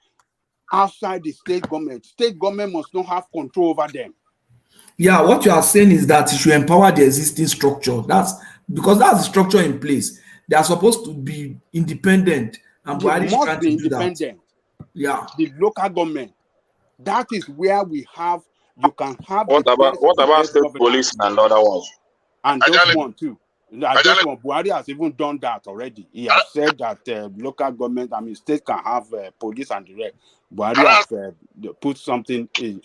outside the state government. State government must not have control over them. Yeah, what you are saying is that you should empower the existing structure. That's because that's the structure in place. They are supposed to be independent, and They Buhari must be to do that. independent. Yeah. The local government. That is where you can have what about state governance. police and other ones? And those one too. Those one, Buhari has even done that already. He has said that local government, state can have police and the rest. Buhari has put something in,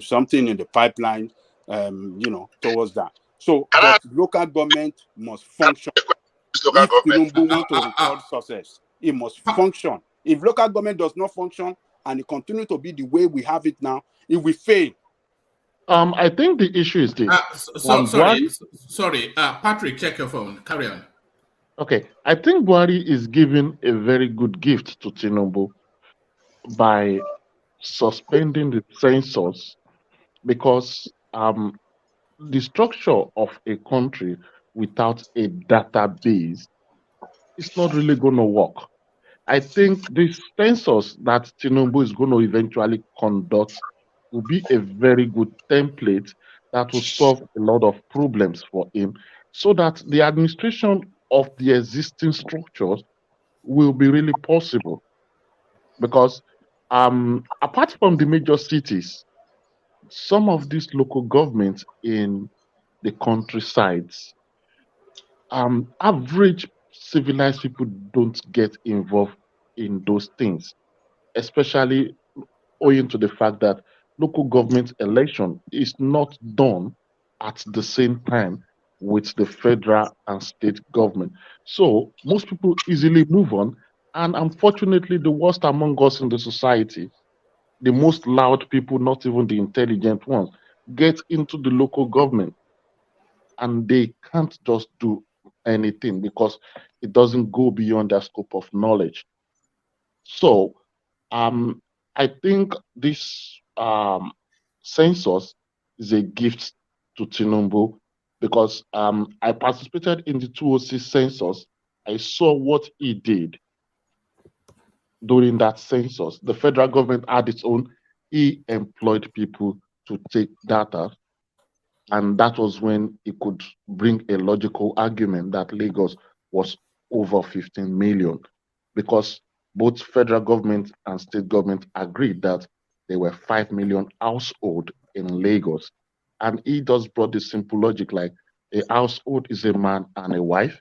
something in the pipeline, towards that. So, but local government must function. local if government. Tinubu want to record success, it must function. If local government does not function and it continue to be the way we have it now, it will fail. I think the issue is this. Sorry, Patrick, check your phone. Carry on. Okay, I think Buhari is giving a very good gift to Tinubu by suspending the census, because the structure of a country without a database is not really going to work. I think this census that Tinubu is going to eventually conduct will be a very good template that will solve a lot of problems for him, so that the administration of the existing structures will be really possible. Because apart from the major cities, some of these local governments in the countrysides, average civilized people don't get involved in those things, especially owing to the fact that local government election is not done at the same time with the federal and state government. So most people easily move on. And unfortunately, the worst among us in the society, the most loud people, not even the intelligent ones, get into the local government, and they can't just do anything because it doesn't go beyond their scope of knowledge. So I think this census is a gift to Tinubu, because I participated in the 2006 census. I saw what he did during that census. The federal government had its own. He employed people to take data, and that was when he could bring a logical argument that Lagos was over 15 million, because both federal government and state government agreed that there were 5 million households in Lagos. And he just brought this simple logic, like a household is a man and a wife.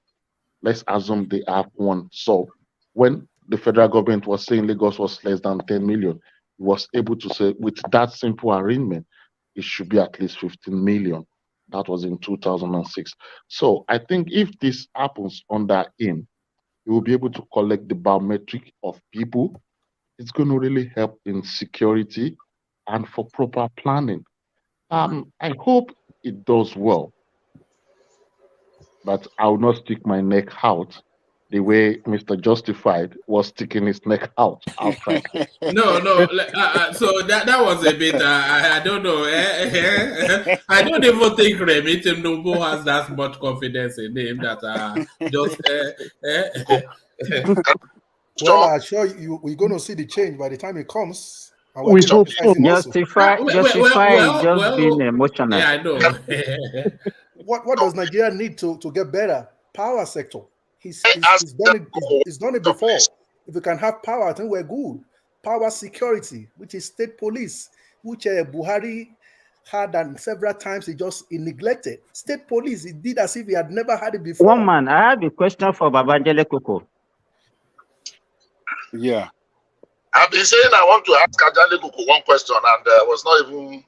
Let's assume they have one. So when the federal government was saying Lagos was less than 10 million, he was able to say, with that simple arrangement, it should be at least 15 million. That was in 2006. So I think if this happens under him, he will be able to collect the biometric of people. It's going to really help in security and for proper planning. I hope it does well, but I will not stick my neck out the way Mr. Justified was sticking his neck out outside. No. So that was a bit. I don't know. I don't even think Remi Tinubu has that much confidence in him that just. Well, I assure you, we're going to see the change by the time it comes. We hope so. Justify just being emotional. Yeah, I know. What does Nigeria need to get better? Power sector. He's done it before. If we can have power, I think we're good. Power security, which is state police, which Buhari had, and several times he neglected. State police, he did as if he had never had it before. One man, I have a question for Babangele Koko. Yeah. I've been saying I want to ask Ajale Koko one question, and was not even.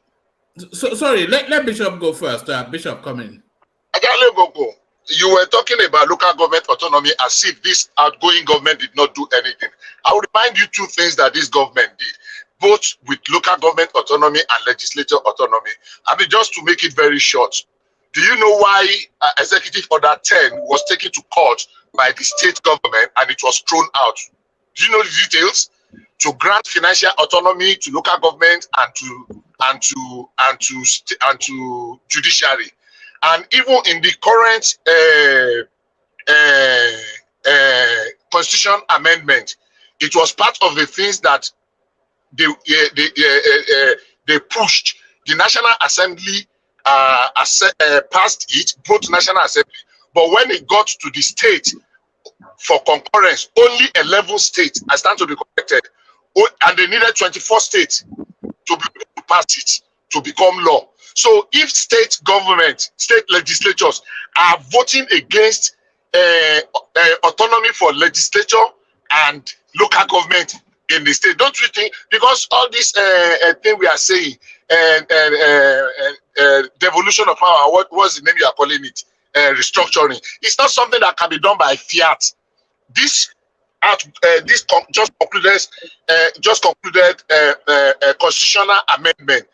So sorry, let Bishop go first. Bishop, come in. Ajale Koko, you were talking about local government autonomy as if this outgoing government did not do anything. I will remind you two things that this government did, both with local government autonomy and legislature autonomy. I mean, just to make it very short, do you know why Executive Order 10 was taken to court by the state government and it was thrown out? Do you know the details? To grant financial autonomy to local government and to judiciary. And even in the current constitution amendment, it was part of the things that they pushed. The National Assembly passed it, both National Assembly, but when it got to the state for concurrence, only 11 states are stand to be corrected, and they needed 24 states to be able to pass it to become law. So if state government, state legislatures are voting against autonomy for legislature and local government in the state, don't you think? Because all this thing we are saying, devolution of power, what was the name you are calling it? restructuring. It's not something that can be done by fiat. This just concluded constitutional amendment.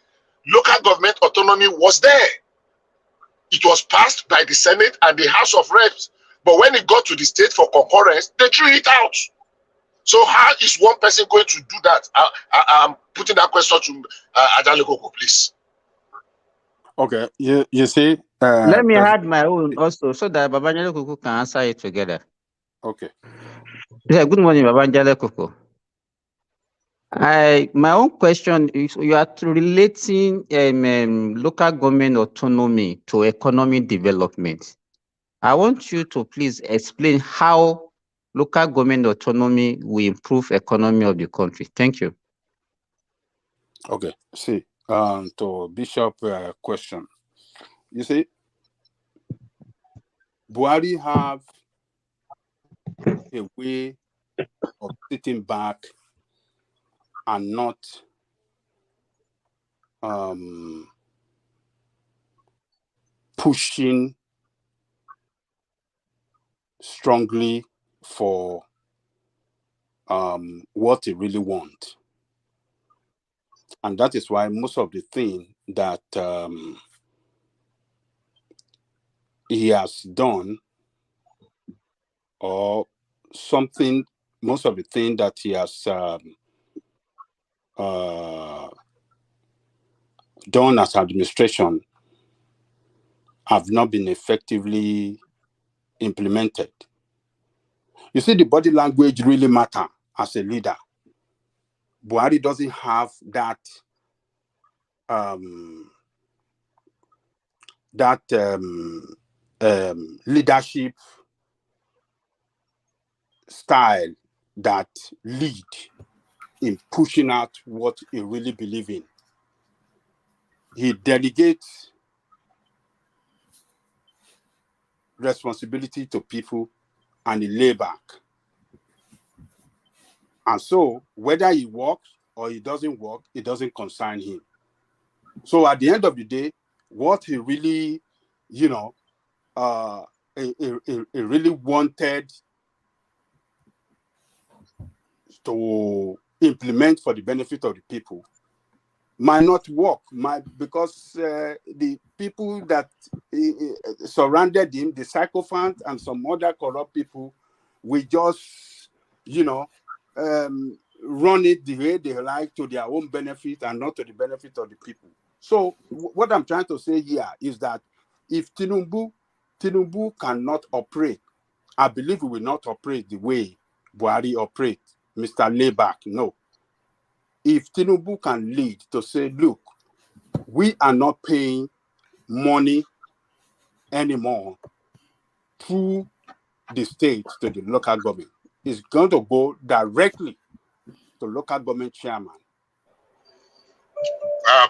Local government autonomy was there. It was passed by the Senate and the House of Reps. But when it got to the state for concurrence, they threw it out. So how is one person going to do that? I'm putting that question to Ajale Koko, please. Okay, you see. Let me add my own also, so that Babajale Koko can answer it together. Okay. Yeah, good morning, Babajale Koko. My own question is, you are relating local government autonomy to economic development. I want you to please explain how local government autonomy will improve economy of the country. Thank you. Okay. See, to Bishop question. You see, Buhari have a way of sitting back and not pushing strongly for what he really wants. And that is why most of the things that he has done, or something, most of the things that he has done as administration have not been effectively implemented. You see, the body language really matters as a leader. Buhari doesn't have that leadership style that lead in pushing out what he really believes in. He delegates responsibility to people and he lay back. And so whether he works or he doesn't work, it doesn't concern him. So at the end of the day, what he really, he really wanted to implement for the benefit of the people might not work, because the people that surrounded him, the sycophants and some other corrupt people, will just, run it the way they like to their own benefit and not to the benefit of the people. So what I'm trying to say here is that if Tinubu cannot operate, I believe he will not operate the way Buhari operates, Mr. Layback. No. If Tinubu can lead to say, look, we are not paying money anymore through the state to the local government, it's going to go directly to local government chairman.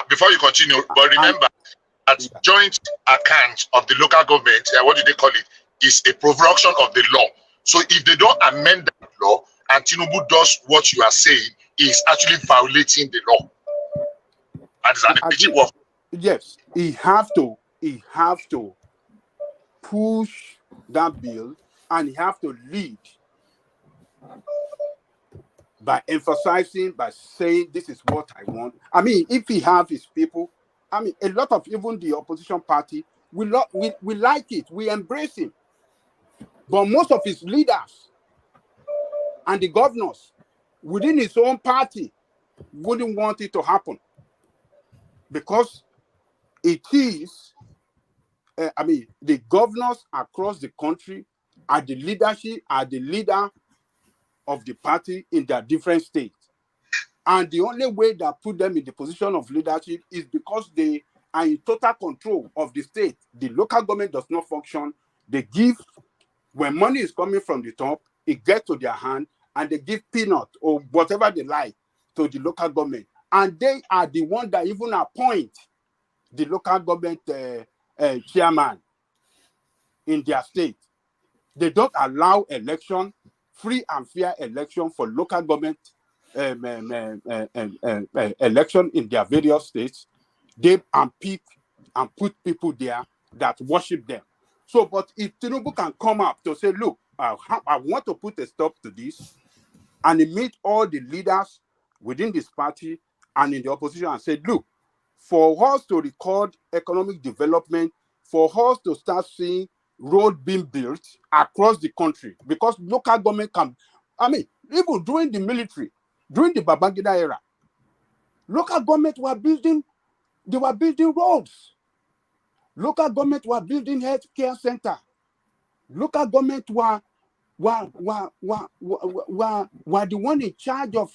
Before you continue, but remember that joint account of the local government, what do they call it, is a provocation of the law. So if they don't amend that law and Tinubu does what you are saying, is actually violating the law. That is an impeachment of. Yes, he have to push that bill, and he have to lead by emphasizing, by saying, this is what I want. I mean, if he have his people, I mean, a lot of even the opposition party, we like it, we embrace him. But most of his leaders and the governors within his own party wouldn't want it to happen, because it is, the governors across the country are the leader of the party in their different states. And the only way that put them in the position of leadership is because they are in total control of the state. The local government does not function. They give, when money is coming from the top, it gets to their hand, and they give peanut or whatever they like to the local government. And they are the one that even appoint the local government chairman in their state. They don't allow election, free and fair election for local government election in their various states. They unpick and put people there that worship them. So, but if Tinubu can come up to say, look, I want to put a stop to this, and he meet all the leaders within this party and in the opposition and said, look, for us to record economic development, for us to start seeing road being built across the country, because local government can, I mean, even during the military, during the Babangida era, local government were building, they were building roads. Local government were building healthcare center. Local government were the one in charge of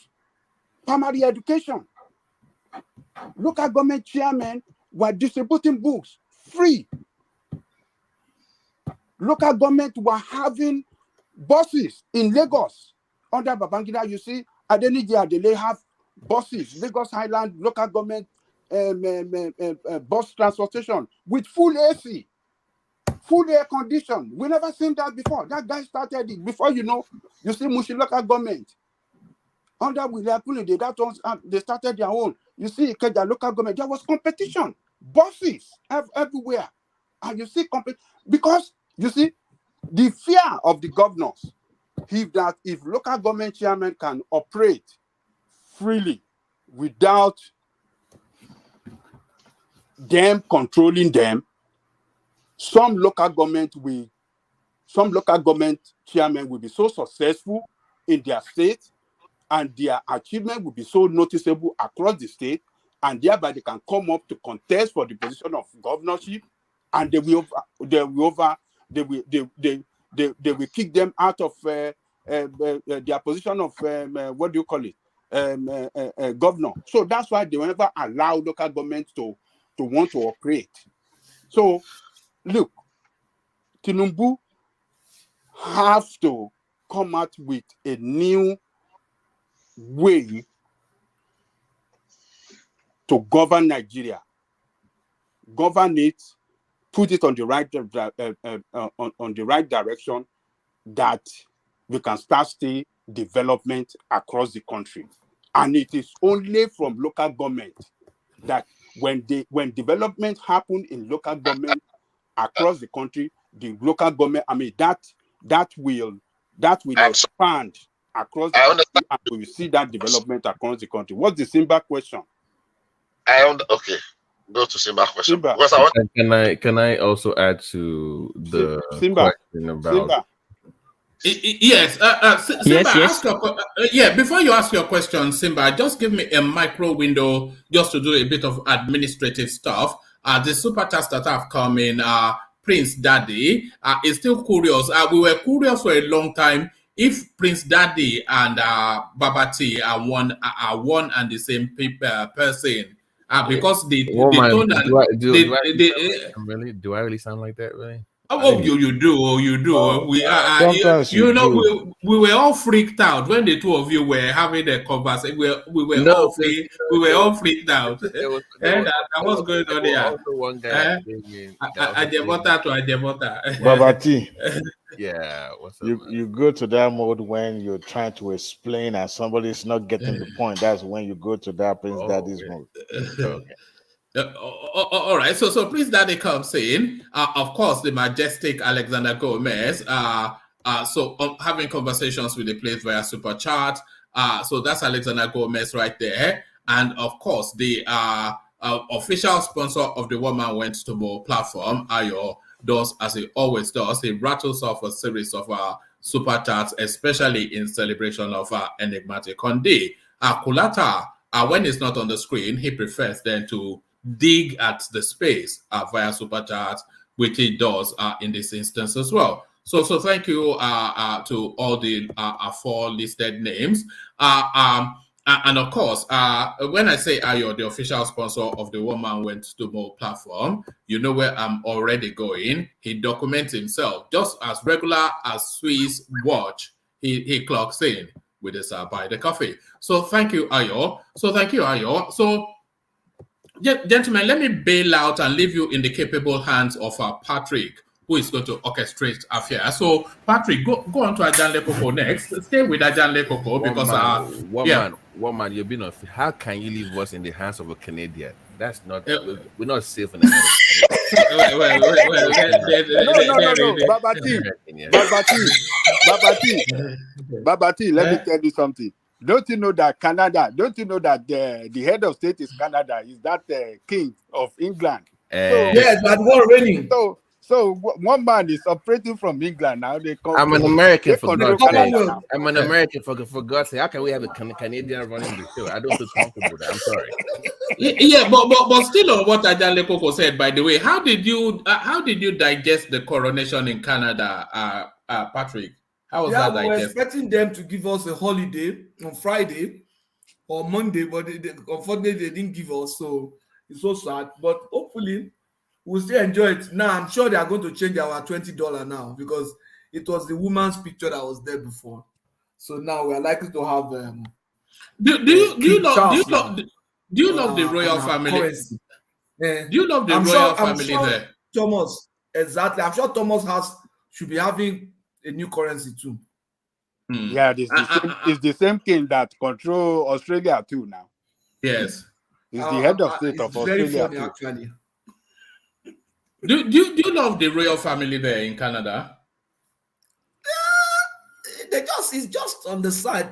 primary education. Local government chairmen were distributing books free. Local government were having buses in Lagos. Under Babangida, you see, Adeniji they have buses, Lagos Highland local government bus transportation with full AC, full air condition. We never seen that before. That guy started it. Before you know, you see Mushi local government. Under William they started their own. You see Ikeja local government, there was competition. Buses everywhere. And you see because you see the fear of the governors, if local government chairman can operate freely without them controlling them, some local government chairmen will be so successful in their state, and their achievement will be so noticeable across the state, and thereby they can come up to contest for the position of governorship, and they will kick them out of their position of what do you call it, governor. So that's why they will never allow local government to want to operate. So look, Tinubu have to come out with a new way to govern Nigeria, govern it, put it on the right direction, that we can start seeing development across the country. And it is only from local government that when development happen in local government across the country, the local government, I mean, that will expand across the country, and we will see that development across the country. What's the Simba question? Okay, go to Simba question. Simba. Because I want Can I also add to the Simba. question about Simba. Yes, Simba, Yes. before you ask your question, Simba, just give me a micro window just to do a bit of administrative stuff. The super chats that have come in, Prince Daddy is still curious. We were curious for a long time if Prince Daddy and Babati are one and the same person. Because the tone do I really sound like that, really? Oh, you do. Sometimes we were all freaked out when the two of you were having a conversation. We were all freaked out. What's going on there? Also one guy Ajebota to Ajebota. Babati. Yeah, what's up? You go to that mode when you're trying to explain and somebody's not getting the point. That's when you go to that Prince Daddy's mode. Okay. All right, so Prince Daddy comes in. Of course, the majestic Alexander Gomez. Having conversations with the place via super chat. So that's Alexander Gomez right there. And of course, the official sponsor of the One Man Went to More platform, Ayo, does as he always does. He rattles off a series of super chats, especially in celebration of Enigmatic Conde. Kulata, when it's not on the screen, he prefers then to dig at the space via super chat, which he does in this instance as well. So thank you to all the four listed names. And of course, when I say Ayo, the official sponsor of the One Man Went to More platform, you know where I'm already going. He documents himself just as regular as Swiss watch. He clocks in with his buy the coffee. So thank you, Ayo. So gentlemen, let me bail out and leave you in the capable hands of Patrick, who is going to orchestrate affairs. So Patrick, go on to Ajanle Koko next. Stay with Ajanle Koko because one man, you've been on. How can you leave us in the hands of a Canadian? That's not. We're not safe in the hands. No. Babati. Let me tell you something. Don't you know that Canada? Don't you know that the head of state is Canada? Is that King of England? Yes, but what reigning? So one man is operating from England now. I'm an American for God's God's sake. I'm an American for God's sake. How can we have a Canadian running the show? I don't feel comfortable with that. I'm sorry. Yeah, but still on what Ajale Koko said, by the way, how did you digest the coronation in Canada, Patrick? How was that we were digested? expecting them to give us a holiday on Friday or Monday, but unfortunately they didn't give us, so it's so sad. But hopefully we'll still enjoy it. Now I'm sure they are going to change our $20 now because it was the woman's picture that was there before. So now we are likely to have Do you love the royal family? Currency. Do you love the royal family there? Thomas, exactly. I'm sure Thomas should be having a new currency too. Yeah, it's the same king that control Australia too now. Yes, he's the head of state of Australia. Very funny, actually. Do you love the royal family there in Canada? It's just on the side.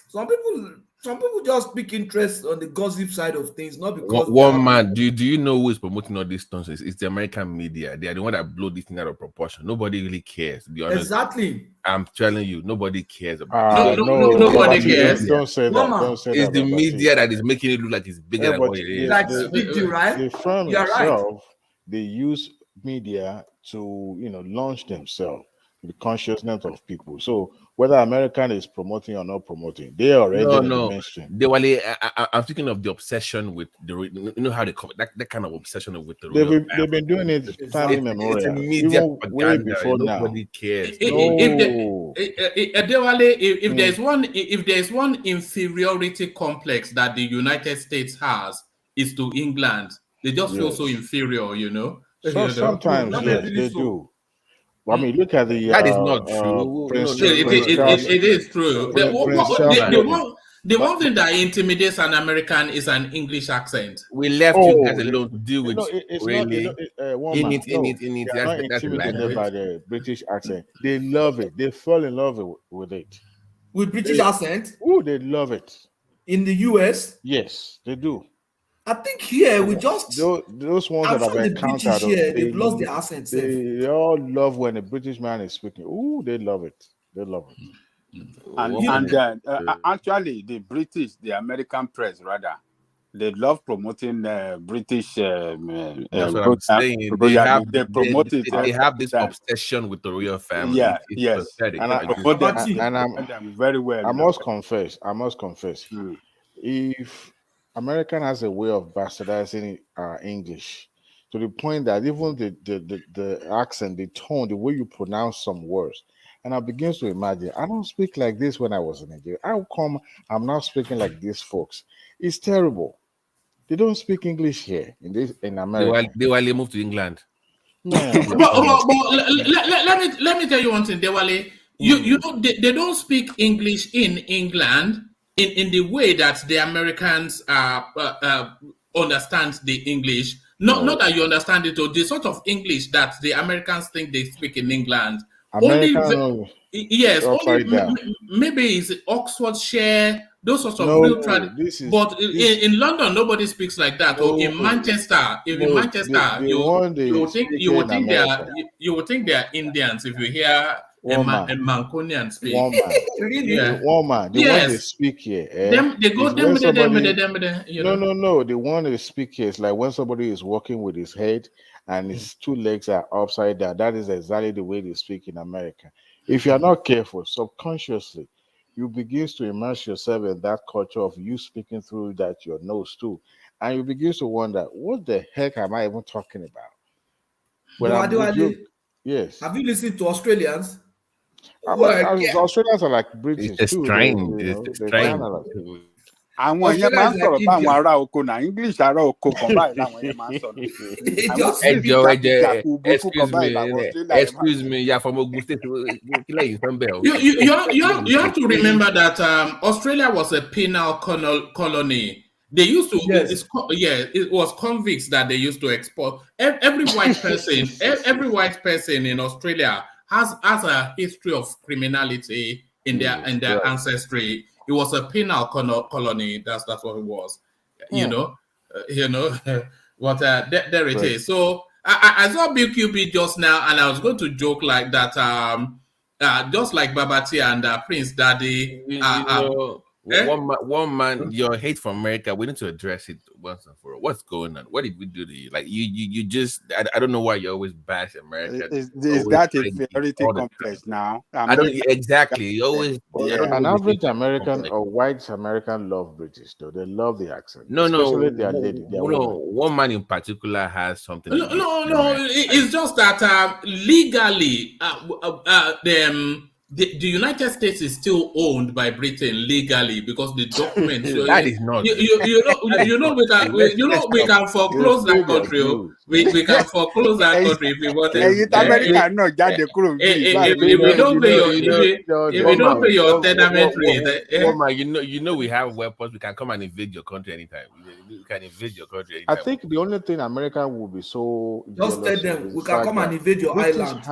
Some people just pick interest on the gossip side of things, not because one man. Do you know who is promoting all these nonsense? It's the American media. They are the one that blow this thing out of proportion. Nobody really cares. To be honest, exactly. I'm telling you, nobody cares about. Nobody cares. Don't say that. Don't say it's that. The media that is making it look like it's bigger than what it is. Like big deal, right? The firm You're itself, right. they use media to launch themselves, the consciousness of people. So whether American is promoting or not promoting, they are already in the mainstream. I'm thinking of the obsession with how they come that kind of obsession with the they've been doing it time immemorial. It's a media way before now. Nobody cares. If there's one inferiority complex that the United States has, is to England. They just feel so inferior, Sometimes they do. I mean, look at the. That is not true. It is true. The one thing that intimidates an American is an English accent. We left you guys alone to deal with really. They're not intimidated by the British accent. They love it. They fall in love with it. With British accent? Oh, they love it. In the US? Yes, they do. I think here we just those ones that I've encountered here, they've lost their accent. They all love when a British man is speaking. Oh, they love it. They love it. Actually, the American press rather, they love promoting British. That's what I'm saying. They have this obsession with the royal family. Yeah, it's pathetic. And I'm very well. I must confess. If American has a way of bastardizing English to the point that even the accent, the tone, the way you pronounce some words, and I begin to imagine, I don't speak like this when I was in Nigeria. How come I'm not speaking like these folks? It's terrible. They don't speak English here in America. They moved to England. But let me tell you one thing, Dewale. They don't speak English in England in the way that the Americans understand the English. Not that you understand it, or the sort of English that the Americans think they speak in England. Maybe it's Oxfordshire, those sorts of real traditions. But in London, nobody speaks like that. Or in Manchester, you would think they are Indians if you hear a Mancunian speak. One man. The one they speak here. No. The one they speak here is like when somebody is walking with his head and his two legs are upside down. That is exactly the way they speak in America. If you are not careful, subconsciously, you begin to immerse yourself in that culture of you speaking through that your nose too, and you begin to wonder, what the heck am I even talking about? Yes. Have you listened to Australians? Australians are like British. It's strange. It's strange. Àwọn yẹn máa ń sọ̀rọ̀ bá àwọn ará oko náà English ará oko kan báyìí làwọn yẹn máa ń sọ̀rọ̀. Excuse me, yeah, from Ogun State. You have to remember that Australia was a penal colony They used to, Yes. it was convicts that they used to export. Every white person in Australia has a history of criminality in their ancestry. It was a penal colony. That's what it was. You know. But there it is. So I saw BQB just now, and I was going to joke like that. Just like Babati and Prince Daddy. One man, your hate for America, we need to address it once and for all. What's going on? What did we do to you? Like you just I don't know why you always bash America. Is that a inferiority complex now? I don't exactly. You always an average American or white American love British though. They love the accent. No, especially their lady. One man in particular has something. No. It's just that legally, the United States is still owned by Britain legally because the document that is not. We can foreclose that country. We can foreclose that country if we want to. If we don't pay your tenement rate, you know we have weapons. We can come and invade your country anytime. We can invade your country anytime. I think the only thing America will be so just tell them we can come and invade your island.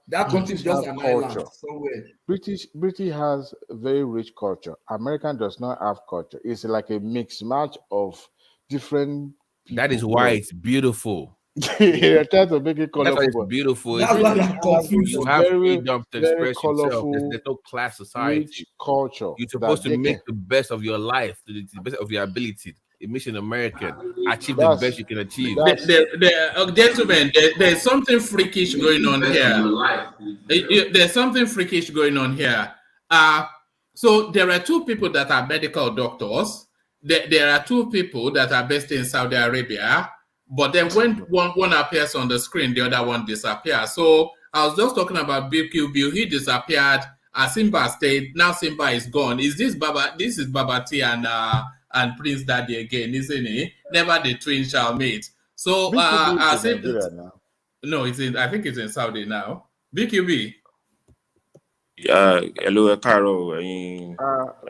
That country is just an island somewhere. British has a very rich culture. American does not have culture. It's like a mixed match of different people. That is why it's beautiful. You're trying to make it colorful. That's why it's beautiful. That's why I'm confused. You have freedom to express yourself. There's no class society. Rich culture. You're supposed to make the best of your life, to the best of your ability. A mission American. Achieve the best you can achieve. Gentlemen, there's something freakish going on here. There's something freakish going on here. So there are two people that are medical doctors. There are two people that are based in Saudi Arabia. But then when one appears on the screen, the other one disappears. So I was just talking about BQB. He disappeared. Simba stayed. Now Simba is gone. Is this Baba? This is Babati and Prince Daddy again, isn't he? Never the twin shall meet. So no, it's in. I think it's in Saudi now. BQB. Hello, Caro. Are you not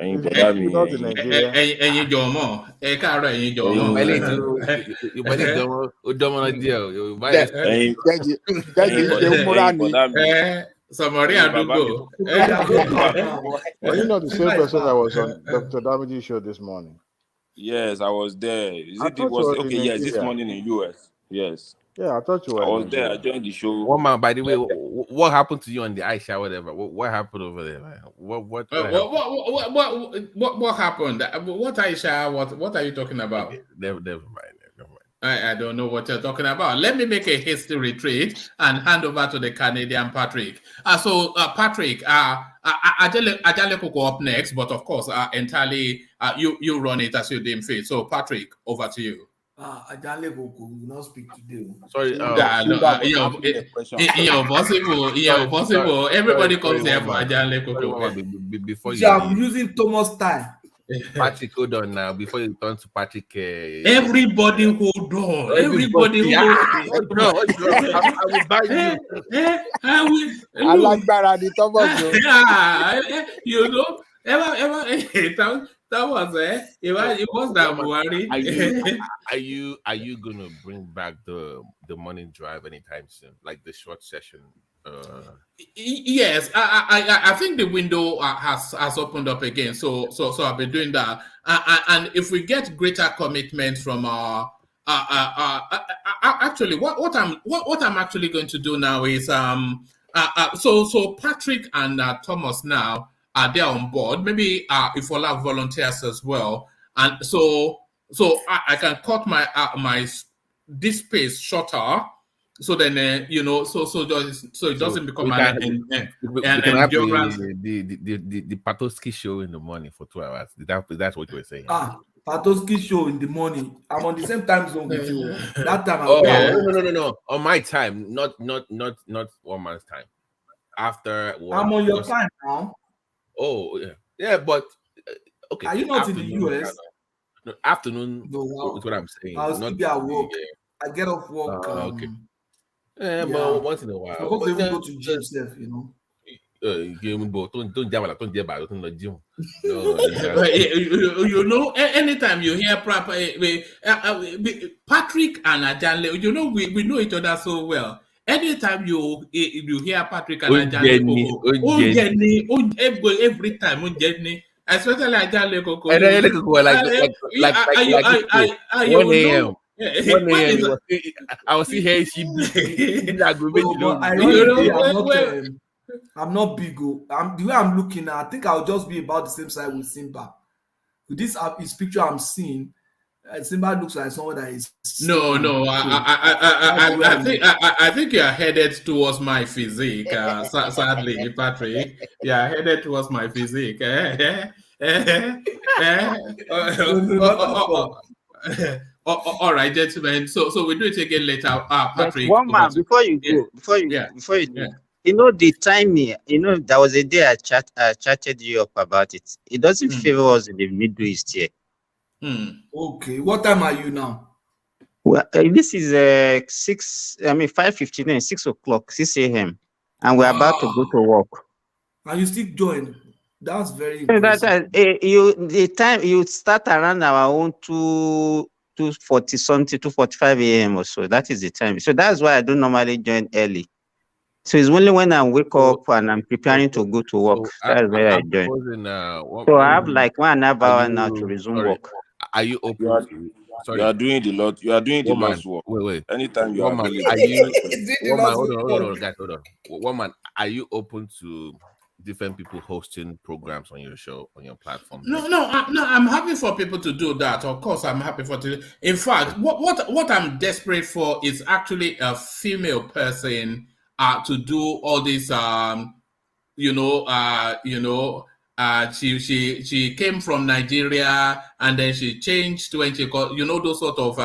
the same person that was on Dr. Damage's show this morning? Yes, I was there. Yes, this morning in US. Yes. Yeah, I thought you were. I was there. I joined the show. One man, by the way, what happened to you on the Aisha, whatever? What happened over there? Man? What happened? What Aisha? What are you talking about? Never mind. I don't know what you're talking about. Let me make a hasty retreat and hand over to the Canadian Patrick. Patrick, Ajale could go up next, but of course, entirely you run it as you deem fit. So, Patrick, over to you. Ajale will not speak today. Sorry, possible. Everybody comes here for Ajale Koko. Before I'm using Thomas time. Patrick, hold on now. Before you turn to Patrick, everybody hold on. Everybody hold on. I will buy you. I like that. Thomas. You know, that was it was that BUHARI. Are you gonna bring back the morning drive anytime soon, like the short session? Yes, I think the window has opened up again. So I've been doing that, and if we get greater commitment from actually what I'm actually going to do now is so Patrick and Thomas now are there on board. Maybe if we'll have volunteers as well, and so I can cut my this space shorter. So then, so it doesn't become we can have the Patoski show in the morning for 2 hours. That's what you were saying. Patoski show in the morning. I'm on the same time zone with you. That time. No. On my time, not 1 month's time. After I'm on your time now. Oh yeah, but okay. Are you not in the US? No, afternoon. Is what I'm saying. I'll still be at work. I get off work. Okay. Yeah, but once in a while. I hope they will go to gym, You know, anytime you hear Patrick and Ajanle, you know, we know each other so well. Anytime you hear Patrick and Ajanle, every time, especially Ajanle Koko. I was see her. I'm not big. The way I'm looking at, I think I'll just be about the same size with Simba. With this picture I'm seeing, Simba looks like someone that is. No. I think you are headed towards my physique. Sadly, Patrick, you are headed towards my physique. All right, gentlemen. So we do it again later. Patrick. One man before you go, you know the timing. You know there was a day I chatted you up about it. It doesn't favor us in the Middle East here. Okay, what time are you now? Well, this is 5:59, 6 o'clock, 6 a.m. and we're about to go to work. And you still join? That's very impressive. The time you start around our own 2:40 something, 2:45 a.m. or so. That is the time. So that's why I don't normally join early. So it's only when I wake up and I'm preparing to go to work. That's where I join. So I have like 1.5 hours now to resume work. Are you open? You are doing the lot. You are doing the Lord's work. Wait. Anytime you Hold are on. One man, are you open to different people hosting programs on your show, on your platform? No. I'm happy for people to do that. Of course, I'm happy for to. In fact, what I'm desperate for is actually a female person to do all this. She came from Nigeria and then she changed when she got, those sort of,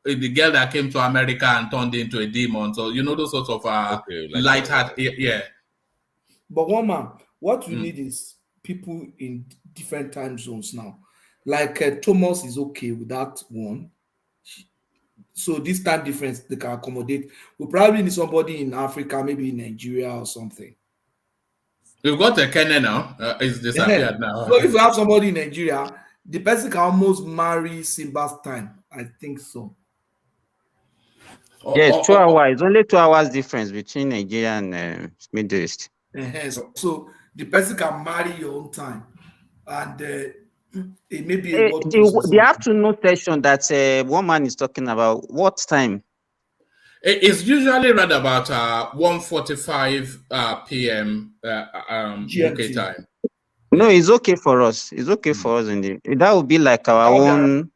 the girl that came to America and turned into a demon. So, those sorts of light heart. Yeah. But one man, what we need is people in different time zones now. Like Thomas is okay with that one. So this time difference, they can accommodate. We probably need somebody in Africa, maybe in Nigeria or something. We've got a Kenya now. It's disappeared now. So if you have somebody in Nigeria, the person can almost marry Simba's time. I think so. Yes, 2 hours. It's only 2 hours difference between Nigeria and Middle East. So the person can marry your own time, and it may be the afternoon session that one man is talking about. What time? It's usually around about 1:45 p.m. UK time. No, it's okay for us. It's okay for us indeed. That would be like our own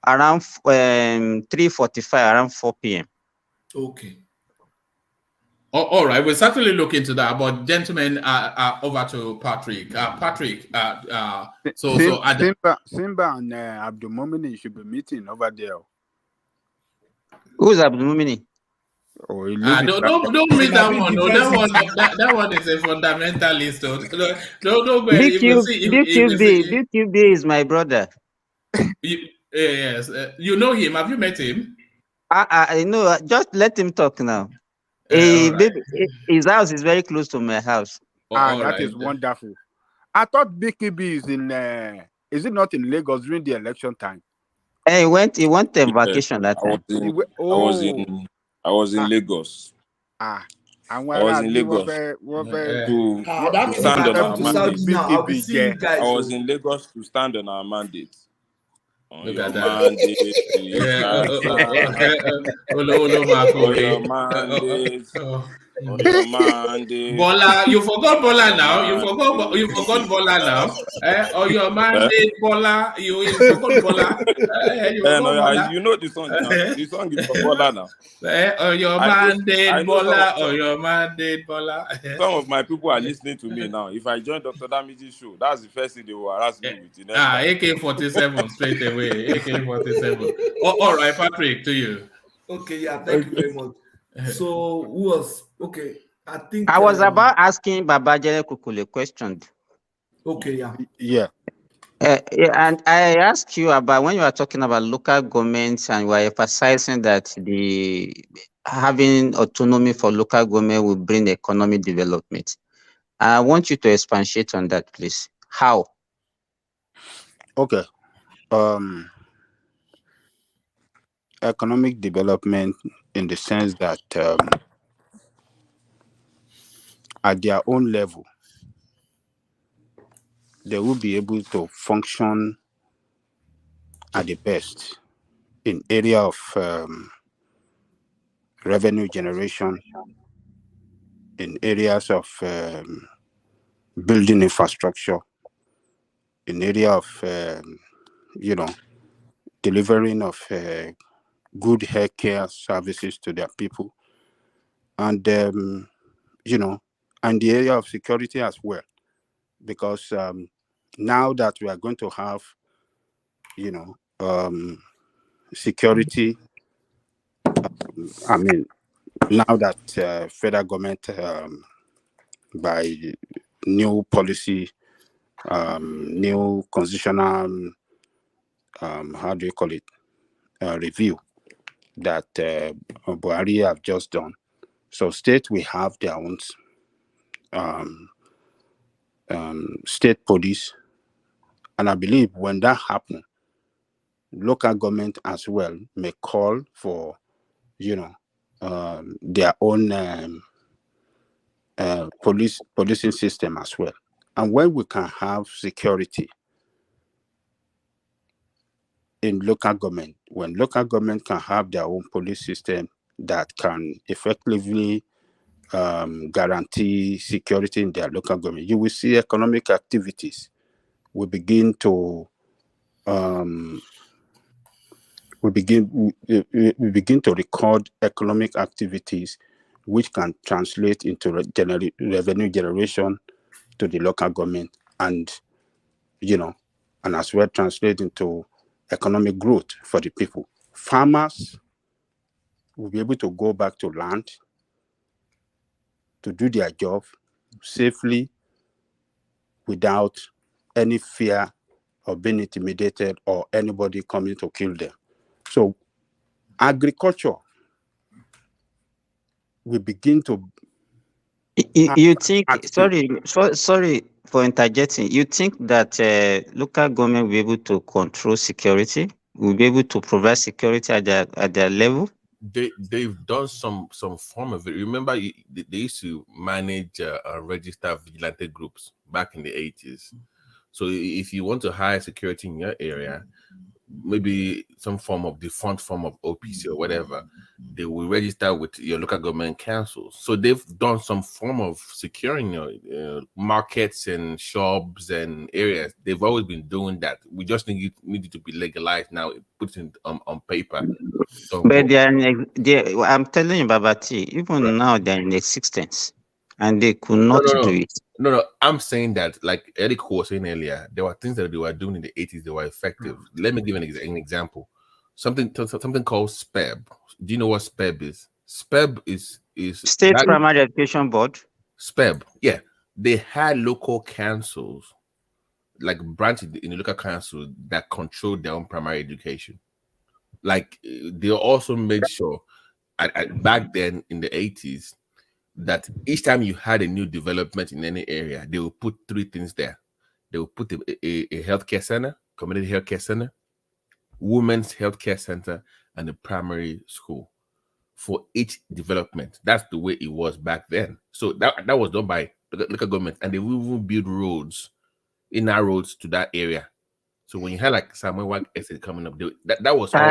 around 3:45, around 4 p.m. Okay. All right, we'll certainly look into that. But gentlemen, over to Patrick. Simba and Abdul Momini should be meeting over there. Who's Abdul Momini? Oh, don't meet that one. No, that one is a fundamentalist. Don't go. BQB is my brother. Yes, you know him. Have you met him? I know. Just let him talk now. His house is very close to my house. That is wonderful. I thought BKB is in. Is it not in Lagos during the election time? He went on vacation that time. I was in Lagos. And I was in Lagos to stand on our mandate. I was in Lagos to stand on our mandate. Look at that. Bola, you forgot Bola now. You forgot Bola now. Or your mandate, Bola. You forgot Bola. You know the song now. The song is for Bola now. Or your mandate, Bola. Or your mandate, Bola. Some of my people are listening to me now. If I join Dr. Damiji's show, that's the first thing they will harass me with. AK-47 straight away. AK-47. All right, Patrick, to you. Okay, yeah, thank you very much. So who was okay? I think I was about asking Babajele Kukule a question. Okay, yeah. And I asked you about when you are talking about local governments and you are emphasizing that having autonomy for local government will bring economic development. I want you to expatiate on that, please. How? Okay. Economic development in the sense that at their own level, they will be able to function at the best in area of revenue generation, in areas of building infrastructure, in area of delivering of good healthcare services to their people, and and the area of security as well, because now that we are going to have security, I mean, now that federal government by new policy, new constitutional how do you call it, review that BUHARI have just done. So states will have their own state police, and I believe when that happens, local government as well may call for their own policing system as well. And when we can have security in local government, when local government can have their own police system that can effectively guarantee security in their local government, you will see economic activities will begin to we begin to record economic activities which can translate into revenue generation to the local government, and and as well translate into economic growth for the people. Farmers will be able to go back to land to do their job safely without any fear of being intimidated or anybody coming to kill them. So agriculture will begin to... You think, sorry for interjecting, you think that local government will be able to control security, will be able to provide security at their level? They've done some form of it. Remember, they used to manage register vigilante groups back in the 80s. So if you want to hire security in your area, maybe some form of defunct form of OPC or whatever, they will register with your local government councils. So they've done some form of securing markets and shops and areas. They've always been doing that. We just need it to be legalized now, put it on paper. So, but I'm telling you, Babati, even now they're in existence and they could not do it. No, I'm saying that, like Eric was saying earlier, there were things that they were doing in the 80s that were effective. Let me give an example. Something called SPEB. Do you know what SPEB is? SPEB is State Primary Education Board. SPEB, yeah. They had local councils, like branches in the local council that controlled their own primary education. Like they also made sure back then in the 80s that each time you had a new development in any area, they will put three things there. They will put a healthcare center, community healthcare center, women's healthcare center, and a primary school for each development. That's the way it was back then. So that was done by local government, and they will even build roads, inner roads to that area. So when you had like Samuel Wag Estate coming up, that was all.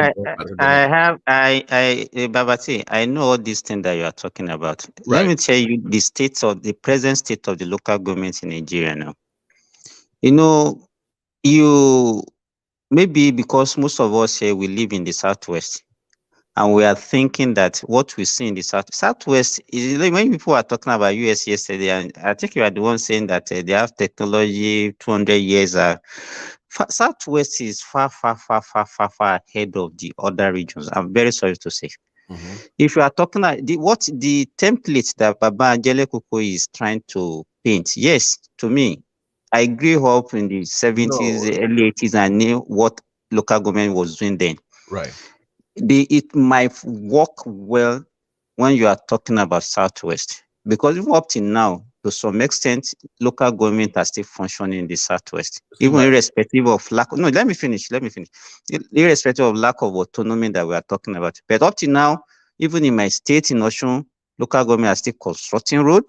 Babati, I know all these things that you are talking about. Right. Let me tell you the present state of the local government in Nigeria now. Maybe because most of us here, we live in the Southwest, and we are thinking that what we see in the Southwest is, like, when people are talking about US yesterday, and I think you are the one saying that they have technology 200 years. Southwest is far ahead of the other regions. I'm very sorry to say. Mm-hmm. If you are talking about the template that Baba Angele Kuko is trying to paint, yes, to me, I grew up in the 70s, early 80s, and knew what local government was doing then. Right. It might work well when you are talking about Southwest, because even up till now, to some extent, local government are still functioning in the Southwest, even irrespective of lack. No, let me finish. Irrespective of lack of autonomy that we are talking about, but up till now, even in my state in Osun, local government are still constructing road,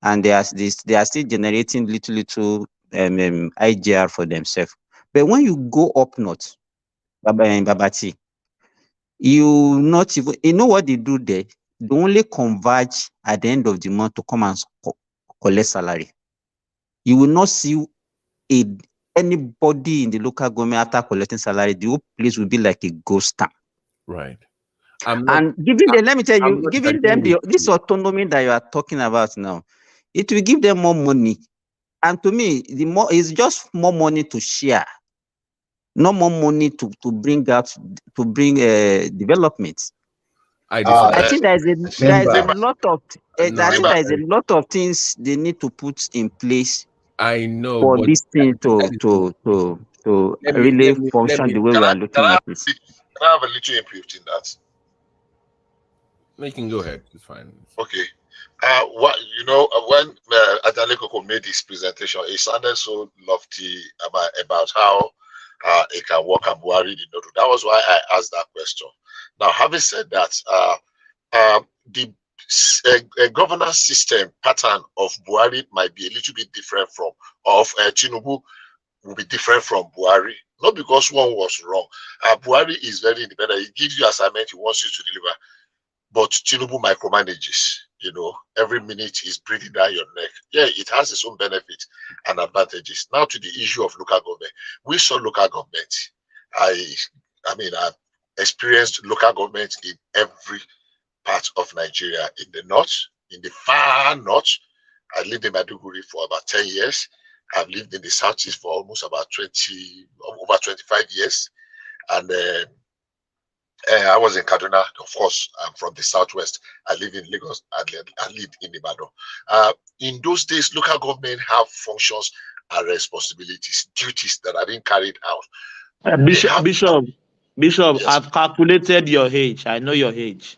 and they are still generating little IGR for themselves. But when you go up north, Babati, you not even, you know what they do there? They only converge at the end of the month to come and collect salary. You will not see anybody in the local government after collecting salary. The whole place will be like a ghost town. Right. And giving them, let me tell you, giving them this autonomy that you are talking about now, it will give them more money. And to me, the more is just more money to share, no more money to bring development. I think there is a lot of things they need to put in place. I know for this thing to really function the way we are looking at it. Can I have a little input in that? No, you can go ahead. It's fine. Okay. When Adalekoko made his presentation, it sounded so lofty about how it can work, and Buhari did not do. That was why I asked that question. Now, having said that, the governance system pattern of Buhari might be a little bit different from Tinubu, will be different from Buhari. Not because one was wrong. Buhari is very independent. He gives you assignment, he wants you to deliver. But Tinubu micromanages. Every minute he's breathing down your neck. Yeah, it has its own benefits and advantages. Now to the issue of local government. We saw local government. I've experienced local government in every part of Nigeria. In the north, in the far north. I lived in Maiduguri for about 10 years. I've lived in the southeast for almost about over 25 years. And I was in Kaduna, of course. I'm from the southwest. I live in Lagos. I lived in Ibadan. In those days, local government have functions and responsibilities, duties that are being carried out. Bishop, yes. I've calculated your age. I know your age.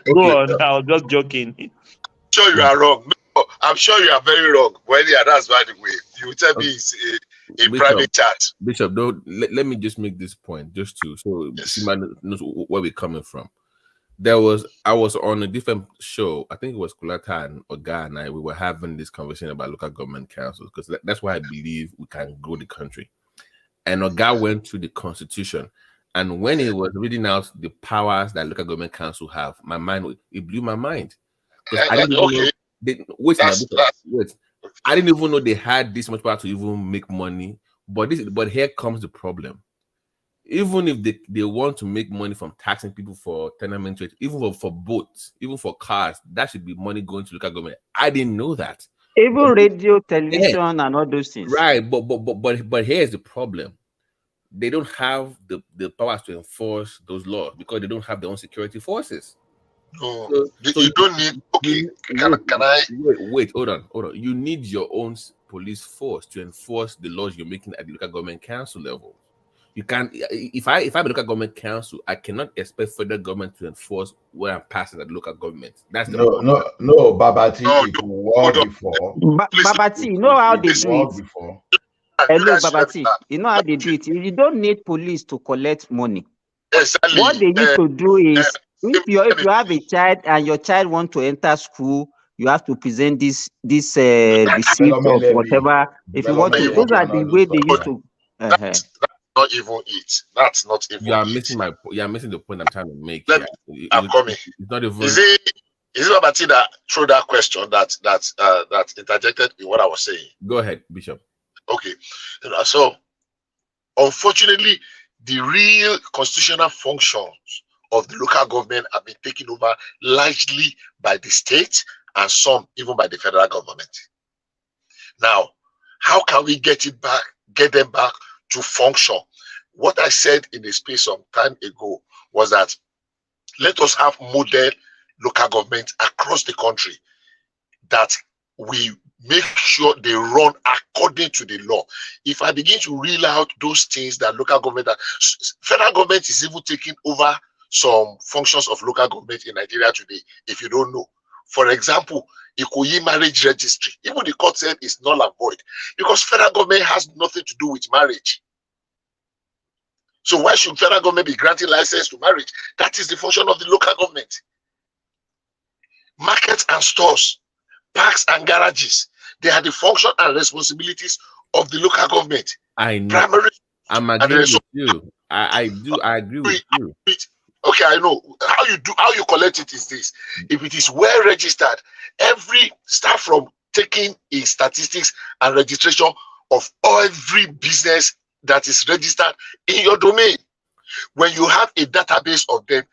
Go on. I was just joking. Sure, you are wrong. No, I'm sure you are very wrong. Well, yeah, that's by the way. You tell me it's a private chat. Bishop, let me just make this point, just to Simon knows where we're coming from. I was on a different show. I think it was Kulata and Oga and we were having this conversation about local government councils, because that's why I believe we can grow the country. And Oga went through the constitution, and when he was reading out the powers that local government council have, it blew my mind. I didn't even know, I didn't even know they had this much power to even make money. But here comes the problem. Even if they want to make money from taxing people for tenement rate, even for boats, even for cars, that should be money going to local government. I didn't know that. Even radio, television, and all those things. Right, but here's the problem. They don't have the powers to enforce those laws because they don't have their own security forces. No, so you don't need. Okay, can I wait? Hold on. You need your own police force to enforce the laws you're making at the local government council level. You can't. If I'm a local government council, I cannot expect federal government to enforce what I'm passing at the local government. That's the no, Babati. It worked before. Babati, you know how they do it. Before. Hello, Babati. You know how they do it. You don't need police to collect money. Exactly. What they need to do is, if you have a child and your child want to enter school, you have to present this receipt of whatever. If you want to, those are the way they used to. That's not even it. That's not even. You are missing the point I'm trying to make. I'm coming. It's not even. Is it Babati that threw that question that interjected in what I was saying? Go ahead, Bishop. Okay, so unfortunately, the real constitutional functions of the local government have been taken over largely by the state and some even by the federal government. Now, how can we get them back to function? What I said in the space some time ago was that let us have model local government across the country that we make sure they run according to the law. If I begin to reel out those things that local government, federal government is even taking over some functions of local government in Nigeria today, if you don't know. For example, Ikoyi marriage registry, even the court said it's null and void because federal government has nothing to do with marriage. So why should federal government be granting license to marriage? That is the function of the local government. Markets and stores, parks and garages, they are the function and responsibilities of the local government. I know. Primary. I'm agreeing with you. I agree with you. Okay, I know. How you collect it is this. If it is well registered, every start from taking a statistics and registration of every business that is registered in your domain. When you have a database of them,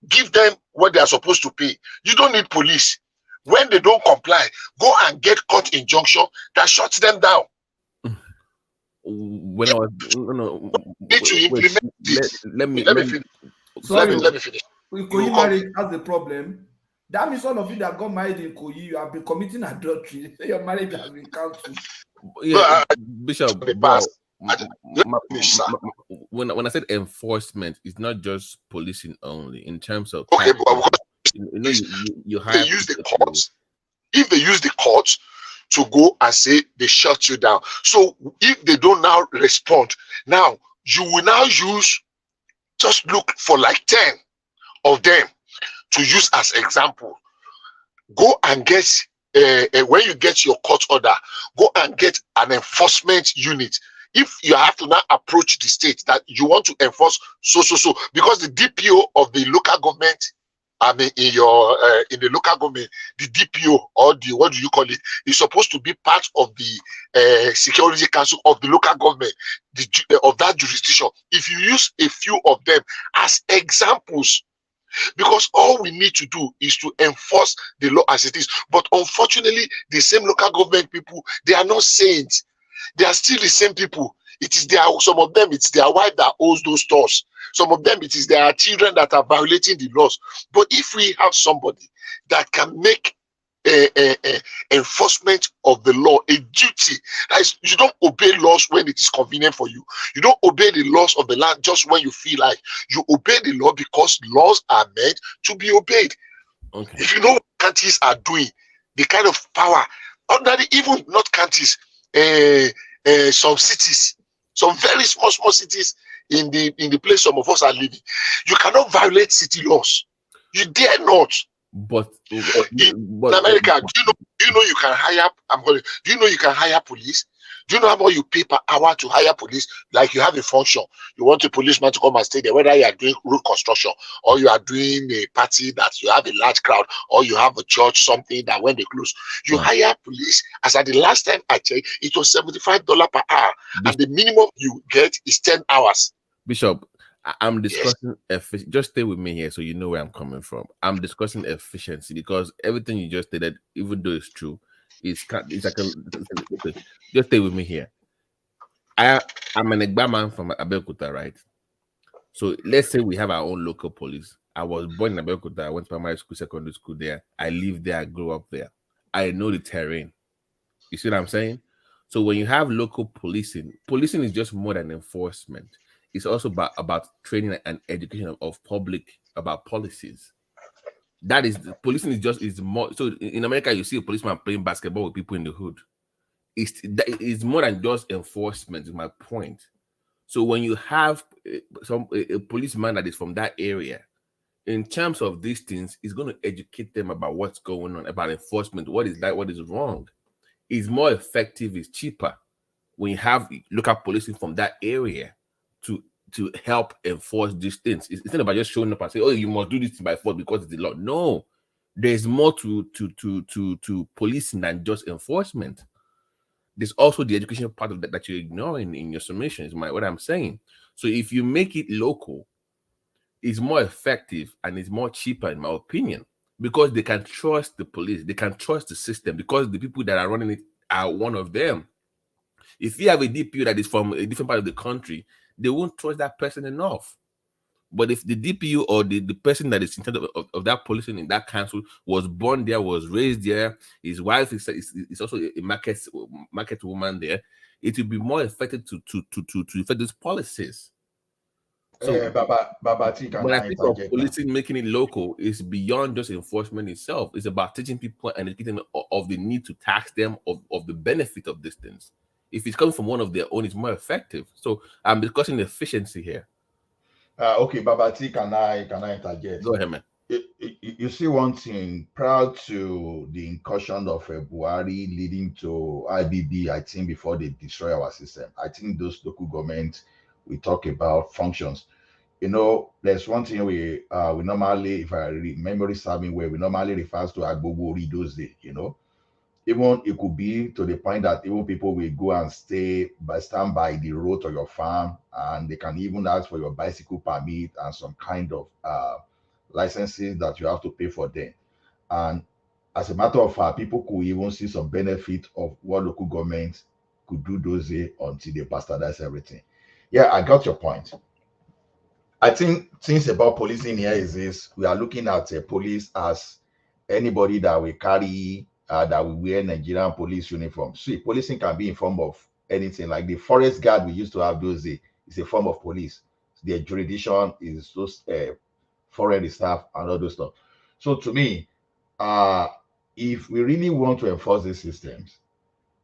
give them what they are supposed to pay. You don't need police. When they don't comply, go and get court injunction that shuts them down. When I was need to implement let me finish. Sorry, let me finish. Koyi marriage has the problem. That means all of you that got married in Koyi, you have been committing adultery. Your marriage has been cancelled. Yeah, Bishop. When I said enforcement, it's not just policing only. In terms of okay, but you they use the courts. If they use the courts to go and say they shut you down, so if they don't now respond, now you will now just look for like 10 of them to use as example. Go and get when you get your court order, go and get an enforcement unit. If you have to now approach the state that you want to enforce so, because the DPO of the local government, I mean, in the local government, the DPO or the, what do you call it, is supposed to be part of the security council of the local government, of that jurisdiction. If you use a few of them as examples, because all we need to do is to enforce the law as it is. But unfortunately, the same local government people, they are not saints. They are still the same people. It is some of them, it's their wife that owns those stores. Some of them, it is their children that are violating the laws. But if we have somebody that can make enforcement of the law a duty, that is, you don't obey laws when it is convenient for you. You don't obey the laws of the land just when you feel like. You obey the law because laws are meant to be obeyed. Okay. If you know what countries are doing, the kind of power, ordinary, even not countries, some cities, some very small cities in the place some of us are living, you cannot violate city laws. You dare not. But in America, do you know you can hire? Do you know you can hire police? Do you know how much you pay per hour to hire police? Like you have a function, you want a policeman to come and stay there, whether you are doing road construction or you are doing a party that you have a large crowd, or you have a church, something that when they close, you hire police. As at the last time I checked, it was $75 per hour, and the minimum you get is 10 hours. Bishop, I'm discussing just stay with me here so you know where I'm coming from. I'm discussing efficiency because everything you just stated, even though it's true, it's like just stay with me here. I'm an Egba man from Abeokuta, right? So let's say we have our own local police. I was born in Abeokuta. I went to primary school, secondary school there. I lived there. I grew up there. I know the terrain. You see what I'm saying? So when you have local policing is just more than enforcement. It's also about training and education of public about policies. That is, policing is more. So in America, you see a policeman playing basketball with people in the hood. It's more than just enforcement, is my point. So when you have a policeman that is from that area, in terms of these things, it's going to educate them about what's going on, about enforcement, what is that, what is wrong. It's more effective, it's cheaper when you have local policing from that area to help enforce these things. It's not about just showing up and say, oh, you must do this by force because it's the law. No, there's more to policing than just enforcement. There's also the education part of that you're ignoring in your summation, is what I'm saying. So if you make it local, it's more effective and it's more cheaper, in my opinion, because they can trust the police, they can trust the system, because the people that are running it are one of them. If you have a DPO that is from a different part of the country, they won't trust that person enough. But if the DPO or the person that is in charge of that policing in that council was born there, was raised there, his wife is also a market woman there, it will be more effective to effect these policies. So Babati, can when I I think of interject policing making it local, it's beyond just enforcement itself. It's about teaching people and educating them of the need to tax them of the benefit of these things. If it's coming from one of their own, it's more effective. So I'm discussing efficiency here. Okay, Babati, can I interject? Go ahead, man. You see one thing, prior to the incursion of Buhari leading to IBB, I think before they destroy our system, I think those local governments we talk about functions. You know, there's one thing we normally, if I memory serves me well, we normally refers to Agbogbo those days, you know. Even it could be to the point that even people will go and stand by the road to your farm, and they can even ask for your bicycle permit and some kind of licenses that you have to pay for them. And as a matter of fact, people could even see some benefit of what local governments could do those days until they bastardize everything. Yeah, I got your point. I think things about policing here is this: we are looking at police as anybody that will carry that will wear Nigerian police uniform. See, policing can be in form of anything. Like the forest guard we used to have those days is a form of police. Their jurisdiction is just foreign staff and all those stuff. So to me, if we really want to enforce these systems,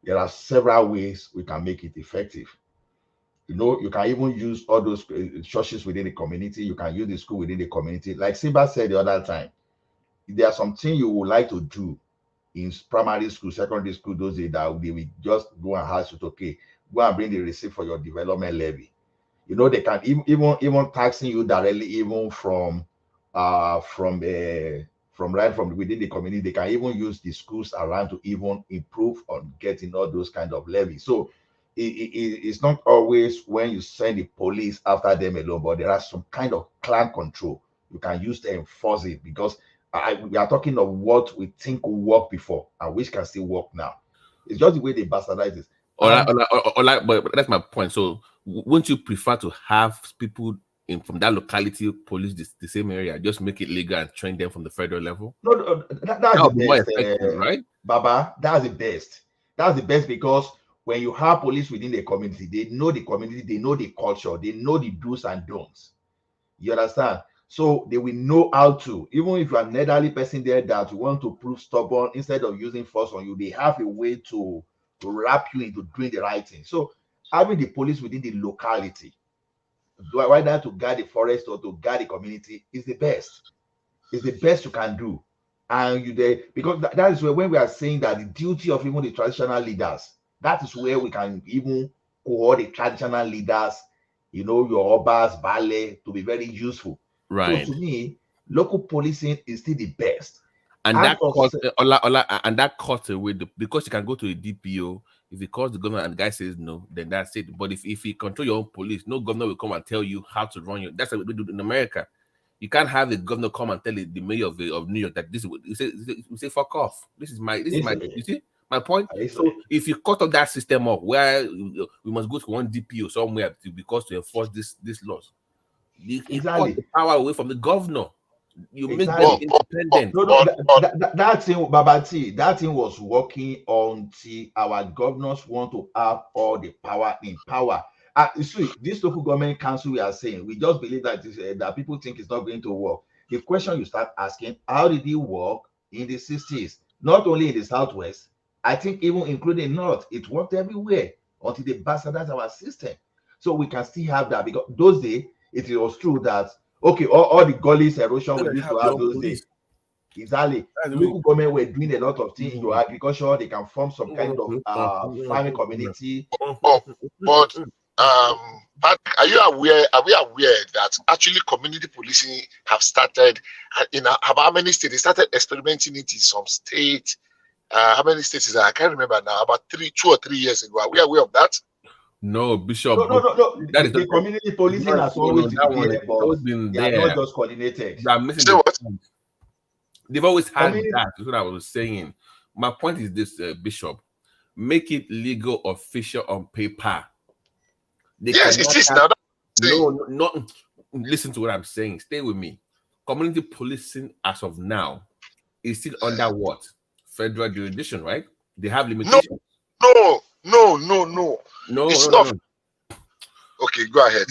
there are several ways we can make it effective. You know, you can even use all those churches within the community. You can use the school within the community. Like Simba said the other time, if there are something you would like to do in primary school, secondary school, those days that they will just go and ask you, okay, go and bring the receipt for your development levy. You know, they can even taxing you directly, even from right from within the community. They can even use the schools around to even improve on getting all those kind of levies. So it's not always when you send the police after them alone, but there are some kind of clan control you can use to enforce it, because we are talking of what we think will work before and which can still work now. It's just the way they bastardize it. But that's my point. So wouldn't you prefer to have people from that locality police the same area, just make it legal and train them from the federal level? No, that's the best, right? Baba, that's the best. That's the best, because when you have police within the community, they know the community, they know the culture, they know the do's and don'ts. You understand? So they will know how to, even if you're an elderly person there that you want to prove stubborn, instead of using force on you, they have a way to wrap you into doing the right thing. So having the police within the locality, whether to guard the forest or to guard the community, is the best. It's the best you can do. And because that is where, when we are saying that the duty of even the traditional leaders, that is where we can even call the traditional leaders, you know, your obas, ballet, to be very useful. Right. So to me, local policing is still the best. And that cuts away because you can go to a DPO. If it calls the governor and the guy says no, then that's it. But if you control your own police, no governor will come and tell you how to run your. That's what we do in America. You can't have the governor come and tell the mayor of New York that this is. You say fuck off. This is my. You see my point. So if you cut off that system up, where we must go to one DPO somewhere to enforce this laws, you cut the power away from the governor. You make them independent. That thing, Babati, that thing was working until our governors want to have all the power in power. See, this local government council we are saying, we just believe that that people think it's not going to work. The question you start asking, how did it work in the 60s? Not only in the Southwest, I think even including North, it worked everywhere until they bastardized our system. So we can still have that, because those days, it was true that okay, all the gullies erosion we used to have those days. Exactly. Local government were doing a lot of things in your agriculture. They can form some kind of farming community. But are you aware? Are we aware that actually community policing have started in how many states? They started experimenting it in some states. How many states is that? I can't remember now. About 2 or 3 years ago. Are we aware of that? No, Bishop. No. That is the community policing has always been there. They are not just coordinated. They are missing the point. They've always had that. That's what I was saying. My point is this, Bishop. Make it legal, official on paper. Yes, it is now. Not listen to what I'm saying. Stay with me. Community policing as of now is still under what? Federal jurisdiction, right? They have limitations. No. No. Okay, go ahead.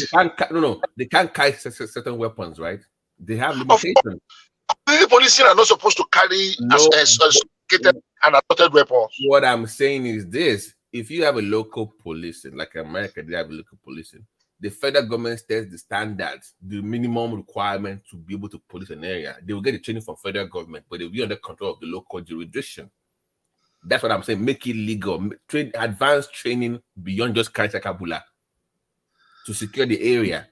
They can't carry certain weapons, right? They have limitations. The police are not supposed to carry sophisticated and assorted weapons. What I'm saying is this: if you have a local policing, like America, they have a local policing. The federal government sets the standards, the minimum requirement to be able to police an area. They will get the training from federal government, but they'll be under control of the local jurisdiction. That's what I'm saying. Make it legal. Advanced training beyond just carrying sakabula to secure the area.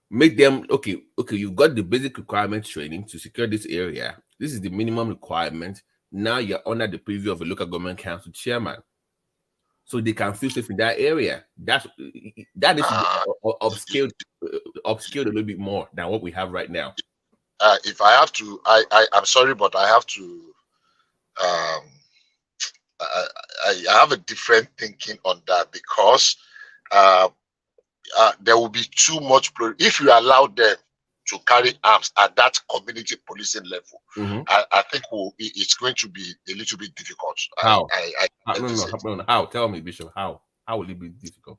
Make them okay. You've got the basic requirement training to secure this area. This is the minimum requirement. Now you're under the preview of a local government council chairman, so they can feel safe in that area. That is upscaled a little bit more than what we have right now. If I have to, I'm sorry, but I have to. I have a different thinking on that because there will be too much. If you allow them to carry arms at that community policing level, I think it's going to be a little bit difficult. How? How? Tell me, Bishop. How will it be difficult?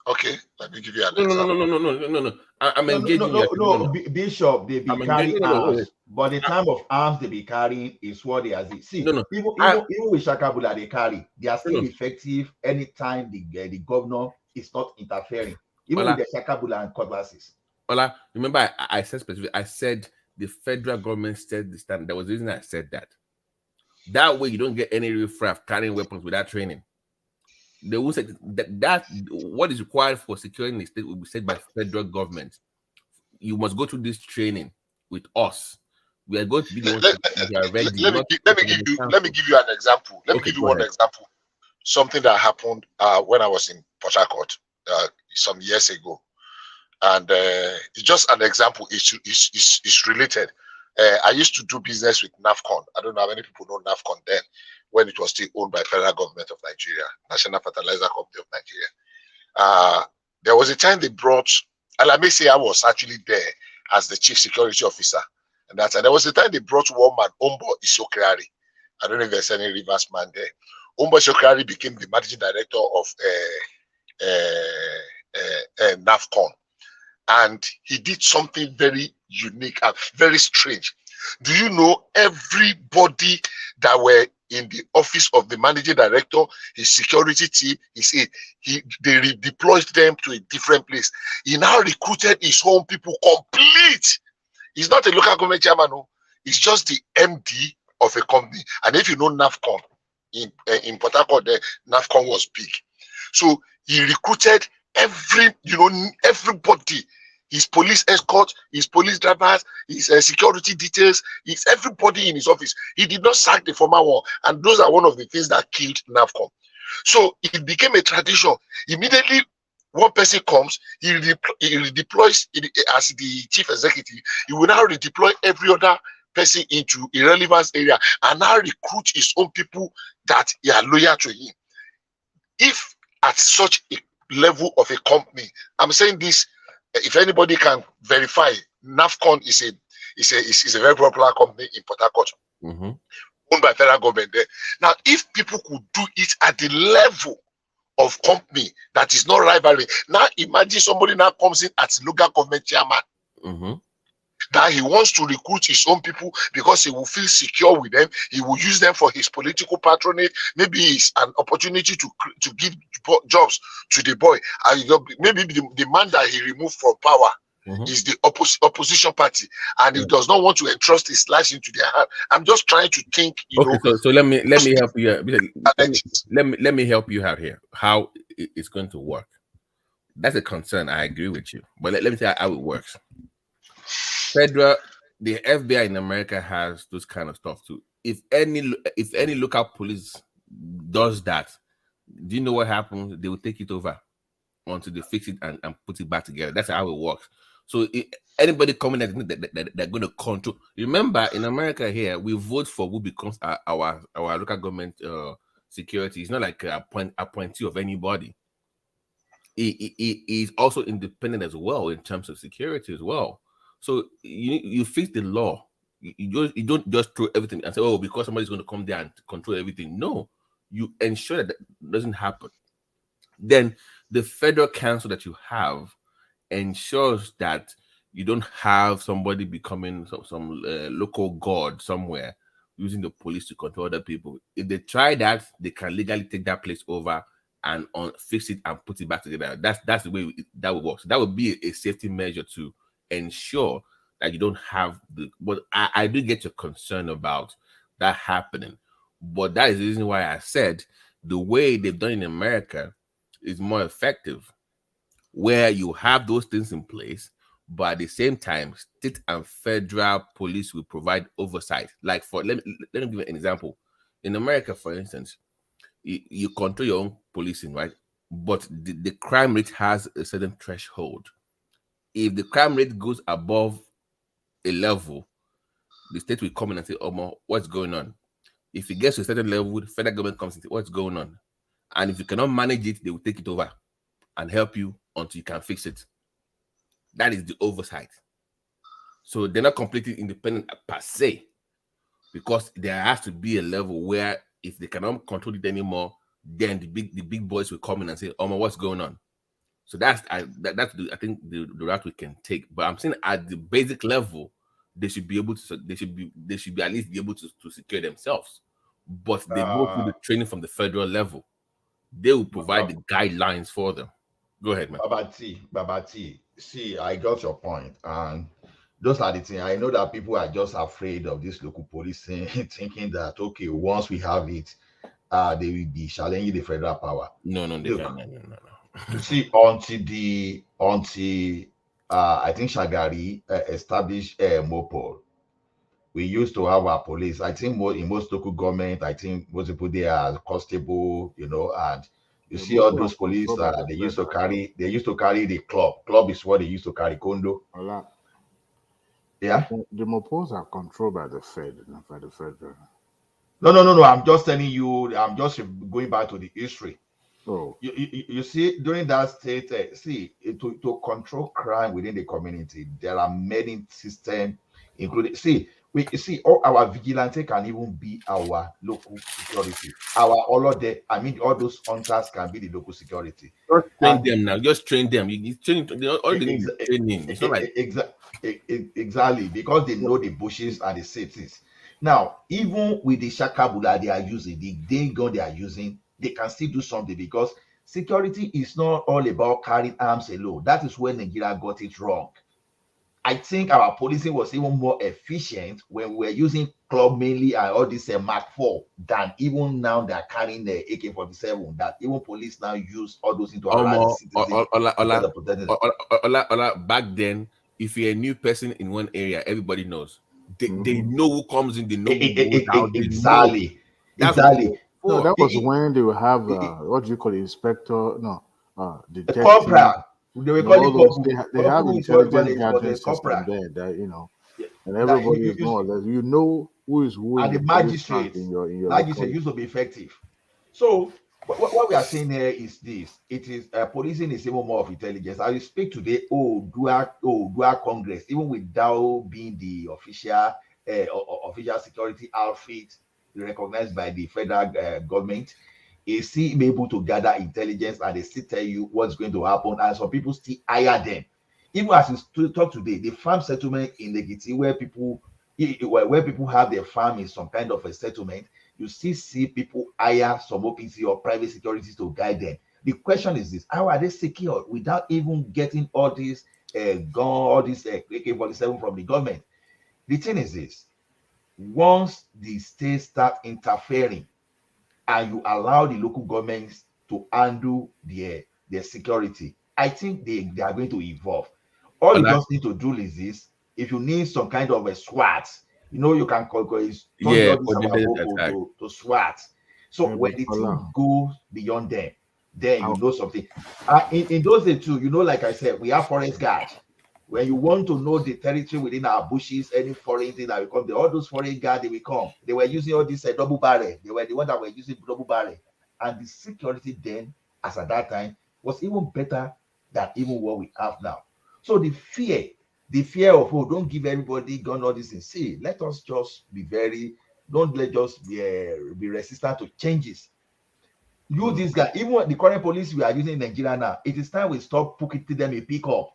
Okay, let me give you an example. No. I'm engaging. No, Bishop, they be carrying arms, but the time of arms they be carrying is what they are. See, even with Shakabula they carry, they are still effective anytime the governor is not interfering, even with the Shakabula and cutlasses. Well, remember I said specifically, I said the federal government set the standard. There was a reason I said that. That way you don't get any riffraff carrying weapons without training. They will say that what is required for securing the state will be set by federal government. You must go through this training with us. We are going to be the ones that are ready. Let me give you an example. Let me give you one example. Something that happened when I was in Port Harcourt some years ago, and it's just an example. It's related. I used to do business with NAFCON. I don't know how many people know NAFCON then, when it was still owned by federal government of Nigeria, National Fertilizer Company of Nigeria. There was a time they brought, and I may say I was actually there as the chief security officer. And there was a time they brought one man, Ombo Isokrari. I don't know if there's any Rivers man there. Ombo Isokrari became the managing director of NAFCON. And he did something very unique and very strange. Do you know everybody that were in the office of the managing director, his security team, they redeployed them to a different place. He now recruited his own people complete. He's not a local government chairman, no. He's just the MD of a company. And if you know NAFCON, in Port Harcourt, NAFCON was big. So he recruited everybody. His police escort, his police drivers, his security details, his everybody in his office. He did not sack the former one. And those are one of the things that killed NAFCON. So it became a tradition. Immediately, one person comes, he redeploys as the chief executive. He will now redeploy every other person into irrelevance area and now recruit his own people that are loyal to him. If at such a level of a company, I'm saying this, if anybody can verify, NAFCON is a very popular company in Port Harcourt, owned by federal government there. Now, if people could do it at the level of company that is not rivalry, now imagine somebody now comes in as local government chairman. That he wants to recruit his own people because he will feel secure with them. He will use them for his political patronage. Maybe it's an opportunity to give jobs to the boy. Maybe the man that he removed from power is the opposition party, and he does not want to entrust his life into their hand. I'm just trying to think. So let me help you. Let me help you out here. How it's going to work? That's a concern. I agree with you, but let me tell you how it works. The FBI in America has those kind of stuff too. If any local police does that, do you know what happens? They will take it over until they fix it and put it back together. That's how it works. So anybody coming that they're going to control. Remember, in America here, we vote for who becomes our local government security. It's not like a appointee of anybody. He is also independent as well in terms of security as well. So you fix the law. You don't just throw everything and say, oh, because somebody's going to come there and control everything. No, you ensure that doesn't happen. then the federal council that you have ensures that you don't have somebody becoming some local god somewhere using the police to control other people. If they try that, they can legally take that place over and fix it and put it back together. That's the way that would work. So that would be a safety measure to ensure that you don't have the. But I do get your concern about that happening. But that is the reason why I said the way they've done in America is more effective, where you have those things in place, but at the same time, state and federal police will provide oversight. Like let me give you an example. In America, for instance, you control your own policing, right? But the crime rate has a certain threshold. If the crime rate goes above a level, the state will come in and say, "Oh, what's going on?" If it gets to a certain level, the federal government comes and says, "What's going on?" And if you cannot manage it, they will take it over and help you until you can fix it. That is the oversight. So they're not completely independent per se, because there has to be a level where if they cannot control it anymore, then the big boys will come in and say, "Oh, what's going on?" So that's I think the route we can take. But I'm saying at the basic level, they should be able to. They should be at least be able to secure themselves. But they go through the training from the federal level. They will provide the guidelines for them. Go ahead, man. Babati. See, I got your point, and those are the things. I know that people are just afraid of this local policing, thinking that okay, once we have it, they will be challenging the federal power. No. You see, until I think Shagari established Mopol, we used to have our police. I think in most local government, I think most people there are constable, and you see all those police they used to carry the club. Club is what they used to carry, condo. Yeah. The Mopos are controlled by the Fed, not by the federal. No. I'm just telling you. I'm just going back to the history. Oh. You see, during that state, to control crime within the community, there are many systems, including all our vigilante can even be our local security. All those hunters can be the local security. Just train them now. Just train them. You train training. It's not like exactly, because they know the bushes and the cities. Now, even with the shakabula they are using, the day gun they are using, they can still do something, because security is not all about carrying arms alone. That is where Nigeria got it wrong. I think our policing was even more efficient when we were using club mainly and all this Mark IV than even now they're carrying the AK-47. That even police now use all those into around back then, if you're a new person in one area, everybody knows. They know who comes in. They know who goes out. Exactly. No, that was when they will have what do you call it, inspector? No, detective. Corporal. They were calling they have intelligence gathering system there that and everybody is more or less who is who. And the magistrates used to be effective. So what we are saying here is this: it is policing is even more of intelligence. I will speak today. Dua Congress, even without being the official security outfit recognized by the federal government, is still able to gather intelligence, and they still tell you what's going to happen, and some people still hire them. Even as we talk today, the farm settlement in Lekki, where people have their farm in some kind of a settlement, you still see people hire some OPC or private securities to guide them. The question is this: how are they secured without even getting all these AK-47 from the government? The thing is this: once the states start interfering and you allow the local governments to handle their security, I think they are going to evolve. All you just need to do is this: if you need some kind of a SWAT, you can call to SWAT. So when the team goes beyond them, then you know something. In those days too, like I said, we have forest guards. When you want to know the territory within our bushes, any foreign thing that will come, all those foreign guards, they will come. They were using all this double barrel. They were the ones that were using double barrel. And the security then, as at that time, was even better than even what we have now. So the fear of, don't give everybody gun, all this things. See, let us just be don't let us be resistant to changes. Use this guy. Even the current police we are using in Nigeria now, it is time we stop putting them a pickup.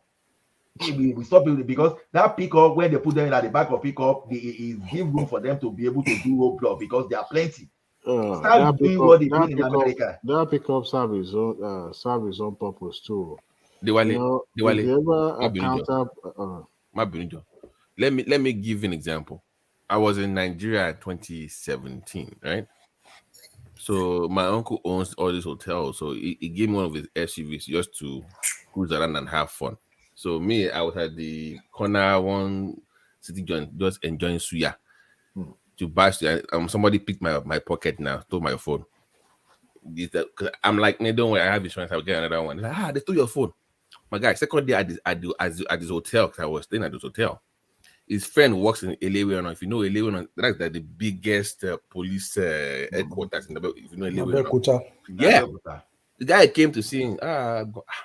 We stop it because that pickup, when they put them in at the back of pickup, it give room for them to be able to do roadblock because there are plenty. Start doing what they do in America. That pickup serve his own purpose too. Diwali, if you ever encounter, let me give you an example. I was in Nigeria in 2017, right? So my uncle owns all these hotels, so he gave me one of his SUVs just to cruise around and have fun. So me, I was at the corner one city joint, just enjoying suya. To buy suya, somebody picked my pocket now, stole my phone. I'm like, no, don't worry, I have insurance, I'll get another one. Like, they stole your phone. My guy, second day at this hotel, because I was staying at this hotel. His friend works in Elewe. If you know Elewe, that's like the biggest police headquarters in the if you know Elewe. Yeah. The guy came to see him.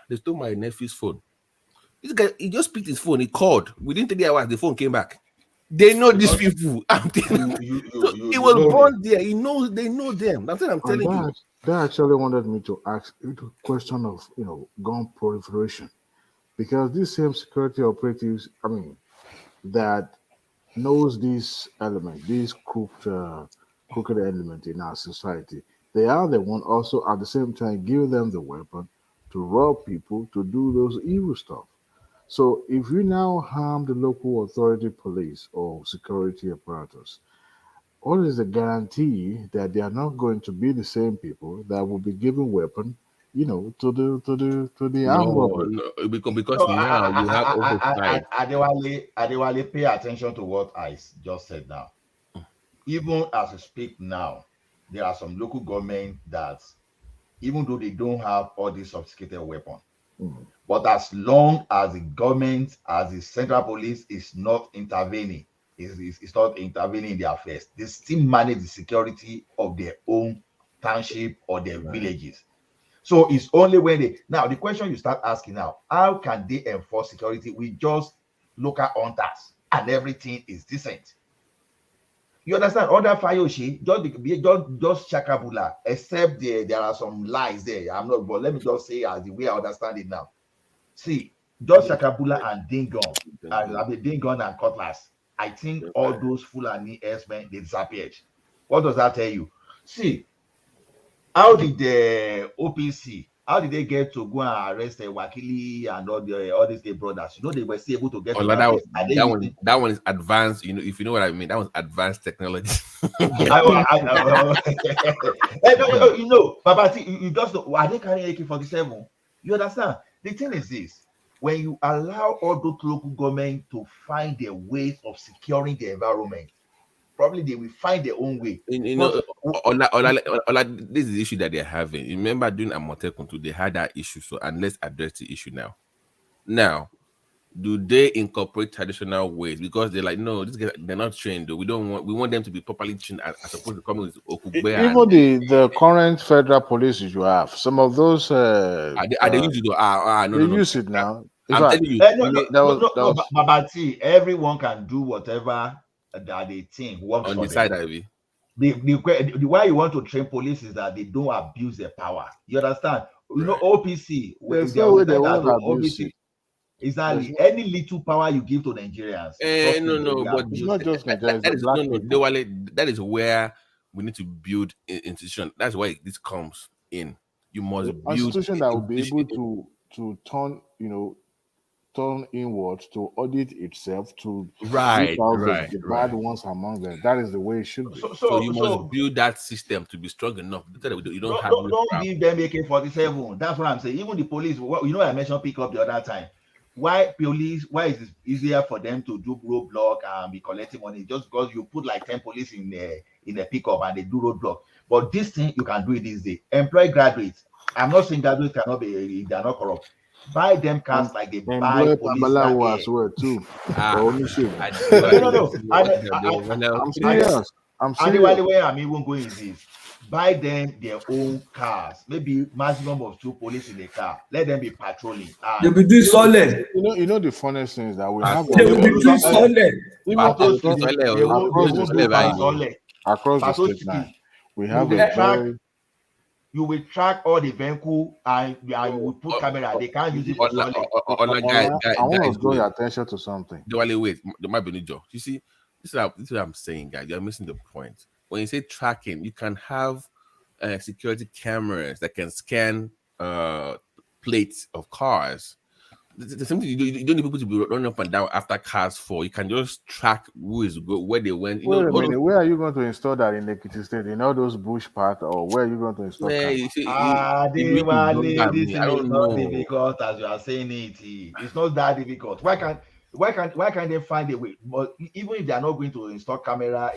They stole my nephew's phone. This guy, he just picked his phone. He called. Within 3 hours, the phone came back. They know these people. I'm telling you. He was born there. They know them. That's what I'm telling you. They actually wanted me to ask a question of gun proliferation, because these same security operatives, that knows these elements, these crooked element in our society, they are the one also at the same time giving them the weapon to rob people, to do those evil stuff. So if you now harm the local authority police or security apparatus, what is the guarantee that they are not going to be the same people that will be giving weapon, to the armed robbery? No, because now you have oversight. Adewale, pay attention to what I just said now. Even as we speak now, there are some local government that, even though they don't have all these sophisticated weapons, but as long as the government, as the central police is not intervening, is not intervening in their affairs, they still manage the security of their own township or their villages. So it's only when now the question you start asking now, how can they enforce security with just local hunters and everything is decent? You understand? Other Fayoshi, just Chakabula, except there are some lies there. I'm not, but let me just say as the way I understand it now. See, just Chakabula and Dingon and Cutlass, I think all those Fulani herdsmen, they disappeared. What does that tell you? See, how did the OPC, how did they get to go and arrest Wakili and all these brothers? They were still able to get to that one is advanced, if you know what I mean. That was advanced technology. Babati, you just know, are they carrying AK-47? You understand? The thing is this: when you allow all those local government to find their ways of securing the environment, probably they will find their own way. This is the issue that they're having. Remember, during Amotekun too, they had that issue. So, and let's address the issue now. Now, do they incorporate traditional ways? Because they're like, no, they're not trained. Though. We want them to be properly trained as opposed to coming with Okugbe. Even the current federal police you have, some of those they use it though. They use it now. I'm telling you, Babati, everyone can do whatever that they think works on the side, Ivy. The why you want to train police is that they don't abuse their power. You understand? OPC. There's no way they won't abuse it. Exactly. Any little power you give to Nigerians. But it's not just Nigerians. That is where we need to build institution. That's why this comes in. You must build an institution that will be able to turn inwards, to audit itself, to right. the bad ones among them. That is the way it should be. So you must build that system to be strong enough. You don't give them AK-47. That's what I'm saying. Even the police, I mentioned pick up the other time. Why is it easier for them to do roadblock and be collecting money? Just because you put like 10 police in a pickup and they do roadblock. But this thing, you can do it this day. Employ graduates. I'm not saying graduates cannot be, they're not corrupt. Buy them cars like they buy police cars as well too. No. I'm serious. The way I'm even going is this: buy them their own cars, maybe maximum of 2 police in the car. Let them be patrolling. They'll be doing solid. You know the funniest thing is that we have they'll be doing solid. Across the state now, we have a very you will track all the vehicle and you will put camera. They can't use it for solid. I want to draw your attention to something. Wait, the might be new job. You see, this is what I'm saying, guys. You're missing the point. When you say tracking, you can have security cameras that can scan plates of cars. The same thing, you don't need people to be running up and down after cars fall. You can just track who is where they went. Wait a minute, where are you going to install that in Ekiti State? In all those bush parts, or where are you going to install this is not difficult as you are saying it. It's not that difficult. Why can't they find a way? But even if they are not going to install camera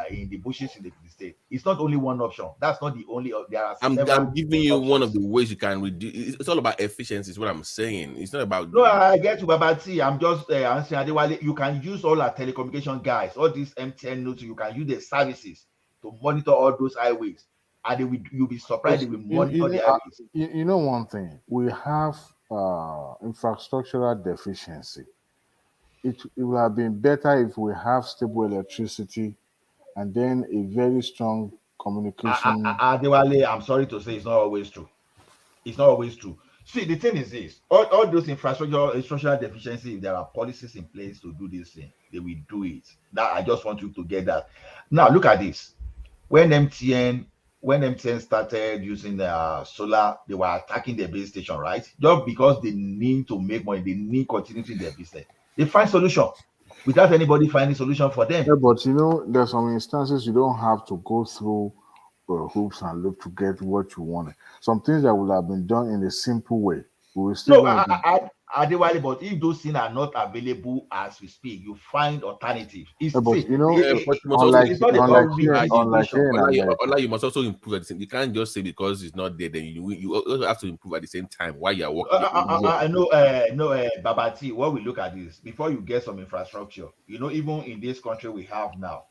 in the bushes in the state, it's not only one option. That's not the only. There are I'm giving you one of the ways you can reduce. It's all about efficiency. Is what I'm saying. It's not about. No, I get you, Babati. I'm just answering Adewale. You can use all our telecommunication guys, all these MTN notes. You can use the services to monitor all those highways, and you'll be surprised they will monitor the highways. You know one thing, we have infrastructural deficiency. It would have been better if we have stable electricity and then a very strong communication. Adewale, I'm sorry to say it's not always true. It's not always true. See, the thing is this: all those infrastructural deficiency, if there are policies in place to do this thing, they will do it. That I just want you to get that. Now, look at this. When MTN started using solar, they were attacking their base station, right? Just because they need to make money, they need continuity in their business. They find solution without anybody finding solution for them. Yeah, but you know, there's some instances you don't have to go through hoops and look to get what you want. Some things that would have been done in a simple way. We will still Adewale, but if those things are not available as we speak, you find alternatives. You must also improve at the same. You can't just say because it's not there, then you also have to improve at the same time while you are working. Babati, what we look at is before you get some infrastructure, even in this country we have now.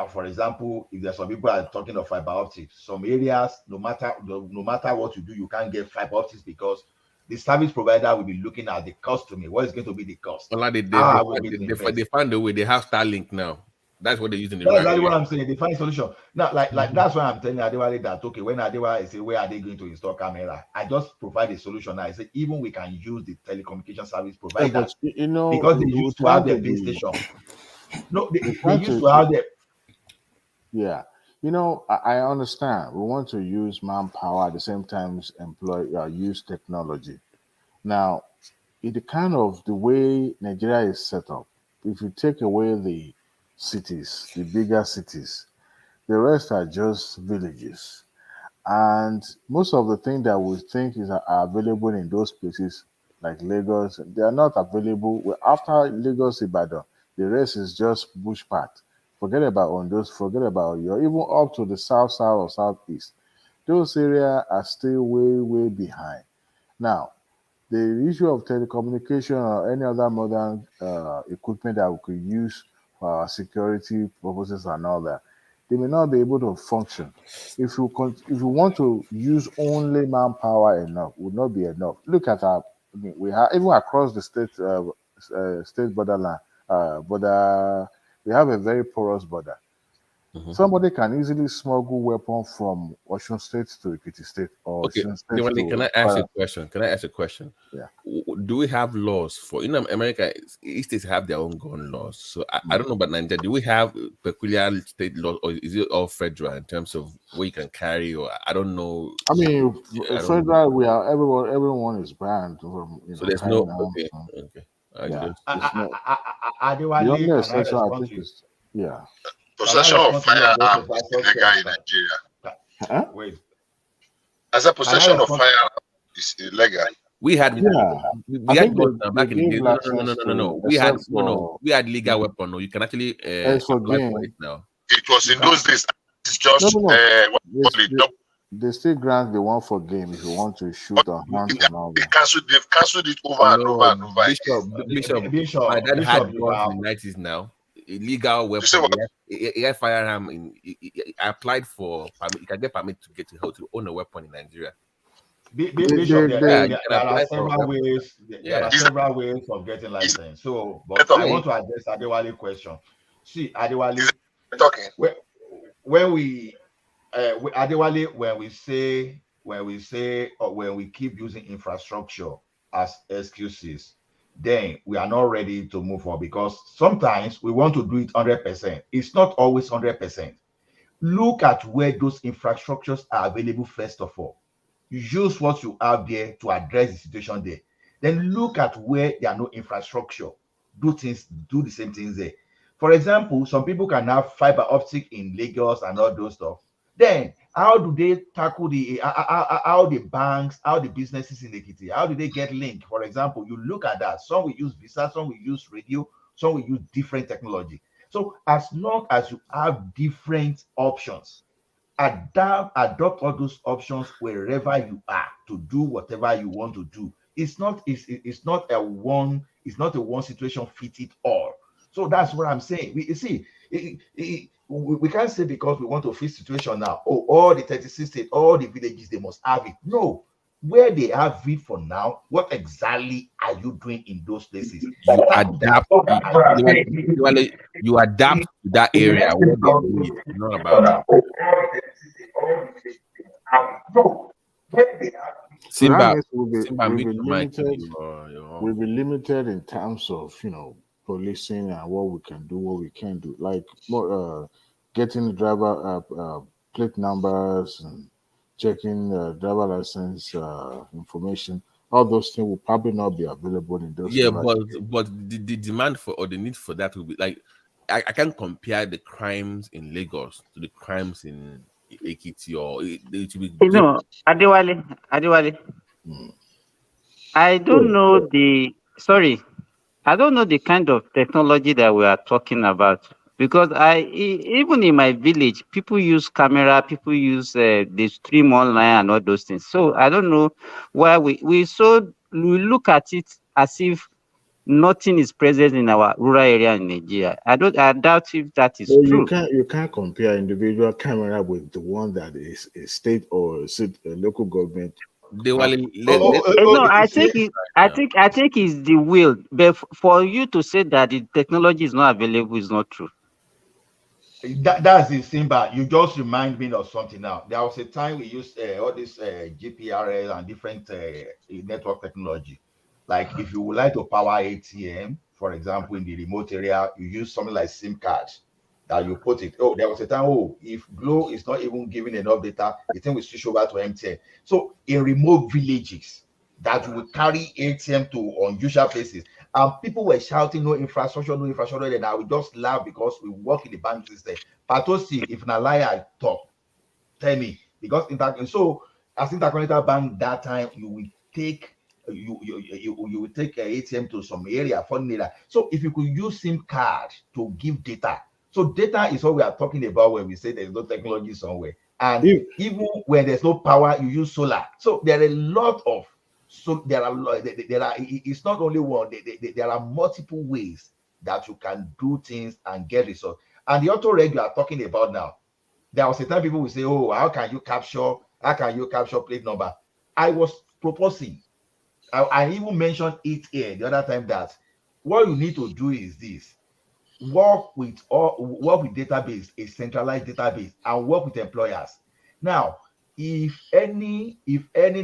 For example, if there's some people are talking of fiber optics, some areas, no matter what you do, you can't get fiber optics because the service provider will be looking at the cost to me. What is going to be the cost? They find a way. They have Starlink now. That's what they're using. That's exactly what I'm saying. They find a solution. Now, like that's why I'm telling Adewale that okay, when Adewale say where are they going to install camera, I just provide a solution. I say even we can use the telecommunication service provider because they used to have their base station. No, they used to have their. Yeah. I understand. We want to use manpower at the same time use technology. Now, the way Nigeria is set up, if you take away the cities, the bigger cities, the rest are just villages. And most of the things that we think are available in those places, like Lagos, they are not available. After Lagos, Ibadan, the rest is just bush part. Forget about Ondos, forget about your even up to the south or southeast. Those areas are still way behind. Now, the issue of telecommunication or any other modern equipment that we could use for our security purposes and all that, they may not be able to function. If you want to use only manpower enough, would not be enough. Look at we have even across the state borderline border. We have a very porous border. Mm-hmm. Somebody can easily smuggle weapons from Osun State to Ekiti State or Osun State Can I ask a question? Yeah. Do we have laws for America? Each states have their own gun laws. So I don't know about Nigeria. Do we have peculiar state laws, or is it all federal in terms of where you can carry? Or I don't know. I mean, federal. We are everyone is banned from. So there's no. Okay. Possession of firearms is illegal in Nigeria. Wait. As a possession of firearms is illegal. We had guns back in the day. No. We had legal weapon. No, you can actually apply for it now. It was in those days. It's just they still grant the one for game if you want to shoot or hunt and all that. They've cancelled it over and over. Bishop, my dad had guns in the 90s now. Illegal weapon. He had firearm. He applied for permit. You can get permit to own a weapon in Nigeria. There are several ways. There are several ways of getting license. So, but I want to address Adewale question. See, Adewale, when we Adewale, when we say when we say or when we keep using infrastructure as excuses, then we are not ready to move on, because sometimes we want to do it 100%. It's not always 100%. Look at where those infrastructures are available first of all. Use what you have there to address the situation there. Then look at where there are no infrastructure. Do the same things there. For example, some people can have fiber optic in Lagos and all those stuff. Then how do they tackle how the banks, how the businesses in Ekiti, how do they get linked? For example, you look at that. Some will use Visa, some will use radio, some will use different technology. So as long as you have different options, adopt all those options wherever you are to do whatever you want to do. It's not a one situation fit it all. So that's what I'm saying. We can't say because we want to fix situation now, oh, all the 36 states, all the villages, they must have it. No, where they have it for now, what exactly are you doing in those places? You adapt. You adapt to that area where they need. Not about Simba, Simba, we'll be mute your mic. limited in terms of policing and what we can do, what we can't do. Like getting driver plate numbers and checking driver license information. All those things will probably not be available in those. Yeah, but the demand for or the need for that will be like I can't compare the crimes in Lagos to the crimes in Ekiti or it will be Adewale. I don't know I don't know the kind of technology that we are talking about, because even in my village, people use camera, people use they stream online and all those things. So I don't know why we look at it as if nothing is present in our rural area in Nigeria. I doubt if that is true. You can't compare individual camera with the one that is a state or a local government. No, I think it's the will. But for you to say that the technology is not available is not true. That's the Simba. You just remind me of something now. There was a time we used all this GPRS and different network technology. Like if you would like to power ATM, for example, in the remote area, you use something like SIM cards that you put it. Oh, there was a time, if Glo is not even giving enough data, the thing will switch over to MTN. So in remote villages that you will carry ATM to unusual places, and people were shouting, no infrastructure, and I would just laugh because we work in the bank system. Patosi, if na lie, I talk. Tell me. Because so as Intercontinental Bank that time, you will take you will take an ATM to some area, funny that. So if you could use SIM card to give data. So data is what we are talking about when we say there's no technology somewhere. And even when there's no power, you use solar. So there are a lot of it's not only one, there are multiple ways that you can do things and get results. And the auto reg you are talking about now, there was a time people will say, oh, how can you capture plate number? I was proposing, I even mentioned it here the other time, that what you need to do is this: work with database, a centralized database, and work with employers. Now, if any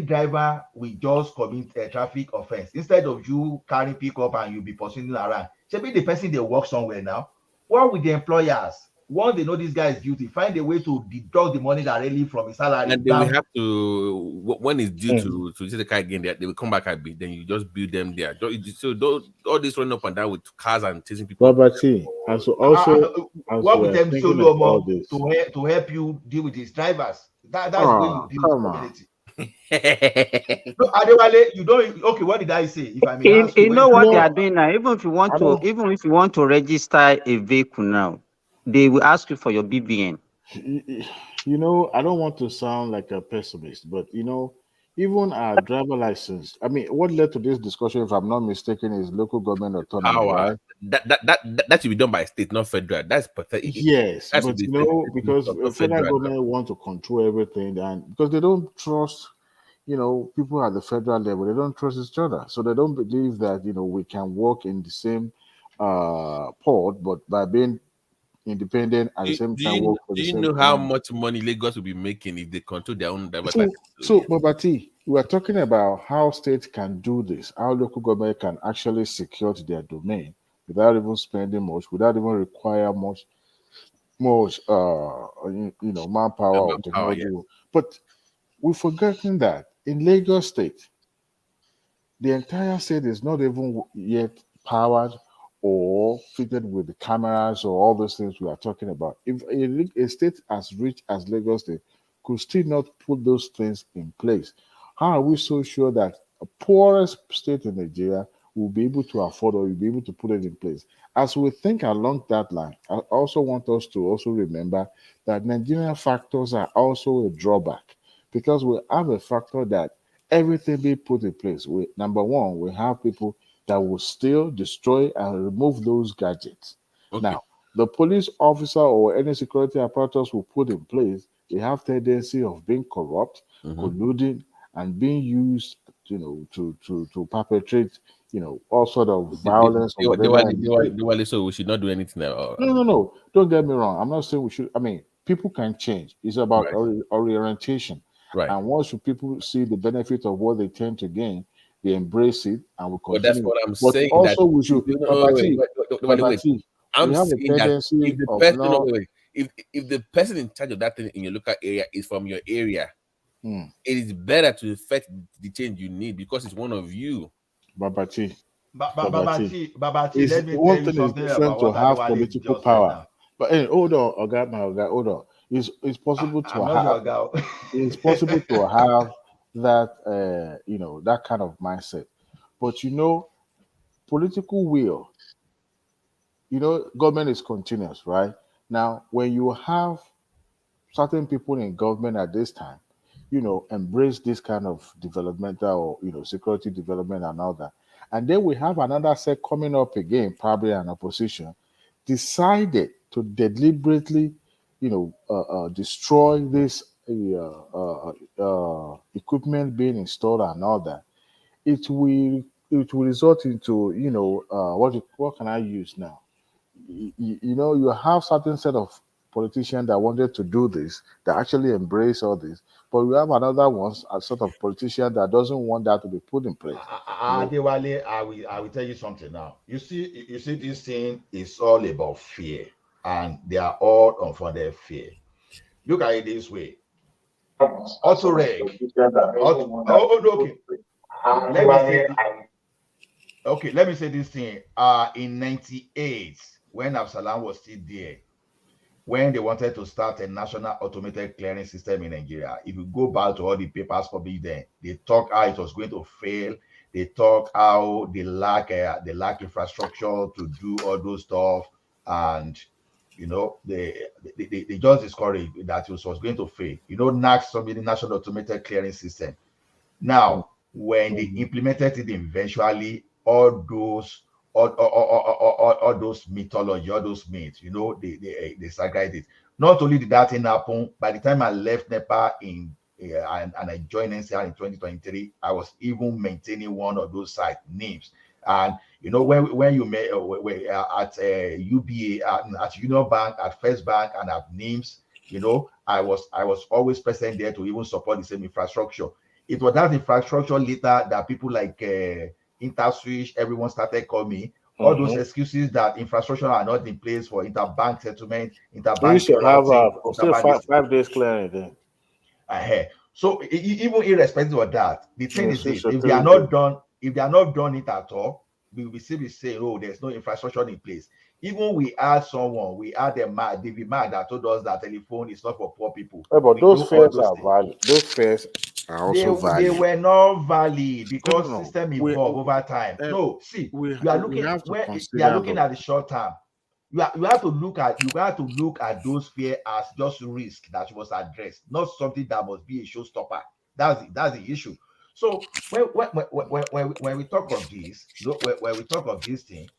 driver will just commit a traffic offense, instead of you carrying pickup and you be pursuing around, maybe the person they work somewhere now, work with the employers. Once they know this guy is guilty, find a way to deduct the money directly from his salary. And they will have to, when it's due to take the car again, they will come back and then you just build them there. So all this running up and down with cars and chasing people. Babachi, and so also work with them solo to help you deal with these drivers. That's the way you deal with the community. No, Adewale, you don't. Okay, what did I say? If I may ask you know what they are doing now. Even if you want to register a vehicle now, they will ask you for your BVN. You know, I don't want to sound like a pessimist, but even our driver license. I mean, what led to this discussion, if I'm not mistaken, is local government autonomy, right? That should be done by state, not federal. That's pathetic. Yes, but because federal government want to control everything, and because they don't trust, people at the federal level, they don't trust each other, so they don't believe that we can work in the same port, but by being independent at the same time work for Do the you same know how economy. much money Lagos will be making if they control their own So, diversity? Babati, we are talking about how states can do this, how local government can actually secure their domain without even spending much, without even require much manpower or Power, technology. yeah. But we've forgotten that in Lagos State, the entire state is not even yet powered or fitted with the cameras or all those things we are talking about. If a state as rich as Lagos State could still not put those things in place, how are we so sure that a poorest state in Nigeria will be able to afford or will be able to put it in place? As we think along that line, I also want us to also remember that Nigerian factors are also a drawback because we have a factor that everything be put in place. Number one, we have people that will steal, destroy, and remove those gadgets. Okay. Now, the police officer or any security apparatus will put in place, they have tendency of being corrupt, colluding, and being used, to perpetrate, all sort of violence or whatever. So we should not do anything now. No. Don't get me wrong. I'm not saying we should. I mean, people can change. It's about orientation. Right. And once people see the benefit of what they tend to gain, they embrace it and will But that's continue. what I'm But saying. also, we should. Wait. I'm we have a saying that tendency if the of person, not. if the person in charge of that thing in your local area is from your area, Hmm. it is better to effect the change you need because it's one of you. Babati. Babati, Is let me one tell you thing is something different about to what have Adewale political just said power. now. But hey, hold on, hold on. It's possible to I'm not have. your girl. It's possible to have that that kind of mindset, but political will. Government is continuous, right? Now, when you have certain people in government at this time, embrace this kind of developmental or security development and all that. And then we have another set coming up again, probably an opposition, decided to deliberately, destroy this equipment being installed and all that. It will result into, what can I use now? You have certain set of politicians that wanted to do this, that actually embrace all this, but we have another ones, a sort of politician that doesn't want that to be put in place. Adewale, I will tell you something now. You see, this thing is all about fear, and they are all unfounded fear. Look at it this way. Okay. Let me say this thing. In '98, when Absalom was still there, when they wanted to start a national automated clearing system in Nigeria, if you go back to all the papers published then, they talk how it was going to fail. They talk how they lack infrastructure to do all those stuff, and they just discouraged that it was going to fail. NACS, somebody national automated clearing system. Now, when they implemented it eventually, all those mythology, all those myths, they segregated it. Not only did that thing happen, by the time I left NEPA and I joined NCR in 2023, I was even maintaining one of those site names. And when you met at UBA, at Union Bank, at First Bank, and at NIMS, I was always present there to even support the same infrastructure. It was that infrastructure later that people like InterSwitch, everyone started calling me. All those excuses that infrastructure are not in place for interbank settlement, interbank. We should have still 5 days clearing then. So even irrespective of that, the thing is this: if they are not done it at all, we will still be saying, "Oh, there's no infrastructure in place." Even we had David Mark, that told us that telephone is not for poor people. But those fares are valid. Those fares are also valid. They were not valid because system evolved over time. You are looking at the short term. You have to look at those fears as just risk that was addressed, not something that must be a showstopper. That's the issue. So when we talk of this, when we talk of this thing,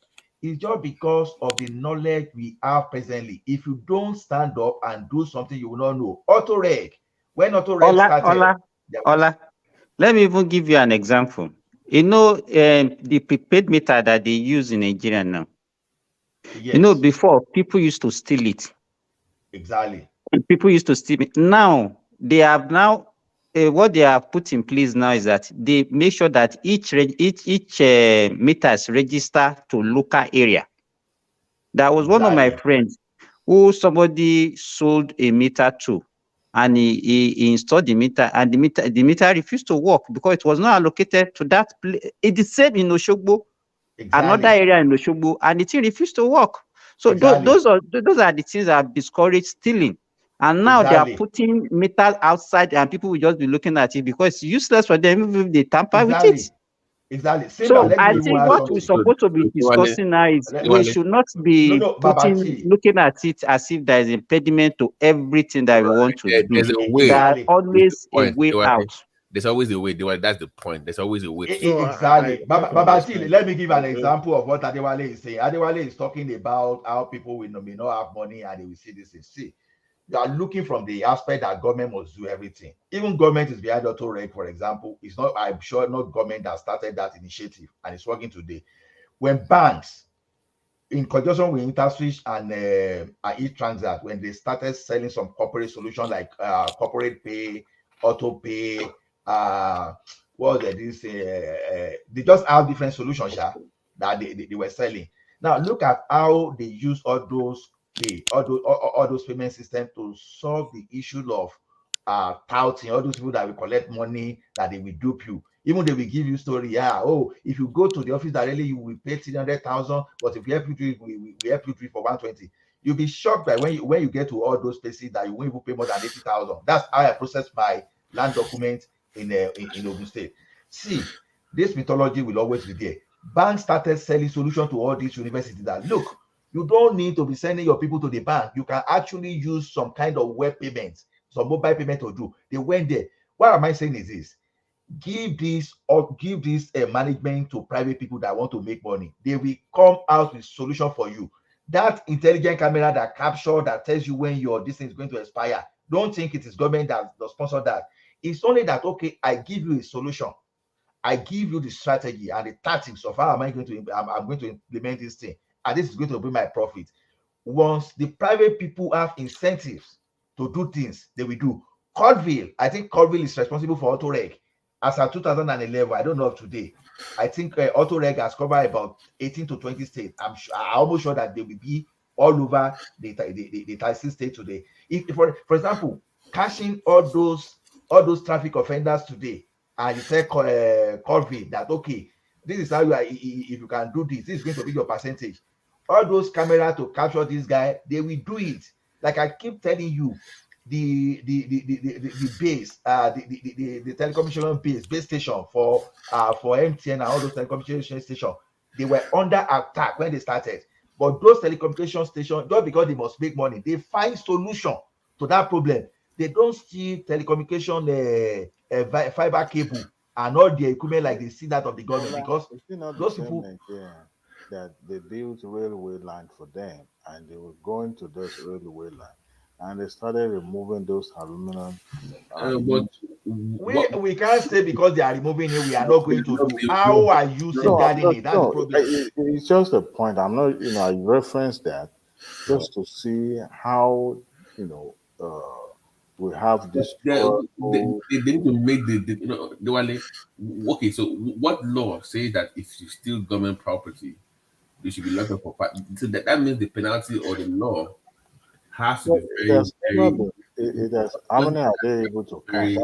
it's just because of the knowledge we have presently. If you don't stand up and do something, you will not know. When auto-reg started. Ola, let me even give you an example. The prepaid meter that they use in Nigeria now, Yes. You know, before people used to steal it. Exactly. People used to steal it. Now they have what they have put in place now is that they make sure that each meter is registered to local area. That was one of my friends who somebody sold a meter to, and he installed the meter, and the meter refused to work because it was not allocated to that place. It's the same in Oshogbo, another area in Oshogbo, and the thing refused to work. So those are the things that have discouraged stealing. And now they are putting meters outside, and people will just be looking at it because it's useless for them even if they tamper with it. Exactly. So I think what we're supposed to be discussing now is we should not be looking at it as if there is impediment to everything that we want to do. There's a way. There's always a way out. There's always a way. That's the point. There's always a way. Exactly. Babati, let me give an example of what Adewale is saying. Adewale is talking about how people may not have money and they will see this. See, you are looking from the aspect that government must do everything. Even government is behind TURAI, for example. It's not, I'm sure, not government that started that initiative and it's working today. When banks, in conjunction with InterSwitch and eTransact, when they started selling some corporate solutions like corporate pay, auto pay, what they just have different solutions that they were selling. Now look at how they use all those payment systems to solve the issue of touting, all those people that will collect money, that they will dupe you. Even they will give you story, if you go to the office directly, you will pay 300,000, but if you help you do it, we help you do it for 120. You'll be shocked by when you get to all those places that you won't even pay more than 80,000. That's how I process my land document in Ogun State. See, this mythology will always be there. Banks started selling solutions to all these universities that look, you don't need to be sending your people to the bank. You can actually use some kind of web payments, some mobile payment to do. They went there. What am I saying is this? Give this management to private people that want to make money. They will come out with solution for you. That intelligent camera that capture, that tells you when your this thing is going to expire. Don't think it is government that sponsor that. It's only that, okay, I give you a solution. I give you the strategy and the tactics of how I'm going to implement this thing. And this is going to be my profit. Once the private people have incentives to do things, they will do. Cordville, I think Cordville is responsible for AutoReg. As of 2011, I don't know of today. I think AutoReg has covered about 18 to 20 states. I'm almost sure that they will be all over the 36 states today. If for example, catching all those traffic offenders today, and you say Cordville that okay, this is how you are. If you can do this is going to be your percentage. All those cameras to capture this guy, they will do it. Like I keep telling you, the base, the telecommunication base station for MTN and all those telecommunication stations, they were under attack when they started. But those telecommunication stations, just because they must make money, they find solution to that problem. They don't steal telecommunication fiber cable and all the equipment like they see that of the government, because those people that they built railway line for them and they were going to those railway line and they started removing those aluminum. But we can't say because they are removing it, we are not going to do. How are you safeguarding it? That's the problem. It's just a point. I'm not, I referenced that just to see how, we have this. They need to make okay, so what law says that if you steal government property, you should be locked up for 5? So that means the penalty or the law has to be very. How many are they able to catch?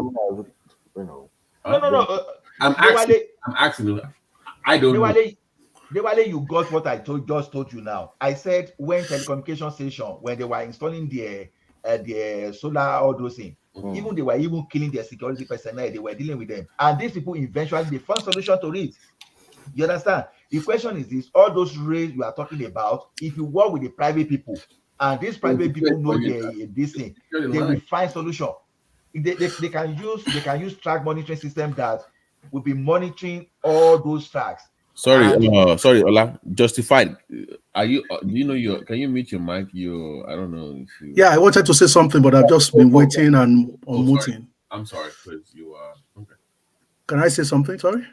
No. I'm asking. I don't know. Dewale, you got what I just told you now. I said when telecommunication station, when they were installing the solar, all those things, even they were even killing their security personnel, they were dealing with them. And these people eventually they found solution to it. You understand? The question is this: all those rates you are talking about, if you work with the private people, and these private people know this thing, they will find solution. They can use track monitoring system that will be monitoring all those tracks. Sorry, Ola. Justified. Are you? Do you know Can you mute your mic? I don't know. Yeah, I wanted to say something, but I've just been waiting and unmuting. I'm sorry, because you are okay. Can I say something? Sorry.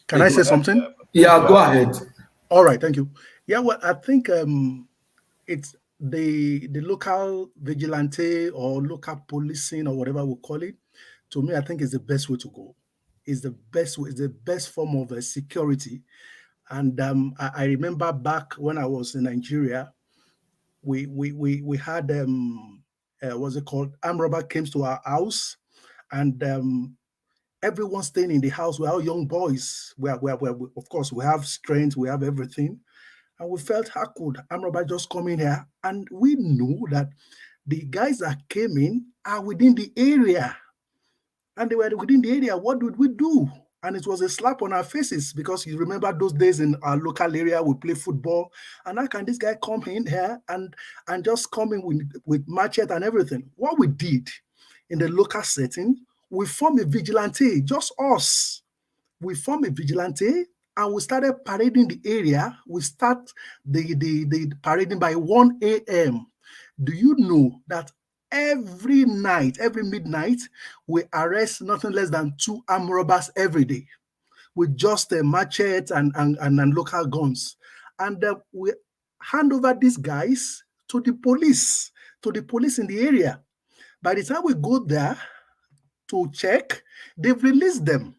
Can I say something? Yeah, go ahead. All right, thank you. Yeah, well, I think it's the local vigilante or local policing or whatever we call it. To me, I think is the best way to go. Is the best way, is the best form of security. And I remember back when I was in Nigeria, we had what's it called? Armed robber came to our house, and everyone staying in the house. We're all young boys. We of course we have strength, we have everything, and we felt how could armed robber just come in here, and we knew that the guys that came in are within the area, and they were within the area. What did we do? And it was a slap on our faces because you remember those days in our local area, we play football. And how can this guy come in here and just come in with machete and everything? What we did in the local setting, we formed a vigilante, just us. We formed a vigilante and we started parading the area. We start the parading by 1 a.m. Do you know that every night, every midnight, we arrest nothing less than 2 armed robbers every day with just a machete and local guns. And we hand over these guys to the police in the area. By the time we go there to check, they've released them.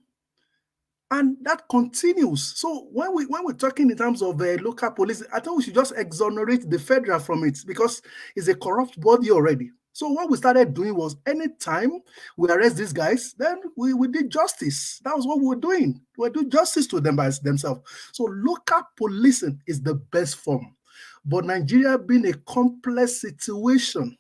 And that continues. So when we're talking in terms of local police, I think we should just exonerate the federal from it because it's a corrupt body already. So what we started doing was anytime we arrest these guys, then we did justice. That was what we were doing. We do justice to them by themselves. So local policing is the best form. But Nigeria being a complex situation,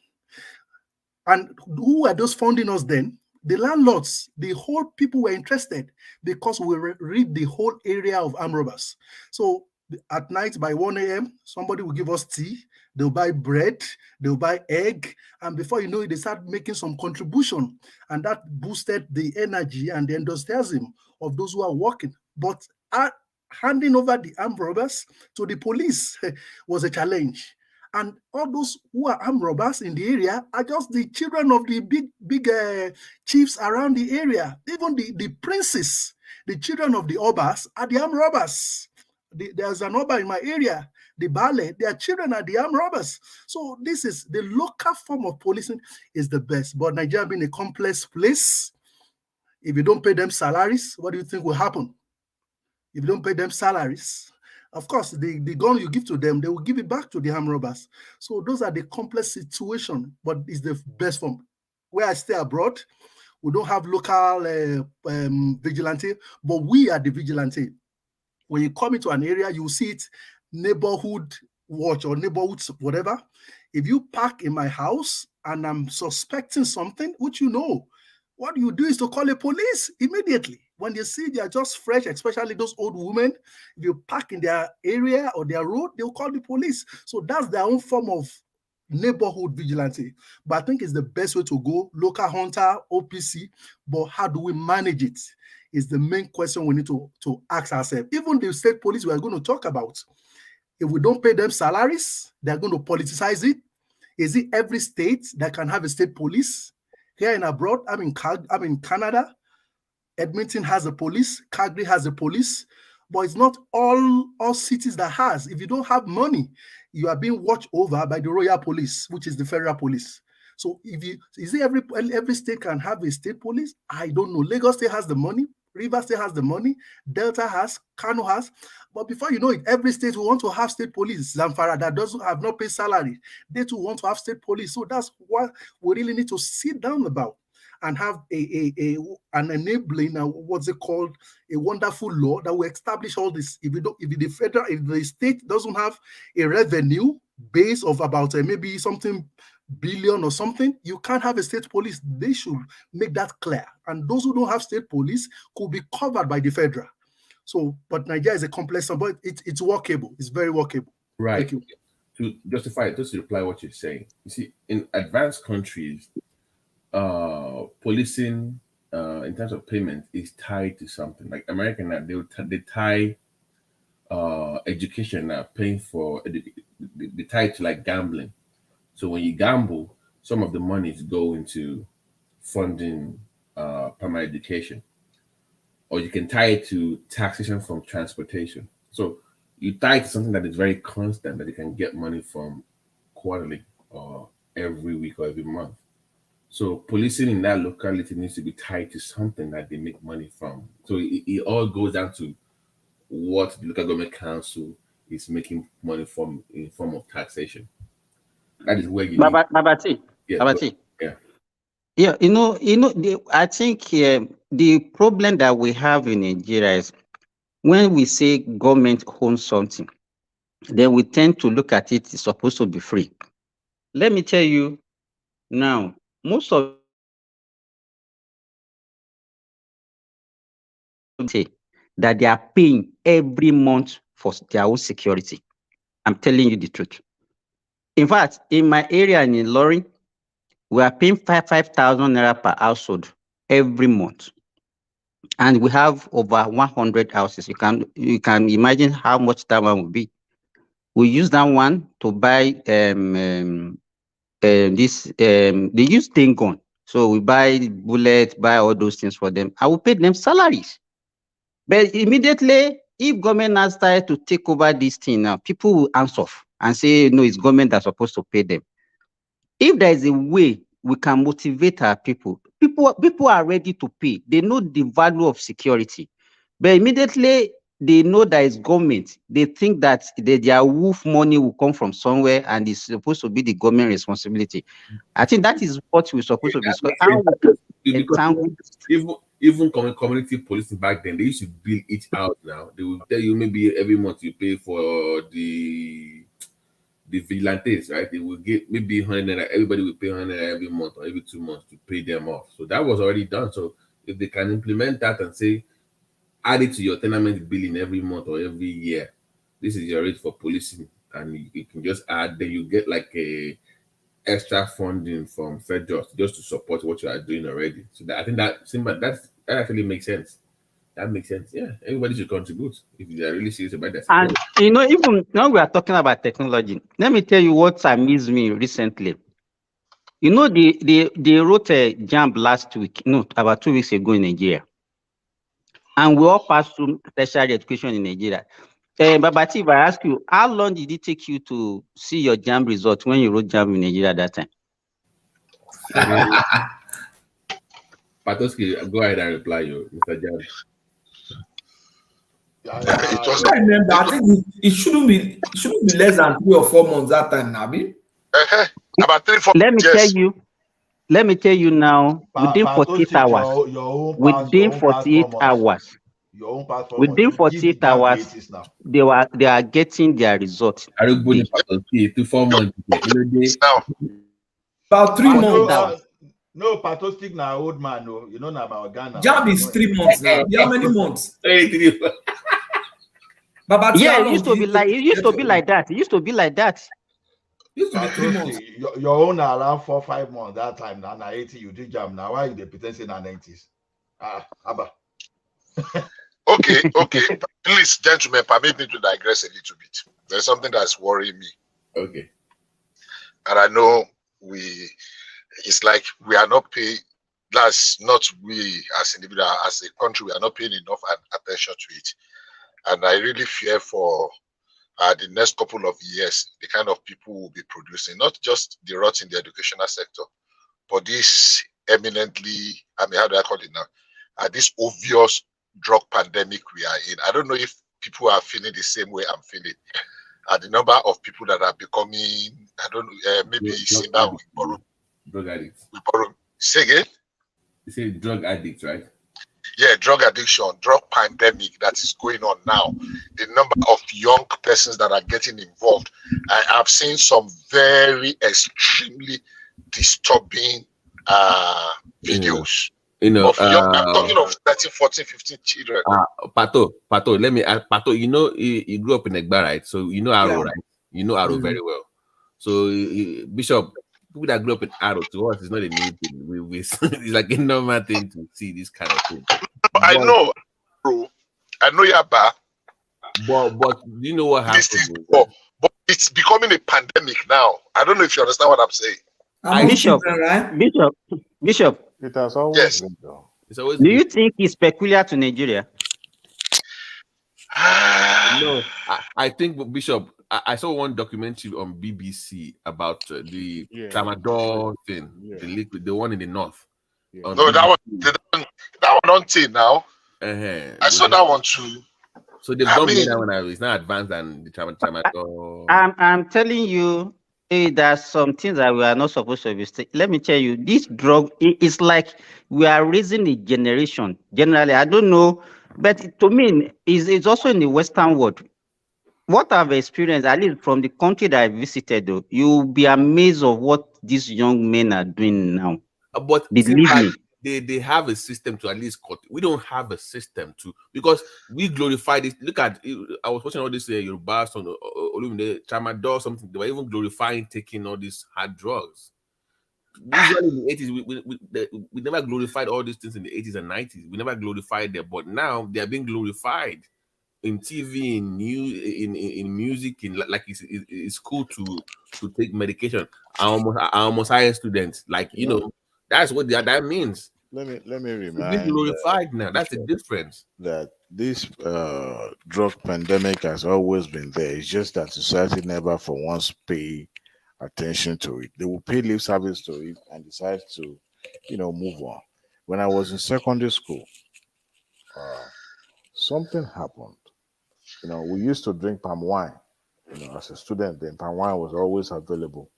and who were those funding us then? The landlords, the whole people were interested because we rid the whole area of armed robbers. So at night by 1 a.m., somebody will give us tea, they'll buy bread, they'll buy egg, and before you know it, they start making some contribution. And that boosted the energy and the enthusiasm of those who are working. But handing over the armed robbers to the police was a challenge. And all those who are armed robbers in the area are just the children of the big chiefs around the area. Even the princes, the children of the obas are the armed robbers. There's an oba in my area, the Bale, their children are the armed robbers. So this is the local form of policing is the best. But Nigeria being a complex place, if you don't pay them salaries, what do you think will happen? If you don't pay them salaries, of course, the gun you give to them, they will give it back to the armed robbers. So those are the complex situation, but it's the best form. Where I stay abroad, we don't have local vigilante, but we are the vigilante. When you come into an area, you see it neighborhood watch or neighborhood whatever. If you park in my house and I'm suspecting something, which you know, what you do is to call the police immediately. When they see they are just fresh, especially those old women, if you park in their area or their road, they'll call the police. So that's their own form of neighborhood vigilante. But I think it's the best way to go, local hunter, OPC, but how do we manage it is the main question we need to ask ourselves. Even the state police we are going to talk about, if we don't pay them salaries, they're going to politicize it. Is it every state that can have a state police? Here in abroad, I'm in Canada. Edmonton has a police. Calgary has a police. But it's not all cities that has. If you don't have money, you are being watched over by the Royal Police, which is the federal police. So is it every state can have a state police? I don't know. Lagos State has the money. Rivers State has the money. Delta has. Kano has. But before you know it, every state will want to have state police. Zamfara that doesn't have no pay salary, they too want to have state police. So that's what we really need to sit down about and have an enabling, what's it called, a wonderful law that will establish all this. If the state doesn't have a revenue base of about maybe something billion or something, you can't have a state police. They should make that clear. And those who don't have state police could be covered by the federal. So, but Nigeria is a complex, but it's workable. It's very workable. Right. Thank you. To justify it, just to reply what you're saying, you see, in advanced countries, policing in terms of payment is tied to something. Like America now, they tie education now, paying for they tie it to like gambling. So when you gamble, some of the monies go into funding primary education, or you can tie it to taxation from transportation. So you tie it to something that is very constant that you can get money from quarterly or every week or every month. So policing in that locality needs to be tied to something that they make money from. So it all goes down to what the local government council is making money from in form of taxation. That is where you need. Babati, Yeah, Babati. yeah. Yeah, I think the problem that we have in Nigeria is when we say government owns something, then we tend to look at it, it's supposed to be free. Let me tell you now, most of that they are paying every month for their own security. I'm telling you the truth. In fact, in my area in Ilorin, we are paying 5,000 naira per household every month. And we have over 100 houses. You can imagine how much that one will be. We use that one to buy they use thing gun. So we buy bullets, buy all those things for them. I will pay them salaries. But immediately, if government has started to take over this thing now, people will answer off and say, no, it's government that's supposed to pay them. If there is a way we can motivate our people are ready to pay. They know the value of security. But immediately they know that it's government. They think that their wolf money will come from somewhere and it's supposed to be the government responsibility. I think that is what we're supposed to discuss. Even community policing back then, they used to bill each out now. They will tell you maybe every month you pay for the vigilantes, right? They will get maybe 100, everybody will pay 100 every month or every 2 months to pay them off. So that was already done. So if they can implement that and say, add it to your tenement billing every month or every year, this is your rate for policing, and you can just add, then you get like a extra funding from federal just to support what you are doing already. So I think that actually makes sense. That makes sense. Yeah, everybody should contribute if they are really serious about that. And even now we are talking about technology. Let me tell you what amused me recently. They wrote a jam last week, about 2 weeks ago in Nigeria. And we all passed through tertiary education in Nigeria. Babati, if I ask you, how long did it take you to see your jam result when you wrote jam in Nigeria at that time? Patoski, go ahead and reply you, Mr. Jam. I remember. I think it shouldn't be less than 3 or 4 months that time, Nabi. About 3 or 4 months. Let me tell you now. Within 48 hours. Within 48 hours. Within 48 hours, they are getting their results. To 4 months. About 3 months. No, Patostic now old man. No, you know now about Ghana. Jam is 3 months now. How many months? Yeah, it used to be like that. It used to be like that. Used to be 3 months. Your own around 4 or 5 months that time. Now 80 you do jam. Now why you pretend in the 90s? Abba. Okay. Please, gentlemen, permit me to digress a little bit. There's something that's worrying me. Okay. And I know it's like we are not paying. That's not we as individuals, as a country, we are not paying enough attention to it. And I really fear for the next couple of years, the kind of people we'll be producing, not just the rot in the educational sector, but this eminently, how do I call it now? This obvious drug pandemic we are in. I don't know if people are feeling the same way I'm feeling. The number of people that are becoming, I don't know, maybe say that we borrow. Drug addicts. We borrow. Say again? You say drug addicts, right? Yeah, drug addiction, drug pandemic that is going on now. The number of young persons that are getting involved. I have seen some very extremely disturbing videos. I'm talking of 13, 14, 15 children. Pato, let me add, Pato, you grew up in Egba, right? So you know Arrow, right? You know Arrow very well. So Bishop, people that grew up in Arrow, to us, it's not a new thing. It's like a normal thing to see this kind of thing. I know, bro. I know Yaba. But do you know what happened? But it's becoming a pandemic now. I don't know if you understand what I'm saying. Bishop. It has always been though. Do you think it's peculiar to Nigeria? No, I think Bishop. I saw one documentary on BBC about the tramadol thing, the liquid, the one in the north. No, that one don't take now. I saw that one too. So they've done better when it's not advanced than the tramadol. I'm telling you, there's some things that we are not supposed to be. Let me tell you, this drug is like we are raising a generation. Generally, I don't know, but to me, it's also in the Western world. What I've experienced, at least from the country that I visited, though, you'll be amazed of what these young men are doing now. But believe me, they have a system to at least cut. We don't have a system to, because we glorify this. Look at, I was watching all this Yoruba on the tramadol, something. They were even glorifying taking all these hard drugs. Usually in the 80s, we never glorified all these things in the 80s and 90s. We never glorified them, but now they are being glorified in TV, in news, in music, in like it's cool to take medication. I almost hire students, like you know, that's what that means. Let me remind. It's glorified now. That's the difference. That this drug pandemic has always been there. It's just that society never for once pay attention to it. They will pay lip service to it and decide to, move on. When I was in secondary school, something happened. We used to drink palm wine. As a student, then palm wine was always available.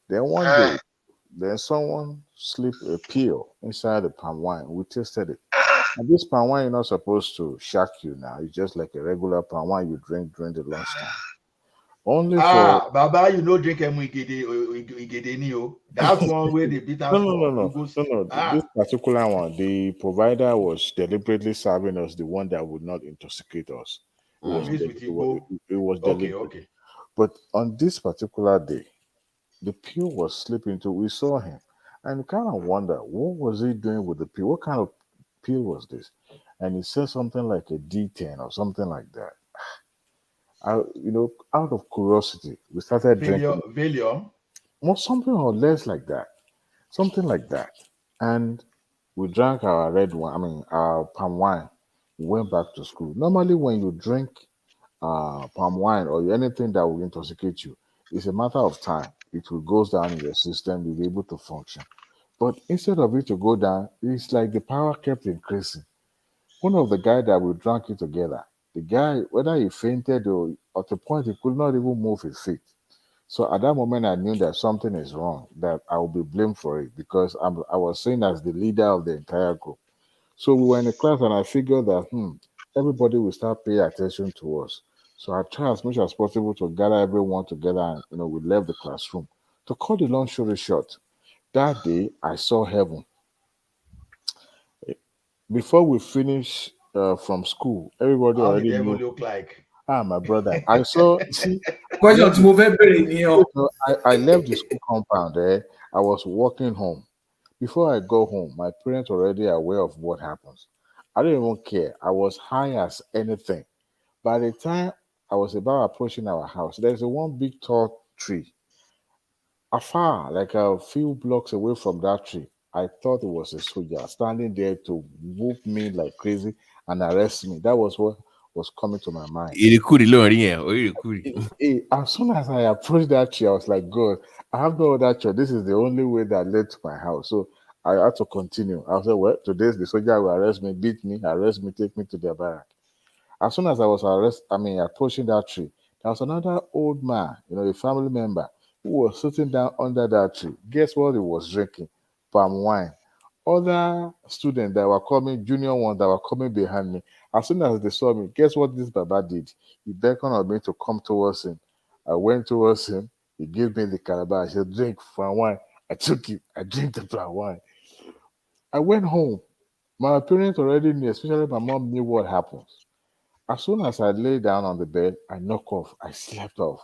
Then one day, then someone slipped a pill inside the palm wine. We tasted it. And this palm wine, you're not supposed to shock you now. It's just like a regular palm wine you drink during the lunchtime. Only for Baba, drink Igede. That's one way they beat us. No. This particular one, the provider was deliberately serving us the one that would not intoxicate us. It was deliberate. Okay. But on this particular day, the pill was slipping to. We saw him, and we kind of wonder what was he doing with the pill. What kind of pill was this? And he said something like a D10 or something like that. Out of curiosity, we started drinking. Valium? Well, something or less like that. Something like that. And we drank our red wine, our palm wine. We went back to school. Normally, when you drink palm wine or anything that will intoxicate you, it's a matter of time. It will go down in your system, you'll be able to function. But instead of it to go down, it's like the power kept increasing. One of the guys that we drank it together, the guy, whether he fainted or at the point he could not even move his feet. So at that moment, I knew that something is wrong, that I will be blamed for it because I was seen as the leader of the entire group. So we were in a class and I figured that everybody will start paying attention to us. So I tried as much as possible to gather everyone together and we left the classroom. To cut the long story short, that day I saw heaven. Before we finished from school, everybody How already did knew. look like? My brother. I saw. See, I I left the school compound there. I was walking home. Before I go home, my parents already aware of what happens. I didn't even care. I was high as anything. By the time I was about approaching our house, there's a one big tall tree. Afar, like a few blocks away from that tree, I thought it was a soldier standing there to whoop me like crazy and arrest me. That was what was coming to my mind. As soon as I approached that tree, I was like, God, I have no other choice. This is the only way that led to my house. So I had to continue. I said, well, today the soldier will arrest me, beat me, arrest me, take me to their barrack. As soon as I was approaching that tree, there was another old man, a family member, who was sitting down under that tree. Guess what he was drinking? Palm wine. Other students that were coming, junior ones that were coming behind me, as soon as they saw me, guess what this Baba did? He beckoned on me to come towards him. I went towards him. He gave me the calabash. He said, drink palm wine. I took it. I drank the palm wine. I went home. My parents already knew, especially my mom knew what happens. As soon as I lay down on the bed, I knock off. I slept off.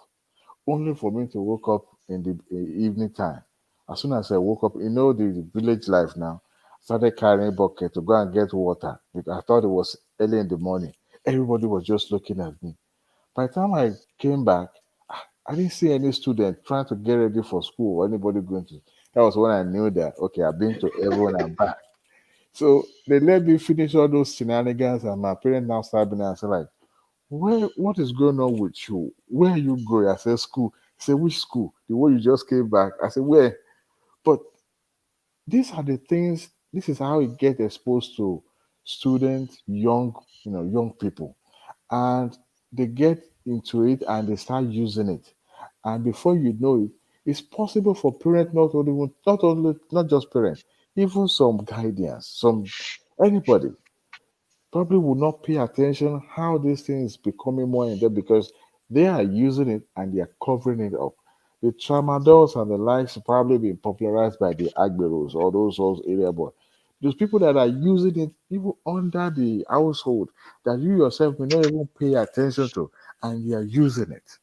Only for me to wake up in the evening time. As soon as I woke up, the village life now, started carrying a bucket to go and get water because I thought it was early in the morning. Everybody was just looking at me. By the time I came back, I didn't see any student trying to get ready for school or anybody going to. That was when I knew that, okay, I've been to heaven and back. So they let me finish all those shenanigans, and my parents now started being and said, like, what is going on with you? Where are you going? I said, school. He said, which school? The one you just came back. I said, where? But these are the things, this is how it gets exposed to students, young people. And they get into it and they start using it. And before you know it, it's possible for parents not just parents, even some guardians, some anybody probably will not pay attention how this thing is becoming more in depth because they are using it and they are covering it up. The tramadols and the likes probably being popularized by the agberos or those area boys. Those people that are using it even under the household that you yourself may not even pay attention to, and you are using it.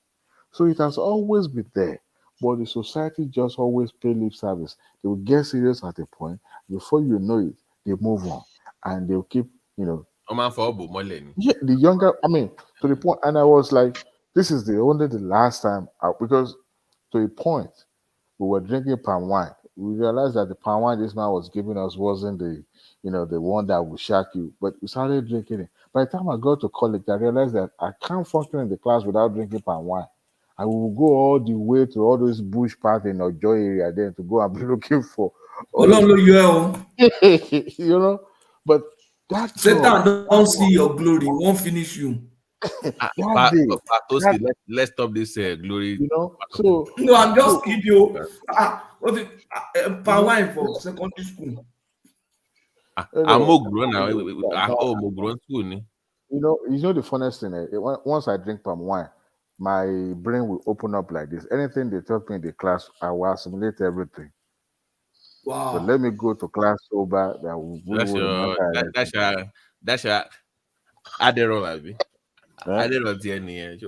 So it has always been there, but the society just always pay lip service. They will get serious at a point. Before you know it, they move on, and they'll keep, yeah, the younger. I mean, to the point, and I was like, this is the last time because to a point we were drinking palm wine. We realized that the palm wine this man was giving us wasn't the one that would shock you. But we started drinking it. By the time I got to college, I realized that I can't function in the class without drinking palm wine. I will go all the way to all those bush paths in Ojo area then to go and be looking for all you know. But that Satan don't see your glory, won't finish you. that day, let's stop this glory. So no, I'm just kidding you. Power wine for secondary school. I'm grown now. I'm grown school. The funniest thing. Once I drink palm wine, my brain will open up like this. Anything they taught me in the class, I will assimilate everything. Wow. But let me go to class sober. That's your Adderall, Abby. Adderall DNA.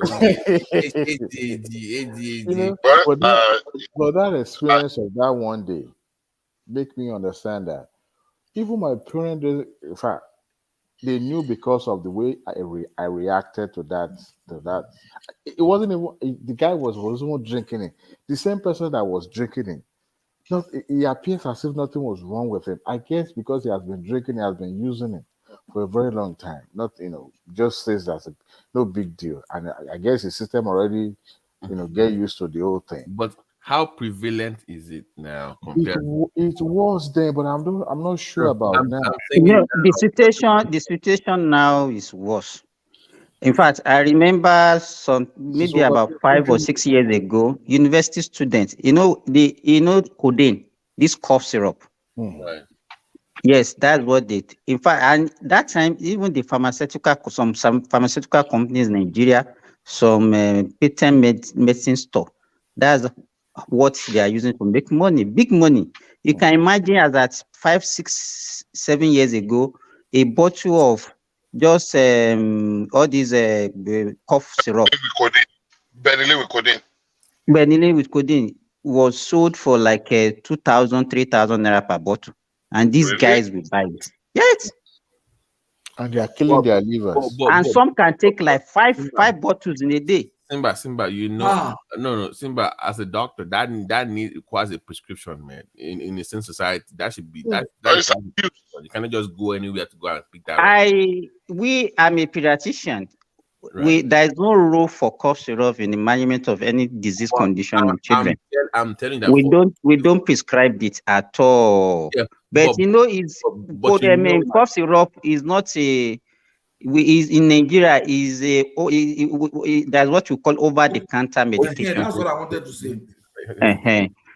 But that experience of that one day make me understand that even my parents, in fact, they knew because of the way I reacted to that. It wasn't even the guy wasn't drinking it. The same person that was drinking it. He appears as if nothing was wrong with him. I guess because he has been drinking, he has been using it for a very long time. Not just says that's no big deal. And I guess his system already, get used to the whole thing. But how prevalent is it now compared? It was there, but I'm not sure about now. The situation now is worse. In fact, I remember maybe about 5 or 6 years ago, university students, codeine, this cough syrup. Right. Yes, that's what they. In fact, and that time, even the some pharmaceutical companies in Nigeria, some patent medicine store, that's what they are using to make money, big money. You can imagine as at 5, 6, 7 years ago, a bottle of just all these cough syrup. Benylin with codeine was sold for like 2,000, 3,000 naira per bottle, and these guys will buy it. Yes. And they are killing their livers. And some can take like five bottles in a day. Simba, no, Simba, as a doctor, that requires a prescription, man. In the same society, that should be that. You cannot just go anywhere to go and pick that up. I'm a pediatrician. Right. There is no rule for cough syrup in the management of any disease condition in children. I'm telling you that we don't prescribe it at all. Yeah, but cough syrup is not a. In Nigeria is that's what you call over-the-counter medication. That's what I wanted to say.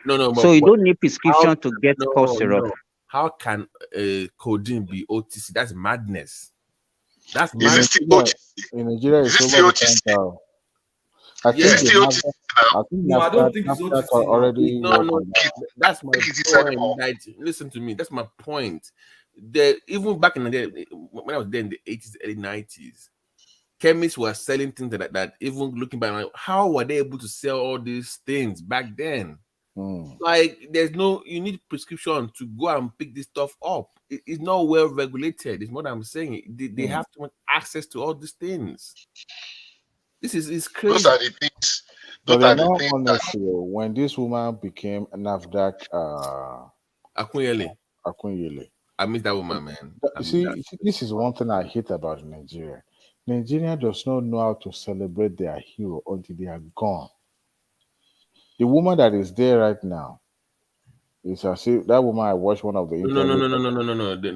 No. So you don't need prescription to get cough syrup. How can codeine be OTC? That's madness. That's madness. In Nigeria, it's over-the-counter. I don't think it's OTC already. No. That's my point. Listen to me. That's my point. Even back in the day, when I was there in the 80s, early 90s, chemists were selling things that even looking back, like, how were they able to sell all these things back then? Like, you need prescription to go and pick this stuff up. It's not well regulated. It's what I'm saying. They have to have access to all these things. This is crazy. Those are the things. But in all honesty, when this woman became NAFDAC, Akunyele. I miss that woman, man. See, this is one thing I hate about Nigeria. Nigeria does not know how to celebrate their hero until they are gone. The woman that is there right now is as if that woman I watched one of the No, interviews.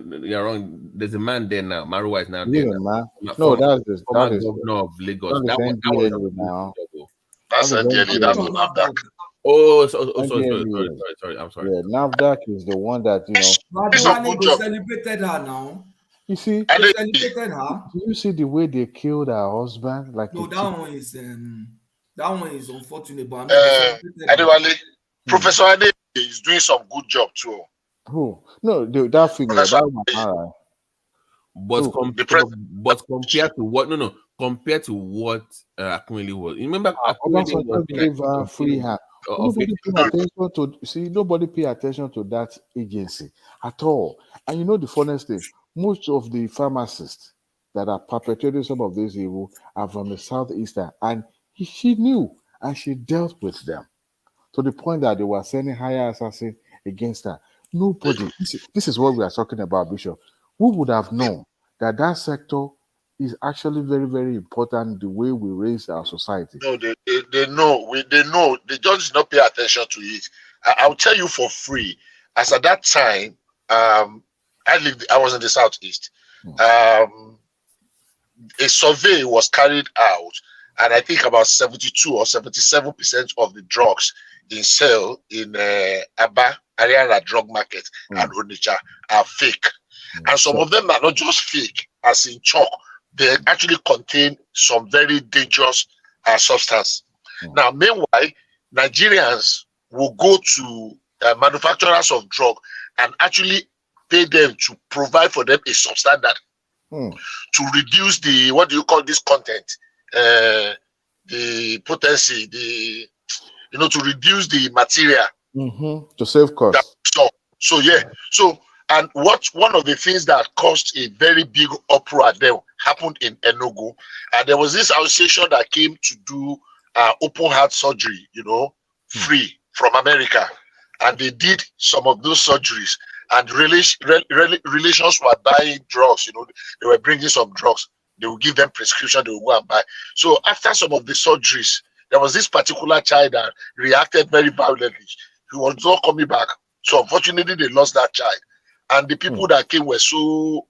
no. You're wrong. There's a man there now. Marwa is now Is there it a now. man? No, Former, that former is governor of Lagos. that is That was NDLA now. That's That is NDLA. That's NDLA. not NAFDAC. Sorry. I'm sorry. Yeah, NAFDAC is the one that Madua they celebrated her now. You see, they celebrated her. Do you see the way they killed her husband? Like No, that one is unfortunate, but I mean, they celebrated her. Adewale, Professor Ade is doing some good job too. Who? No, that female, that one. But compared to what? No. Compared to what Akumili was. You remember Akumili was gave her free hand. Nobody pay attention to nobody pay attention to that agency at all. And you know the funniest thing, most of the pharmacists that are perpetrating some of this evil are from the southeastern, and she knew and she dealt with them to the point that they were sending higher assassins against her. Nobody. This is what we are talking about, Bishop. Who would have known that sector is actually very, very important the way we raise our society? No, they know. They know. They just not pay attention to it. I'll tell you for free. As at that time, I was in the southeast. A survey was carried out, and I think about 72 or 77% of the drugs in sale in Aba Ariara drug market and Onitsha are fake. And some of them are not just fake, as in chalk. They actually contain some very dangerous substance. Now, meanwhile, Nigerians will go to manufacturers of drug and actually pay them to provide for them a substandard to reduce the, what do you call this content? The potency, to reduce the material. To save costs. And one of the things that caused a very big uproar there happened in Enugu. And there was this association that came to do open heart surgery, free from America. And they did some of those surgeries. And relations were buying drugs, they were bringing some drugs. They would give them prescription, they would go and buy. So after some of the surgeries, there was this particular child that reacted very violently. He was not coming back. So unfortunately, they lost that child. And the people that came were so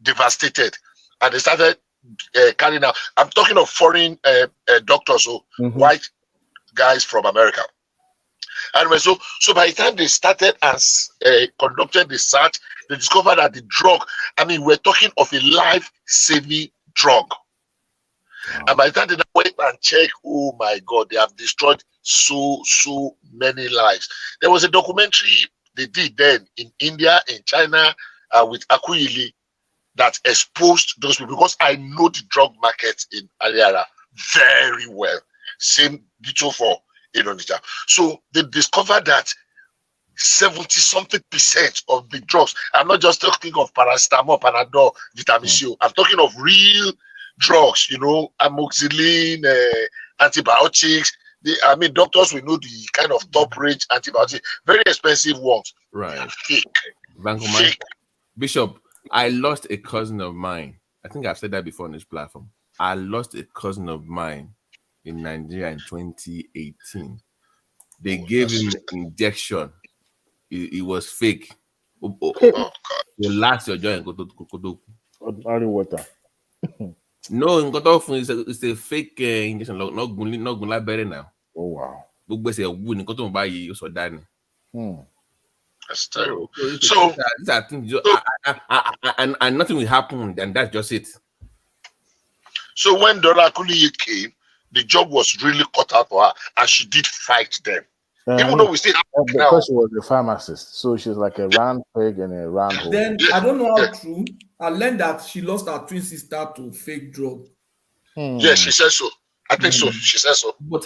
devastated, and they started carrying out. I'm talking of foreign doctors, white guys from America. Anyway, so by the time they started and conducted the search, they discovered that the drug. I mean, we're talking of a life-saving drug. And by the time they went and checked, oh my God, they have destroyed so many lives. There was a documentary they did then in India, in China, with Akuyili, that exposed those people, because I know the drug market in Ariara very well. Same detail for Indonesia. So they discovered that 70-something% of the drugs, I'm not just talking of paracetamol, Panadol, vitamin C, I'm talking of real drugs, amoxicillin, antibiotics. Doctors will know the kind of top range antibiotics, very expensive ones. Right. Fake. Bishop, I lost a cousin of mine. I think I've said that before on this platform. I lost a cousin of mine in Nigeria in 2018. They gave him an injection. It was fake. You last your joint and go to water. No, it's a fake injection. Not going better now. Oh wow. That's terrible. So these are things, and nothing will happen, and that's just it. So when Dora Kuli came, the job was really cut out for her, and she did fight them. Even though we still have because she was a pharmacist, so she's like a round peg in a round hole. Then I don't know how true. I learned that she lost her twin sister to fake drug. Yeah, she says so. I think so. She says so. But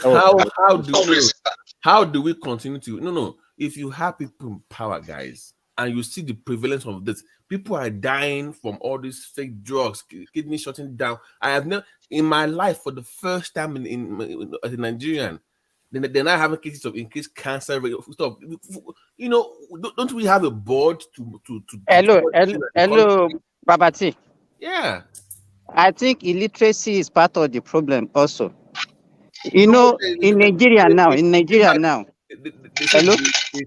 how do we continue to? No. If you have people in power, guys, and you see the prevalence of this, people are dying from all these fake drugs, kidney shutting down. I have never in my life, for the first time as a Nigerian, they're not having cases of increased cancer rate stuff. Don't we have a board to Hello, Babati. Yeah. I think illiteracy is part of the problem also. You know, in Nigeria now, They said hello,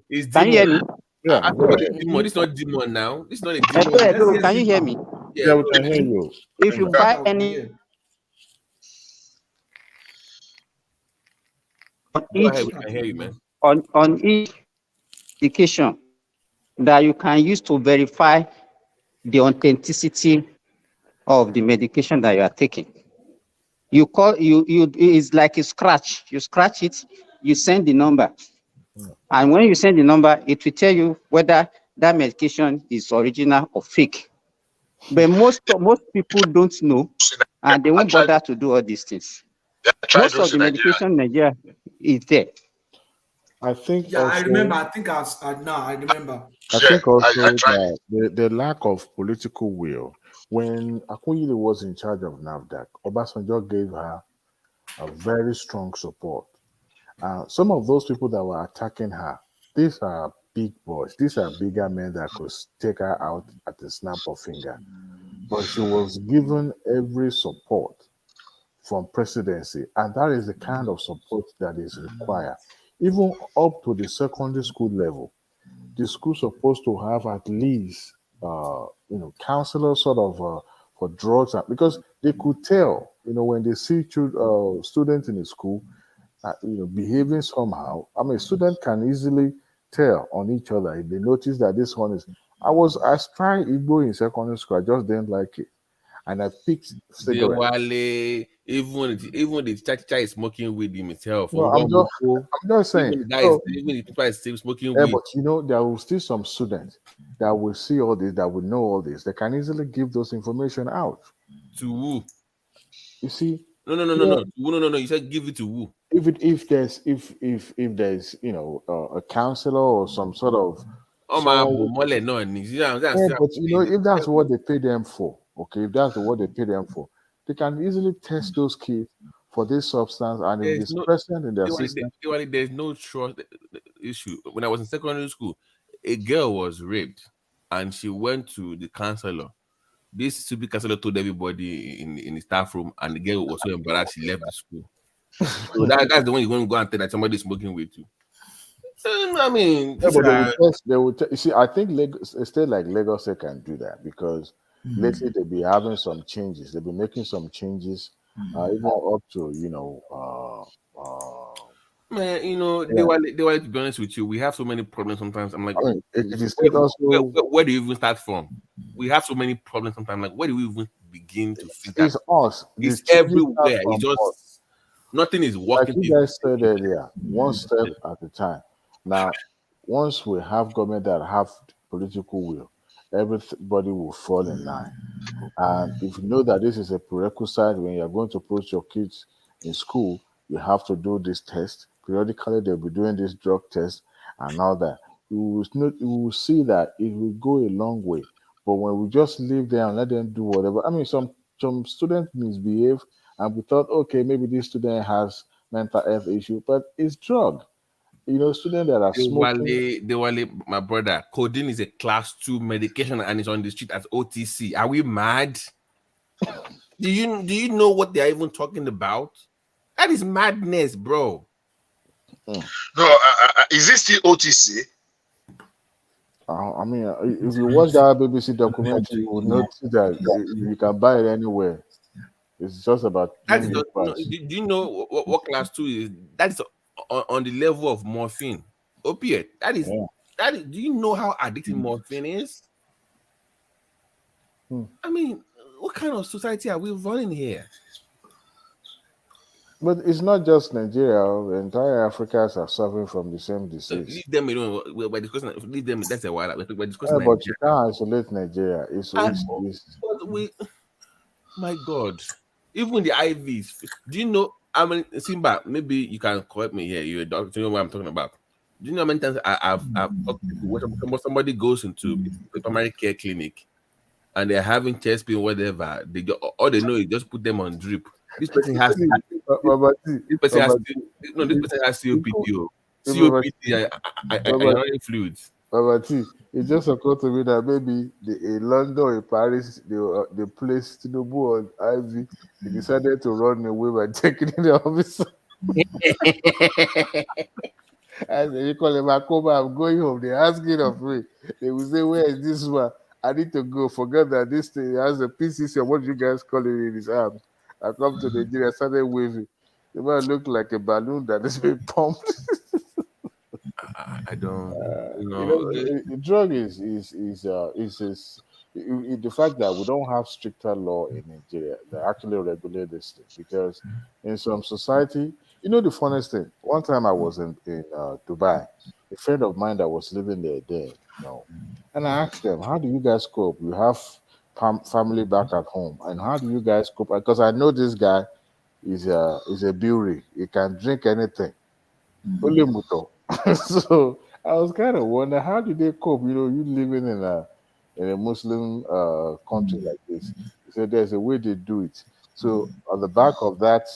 it's can you hear demon. me? Yeah, I go thought ahead. it's demon. This is not demon now. This is not a Hello, demon. hello, can you hear me? Yeah. Yeah, we can hear you. If you buy any on Go ahead. each We can hear you, man. on each application that you can use to verify the authenticity of the medication that you are taking. You call you it's like a scratch. You scratch it, you send the number, and when you send the number, it will tell you whether that medication is original or fake. But most people don't know, and they won't bother to do all these things. Most of the medication in Nigeria is there. I think Yeah, I also. remember. I think I remember. I think also that the lack of political will. When Akuyili was in charge of NAFDAC, Obasanjo gave her a very strong support. Some of those people that were attacking her, these are big boys. These are bigger men that could take her out at the snap of finger. But she was given every support from presidency, and that is the kind of support that is required. Even up to the secondary school level, the school's supposed to have at least, counselors sort of for drugs, because they could tell, when they see students in the school, behaving somehow. I mean, students can easily tell on each other if they notice that this one is. I tried Igbo in secondary school. I just didn't like it, and I picked cigarette. Wale, even the teacher is smoking weed himself. No, I'm just saying. Even the guy So, even the people is still smoking yeah, weed. but there will still some students that will see all this, that will know all this. They can easily give those information out. To who? You see? No. No. You said give it to who? If there's a counselor or some sort of My someone- Yeah, but if that's what they pay them for, okay, if that's what they pay them for, they can easily test those kids for this substance, and if it's present in their system. There's no trust issue. When I was in secondary school, a girl was raped, and she went to the counselor. This stupid counselor told everybody in the staff room, and the girl was so embarrassed she left the school. So that's the one you want to go and tell that somebody's smoking with you. I mean, Yeah, but they will you see, I think a state like Lagos they can do that, because lately they'll be having some changes. They'll be making some changes, even up to man, yeah. they were to be honest with you, we have so many problems sometimes. I'm like, I mean, it is also where do you even start from? We have so many problems sometimes. Like, where do we even begin to fix that? It's us. It's everywhere. It's just nothing is working. Like you guys said earlier, one step at a time. Now, once we have government that have political will, everybody will fall in line. And if you know that this is a prerequisite when you're going to put your kids in school, you have to do this test. Periodically, they'll be doing this drug test and all that. You will see that it will go a long way. But when we just leave them and let them do whatever, I mean, some students misbehave, and we thought, okay, maybe this student has mental health issue, but it's drug. Students that are smoking. My brother, codeine is a class 2 medication and it's on the street as OTC. Are we mad? Do you know what they're even talking about? That is madness, bro. No, is this still OTC? I mean, if you watch that BBC documentary, you will notice that you can buy it anywhere. It's just about. Do you know what class 2 is? That's on the level of morphine, opiate. That is. Do you know how addictive morphine is? I mean, what kind of society are we running here? But it's not just Nigeria. The entire Africa are suffering from the same disease. Leave them alone. We're discussing. Leave them. That's a while. We're discussing. But you can't isolate Nigeria. My God. Even the IVs. Do you know? I mean, Simba, maybe you can correct me here. You're a doctor. You know what I'm talking about. Do you know how many times I've talked to people when somebody goes into a primary care clinic and they're having chest pain, whatever, all they know is just put them on drip. This person has this person has COPD and ionic fluids. Babati, it just occurred to me that maybe in London or in Paris, they placed Tinubu on IV. He decided to run away by taking in the office. And they call him Akoma, I'm going home. They're asking of me. They will say, where is this one? I need to go. Forget that this thing has a PCC, or what you guys call it, in his arms. I come to Nigeria, started waving. The man looked like a balloon that is being pumped. I don't, The drug the fact that we don't have stricter law in Nigeria that actually regulate this thing. Because in some society, the funniest thing. One time I was in Dubai, a friend of mine that was living there, and I asked them, "How do you guys cope? You have family back at home, and how do you guys cope?" Because I know this guy is a brewery. He can drink anything. Only muto. So I was kind of wondering, how do they cope? You living in a Muslim country like this. He said there's a way they do it. So on the back of that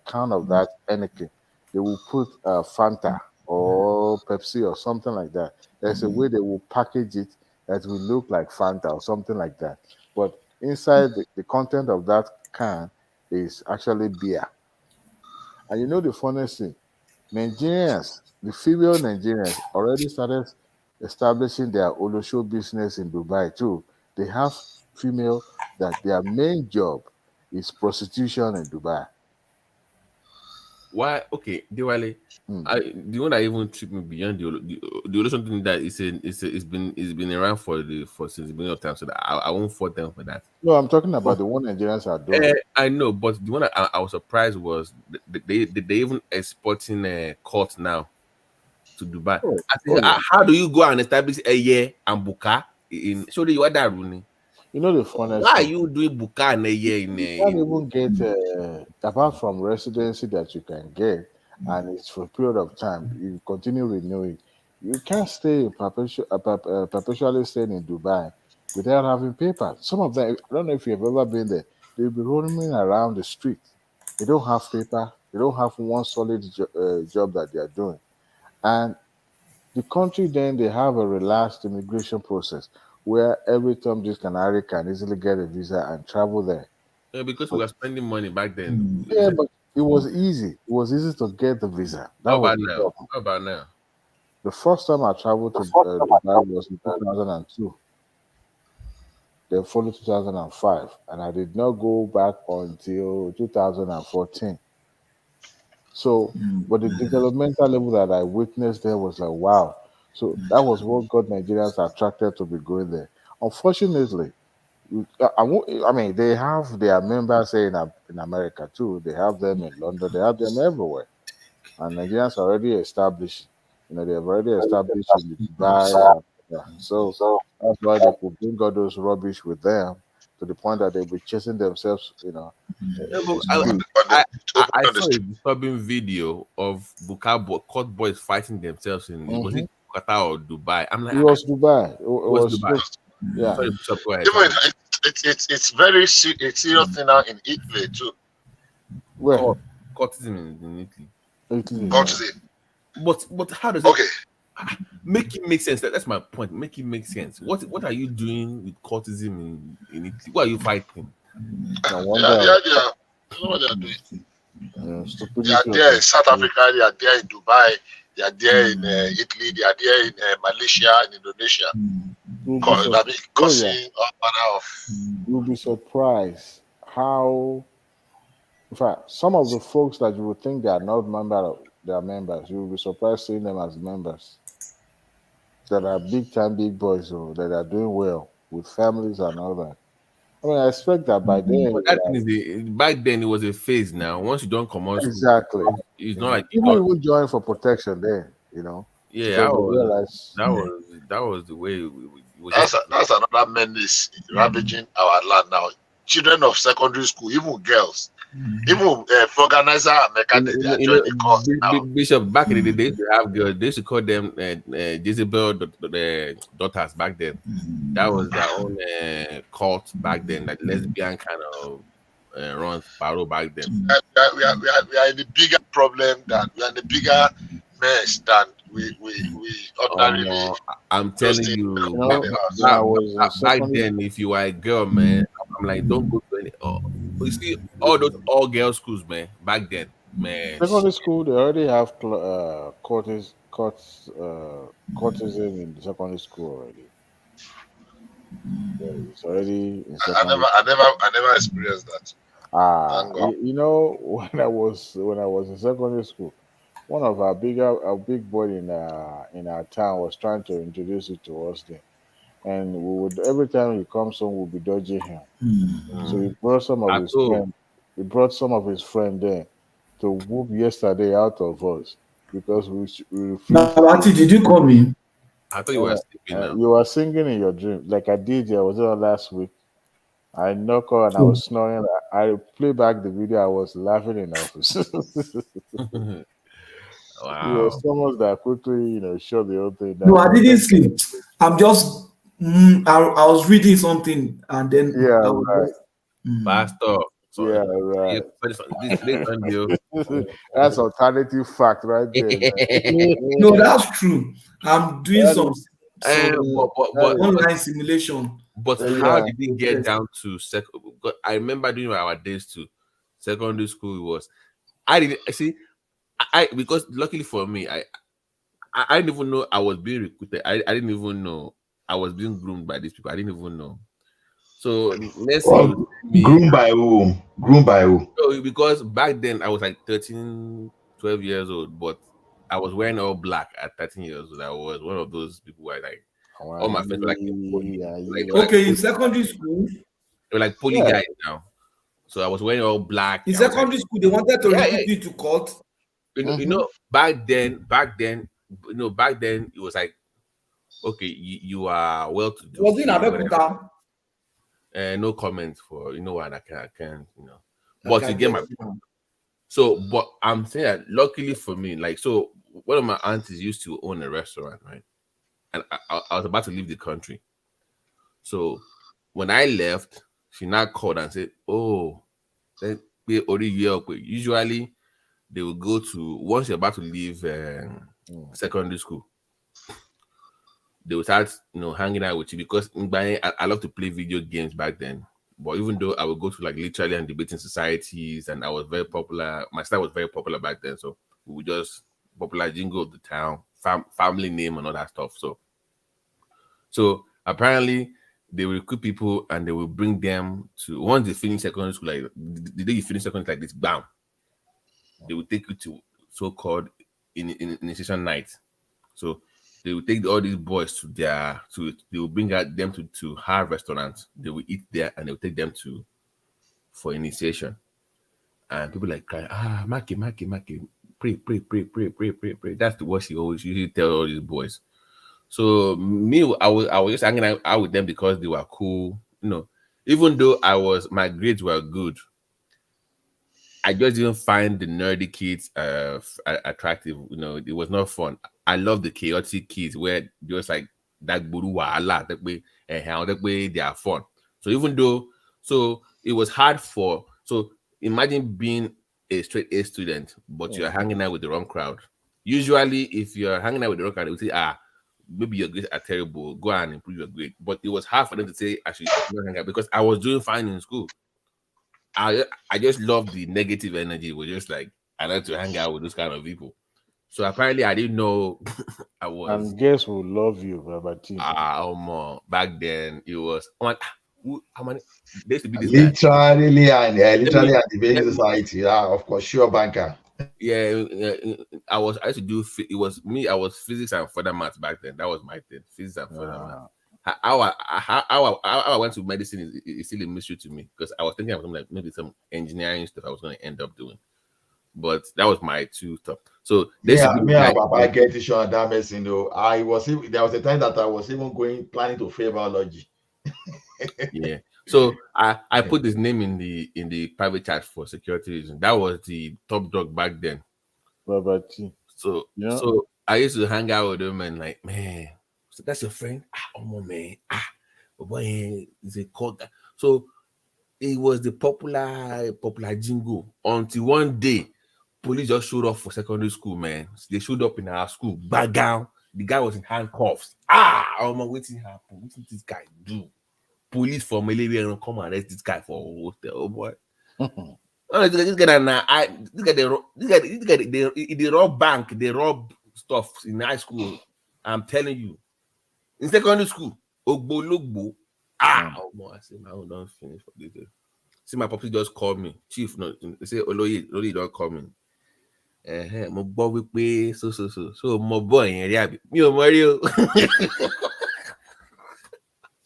can of that anything, they will put Fanta or Pepsi or something like that. There's a way they will package it that will look like Fanta or something like that. But inside the content of that can is actually beer. And the funniest thing, Nigerians, the female Nigerians, already started establishing their Olosho business in Dubai too. They have female that their main job is prostitution in Dubai. Why? Okay, Diwali. The one that even tripped me beyond the only something that it's been around since the beginning of time, so that I won't fault them for that. No, I'm talking about the one Nigerians are doing. I know, but the one I was surprised was they even exporting court now to Dubai. How do you go and establish a year and buka in? So you are that running. The funniest. Why are you doing buka and a year in? You can't even get apart from residency that you can get, and it's for a period of time. You continue renewing. You can't stay perpetually staying in Dubai without having papers. Some of them, I don't know if you've ever been there. They'll be roaming around the street. They don't have paper. They don't have one solid job that they are doing, and the country then they have a relaxed immigration process where every Tom, Dick, and Harry can easily get a visa and travel there. Yeah, because we were spending money back then. Yeah, but it was easy. It was easy to get the visa. How about now? The first time I traveled to Dubai was in 2002. Then followed 2005, and I did not go back until 2014. So, but the developmental level that I witnessed there was like, wow. So that was what got Nigerians attracted to be going there. Unfortunately, they have their members in America too. They have them in London. They have them everywhere. And Nigerians are already established. They have already established in Dubai. So that's why they could bring all those rubbish with them to the point that they'll be chasing themselves, I saw a disturbing video of court boys fighting themselves in was it Qatar or Dubai? I'm like, it was Dubai. It was Dubai. Yeah. Sorry, Bishop, go ahead. It's very serious thing now in Italy too. Where? Courtism in Italy. Courtism. But how does it make it make sense? That's my point. Make it make sense. What are you doing with courtism in Italy? What are you fighting? I know what they are doing. They are there in South Africa, they are there in Dubai, they are there in Italy, they are there in Malaysia and Indonesia. Causing all manner of. You'll be surprised how, in fact, some of the folks that you would think they are not members, you will be surprised seeing them as members. That are big boys, that are doing well with families and all that. I expect that by then. But back then it was a phase. Now, once you don't come out, exactly, it's not like people even join for protection. Then, Yeah, that was the way. That's another menace ravaging our land now. Children of secondary school, even girls, even organizer and mechanic, they are joining the cause now. Bishop, back in the day, they used to have girls. They used to call them Jezebel daughters back then. That was their own cult back then, that lesbian kind of runs paro back then. We are in the bigger problem we are in the bigger mess than ordinarily I'm those telling things you, in You back, know, the house. when I was in back secondary, then, if you were a girl, man, I'm like, don't go to any. You see, all those all girl schools, man. Back then, man. secondary school, they already have courtesan in the secondary school already. Yeah, it's already in secondary. I never experienced that. Thank God. You know, when I was in secondary school, one of our big boy in our town was trying to introduce it to us then, and we would every time he comes home, we'll be dodging him. So he brought some of I his told. friend. He brought some of his friend there to whoop yesterday out of us because we refused to Now, give. did you call me? I thought you were sleeping now. You were singing in your dream like I did. I was there last week. I knock her and I was snoring. I play back the video. I was laughing in office. It was Wow. someone that quickly, shut the whole thing No, down. I But didn't sleep. I'm just, I was reading something and then yeah, I was right. just, Pastor. So, Yeah, right. this Sunday. That's alternative fact right there, man. no, that's true. I'm doing That some is, that is, online simulation. But how yeah. did it get down to second? I remember during our days to secondary school. It was I didn't see. I because luckily for me, I didn't even know I was being recruited. I didn't even know I was being groomed by these people. I didn't even know. So next thing you me, Groomed by who? Groomed by who? so because back then I was like 13, 12 years old, but I was wearing all black at 13 years old. I was one of those people who like all my friends were like in poly, like they were like Okay, in poly, secondary school, they were like poly yeah. guys now. So I was wearing all black. In I was like, secondary school, they wanted to yeah, recruit me to court. back then, back then it was like, okay, you are well to do, Was it in whatever. Abeokuta? No comment for what I can, Like but I you get get my you now. so. But I'm saying that luckily for me, like so, one of my aunties used to own a restaurant, right? And I was about to leave the country. So when I left, she now called and said, "Oh, then we already year up." Usually they will go to once you're about to leave secondary school, they will start hanging out with you because I love to play video games back then. But even though I would go to like literally and debating societies and I was very popular, my style was very popular back then. So we would just popular jingle of the town, family name and all that stuff. So apparently they will recruit people and they will bring them to once they finish secondary school, like the day you finish secondary, like this, bam, they will take you to so-called initiation night. So they will take all these boys they will bring out them to her restaurants. They will eat there and they will take them for initiation. And people like crying, Maki, pray. That's the word she always usually tell all these boys. So me, I was just hanging out with them because they were cool. Even though my grades were good, I just didn't find the nerdy kids attractive. It was not fun. I love the chaotic kids where just like that buru wahala that way and how that way they are fun. So it was hard imagine being a straight A student, but you're hanging out with the wrong crowd. Usually, if you're hanging out with the wrong crowd, they will say, maybe your grades are terrible, go and improve your grade. But it was hard for them to say actually hang out because I was doing fine in school. I just love the negative energy. It was just like I like to hang out with those kind of people. So apparently I didn't know I was. And guess who love you, Babati? Back then it was how many there used to be this guy. Literally and debating society. Yeah, of course, sure banker. Yeah, I used to do it was me. I was physics and further math back then. That was my thing, physics and further math. How I went to medicine is still a mystery to me because I was thinking of something like maybe some engineering stuff I was going to end up doing, but that was my two top. So I get it on that medicine though. There was a time that I was even planning to fail biology. Yeah. So I put his name in the private chat for security reasons. That was the top dog back then. Babati. So I used to hang out with him and like, man, so that's your friend? Man. Boy, he's a cold guy. So it was the popular jingle until one day Police just showed up for secondary school, man. They showed up in our school, back down. The guy was in handcuffs. Oh my, waiting happen. What did this guy do? Police from Malaria come and arrest this guy for hotel. Oh boy. Oh, this guy they rob bank, they rob stuff in high school. I'm telling you. In secondary school, Ogbologbo. Oh boy, I say my own don't finish for this day. See, my puppy just called me. Chief, no, they say Oloye don't call me. Mo gbọ́ wípé so mo boy yẹn rí àbí mi ò mọ rí o.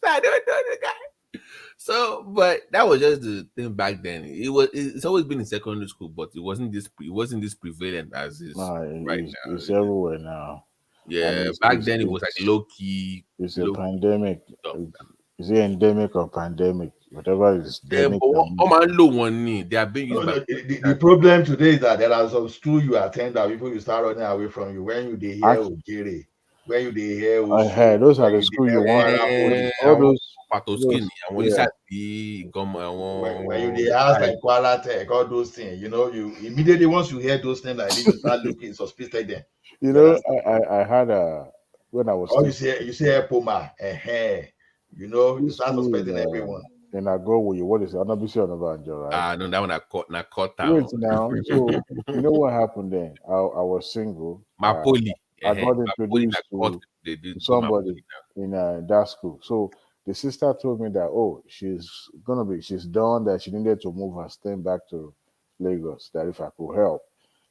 I don't know the guy. So, but that was just the thing back then. It's always been in secondary school, but it wasn't this prevalent as is right now. It's everywhere now. Yeah, back then it was like low key. It's a pandemic. Is it endemic or pandemic? Whatever is endemic. They are being used by the problem today is that there are some school you attend that people you start running away from you when you hear Ojere, when you hear those are the school you want. All those when you ask like Kuala Tech, all those things, you immediately once you hear those things like this, you start looking suspicious them. I had when I was you say Poma, you start suspecting everyone. And I go with you. What is it? Anabisi Onabanjo, right? No, that one I caught out. Wait now. So you know what happened then? I was single. I got introduced to somebody in that school. So the sister told me that she's done that she needed to move her staying back to Lagos, that if I could help.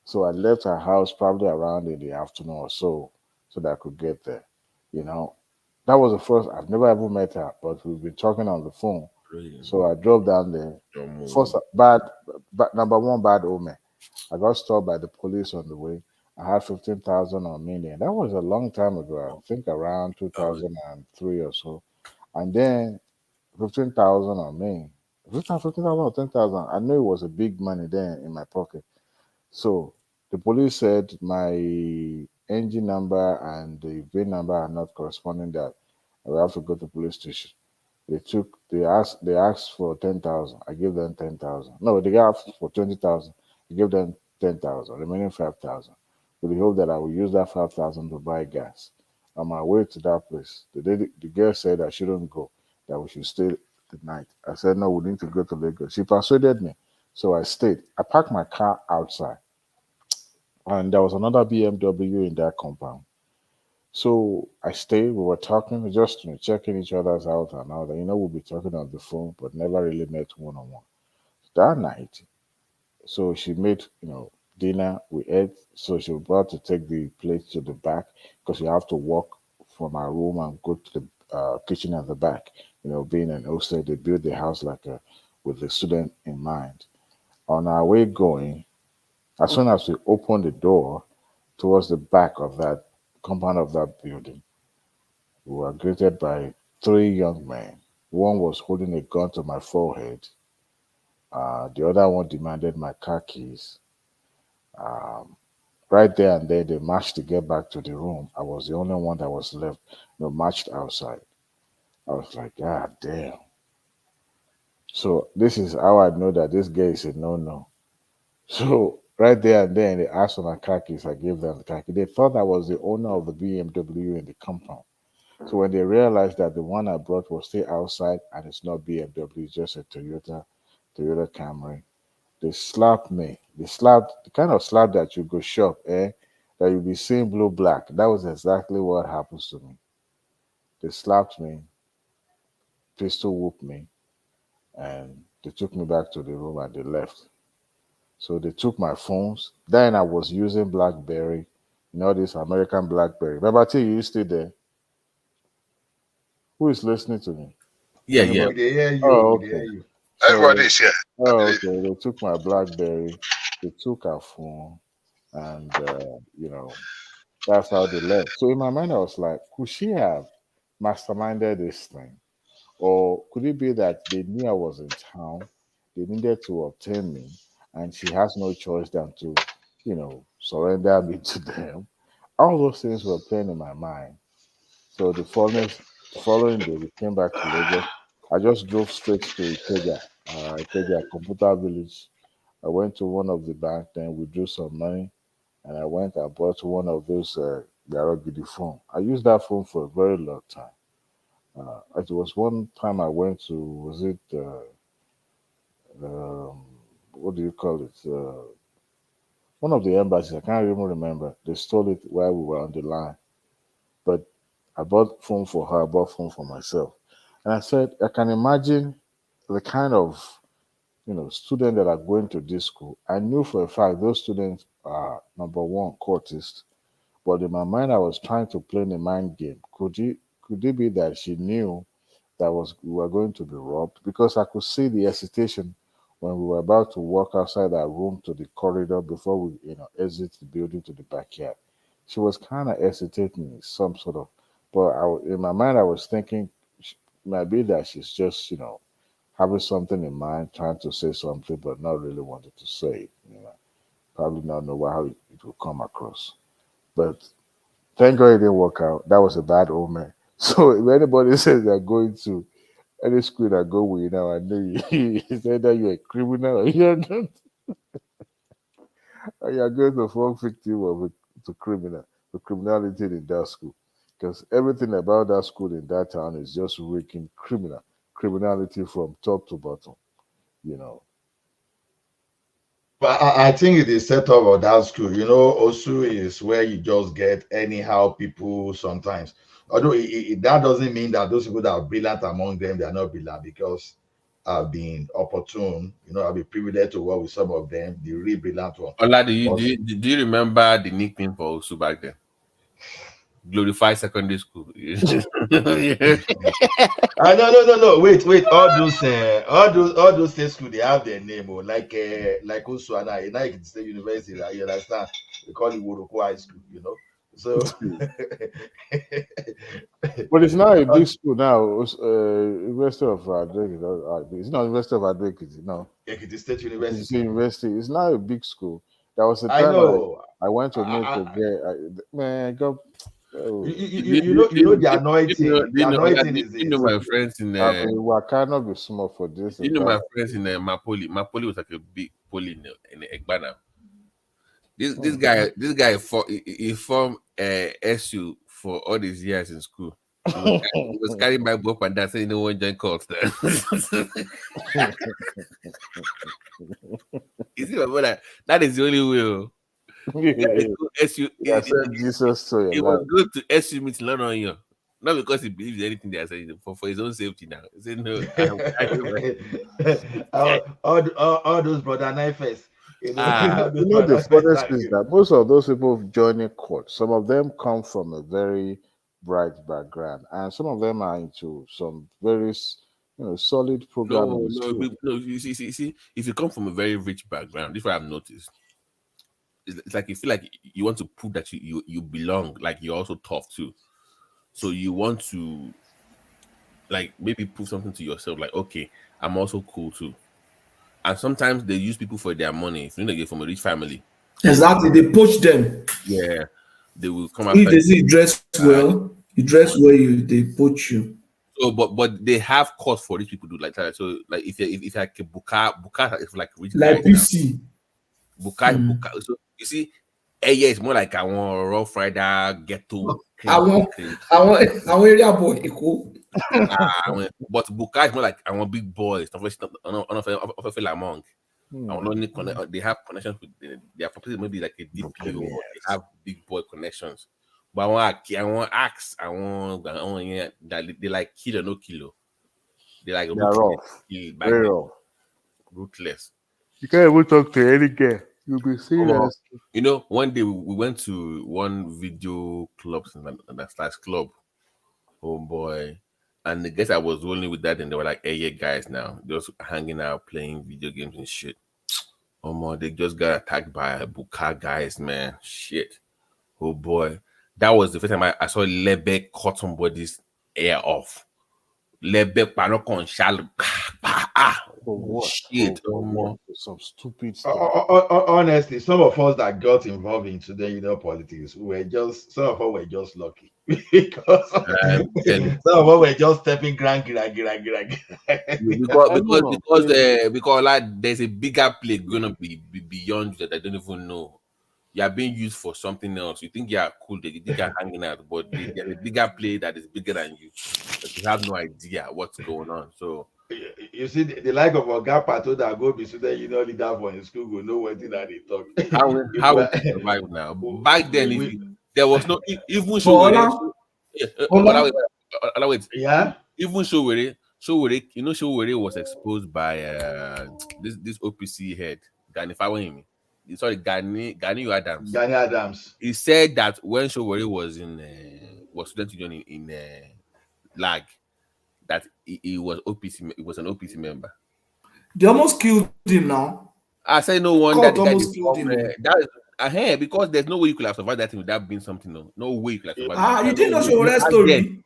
So I left her house probably around in the afternoon or so that I could get there. That was the first. I've never ever met her, but we've been talking on the phone. Really? So I drove down there. First, number one, bad omen. I got stopped by the police on the way. I had 15,000 on me there. That was a long time ago. I think around 2003 or so. And then 15,000 on me. 15,000 or 10,000. I knew it was a big money then in my pocket. So the police said my engine number and the VIN number are not corresponding. That I will have to go to the police station. They asked for 10,000. I gave them 10,000. No, they asked for 20,000. I gave them 10,000, remaining 5,000. With the hope that I will use that 5,000 to buy gas. On my way to that place, the girl said I shouldn't go, that we should stay the night. I said, no, we need to go to Lagos. She persuaded me. So I stayed. I parked my car outside. And there was another BMW in that compound. So I stayed. We were talking, just checking each other's out and all that. We'll be talking on the phone, but never really met one-on-one. That night, so she made, dinner. We ate. So she was about to take the plate to the back because you have to walk from our room and go to the kitchen at the back. Being an hostel, they built the house with the student in mind. On our way going, as soon as we opened the door towards the back of that compound of that building, we were greeted by 3 young men. One was holding a gun to my forehead. The other one demanded my car keys. Right there and there, they marched to get back to the room. I was the only one that was left, marched outside. I was like, God damn. So this is how I know that this guy is a no-no. So right there and then, they asked for my car keys. I gave them the car keys. They thought I was the owner of the BMW in the compound. So when they realized that the one I brought was still outside and it's not BMW, it's just a Toyota Camry, they slapped me. The kind of slap that you go shop, that you'll be seeing blue black. That was exactly what happens to me. They slapped me, pistol whooped me, and they took me back to the room and they left. So they took my phones. Then I was using BlackBerry, this American BlackBerry. Remember, you still there? Who is listening to me? Yeah. They hear you. Oh, okay. They hear you. Everybody's here. Oh, okay. They took my BlackBerry. They took our phone, and that's how they left. So in my mind, I was like, could she have masterminded this thing, or could it be that they knew I was in town, they needed to obtain me, and she has no choice than to, surrender me to them? All those things were playing in my mind. So the following day, we came back to Lagos. I just drove straight to Ikeja, Computer Village. I went to one of the bank, then withdrew some money, and I went and bought one of those Garagidi phone. I used that phone for a very long time. It was one time I went to, was it, what do you call it? One of the embassies, I can't even remember. They stole it while we were on the line. But I bought phone for her, I bought phone for myself. And I said, I can imagine the kind of students that are going to this school. I knew for a fact those students are number one courtists, but in my mind I was trying to play the mind game. Could it be that she knew that we were going to be robbed? Because I could see the hesitation when we were about to walk outside our room to the corridor before we exit the building to the backyard. She was kind of hesitating in some sort of, but in my mind I was thinking it might be that she's just having something in mind, trying to say something, but not really wanting to say it. Probably not know how it will come across. But thank God it didn't work out. That was a bad omen. So if anybody says they're going to any school that go with now, I know you say that you're a criminal or you're not, or you're going to fall victim of to criminality in that school. Because everything about that school in that town is just wreaking criminality from top to bottom, But I think it is set up of that school. OSU is where you just get anyhow people sometimes. Although that doesn't mean that those people that are brilliant among them, they are not brilliant, because I've been opportune. I've been privileged to work with some of them, the really brilliant one. Ola, do you remember the nickname for Osu back then? Glorified secondary school. No. Wait. All those state schools, they have their name, like Osu and United State University. You understand? We call it Woroko High School. So, but it's not a big school now. University of Adó. It's not University of Adó. No. Ekiti State University. It's university. It's not a big school. There was a I time know. I went to meet a guy. Man, go. You know the anointing. The anointing is. My friends in I cannot be small for this. My friends in Mapoli. Mapoli was like a big poli in Egbana. This guy he formed SU for all these years in school. He was carrying my book and that saying no one join cults there. You see my brother? That is the only way. SU. I said Jesus to He was good to SU meet London. Not because he believes in anything they are saying, for his own safety now. He said no. all those brother knifers. The funniest is that most of those people joining court, some of them come from a very bright background, and some of them are into some very solid program. No. You see, if you come from a very rich background, this is what I've noticed. It's like you feel like you want to prove that you belong, like you're also tough too. So you want to like maybe prove something to yourself, like, okay, I'm also cool too. And sometimes they use people for their money. If you get from a rich family, exactly, they poach them. Yeah, they will come after. If they see you dress well, they poach you. So, but they have cost for rich people to like that. So, like if like Buka is like rich like BC. Buka. So you see, yeah, it's more like I want Rough Rider ghetto. I want area boy. But Buka is more like I want big boys. Among. They have connections with their property, maybe like a DPO. They have big boy connections. But I want axe. I want that they like kill or no kilo. They like ruthless. You can't even talk to any girl. You'll be serious. One day we went to one video club, / club. Oh boy. And the guys I was rolling with that, and they were like, hey, yeah, guys now. Just hanging out, playing video games and shit. Oh my, they just got attacked by Buka guys, man. Shit. Oh boy. That was the first time I saw Lebe cut somebody's ear off. Lebe panokon shal. For what? Shit, For what? Some stupid stuff. Honestly, some of us that got involved into the politics, some of us were just lucky because some of us were just stepping grand. Because like there's a bigger play gonna be beyond that I don't even know. You are being used for something else. You think you are cool, you think you're hanging out, but there's a bigger play that is bigger than you. But you have no idea what's going on. So you see the like of Oga Pato that go be student leader for in school will know what that they talk. How we survive now? Back then, there was no even show. Yeah. Even Showere, Showere was exposed by this OPC head, Gani Fawahimi. Sorry, Gani Adams. Gani Adams. He said that when Showere was in student union in lag, that he was OPC. He was an OPC member. They almost killed him now. I say no wonder the guy almost killed him. Because there's no way you could have survived that thing without being something. No way you could have survived. You didn't know Showere's story.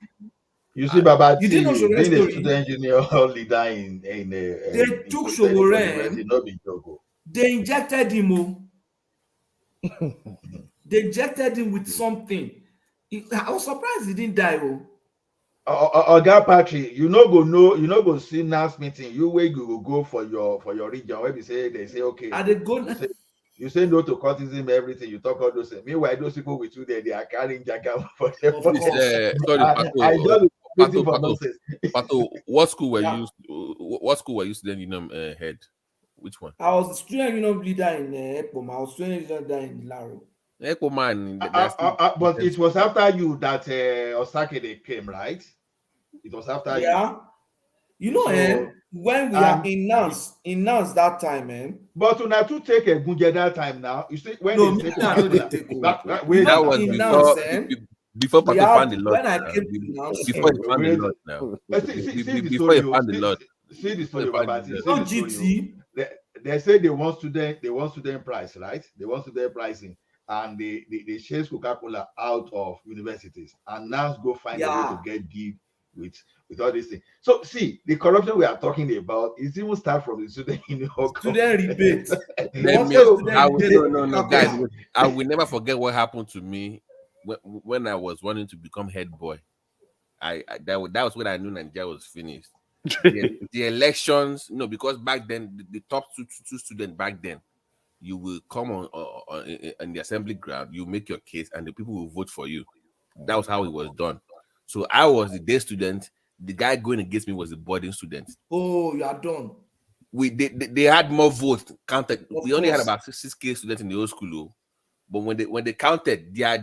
You see, Baba, you didn't know Showere's being a story. student union leader in they took Showere. They injected him. They injected him with something. I was surprised he didn't die. Oga Patrick, you no go see NAS meeting. You where you go for your region where they say okay. Are they go? You say no to cultism, everything. You talk all those things. Meanwhile, those people with you there, they are carrying jacket for them. Pato, what school were you? What school were you student union head? Which one? I was a student union leader in Ekpom. I was student union leader in Laro. But it was after you that Osakede came, right? It was after you. Yeah. You know, when we are in Nance that time, man. But to now to take a Gunja that time now, you see when no, they take that was before Pato found the Lord. When I came to Nance, before he found the Lord now. Before he found the Lord. See the story about it. Not GT. They say they want student price, right? They want student pricing. And they chase Coca-Cola out of universities and now go find a way to get deep with all these things. So see, the corruption we are talking about is even start from the student union. Student rebate. No, guys, I will never forget what happened to me when I was wanting to become head boy. That was when I knew Nigeria was finished. The elections, because back then the top two students back then, you will come on the assembly ground, you make your case, and the people will vote for you. That was how it was done. So I was the day student. The guy going against me was the boarding student. Oh, you are done. They had more votes counted. We only had about 6K students in the old school. But when they counted, their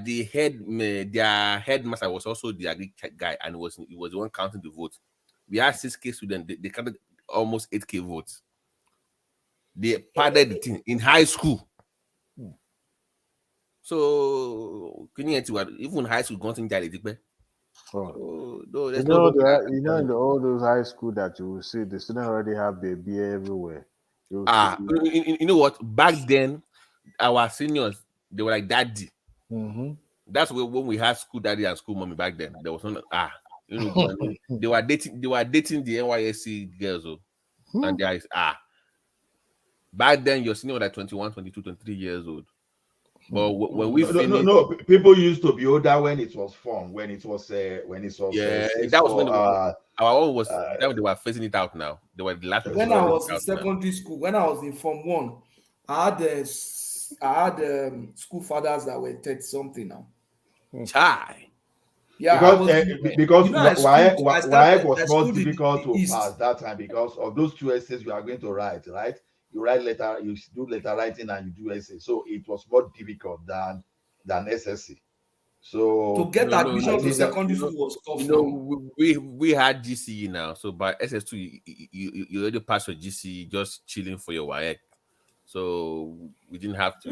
headmaster was also the agri guy, and it was the one counting the votes. We had 6K students. They counted almost 8K votes. They padded the thing in high school. So can you even high school going to die? In all those high school that you will see, the students already have baby everywhere. You know what? Back then, our seniors, they were like daddy. Mm-hmm. That's when we had school daddy and school mommy back then. There was no they were dating the NYSC girls, and guys back then your senior was like 21, 22, 23 years old. But when we people used to be older when it was fun, when it was that was when our own was they were phasing it out now. They were the last. When I was in secondary school, when I was in Form 1, I had school fathers that were 30 something now. Chai. Yeah, because YAR'ADUA'S was more difficult to pass that time because of those two essays you are going to write, right? You write letter, you do letter writing, and you do essay. So it was more difficult than SSC. So to get admission to secondary school was tough. We had GCE now. So by SS2, you already passed your GCE, just chilling for your YAR'ADUA'S. So we didn't have to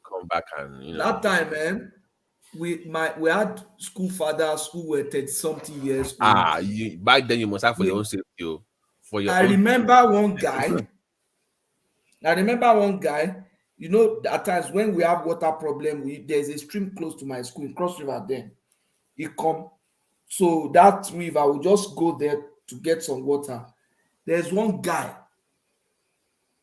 come back and that time, man. We had school fathers who were 30 something years old. Back then you must have for your own safety. I remember one guy. At times when we have water problem, there's a stream close to my school in Cross River. Then he come, so that river will just go there to get some water. There's one guy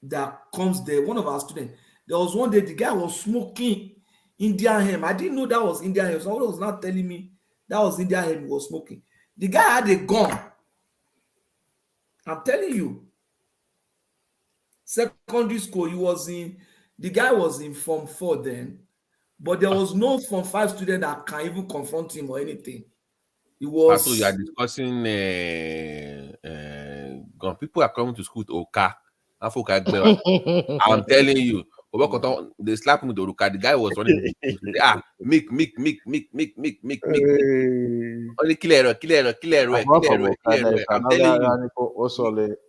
that comes there. One of our students. There was one day the guy was smoking Indian hemp. I didn't know that was Indian hemp. Someone was not telling me that was Indian hemp he was smoking. The guy had a gun. I'm telling you. Secondary school, the guy was in Form 4 then, but there was no Form 5 student that can even confront him or anything. It was. So you are discussing people are coming to school to Oka. I'm telling you, they slapped him with Oka. The guy was running. Make. Only clear. I'm telling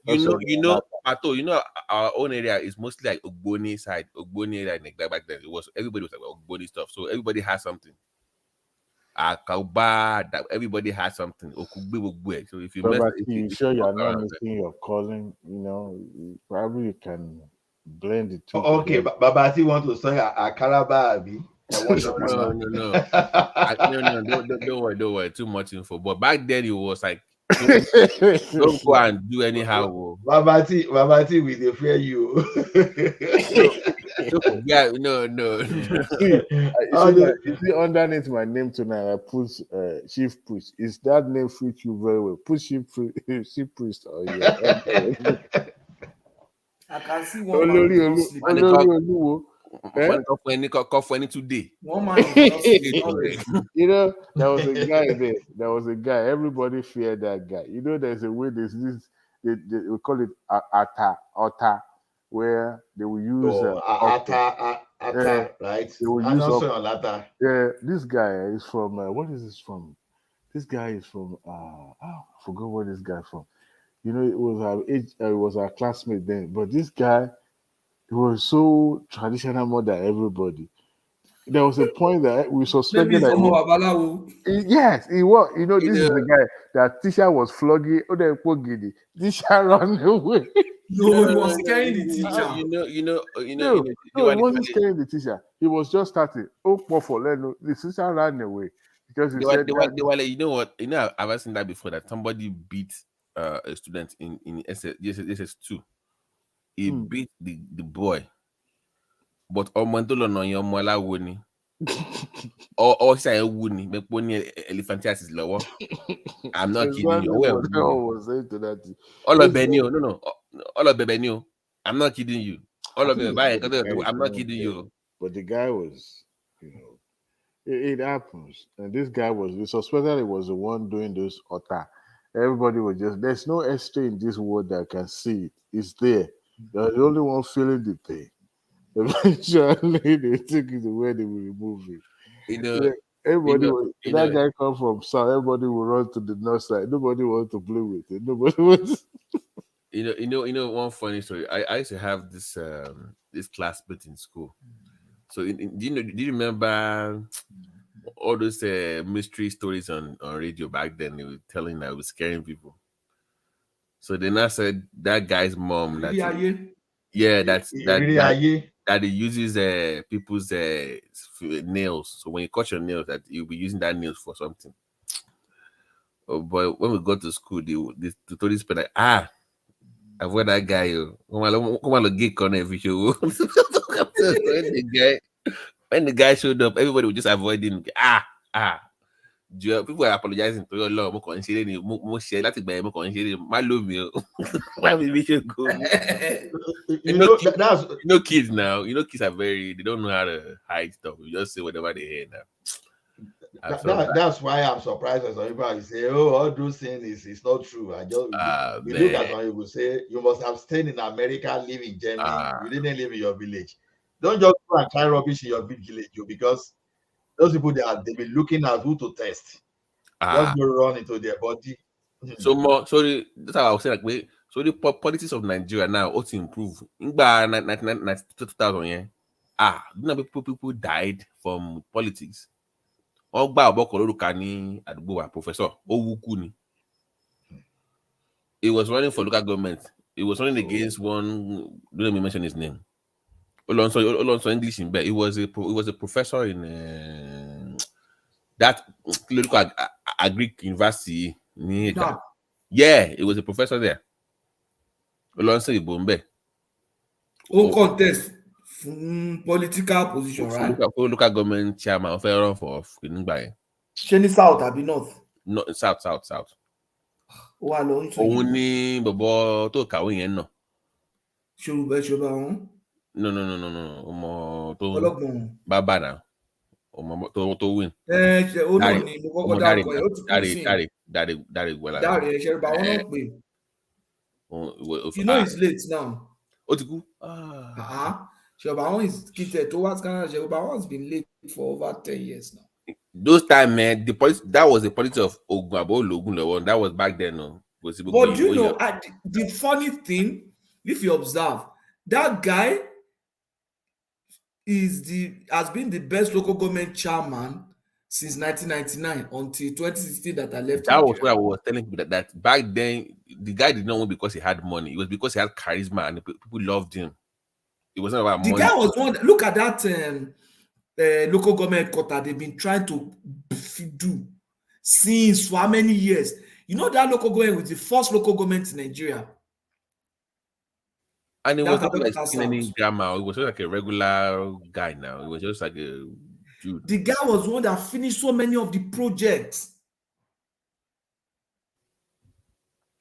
you. Pato, our own area is mostly like Ogboni side. Ogboni area, like back then. Everybody was like Ogboni stuff. So everybody has something. That everybody has something. So if you you sure you're not missing your calling, probably you can blend it too. Okay, Babati want to say a Karababi. No. Don't worry. Too much info. But back then it was like, don't go and do anyhow. Babati, we dey fear you. Yeah, no. You see, underneath my name tonight, I put Chief Priest. Is that name fit you very well? Put Chief Priest or I can see one man today. One man there was a guy there. There was a guy. Everybody feared that guy. There's a way. There's this. They call it ata, where they will use ata, right? They will use this guy is from. What is this from? This guy is from. I forgot where this guy from. It was our classmate then. But this guy, he was so traditional more than everybody. There was a point that we suspected that yes, he was. This is the guy that teacher was flogging. Teacher ran away. No, he was scaring the teacher. No, he wasn't scaring the teacher. He was just starting. The teacher ran away because he said they were like, you know what? I've seen that before, that somebody beat a student in SS2. He beat the boy, but elephantiasis lower. I'm not kidding you. All of Benio. I'm not kidding you. All of them. I'm not kidding you. But the guy was, it happens. And this guy we suspected he was the one doing those ota. Everybody was there's no extra in this world that can see it. It's there. They're the only one feeling the pain. Eventually, they took it away, they will remove it. Everybody that guy come from south, everybody will run to the north side. Nobody wants to play with it. Nobody wants. One funny story. I used to have this classmate in school. So do you remember all those mystery stories on radio back then? They were telling that was scaring people. So then I said that guy's mom that he uses people's nails. So when you cut your nails, that you'll be using that nails for something. Oh, but when we got to school, they told this like, avoid that guy. Come on, geek on every show. When the guy showed up, everybody would just avoid him. People are apologizing to your Lord. Kids now. Kids are they don't know how to hide stuff. You just say whatever they hear now. That's why I'm surprised when some people say, all those things is not true. I just we look at one, you will say, you must have stayed in America, live in Germany. You didn't live in your village. Don't just go and try rubbish in your village, because those people they've been looking at who to test. Just go run into their body. That's how I was saying. So the politics of Nigeria now ought to improve. In 2000, people died from politics. Professor Owukuni. He was running for local government. He was running against one. Don't let me mention his name. Also English in bed. He was a professor in that local Agric University. Yeah, he was a professor there. Olonso Ibombe. Who contest political position, right? Local government chairman of run for Inugba. Ṣé south àbí north? No, south. Ó wà lọ ń tún Òun ní bọ̀bọ̀ tó kàwé yẹn náà. Ṣòrùbá wọn. No. Ọmọ tó Ọlọ́gbọ̀n. bàbá náà. Ọmọ tó win. Ó náà ni mo kọ́kọ́ dárúkọ ẹ̀, ó ti kú sí. Dáre Gbọ́lá. Dáre Ṣòrùbá wọn náà pè. You know it's late now. Ó ti kú. Ṣòrùbá wọn is kìtẹ̀ tó wá Canada. Ṣòrùbá wọn has been late for over 10 years now. Those time, man, that was the politics of Ogun Abologun Lawon. That was back then, no. But you know, the funny thing, if you observe, that guy has been the best local government chairman since 1999 until 2016 that I left. That was what I was telling people that back then the guy did not win because he had money. It was because he had charisma and people loved him. It wasn't about money. The guy was one. Look at that local government quota they've been trying to do since for how many years? You know that local government was the first local government in Nigeria. And it wasn't like any drama. It was just like a regular guy now. It was just like a dude. The guy was one that finished so many of the projects.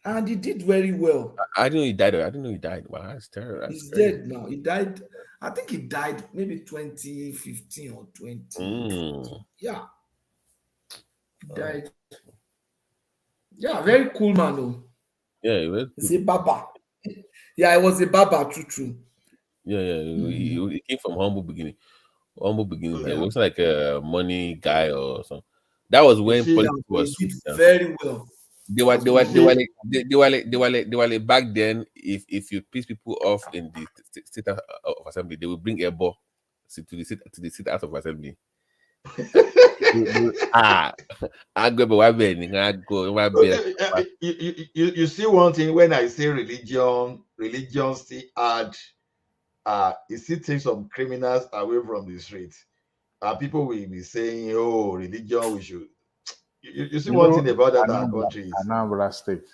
And he did very well. I didn't know he died. I didn't know he died. Wow, that's terrible. He's dead now. He died. I think he died maybe 2015 or 20. Yeah. He died. Yeah, very cool man though. Yeah, he was. He's a baba. Yeah, it was a baba, true. Yeah. He came from humble beginning. Yeah. It looks like a money guy or something. That was when politics was sweet. Very well. They were like back then. If you piss people off in the state of assembly, they will bring a ball to the state house of assembly. You see one thing when I say religion still add it still takes some criminals away from the streets. People will be saying, oh, religion, we should. You see one thing about that country is Anambra State,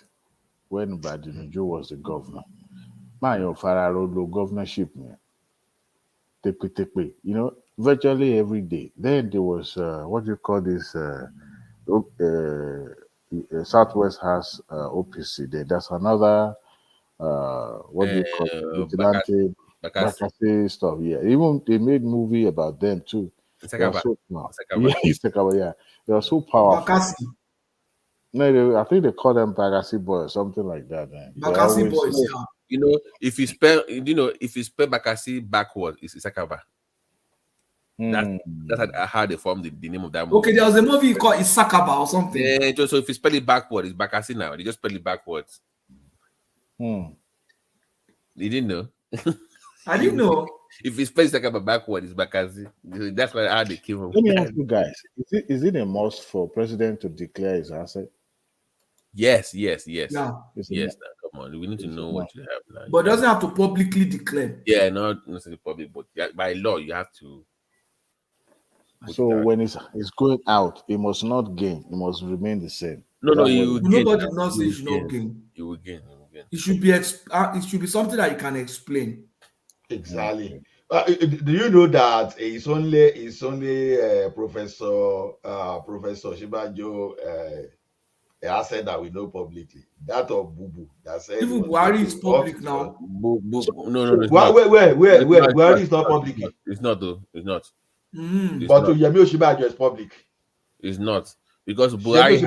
when Badinuju was the governor, man, your Fararo governorship, man. You know, virtually every day. Then there was what do you call this? Southwest has OPC. There's another what do you call it? Vigilante Bakassi stuff. Yeah, even they made movie about them too. They were so powerful. Bakassi. No, I think they call them Bakassi boys or something like that. Man. Bakassi boys, yeah. You know, if you spell Bakassi backwards, it's Isakaba. That's how they formed the name of that movie. Okay, there was a movie called Isakaba or something. Yeah, so if you spell it backwards, it's Bakassi now. They just spell it backwards. You didn't know? I didn't know. If you spell Isakaba backwards, it's Bakassi. That's how they came from. Let me ask you guys: is it a must for president to declare his asset? Yes. Yeah. Yes, now, come on. We need to know what you have now. But doesn't have to publicly declare. Yeah, not necessarily public, but by law you have to. So when it's going out, it must not gain. It must remain the same. No, you gain. Nobody not say you should not gain. You will gain. It should be something that you can explain. Exactly. Do you know that it's only Professor Shibajo asset that we know publicly? That of Bubu that said even Buhari is public now. No. Where Buhari is not public. It's not though. It's not. But to Yemi Oshibajo is public. It's not because Buhari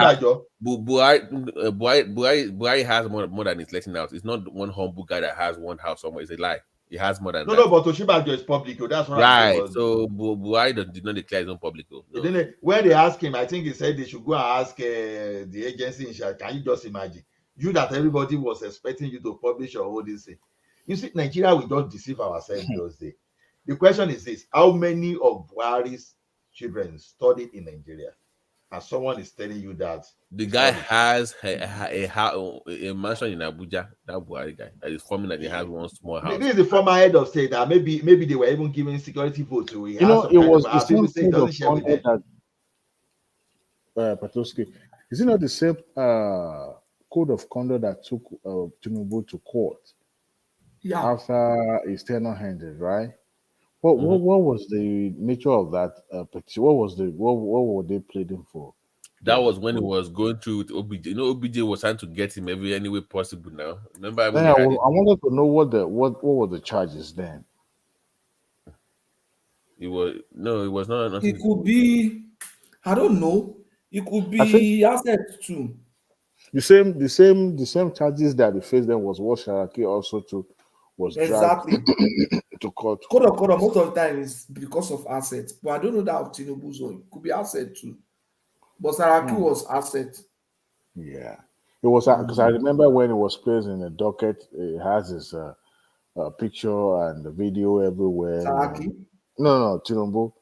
has more than he's letting out. It's not one humble guy that has one house somewhere. It's a lie. He has more than that. No, but Oshibajo is public. That's what right. So Buhari did not declare his own public. No. When they asked him, I think he said they should go and ask the agency in charge. Can you just imagine? You that everybody was expecting you to publish your whole this thing. You see, Nigeria, we don't deceive ourselves those days. The question is this: how many of Buhari's children studied in Nigeria? And someone is telling you that the guy has a mansion in Abuja. That Buhari guy that is forming that he has one small house. This is the former head of state that maybe they were even giving security votes to. You know, it was the same code of conduct that Patowski. Is it not the same code of conduct that took Tinubu to court? after his tenure ended, right? What was the nature of that petition? What were they pleading for? That was when he was going through with OBJ. You know, OBJ was trying to get him any way possible. Now, remember when Then they I, had it? I wanted to know what were the charges then? It was no, it was not It nothing. could be, I don't know. It could I think be asset too. the same charges that they faced then was what Sharaki also was dragged Exactly. to court. Quarter, most of the time is because of assets. But I don't know that of TINUBU'S own. It could be asset too. But Saraki was asset. Yeah, it was because I remember when it was placed in the docket, it has his picture and the video everywhere. Saraki? No, Tinubu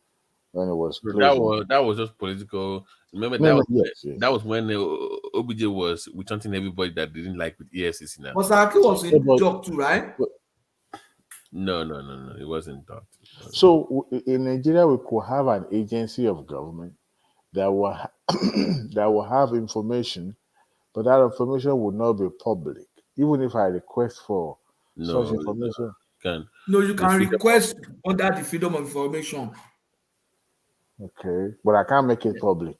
when it was So placed. that was just political. Remember No, yes. that was when OBJ was with something everybody that didn't like with EFCC now. But Saraki was in dock too, right? No, it wasn't that. So in Nigeria, we could have an agency of government that will that will have information, but that information would not be public, even if I request for such information. No, you can request under the freedom of information. Okay, but I can't make it public.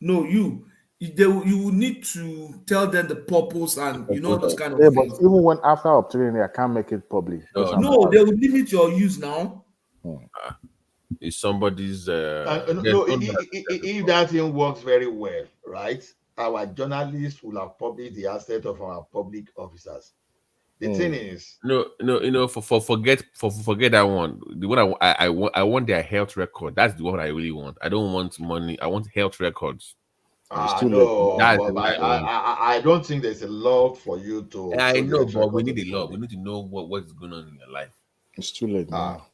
No, you will need to tell them the purpose and those kind of yeah, things. but even when after obtaining it, I can't make it public. No, they will limit your use now. It's somebody's. No, if that thing works very well, right? Our journalists will have published the asset of our public officers. The thing is, no, forget that one. The one I want their health record. That's the one I really want. I don't want money. I want health records. no, I don't think there's a law for you to. I know, but we need a law. We need to know what's going on in your life. It's too late now.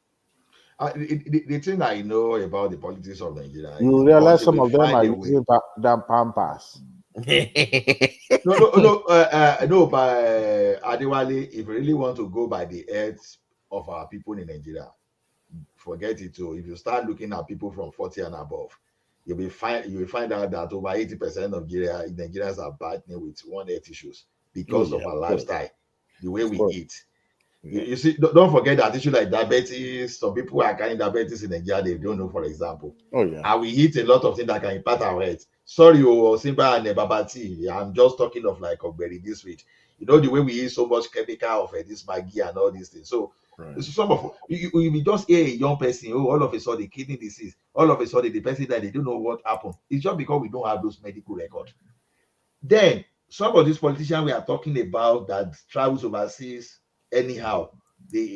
The thing I know about the politics of Nigeria, you realize some of them are using than Pampas. no, by Adewale, if you really want to go by the heads of our people in Nigeria, forget it too. If you start looking at people from 40 and above, you will find out that over 80% of Nigerians are battling with one health issues because of our lifestyle, the way we eat. You see, don't forget that issue like diabetes. Some people are carrying diabetes in Nigeria, they don't know, for example. And we eat a lot of things that can impact our health. Sorry, Simba and Babati, I'm just talking of like Ogberi this week. You know, the way we eat so much chemical of this Maggie and all these things. So, some of you just hear a young person, all of a sudden kidney disease, all of a sudden the person that they don't know what happened. It's just because we don't have those medical records. Then, some of these politicians we are talking about that travels overseas, anyhow,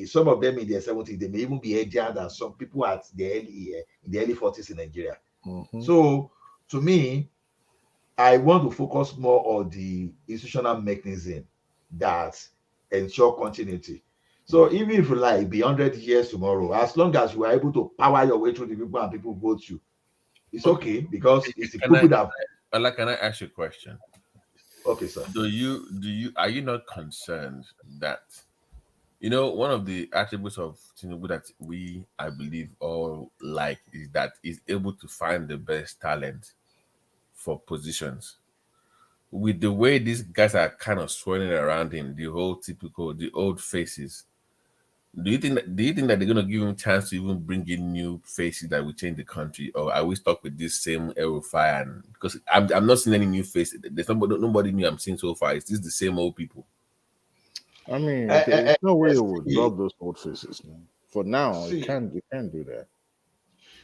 some of them in their 70s, they may even be healthier than some people in the early 40s in Nigeria. So, to me, I want to focus more on the institutional mechanism that ensure continuity. So, even if you like, be 100 years tomorrow, as long as you are able to power your way through the people and people vote you, it's okay because it's the people that. Can I ask you a question? Okay, sir. Are you not concerned that one of the attributes of Tinubu that I believe all like is that he's able to find the best talent for positions. With the way these guys are kind of swirling around him, the old faces. Do you think that they're going to give him a chance to even bring in new faces that will change the country, or are we stuck with this same fire? And because I'm not seeing any new faces. There's nobody new I'm seeing so far. It's just the same old people. I mean, there's no way you would drop those old faces, man. For now, you can't do that.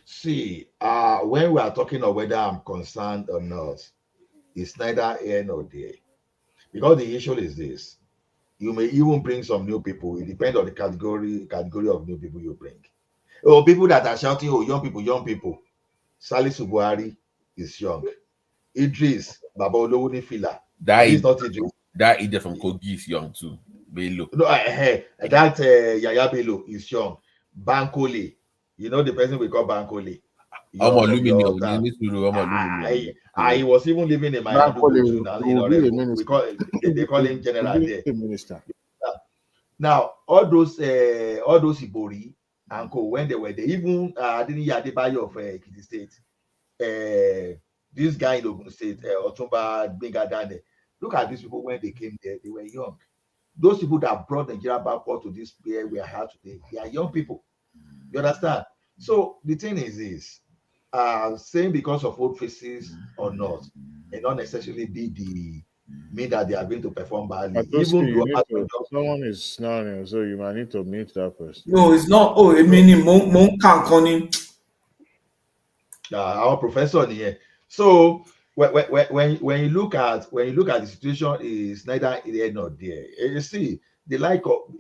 See, when we are talking of whether I'm concerned or not, it's neither here nor there. Because the issue is this. You may even bring some new people. It depends on the category of new people you bring. Or people that are shouting, young people. Salisu Buhari is young. Idris, Baba Olowuni Fila. That is not Idris. That Idris from Kogi is young too. Bello. No, that Yaya Bello is young. Bankole, the person we call Bankole. He was even living in my they call him General there. Minister. Now, all those Ibori and Co, when they were there, even Adini Adebayo of Ekiti State, this guy in Ogun State, Otumba Bengadane, look at these people when they came there, they were young. those people that brought Nigeria backward to this where we are here today, they are young people. You understand? So the thing is this, saying because of old faces or not, and not necessarily be the mean that they are going to perform badly. Even you though need to, someone is snoring, so you might need to mute that person. No, it's not. Oh, I mean, Mon can't. Our professor here. So when you look at the situation, is neither here nor there. You see the like of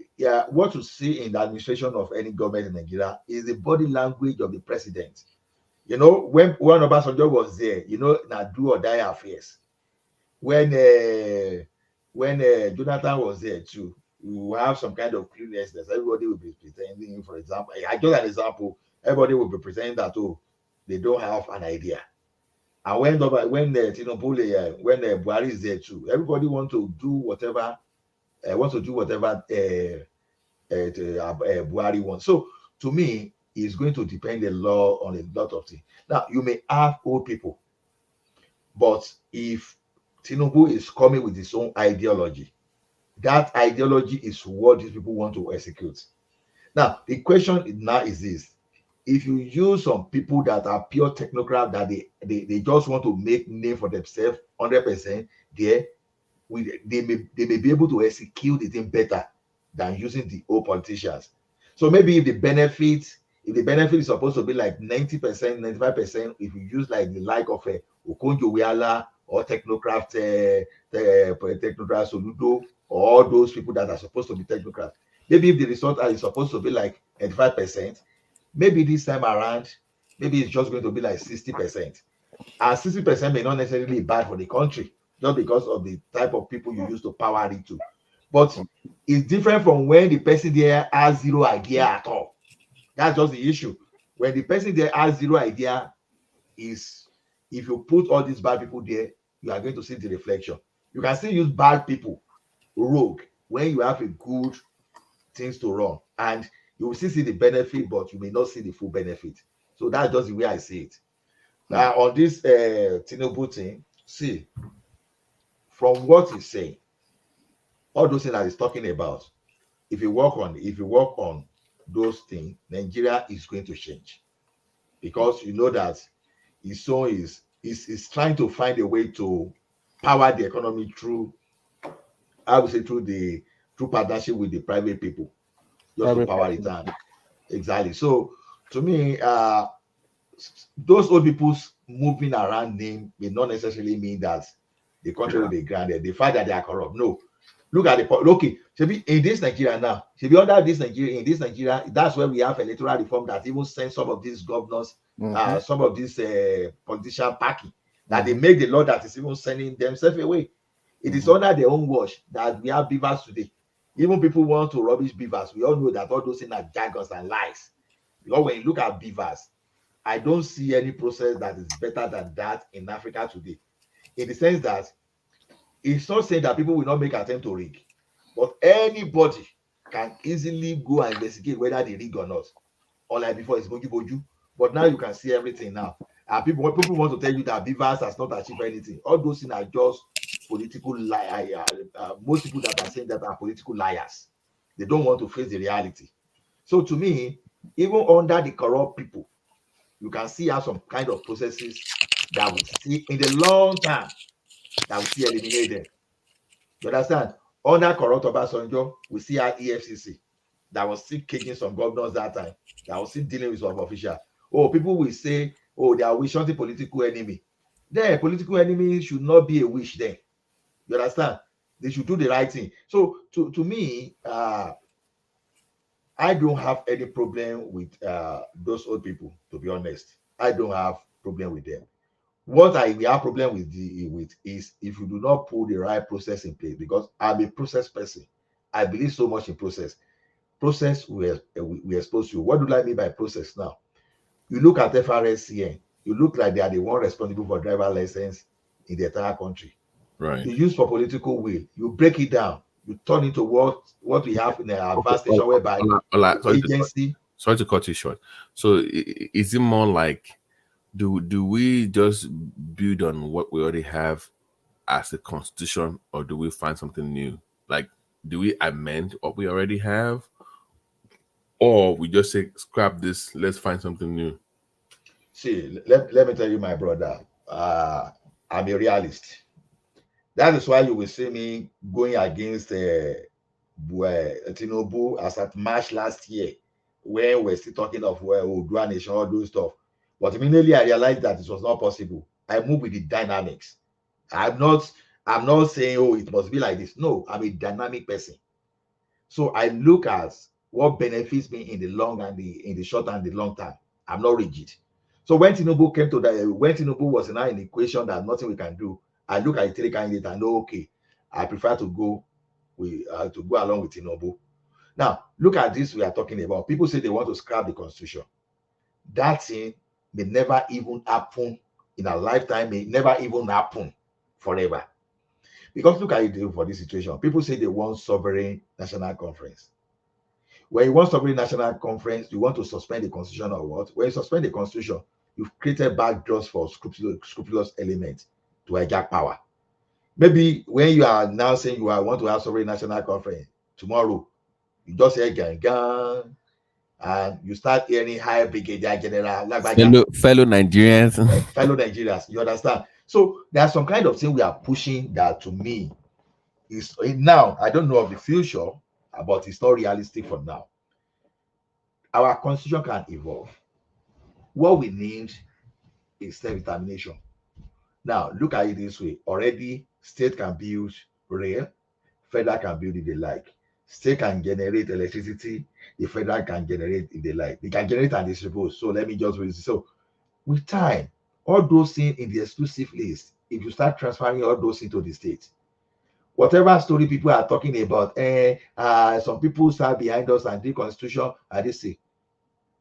what you see in the administration of any government in Nigeria is the body language of the president. You know, when Obasanjo was there, you know, now do or die affairs. When Jonathan was there too, you will have some kind of cluelessness. Everybody will be pretending, for example, I just an example, everybody will be pretending that, oh, they don't have an idea. And when TINUBU, when Buhari is there too, everybody wants to do whatever Buhari wants. So to me, it's going to depend a lot on a lot of things. Now, you may have old people, but if TINUBU is coming with his own ideology, that ideology is what these people want to execute. Now, the question now is this: if you use some people that are pure technocrat, that they just want to make name for themselves 100%, they may be able to execute the thing better than using the old politicians. So maybe if the benefit is supposed to be like 90%, 95%, if you use like the like of a Okonjo-Iweala or technocrat Soludo, or all those people that are supposed to be technocrats, maybe if the result is supposed to be like 85%, maybe this time around, maybe it's just going to be like 60%. And 60% may not necessarily be bad for the country, just because of the type of people you use to power it to. But it's different from when the person there has zero idea at all. That's just the issue. When the person there has zero idea, is if you put all these bad people there, you are going to see the reflection. You can still use bad people, rogue, when you have a good things to run, and you will still see the benefit, but you may not see the full benefit. So that's just the way I see it. Now on this TINUBU thing, see, from what he's saying, all those things that he's talking about, if you work on those things, Nigeria is going to change, because you know that his son is trying to find a way to power the economy through, I would say, through partnership with the private people, just to power it down. Exactly. So to me, those old people's moving around name may not necessarily mean that the country will be grounded. The fact that they are corrupt. No. Look at in this Nigeria now, under this Nigeria, in this Nigeria, that's where we have electoral reform that even send some of these governors, some of these politicians packing, that they make the law that is even sending themselves away. It is under their own watch that we have beavers today. Even people want to rubbish beavers. We all know that all those things are jargons and lies. Because when you look at beavers, I don't see any process that is better than that in Africa today. In the sense that it's not saying that people will not make attempt to rig, but anybody can easily go and investigate whether they rig or not. Unlike before, it's boju. But now you can see everything now. And people want to tell you that beavers has not achieved anything. All those things are just political lie. Most people that are saying that are political liars. They don't want to face the reality. So to me, even under the corrupt people, you can see how some kind of processes that we see in the long term that we see eliminated. You understand? Under corrupt Obasanjo, we see our EFCC that was still kicking some governors that time, that was still dealing with some officials. Oh, people will say, oh, they are wishing the political enemy. Their political enemy should not be a wish then. You understand? They should do the right thing. So to me, I don't have any problem with those old people, to be honest. I don't have problem with them. What we have problem with is if you do not put the right process in place, because I'm a process person. I believe so much in process. Process we expose you. What do I mean by process now? You look at FRSCN, you look like they are the one responsible for driver license in the entire country. Right. You use for political will, you break it down, you turn into what we have in the advanced station whereby agency. Sorry to cut you short. So is it more like do we just build on what we already have as a constitution, or do we find something new? Like Do we amend what we already have? Or we just say, scrap this, let's find something new? See, let me tell you, my brother, I'm a realist. That is why you will see me going against Tinubu as at March last year, when we're still talking of Odua Nation, all those stuff. But immediately I realized that it was not possible. I moved with the dynamics. I'm not saying, oh, it must be like this. No, I'm a dynamic person. So I look at what benefits me in the long and in the short and the long term. I'm not rigid. So when Tinubu came to that, when Tinubu was now in the equation that nothing we can do, I look at the three candidates and know, okay, I prefer to go along with Tinubu. Now, look at this we are talking about. People say they want to scrap the constitution. That thing may never even happen in a lifetime, may never even happen forever. Because look at it for this situation. People say they want sovereign national conference. When you want sovereign national conference, you want to suspend the constitution or what? When you suspend the constitution, you've created backdoors for scrupulous elements to hijack power. Maybe when you are now saying you want to have sovereign national conference, tomorrow you just hear gang, and you start hearing high brigadier general, fellow Nigerians. Fellow Nigerians, you understand? So there's some kind of thing we are pushing that, to me, is now, I don't know of the future, but it's not realistic for now. Our constitution can evolve. What we need is self-determination. Now, look at it this way. Already, state can build rail, federal can build if they like. State can generate electricity, the federal can generate if they like. They can generate and distribute. So let me just read this. So with time, all those things in the exclusive list, if you start transferring all those into the state, whatever story people are talking about, some people start behind us and the constitution, and they say,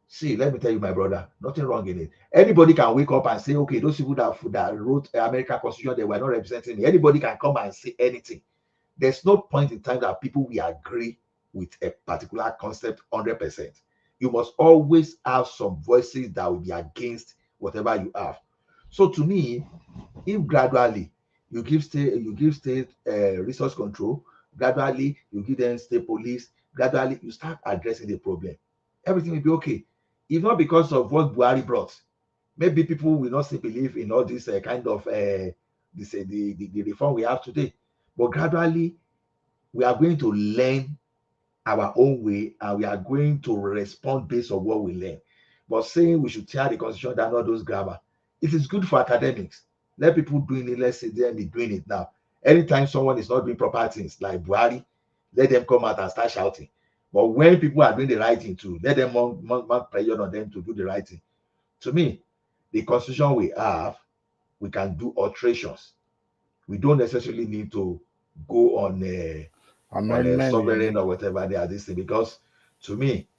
see, let me tell you, my brother, nothing wrong in it. Anybody can wake up and say, okay, those people that wrote American Constitution, they were not representing me. Anybody can come and say anything. There's no point in time that people will agree with a particular concept 100%. You must always have some voices that will be against whatever you have. So to me, if gradually you give state resource control, gradually you give them state police, gradually you start addressing the problem, everything will be okay. If not because of what Buhari brought, maybe people will not still believe in all this kind of the reform we have today. But gradually, we are going to learn our own way, and we are going to respond based on what we learn. But saying we should tear the constitution down, all those grammar, it is good for academics. Let people doing it, let's say them be doing it now. Anytime someone is not doing proper things like Buhari, let them come out and start shouting. But when people are doing the right thing too, let them mount pressure on them to do the right thing. To me, the constitution we have, we can do alterations. We don't necessarily need to go on a sovereign or whatever they are this thing, because to me,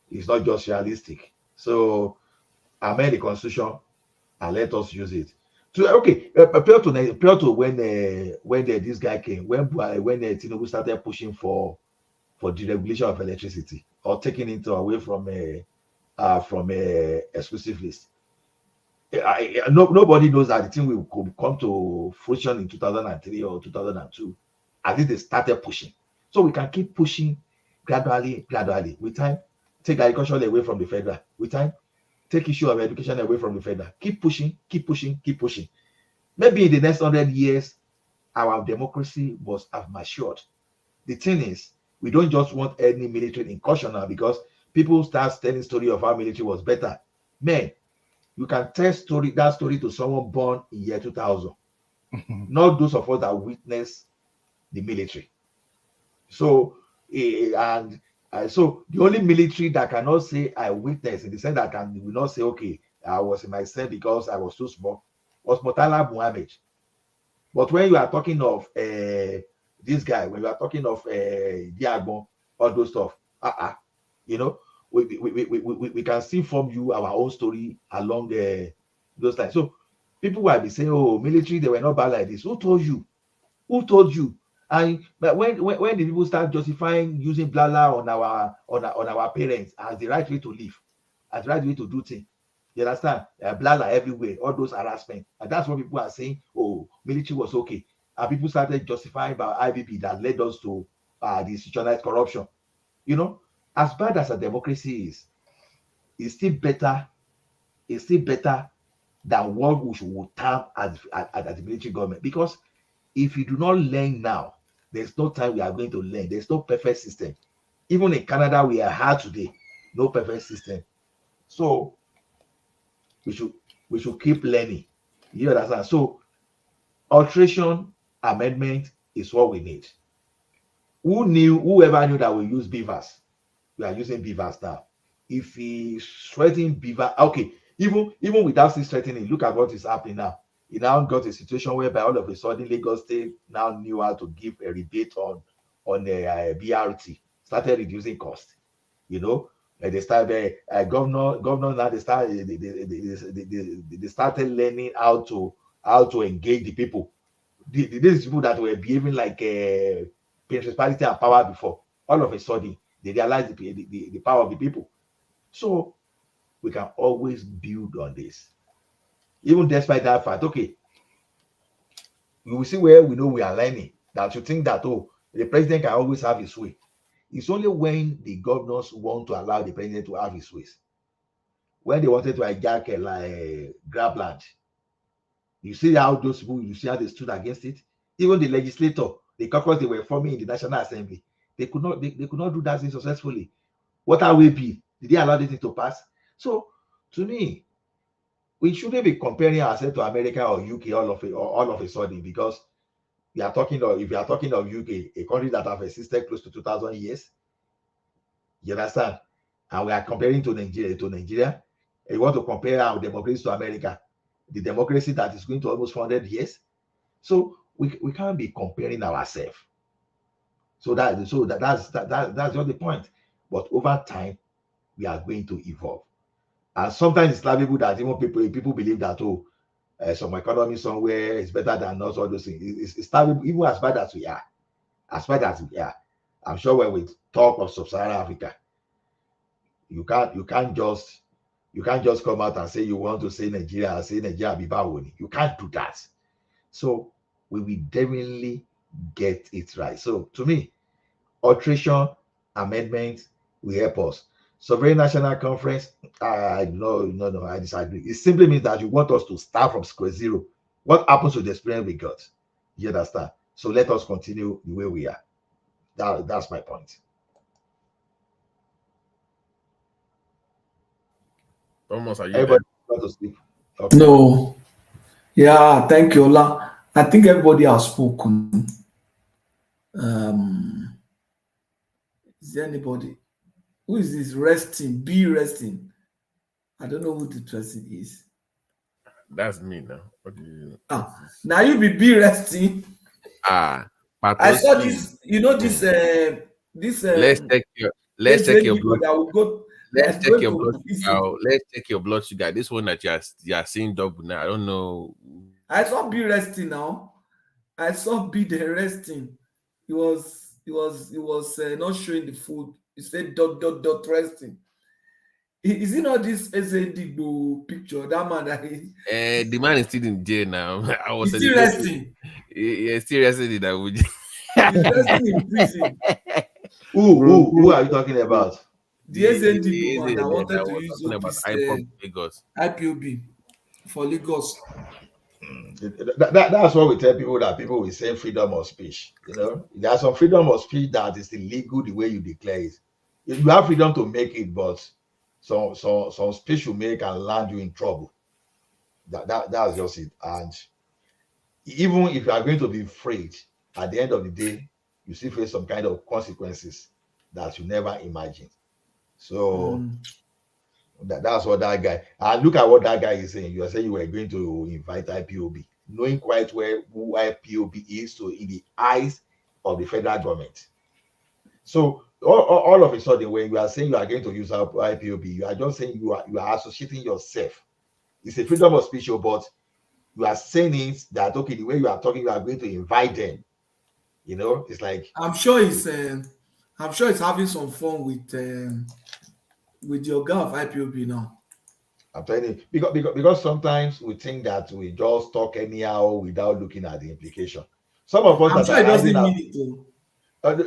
it's not just realistic. So amend the constitution and let us use it. So okay, prior to when this guy came, when Tinubu started pushing for deregulation of electricity or taking it away from a exclusive list. Nobody knows that the thing will come to fruition in 2003 or 2002. At least they started pushing. So we can keep pushing gradually. With time, take agriculture away from the federal. With time, take issue of education away from the federal. Keep pushing. Maybe in the next 100 years, our democracy must have matured. The thing is, we don't just want any military incursion now, because people start telling story of how military was better. Man, you can tell that story to someone born in year 2000, not those of us that witnessed the military. So, so the only military that cannot say I witnessed, in the sense that will not say, okay, I was in my cell because I was too small, was Murtala Muhammad. But when you are talking of this guy, when you are talking of Diagbon, all those stuff, you know, we can still form you our own story along those lines. So people will be saying, oh, military, they were not bad like this. Who told you? And but when the people start justifying using blala on our parents as the right way to live, as the right way to do things, you understand? Blala everywhere, all those harassment, and that's what people are saying. Oh, military was okay, and people started justifying by IBB that led us to the institutionalized corruption. You know, as bad as a democracy is, it's still better. It's still better than what we would term as the military government. Because if you do not learn now, there's no time we are going to learn. There's no perfect system. Even in Canada, we are hard today. No perfect system. So we should keep learning. You understand? So alteration amendment is what we need. Whoever knew that we use beavers? We are using beavers now. If we threaten beaver, okay, even without still threatening, look at what is happening now. You now got a situation whereby all of a sudden Lagos State now knew how to give a rebate on the BRT, started reducing cost. You know, and they started governor now they started they started learning how to engage the people. These people that were behaving like principality and power before, all of a sudden they realize the power of the people. So we can always build on this, even despite that fact. Okay, we will see where we know we are learning. That you think that the president can always have his way. It's only when the governors want to allow the president to have his ways. When they wanted to hijack Grabland, you see how those people, you see how they stood against it. Even the legislator, the caucus they were forming in the National Assembly, they could not do that thing successfully. What are we be? Did they allow this thing to pass? So to me, we shouldn't be comparing ourselves to America or UK all of a sudden, because if you are talking of UK, a country that have existed close to 2,000 years, you understand? And we are comparing to Nigeria. And you want to compare our democracy to America, the democracy that is going to almost 400 years. So we can't be comparing ourselves. So that's just the point. But over time, we are going to evolve. And sometimes it's laughable that even people believe that some economy somewhere is better than us, all those things. It's laughable, even as bad as we are. I'm sure when we talk of sub-Saharan Africa, you can't just come out and say you want to say Nigeria and say Nigeria be bad. You can't do that. So we will definitely get it right. So to me, alteration amendments will help us. Sovereign National Conference, no, I disagree. It simply means that you want us to start from square zero. What happens to the experience we got? You understand? So let us continue the way we are. That's my point. Almost, are you Everybody want to speak? Okay. No. Yeah, thank you, Ola. I think everybody has spoken. Is there anybody? Who is this resting? Be resting. I don't know who the person is. That's me now. What do you? Now you be resting. I saw this. You know this. Let's check your blood. Let's check your blood sugar. Let's check your blood sugar. This one that you are seeing double now. I don't know. I saw B resting now. I saw B there resting. He was not showing the food. He said dot resting. Is it not this SAD picture? That man that the man is still in jail now. I was still resting. Yeah, still resting in that. He's resting in prison. Who are you talking about? The SAD man that wanted to use Lagos. IPOB for Lagos. That's what we tell people, that people will say freedom of speech. You know, there's some freedom of speech that is illegal the way you declare it. You have freedom to make it, but some speech you make can land you in trouble. That's just it. And even if you are going to be afraid, at the end of the day, you still face some kind of consequences that you never imagined. So that's what that guy. And look at what that guy is saying. You are saying you were going to invite IPOB, knowing quite well who IPOB is in the eyes of the federal government. So all of a sudden, when you are saying you are going to use IPOB, you are just saying you are associating yourself. It's a freedom of speech, but you are saying it that, okay, the way you are talking, you are going to invite them. You know, it's like I'm sure he's having some fun with your guy of IPOB now. I'm telling you, because sometimes we think that we just talk anyhow without looking at the implication. Some of us I'm sure he doesn't mean it though.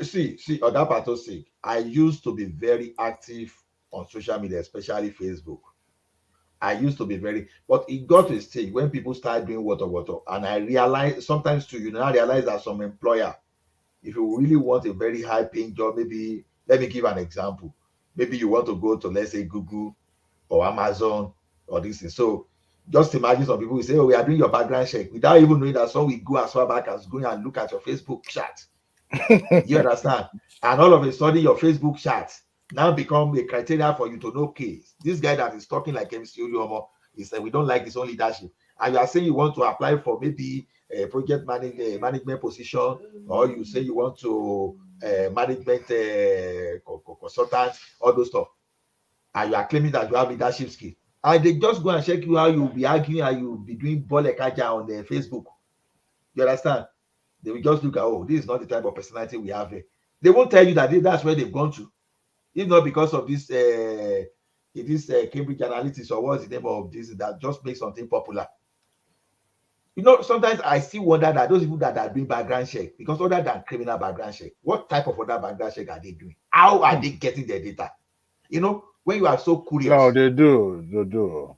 See, on that part of sake, I used to be very active on social media, especially Facebook. I used to be but it got to a stage when people started doing water, and I realized sometimes too, I realize that some employer, if you really want a very high paying job, maybe let me give an example. Maybe you want to go to, let's say, Google or Amazon or this thing. So just imagine some people will say, oh, we are doing your background check without even knowing that some will go as far back as going and look at your Facebook chat. You understand? And all of a sudden, your Facebook chat now become a criteria for you to know, okay, this guy that is talking like MC Oluomo is that we don't like his own leadership. And you are saying you want to apply for maybe a project management position, or you say you want to management consultant, all those stuff. And you are claiming that you have leadership skill. And they just go and check you how you'll be arguing and you'll be doing bolekaja on the Facebook. You understand? They will just look at, oh, this is not the type of personality we have here. They won't tell you that that's where they've gone to. If not because of this Cambridge Analytics, or what's the name of this, that just makes something popular. Sometimes I still wonder that those people that are doing background check, because other than criminal background check, what type of other background check are they doing? How are they getting their data? When you are so curious. No, they do.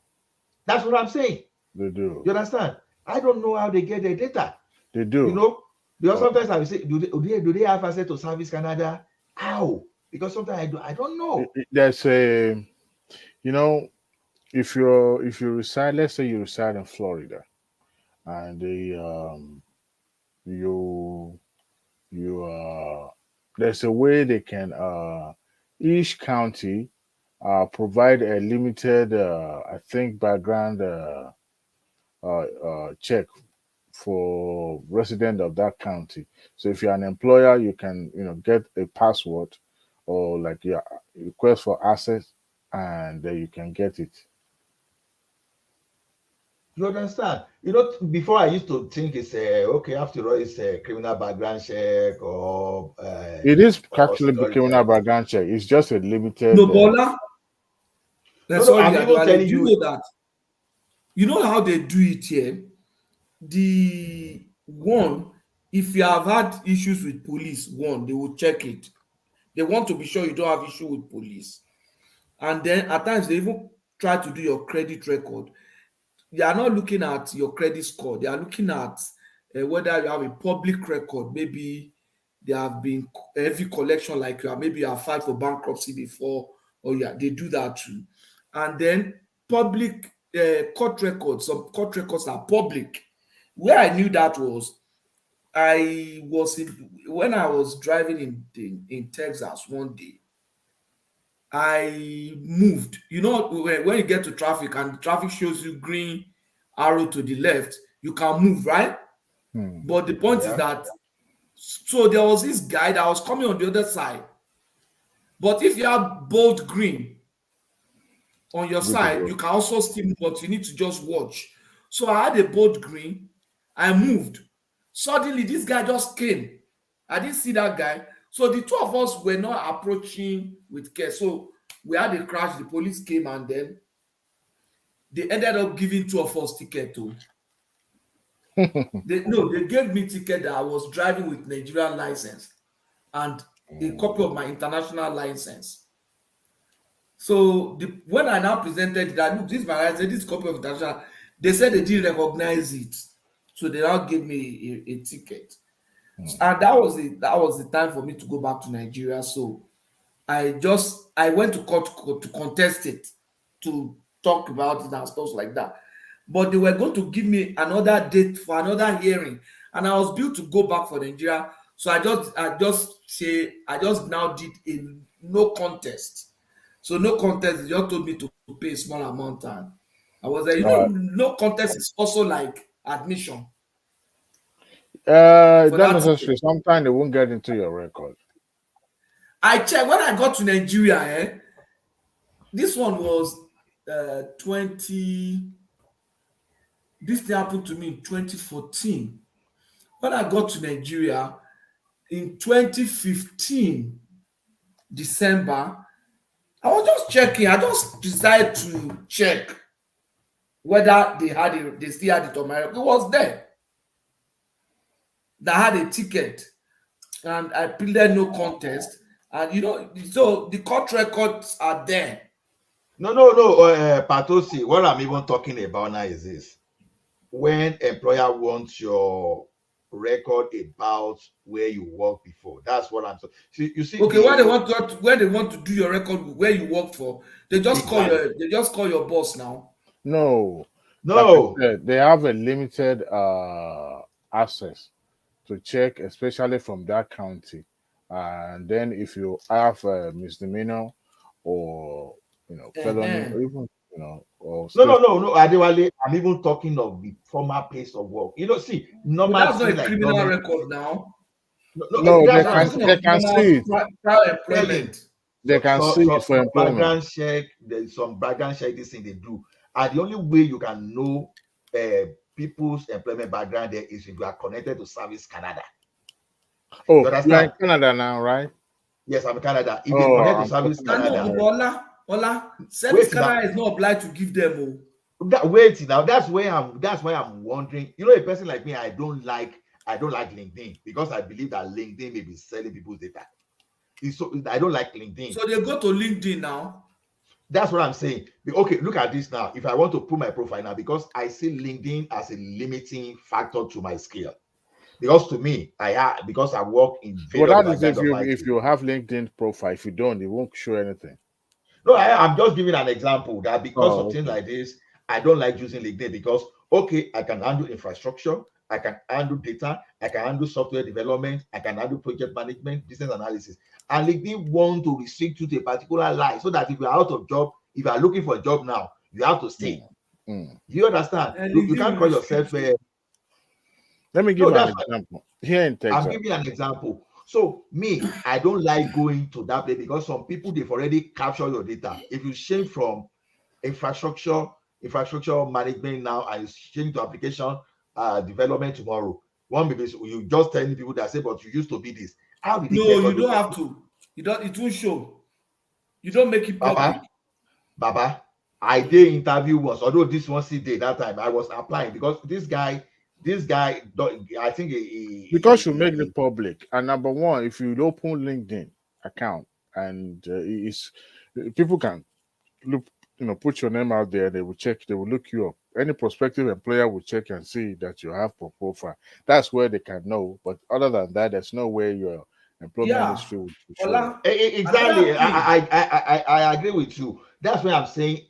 That's what I'm saying. They do. You understand? I don't know how they get their data. They do. Because sometimes I will say, do they have access to Service Canada? How? Because sometimes I don't know. There's a, if you reside, let's say you reside in Florida, and there's a way they can each county provide a limited I think background check for resident of that county. So if you're an employer, you can get a password or like your request for access, and you can get it. You understand? Before I used to think it's okay, after all, it's a criminal background check or it is actually the criminal background check. It's just a limited. No, Bola. Sorry, I'm even telling you know that. You know how they do it here. The one, if you have had issues with police, they will check it. They want to be sure you don't have issue with police. And then at times they even try to do your credit record. They are not looking at your credit score. They are looking at whether you have a public record. Maybe there have been heavy collection, like maybe you have filed for bankruptcy before, or they do that too. And then public court records. Some court records are public. Where I knew that was, when I was driving in Texas one day, I moved. When you get to traffic and the traffic shows you green arrow to the left, you can move, right? But the point is that, so there was this guy that was coming on the other side. But if you have bold green on your side, you can also still move, but you need to just watch. So I had a bold green. I moved. Suddenly, this guy just came. I didn't see that guy. So the two of us were not approaching with care. So we had a crash. The police came, and then they ended up giving two of us ticket too. They gave me ticket that I was driving with Nigerian license and a copy of my international license. So when I now presented that, look, this is my license, this copy of international, they said they didn't recognize it. So they now gave me a ticket. And that was the time for me to go back to Nigeria. So I went to court to contest it, to talk about it and stuff like that. But they were going to give me another date for another hearing, and I was due to go back for Nigeria. So I just now did a no contest. So no contest, they just told me to pay a small amount, and I was like, no contest is also like admission. Not necessarily. Sometimes they won't get into your record. I checked when I got to Nigeria. This one was 20. This thing happened to me in 2014. When I got to Nigeria in 2015, December, I was just checking. I just decided to check whether they still had it on my record. It was there. That had a ticket. and I pleaded no contest. And so the court records are there. No, Patosi. What I'm even talking about now is this: when employer wants your record about where you worked before. That's what I'm saying. See, you see, Okay, when they want to do your record where you work for, they just call your boss now. No, like I No. said, they have a limited access to check, especially from that county. And then if you have a misdemeanor or felony, or even or No. Adewale, I'm even talking of the former place of work. See, But normal that's not things a like criminal government. record now. No, that's what I'm they saying. can see it. Employment. They can see it for Some employment. background check. There's some background check. This thing they do, and the only way you can know people's employment background there is if you are connected to Service Canada. Oh, You you're in understand? Canada now, right? Yes, I'm in Canada. If they Oh, connect to I'm Service talking about Canada, America. Ola, Service wait now. Canada is not obliged to give them. Wait now. That's why I'm wondering. A person like me, I don't like LinkedIn because I believe that LinkedIn may be selling people's data. I don't like LinkedIn. So they go to LinkedIn now. That's what I'm saying. Okay, look at this now. If I want to put my profile now, because I see LinkedIn as a limiting factor to my skill. Because to me, because I work in Well, various that is backgrounds of if IT. you have LinkedIn profile. If you don't, it won't show anything. No, I'm just giving an example that because of things Okay. like this, I don't like using LinkedIn because, okay, I can handle infrastructure, I can handle data, I can handle software development, I can handle project management, business analysis. And LinkedIn want to restrict you to a particular line so that if you're out of job, if you are looking for a job now, you have to stay. You understand? You can't call yourself. Let me give you an example. Here in Texas, I'm giving an example. So me, I don't like going to that place because some people they've already captured your data. If you change from infrastructure management now and you change to application development tomorrow, one maybe you just telling people that say, but you used to be this. How did No, they get you don't have to. You don't. It won't show. You don't make it public. Baba, I did interview once, although this one still did that time. I was applying because this guy, I think because you make it public. And number one, if you open LinkedIn account and people can look, put your name out there, they will check, they will look you up. Any prospective employer will check and see that you have a profile. That's where they can know. But other than that, there's no way your employment history will show. Exactly. I agree with you. That's why I'm saying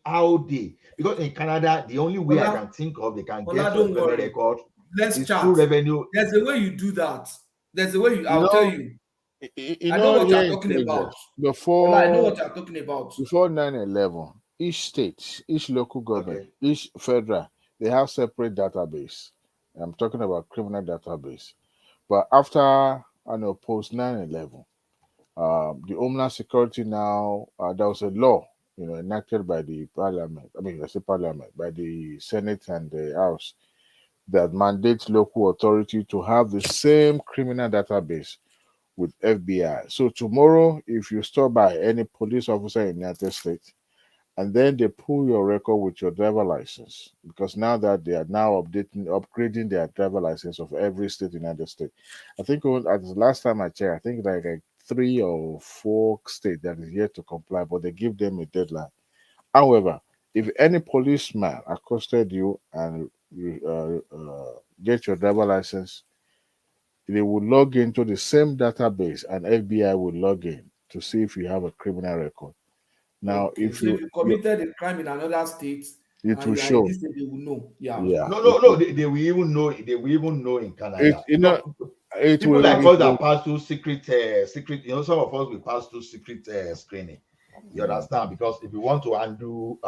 because in Canada, the only way I can think of they can get your employment record is through revenue. There's a way you do that. There's a way I'll tell you. I know what you're talking about. I know what you're talking about. Before 9/11, each state, each local government, each federal, they have separate database. I'm talking about criminal database. But after post 9/11, the Homeland Security now there was a law enacted by the Parliament. I mean, I say Parliament by the Senate and the House that mandates local authority to have the same criminal database with FBI. So tomorrow, if you stop by any police officer in the United States, and then they pull your record with your driver license, because now that they are now upgrading their driver license of every state in the United States. I think at the last time I checked, I think like 3 or 4 states that is yet to comply, but they give them a deadline. However, if any policeman accosted you and you get your driver license, they will log into the same database and FBI will log in to see if you have a criminal record. Now, if you committed a crime in another state, it will show. This state, they will know. Yeah. No. They will even know. They will even know in Canada. People like us that pass through secret. Some of us will pass through secret screening. You understand? Because if you want to undo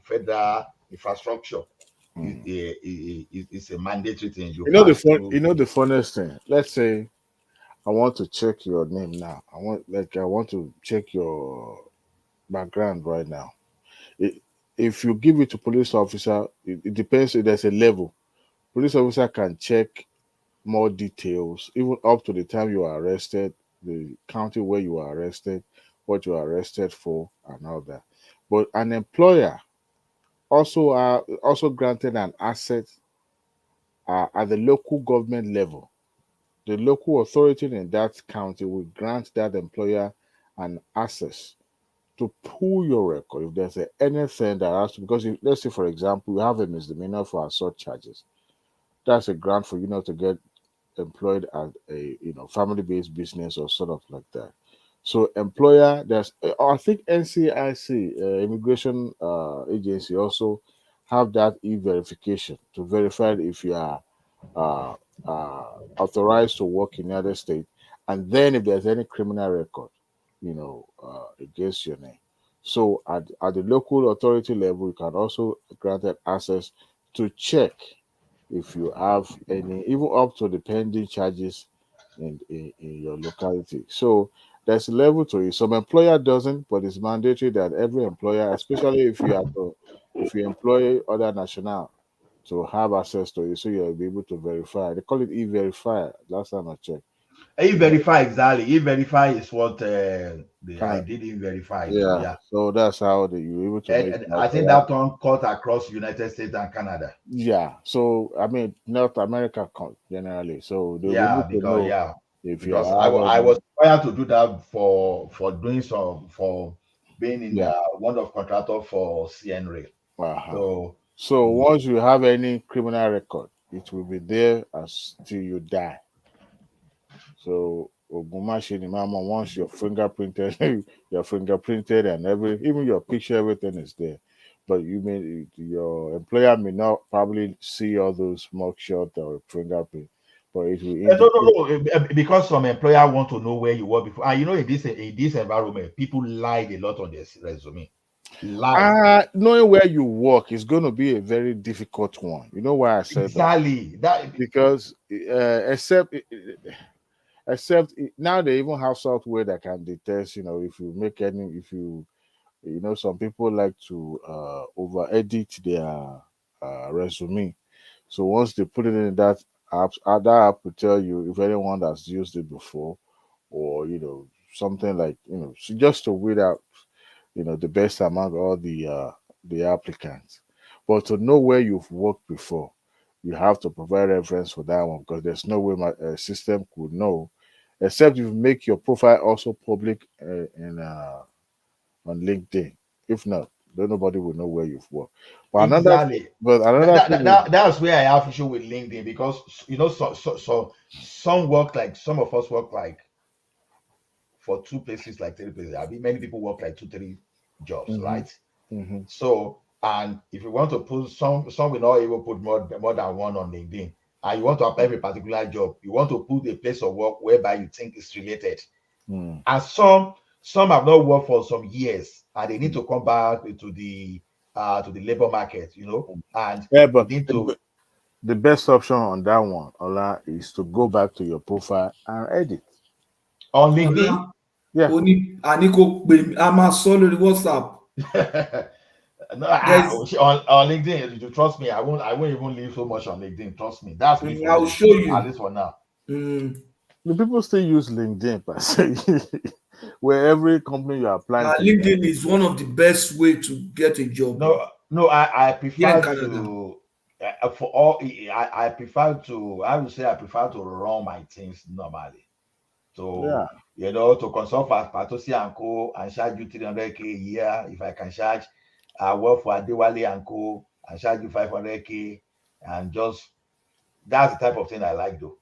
federal infrastructure, it's a mandatory thing. The funniest thing. Let's say I want to check your name now. I want to check your background right now. If you give it to police officer, it depends. There's a level. Police officer can check more details, even up to the time you are arrested, the county where you are arrested, what you are arrested for, and all that. But an employer also granted an asset at the local government level the local authority in that county will grant that employer an access to pull your record if there's anything that has to, because if, let's say for example you have a misdemeanor for assault charges, that's a grant for you not to get employed at a family-based business or sort of like that. So employer, there's I think NCIC immigration agency also have that e-verification to verify if you are uh, authorized to work in the other state, and then if there's any criminal record, against your name. So at the local authority level, you can also granted access to check if you have any, even up to the pending charges in your locality. So there's a level to it. Some employer doesn't, but it's mandatory that every employer, especially if you employ other national, to have access to it, so you'll be able to verify. They call it e-verify. Last time I checked. E-verify, exactly. E-verify is what I did e-verify. Yeah. So that's how you're able to make. I think that one cut across United States and Canada. Yeah. So I mean, North America generally. So they'll be able to because know if you because are. I was required to do that for doing some for being in one of contractor for CN Rail. So once you have any criminal record, it will be there till you die. So once you're fingerprinted, you're fingerprinted and even your picture, everything is there. But your employer may not probably see all those mugshot or fingerprint, but it will indicate. No, because some employer want to know where you were before. And in this environment, people lied a lot on their resume. Knowing where you work is going to be a very difficult one. You know why I said exactly that? Because except now they even have software that can detect, if you make any, some people like to over edit their resume. So once they put it in that app will tell you if anyone has used it before, or something like so just to weed out the best among all the applicants. But to know where you've worked before, you have to provide reference for that one, because there's no way my system could know, except you make your profile also public on LinkedIn. If not, then nobody will know where you've worked. But exactly. That's where I have issue with LinkedIn, because so some work, like some of us work like for 2 places, like 3 places. I mean, many people work like 2-3 jobs, right? Mm-hmm. So, and if you want to put some will not even put more than one on LinkedIn, and you want to apply for a particular job, you want to put a place of work whereby you think is related. And some have not worked for some years, and they need to come back to the labor market, and but need to. The best option on that one, Ola, is to go back to your profile and edit on LinkedIn. Yeah. I'm a solo WhatsApp. No, on LinkedIn, you trust me, I won't even leave so much on LinkedIn. Trust me, that's me. I'll show you. At least for now. The people still use LinkedIn, per se. Where every company you apply to. LinkedIn is one of the best way to get a job. No, I prefer to for all. I prefer to. I would say I prefer to run my things normally. So to consult for Patosi and Co. and charge you 300K a year. If I can charge, I work for Adewale and Co. and charge you 500K, and just that's the type of thing I like, though.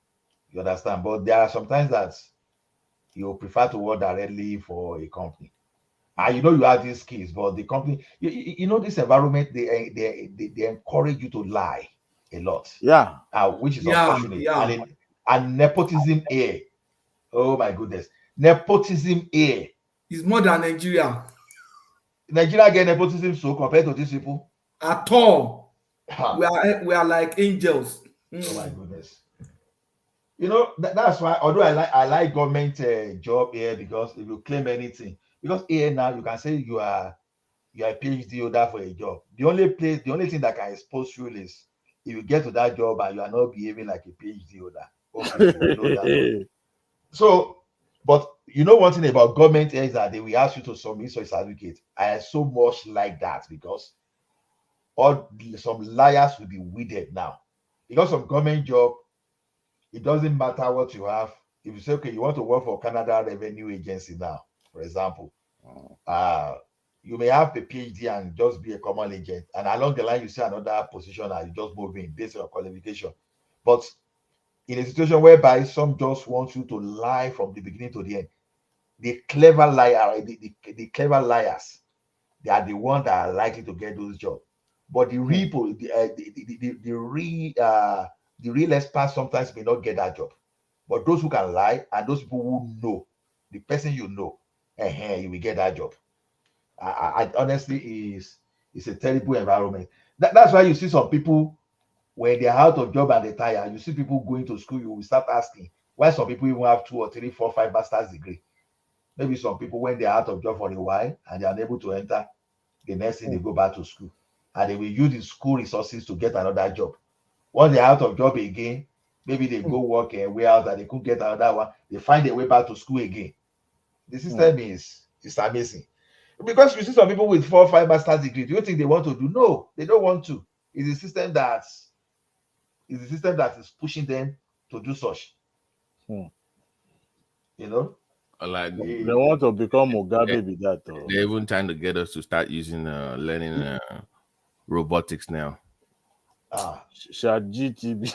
You understand? But there are sometimes that you prefer to work directly for a company. And you have these skills, but the company, this environment, they encourage you to lie a lot. Yeah. Which is unfortunate. Yeah. And nepotism here. Oh my goodness. Nepotism here. It's more than Nigeria. Nigeria get nepotism so compared to these people? At all. We are like angels. Oh my goodness. That's why, although I like government job here, because if you claim anything, because here now you can say you are a PhD holder for a job. The only thing that can expose you is if you get to that job and you are not behaving like a PhD holder. Okay, so, but one thing about government is that they will ask you to submit such certificate. I so much like that, because some liars will be weeded now, because of government job. it doesn't matter what you have. If you say, okay, you want to work for Canada Revenue Agency now, for example, you may have a PhD and just be a common agent, and along the line you see another position and you just move in based on your qualification. But in a situation whereby some just want you to lie from the beginning to the end, the clever liar, the clever liars, they are the ones that are likely to get those jobs. But the real experts sometimes may not get that job. But those who can lie and those people who know, the person you know, you will get that job. I honestly is a terrible environment. That's why you see some people when they're out of job and they tire. You see people going to school, you will start asking why some people even have 2 or 3, 4, 5 master's degree. Maybe some people, when they're out of job for a while and they're unable to enter, the next thing they go back to school and they will use the school resources to get another job. Once they're out of job again, maybe they go work a warehouse and they could get another one. They find their way back to school again. The system is amazing. Because you see some people with 4 or 5 master's degrees, do you think they want to do? No, they don't want to. It's a system that is pushing them to do such. You know? Like they want to become Mugabe with that. They're even trying to get us to start using learning robotics now. ChatGPT.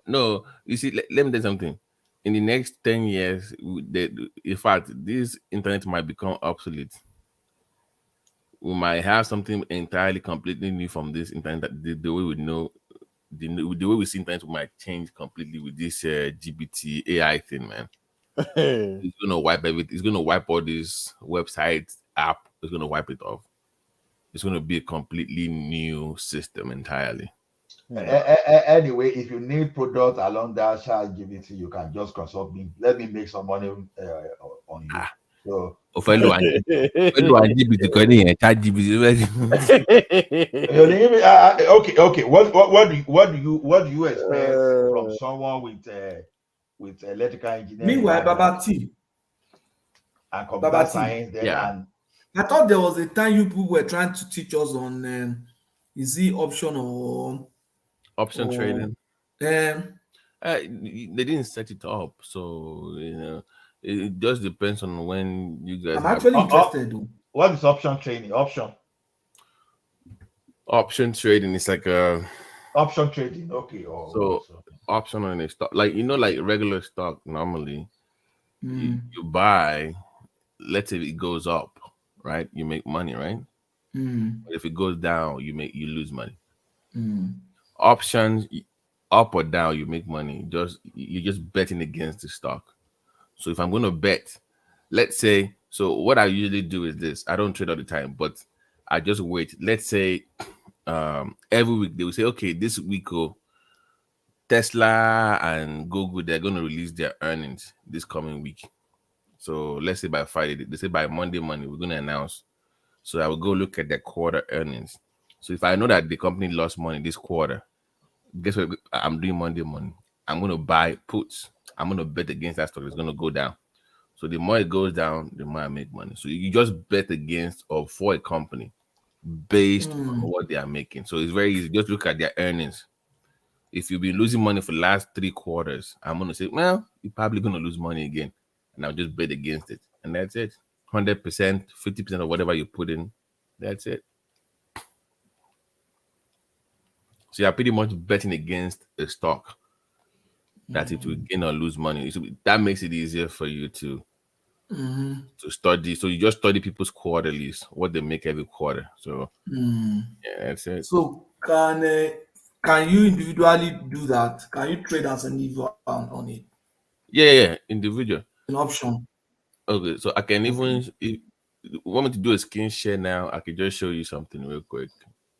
No. You see, let me tell you something. In the next 10 years, in fact, this internet might become obsolete. We might have something entirely, completely new from this internet. The way we know, the way we see internet might change completely with this GPT AI thing, man. It's gonna wipe everything. It's gonna wipe all this website app. It's gonna wipe it off. It's gonna be a completely new system entirely. Anyway, if you need products along that ChatGPT, you can just consult me. Let me make some money on you. So, okay. What do you expect from someone with electrical engineering? Meanwhile, Baba T and computer science. And I thought there was a time you people were trying to teach us on is it option or trading? They didn't set it up, so it just depends on when you guys. I'm actually interested. What is option trading? Option trading is like a option trading. Okay. Option on a stock, like like regular stock. Normally, you buy. Let's say it goes up, right? You make money, right? But if it goes down, you lose money. Options, up or down, you make money. You're just betting against the stock. So if I'm going to bet, let's say, so what I usually do is this. I don't trade all the time, but I just wait. Let's say every week they will say, okay, this week, Tesla and Google, they're going to release their earnings this coming week. So let's say by Friday, they say by Monday morning, we're going to announce. So I will go look at their quarter earnings. So if I know that the company lost money this quarter, guess what I'm doing Monday morning? I'm going to buy puts. I'm going to bet against that stock. It's going to go down. So the more it goes down, the more I make money. So you just bet against or for a company based on what they are making. So it's very easy. Just look at their earnings. If you've been losing money for the last 3 quarters, I'm going to say, well, you're probably going to lose money again. And I'll just bet against it. And that's it. 100%, 50% of whatever you put in, that's it. So you're pretty much betting against a stock that it will gain or lose money. So that makes it easier for you to study. So you just study people's quarterlies, what they make every quarter. So yeah, that's it. So can you individually do that? Can you trade as an individual on it? Yeah, individual. An option. Okay, so I can even, if you want me to do a screen share now, I can just show you something real quick.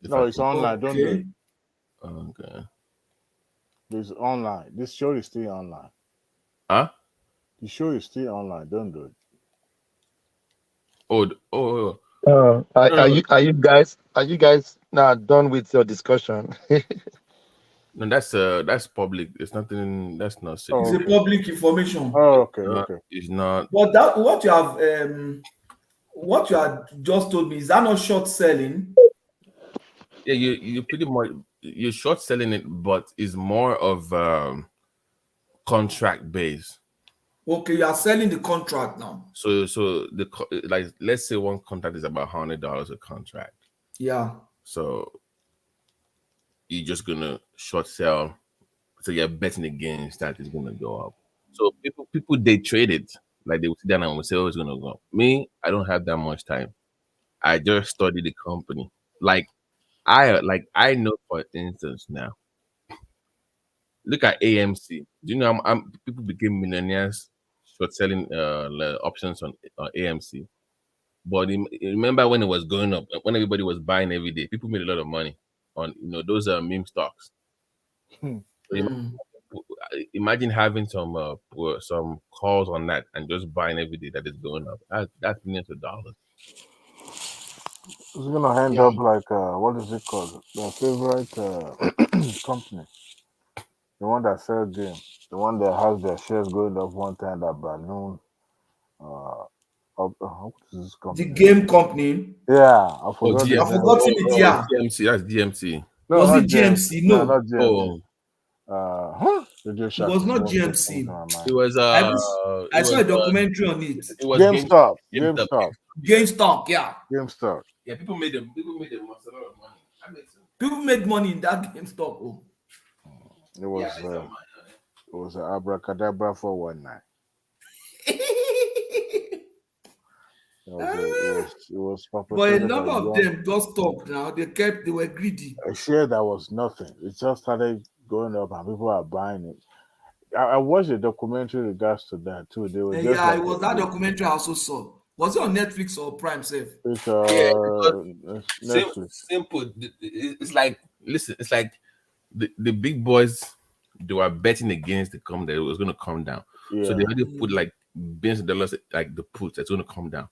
No, it's online. Don't do it. Okay. It's online. This show is still online. Huh? The show is still online. Don't do it. Are you guys now done with your discussion? No, that's public. It's nothing. That's not secret. It's a public information. Oh, okay. It's not. But that what you have just told me, is that not short selling? Yeah, you pretty much you're short selling it, but it's more of contract based. Okay, you are selling the contract now. So like let's say one contract is about $100 a contract. Yeah. So you're just gonna short sell. So you're betting against that it's gonna go up. So people they trade it. Like they will sit down and will say, oh, it's gonna go up. Me, I don't have that much time. I just study the company. Like I know, for instance, now look at AMC. Do you know people became millionaires short selling options on AMC? But remember when it was going up, when everybody was buying every day, people made a lot of money on those meme stocks. So imagine having some calls on that and just buying every day that is going up. That's millions of dollars. It's gonna end up like what is it called? Their favorite company, the one that sells game, the one that has their shares going up one time that balloon. What is this company? The game company. Yeah, I forgot. I forgot it. Yeah, DMC. That's DMC. No, was not it GMC? No, not GMC. It was not GMC. It was I saw a documentary on it. It was GameStop. GameStop, yeah. GameStop. Yeah, people made a lot of money. That makes sense. People made money in that GameStop. Oh. It was an abracadabra 419. It was But a number of them just stopped now. They were greedy. A share that was nothing. It just started going up and people are buying it. I watched a documentary in regards to that too. They were just it was that documentary I also saw. Was it on Netflix or Prime Safe? It's Netflix. Simple. It's like, listen, it's like the big boys, they were betting against the company that it was going to come down. Yeah. So they already put like billions of dollars, like the puts that's going to come down.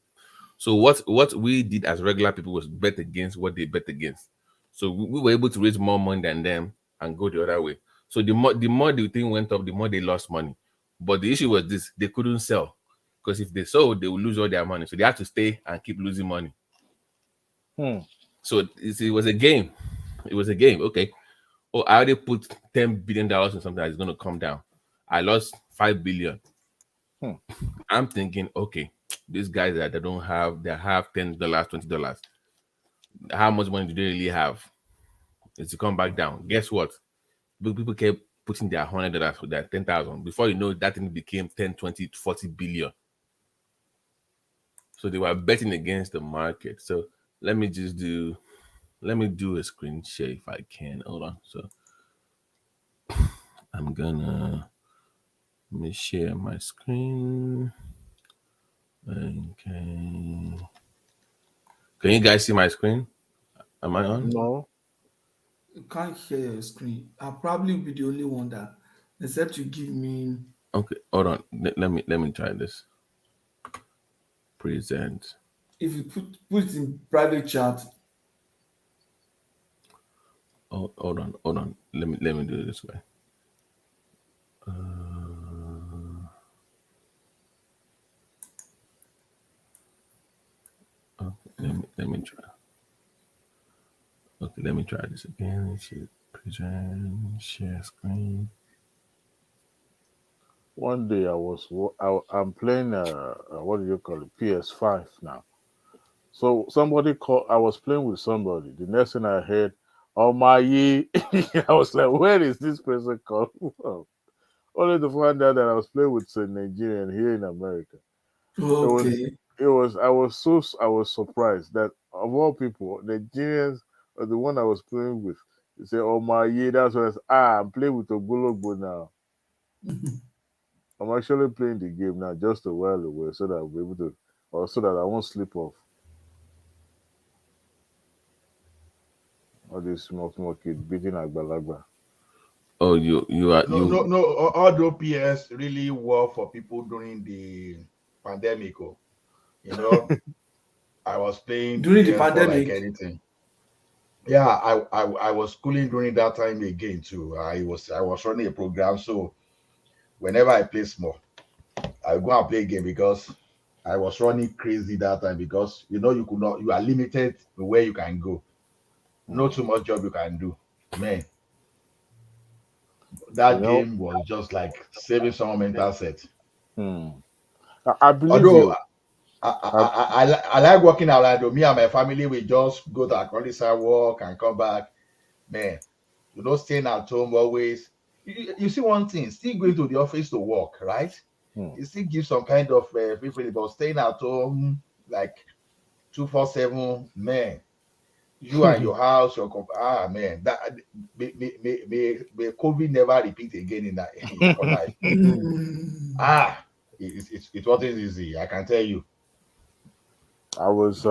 So what we did as regular people was bet against what they bet against. So we were able to raise more money than them and go the other way. So the more the thing went up, the more they lost money. But the issue was this: they couldn't sell, because if they sold, they would lose all their money. So they had to stay and keep losing money. So it was a game. It was a game. Okay. Oh, I already put $10 billion in something that's going to come down. I lost $5 billion. I'm thinking, okay, these guys that they have $10, $20. How much money do they really have? It's to come back down. Guess what? People kept putting their $100 with their 10,000. Before you know, that thing became 10, 20, 40 billion. So they were betting against the market. So let me do a screen share if I can. Hold on. So I'm gonna let me share my screen. Okay. Can you guys see my screen? Am I on? No. You can't share your screen. I'll probably be the only one that, except you give me. Okay, hold on. Let me try this. Present. If you put it in private chat. Oh, hold on. Let me do it this way. Okay, let me try. Okay, let me try this again. Present, share screen. One day I'm playing what do you call it, PS5 now. So somebody called. I was playing with somebody. The next thing I heard, "Oh my ye," I was like, "Where is this person called from?" Only to find out that I was playing with a Nigerian here in America. Okay. I was surprised that of all people, Nigerians are the one I was playing with. They say, "Oh my ye," that's when I'm playing with Ogulogbo now. I'm actually playing the game now just a while away so that I'll be able to, or so that I won't slip off. All these small kids beating Agbalagba. Oh, you are no. Although PS really worked for people during the pandemic. I was playing during PS the pandemic. Like anything. Yeah, I was schooling during that time again too. I was running a program, so whenever I play small, I go and play a game because I was running crazy that time because you are limited to where you can go. Not too much job you can do. man, that game was just like saving someone mental set. I believe Although you. I like working out. Me and my family, we just go to Akolisa, walk and come back. Man, staying at home always. You see one thing, still going to the office to work, right? It still gives some kind of feeling, but staying at home like 247, man. You and your house, man, that may COVID never repeat again in our life. It wasn't easy, I can tell you. I was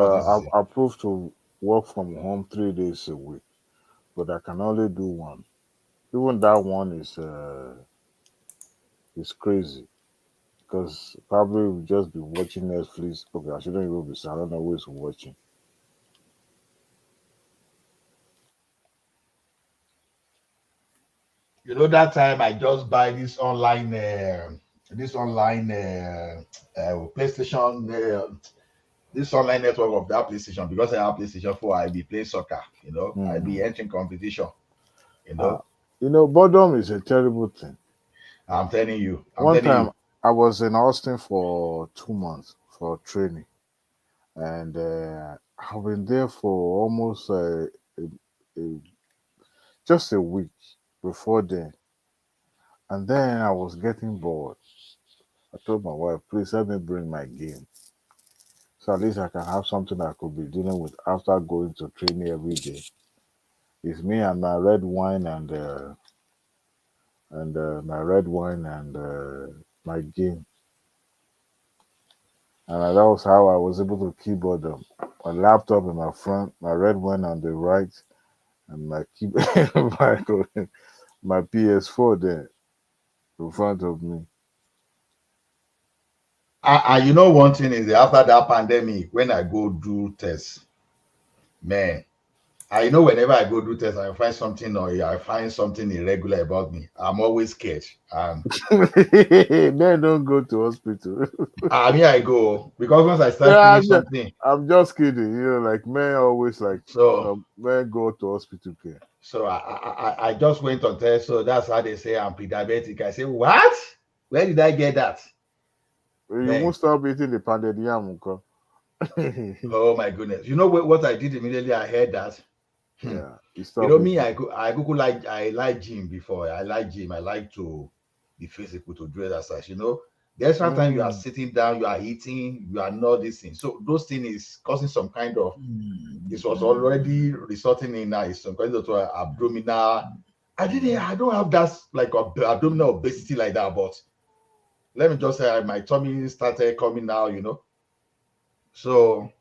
approved to work from home 3 days a week, but I can only do one. Even that one is crazy because probably we'll just be watching Netflix. Okay, I shouldn't even be saying. I don't know who is watching. That time I just buy this online PlayStation, this online network of that PlayStation, because I have PlayStation 4. I be playing soccer. I be entering competition. Boredom is a terrible thing. I'm telling you. One time I was in Austin for 2 months for training, and I've been there for almost just a week before then. And then I was getting bored. I told my wife, please let me bring my game. So at least I can have something I could be dealing with after going to training every day. It's me and my red wine and my game. And that was how I was able to keep boredom. My laptop in my front, my red wine on the right, and my my PS4 there in front of me. One thing is after that pandemic, when I go do tests, man, whenever I go do tests, I find something or I find something irregular about me. I'm always scared. Then don't go to hospital. I go because once I start feeling something. I'm just kidding. Like men always like men go to hospital care. So I just went on test. So that's how they say I'm pre-diabetic. I say, what? Where did I get that? You won't stop eating the pounded yam. Oh my goodness! You know what I did immediately? I heard that. Yeah, me. I like gym before. I like gym. I like to be physical, to do exercise. The extra time you are sitting down, you are eating, you are not this thing. So those things is causing some kind of. This was already resulting in some kind of abdominal. I don't have that like abdominal obesity like that, but let me just say my tummy started coming out. So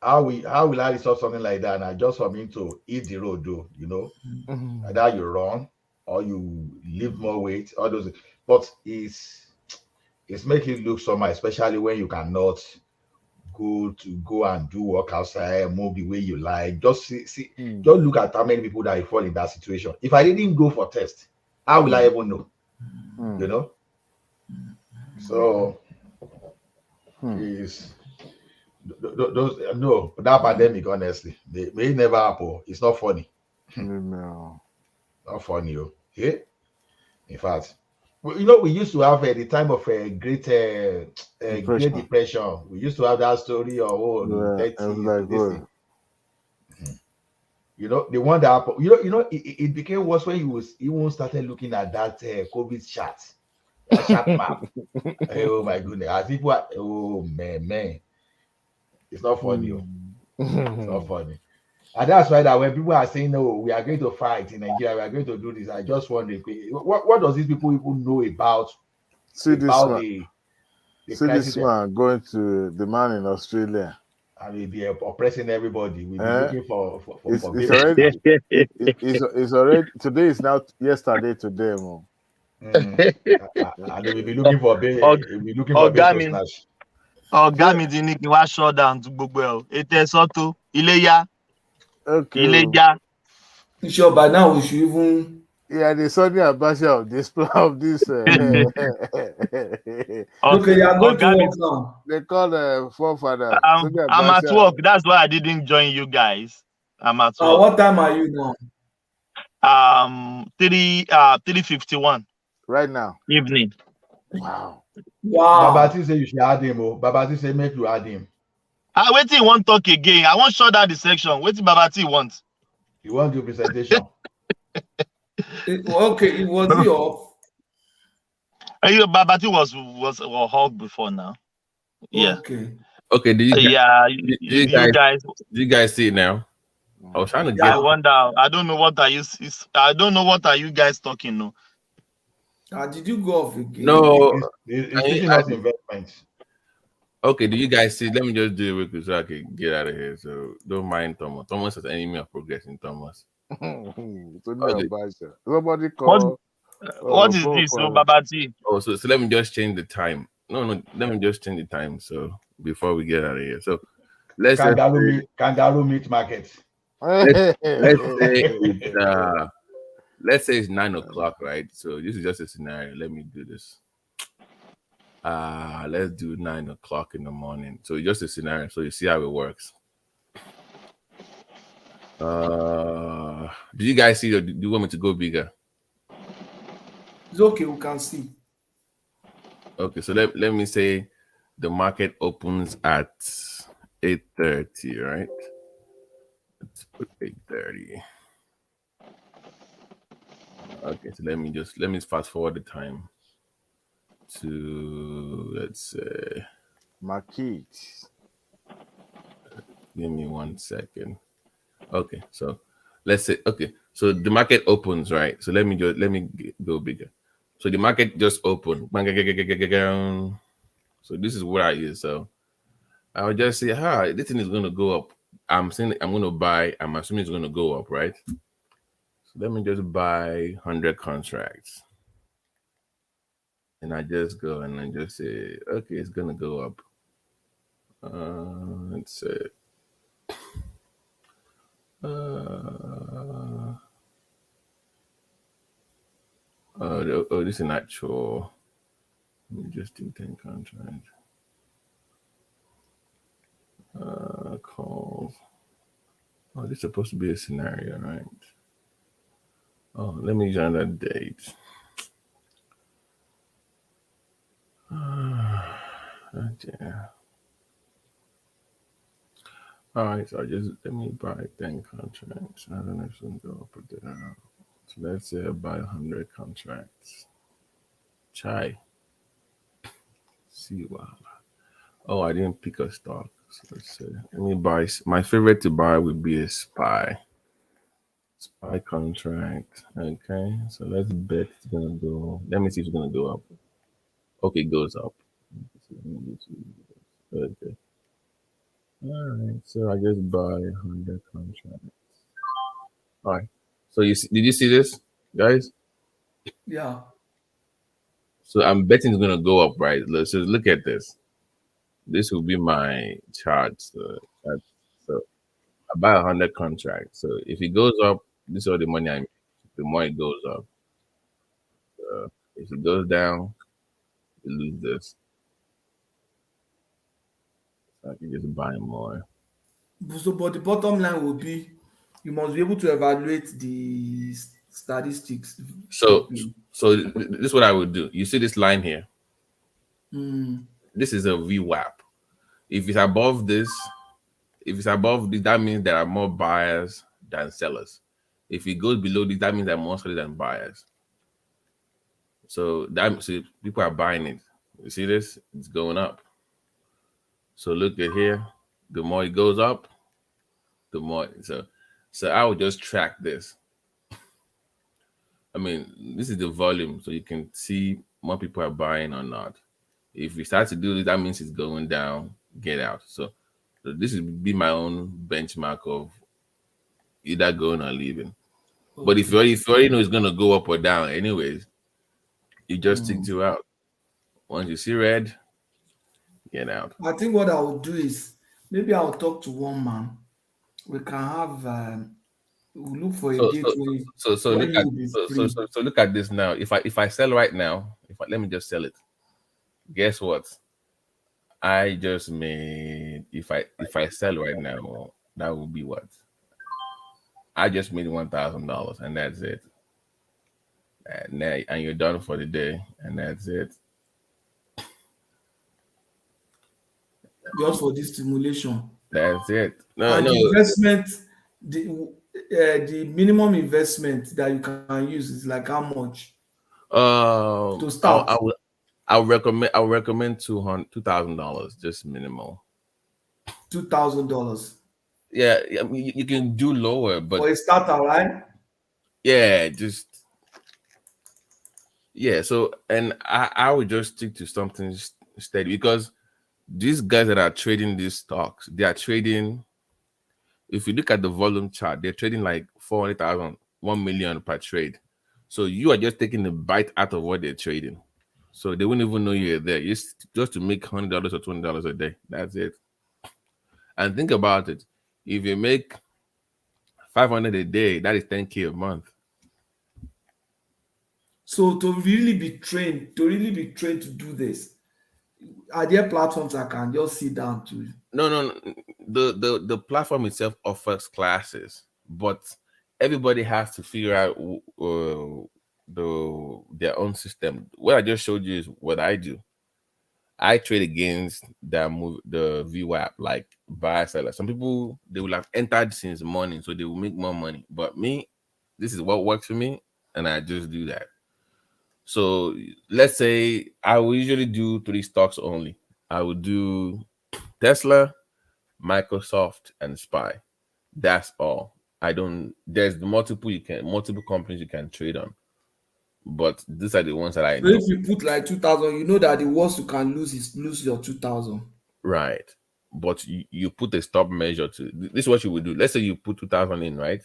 how will I resolve something like that? And just for me to eat the road, though, either you run or you lift more weight, all those. But it's making it look somehow, especially when you cannot go and do work outside, move the way you like. Just just look at how many people that fall in that situation. If I didn't go for test, how will I even know? So is that pandemic, honestly, may never happen. It's not funny. No. Not funny. Yeah. In fact, we used to have the time of a great depression. We used to have that story of 30s. The one that happened, it became worse when you even started looking at that COVID chart, that chart map. Oh my goodness, as people are, oh man, it's not funny. It's not funny. And that's why that when people are saying, no, we are going to fight in Nigeria, we are going to do this, I just wonder, what does these people even know about the this man going to the man in Australia? I will be oppressing everybody. We'll be looking for it's already today is now yesterday today, man. And we'll be looking for snatch. Ọ̀gá mi ti ní kí wá shut down to gbogbo ẹ̀ o. Ètò ẹ̀sọ́ tó Iléyá. Okay. Iléyá. Sure, by now we should even. Yeah, the Sunday Abacha of this Okay, you are going to work now. They call forefather. I'm at work. That's why I didn't join you guys. I'm at work. What time are you now? 3:51 right now. evening. Wow. Babati say you should add him. Oh, Babati say make you add him. Wait till you want talk again. I want shut down the section. Wait till Babati wants. You want to do presentation? Okay, it was he up? Babati was hog before now. Yeah. Okay. Do you guys, Yeah. you guys see it now? I was trying to get. I wonder. I don't know what are you. I don't know what are you guys talking. No. Did you go off again? No, He's teaching us investments. Okay, do you guys see? Let me just do it real quick so I can get out of here. So don't mind Thomas. Thomas is an enemy of progressing. Thomas. Somebody call. What is this, Babati? Oh, so let me just change the time. No, let me just change the time. So before we get out of here, so let's kangaroo meat market. Let's say it's 9 o'clock, right? So this is just a scenario. Let me do this. Let's do 9 o'clock in the morning. So it's just a scenario. So you see how it works. Do you guys see, or do you want me to go bigger? It's okay, we can see. Okay, so let me say the market opens at 8:30, right? Let's put 8:30. Okay, so let me fast forward the time to, let's say, market. Give me 1 second. Okay, so let's say, okay, so the market opens, right? So let me go bigger. So the market just opened. So this is what I use. So I would just say, this thing is going to go up. I'm saying I'm going to buy. I'm assuming it's going to go up, right? So let me just buy 100 contracts. And I just go and I just say, okay, it's going to go up. Let's say. This is an actual. Let me just do 10 contracts. Calls. Oh, this is supposed to be a scenario, right? Oh, let me join that date. Yeah. All right, so let me buy 10 contracts. I don't know if it's going to go up or down. So let's say I buy 100 contracts. Chai. See, wow. Oh, I didn't pick a stock. So let's say, let me buy. My favorite to buy would be a SPY. SPY contract. Okay, so let's bet it's going to go. Let me see if it's going to go up. Okay, it goes up. Okay. All right, so I just buy 100 contracts. All right. So did you see this, guys? Yeah. So I'm betting it's gonna go up, right? So look at this. This will be my chart. So I buy 100 contracts. So if it goes up, this is all the money I make. The more it goes up. If it goes down, you lose this. So I can just buy more. So, but the bottom line will be, you must be able to evaluate the statistics. So this is what I would do. You see this line here? This is a VWAP. If it's above this, that means there are more buyers than sellers. If it goes below this, that means there are more sellers than buyers. So people are buying it. You see this? It's going up. So look at here. The more it goes up, the more. So I would just track this. I mean, this is the volume, so you can see more people are buying or not. If we start to do this, that means it's going down. Get out. So this would be my own benchmark of either going or leaving. Okay. But if you already know it's going to go up or down anyways, you just stick to out. Once you see red, get out. I think what I will do is maybe I'll talk to one man. We can have we'll look for a date. So look at this now. If I sell right now, let me just sell it. Guess what? I just made, if I sell right now, that will be what? I just made $1,000 and that's it. And you're done for the day, and that's it. Just for this stimulation. That's it. And the investment, the minimum investment that you can use is like how much? To start. I would recommend $2,000, just minimal. $2,000. Yeah, I mean, you can do lower, but for a starter, right? Yeah, so, and I would just stick to something steady, because these guys that are trading these stocks, they are trading, if you look at the volume chart, they're trading like 400,000, 1 million per trade. So you are just taking the bite out of what they're trading. So they wouldn't even know you're there. Just to make $100 or $20 a day. That's it. And think about it. If you make 500 a day, that is 10K a month. So to really be trained to do this, are there platforms I can just sit down to? No. The platform itself offers classes, but everybody has to figure out their own system. What I just showed you is what I do. I trade against the VWAP, like buy seller. Some people, they will have entered since morning, so they will make more money. But me, this is what works for me, and I just do that. So let's say I will usually do 3 stocks only. I will do Tesla, Microsoft, and SPY. That's all. There's multiple companies you can trade on, but these are the ones that I so know. If you put like 2,000, you know that the worst you can lose is lose your 2,000. Right. But you put a stop measure to this is what you would do. Let's say you put 2,000 in, right?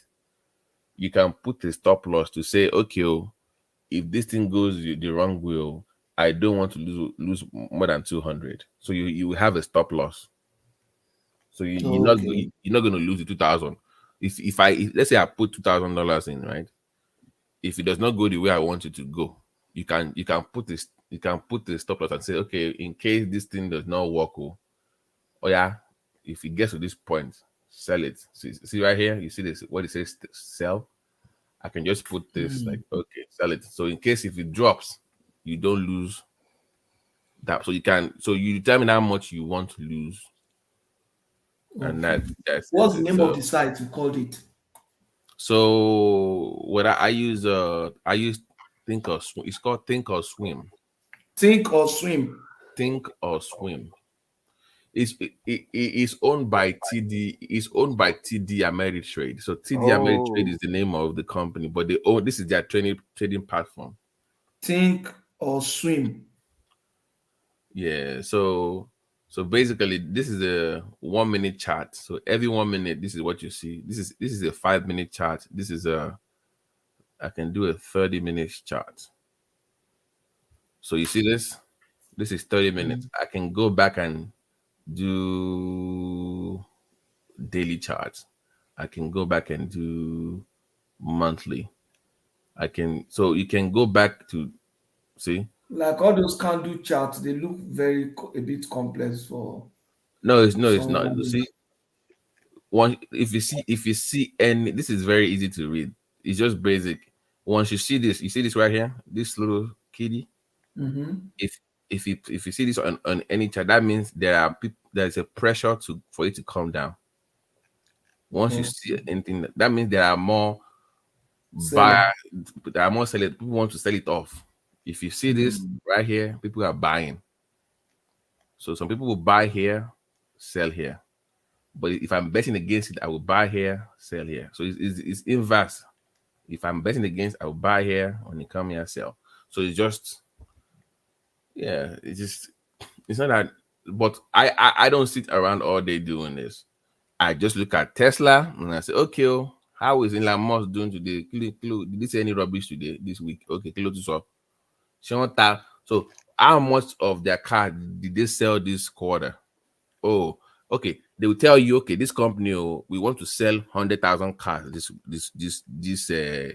You can put a stop loss to say, okay, if this thing goes the wrong way, I don't want to lose more than 200. So you have a stop loss. So you're not going to lose the 2,000. If let's say I put $2,000 in, right? If it does not go the way I want it to go, you can put the stop loss and say, okay, in case this thing does not work, if it gets to this point, sell it. See right here, you see this what it says sell. I can just put this like, okay, sell it. So in case if it drops, you don't lose that. So you determine how much you want to lose. Okay. And that's what's the name of the site you called it? So what I use Think or Swim. It's called Think or Swim. Think or Swim. Think or Swim. It's owned by TD. It's owned by TD Ameritrade. So TD Ameritrade is the name of the company, but this is their trading platform. Think or Swim. Yeah. So basically, this is a 1 minute chart. So every 1 minute, this is what you see. This is a 5 minute chart. I can do a 30 minutes chart. So you see this? This is 30 minutes. I can go back and do daily charts. I can go back and do monthly. So you can go back to see. Like all those candle charts, they look a bit complex for. No, it's not. See, if you see any, this is very easy to read. It's just basic. Once you see this right here, this little kitty. Mm-hmm. If you see this on any chart, that means there's a pressure for it to come down. Once you see anything, that means there are more buyers, there are more sellers. People want to sell it off. If you see this right here, people are buying. So some people will buy here, sell here. But if I'm betting against it, I will buy here, sell here. So it's inverse. If I'm betting against, I will buy here, when you come here, sell. So it's just, it's not that. But I don't sit around all day doing this. I just look at Tesla and I say, okay, how is Elon Musk doing today? Did he say any rubbish today, this week? Okay, so how much of their car did they sell this quarter? Oh, okay. They will tell you, okay, this company, we want to sell 100,000 cars this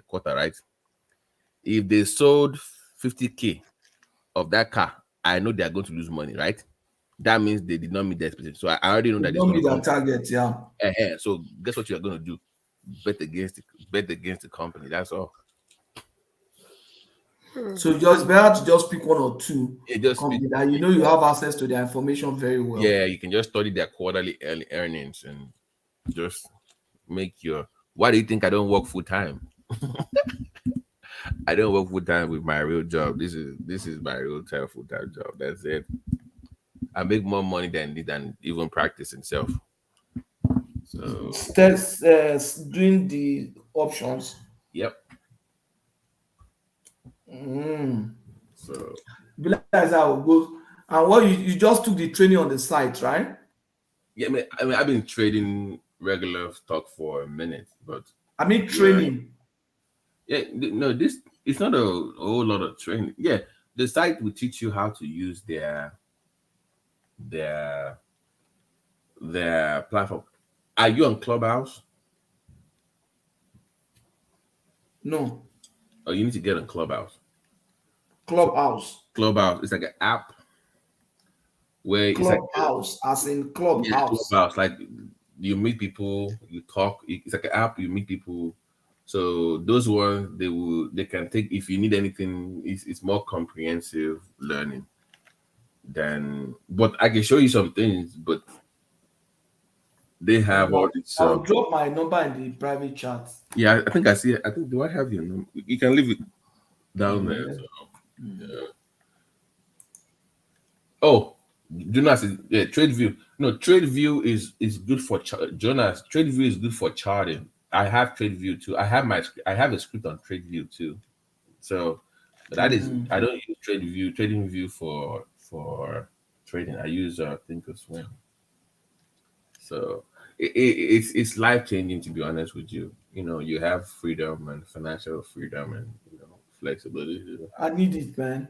quarter, right? If they sold 50K of that car, I know they are going to lose money, right? That means they did not meet their expectation. So I already know that they don't meet their target, yeah. So guess what you are going to do? bet against the company. That's all. So it's better to just pick one or two companies that you you have access to their information very well. Yeah, you can just study their quarterly earnings and just make your. Why do you think I don't work full time? I don't work full time with my real job. This is my real time full time job. That's it. I make more money than even practice itself. So doing the options. Yep. So that's how it goes. And what you just took the training on the site, right? Yeah, I mean I've been trading regular stock for a minute, but training. Yeah, no, this it's not a whole lot of training. Yeah, the site will teach you how to use their platform. Are you on Clubhouse? No. Oh, you need to get on Clubhouse. Clubhouse. It's like an app where Clubhouse, it's like as in Clubhouse. Clubhouse. Like you meet people, you talk. It's like an app. You meet people. So those ones they can take if you need anything. It's more comprehensive learning than. But I can show you some things. But they have all this. I'll drop my number in the private chat. Yeah, I think I see it. I think do I have your number? You can leave it down there. So, yeah. Oh, Jonas is TradeView. No, TradeView is good for Jonas. TradeView is good for charting. I have TradeView too. I have a script on TradeView too. So that is I don't use TradingView for trading. I use Thinkorswim. So it's life changing, to be honest with you. You have freedom and financial freedom and flexibility. I need it, man.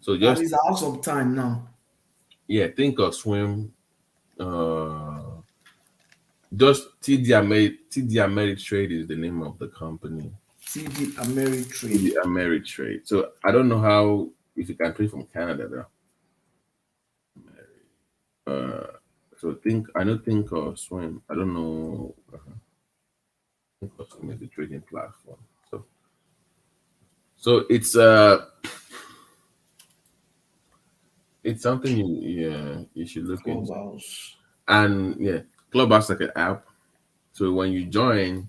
So just it's out of time now. Yeah, Thinkorswim. Just TD Ameritrade is the name of the company. TD Ameritrade. So I don't know how if you can trade from Canada though. So I don't think Thinkorswim. I don't know. Thinkorswim is a trading platform. So it's something you should look into. And yeah, Clubhouse like an app. So when you join,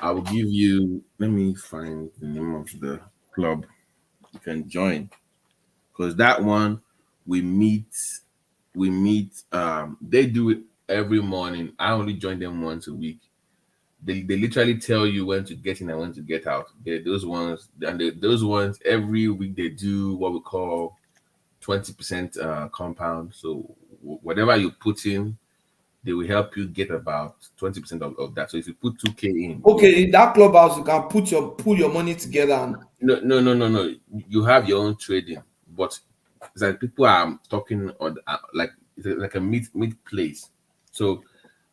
I will give you. Let me find the name of the club. You can join because that one we meet. They do it every morning. I only join them once a week. They literally tell you when to get in and when to get out. Those ones every week they do what we call 20% compound. So whatever you put in, they will help you get about 20% of that. So if you put 2K in, in that Clubhouse you can pull your money together. And... No. You have your own trading, but it's like people are talking on it's like a meet place. So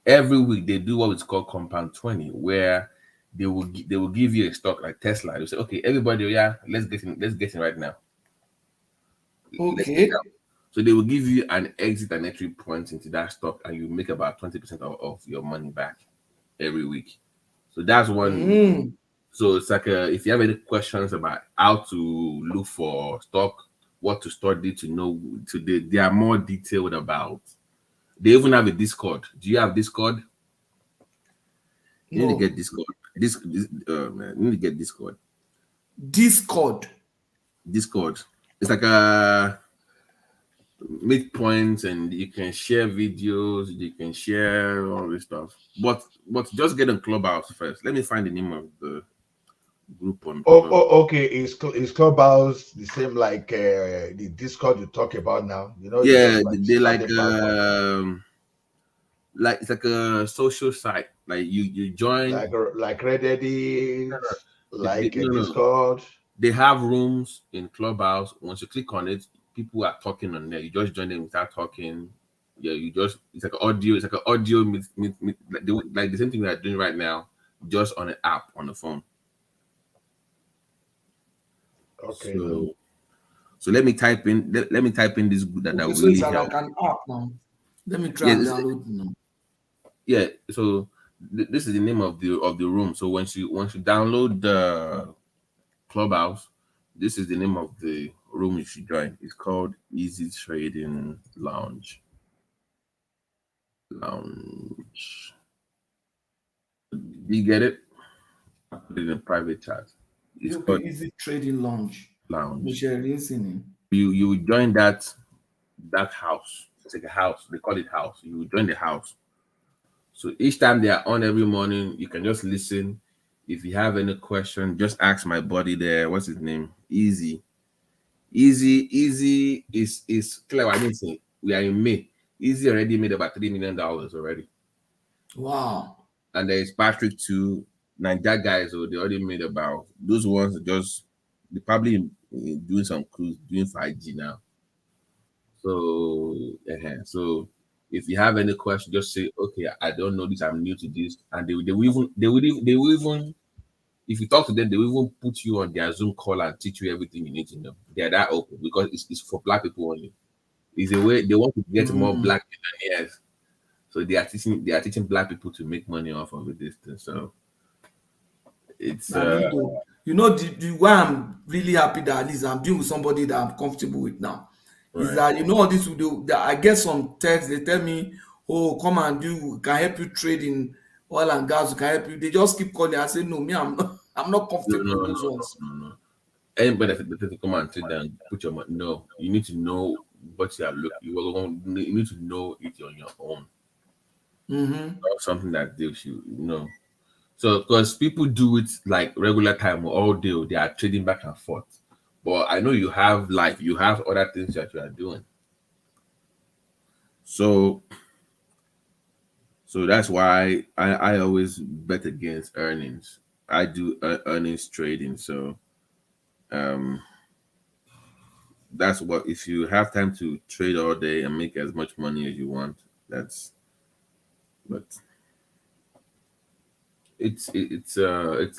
every week they do what is called compound 20, where they will give you a stock like Tesla. They'll say, okay, everybody, let's get in right now. Okay. So they will give you an exit and entry point into that stock, and you make about 20% of your money back every week. So that's one. So it's like if you have any questions about how to look for stock, what to study to know, they are more detailed about. They even have a Discord. Do you have Discord? You need to get Discord. You need to get Discord. Discord. It's like a midpoint, and you can share videos. You can share all this stuff. But just get on Clubhouse first. Let me find the name of the group on. Okay. Is Clubhouse the same like the Discord you talk about now? Yeah, they like it's like a social site. Like you join like Reddit, Discord. They have rooms in Clubhouse. Once you click on it, people are talking on there. You just join them, start talking. Yeah, it's like audio. It's like an audio meet, like the same thing we are doing right now, just on an app on the phone. Okay. So let me type in. Let me type in this that so really it's help. like an app now. Let me try and download now. Yeah, so this is the name of the room. So once you download the Clubhouse, this is the name of the room you should join. It's called Easy Trading Lounge. Do you get it? I put it in private chat. It's called Easy Trading Lounge. You join that house. It's like a house. They call it house. You join the house. So each time they are on every morning, you can just listen. If you have any question, just ask my buddy there. What's his name? Easy is clear. I didn't say we are in May. Easy already made about $3 million already. Wow. And there is Patrick too. Niger guys, so they already made about those ones. They probably doing some cruise, doing 5G now. So so if you have any question, just say, okay, I don't know this, I'm new to this, and they will even if you talk to them, they will even put you on their Zoom call and teach you everything you need to know. They are that open because it's for Black people only. It's a way they want to get more Black millionaires. So they are teaching Black people to make money off of this thing. So it's you know the why I'm really happy that at least I'm dealing with somebody that I'm comfortable with now. Is that all this video that I get some text, they tell me, oh, come and can help you trade in oil and gas, can help you. They just keep calling. I say, no, me, I'm not comfortable with those ones. No. Anybody that come and sit down, put your money. No, you need to know what you are looking. You need to know it on your own. Not something that they should know. So because people do it like regular time all day, they are trading back and forth. But I know you have other things that you are doing. So that's why I always bet against earnings. I do earnings trading. So that's what, if you have time to trade all day and make as much money as you want, but it's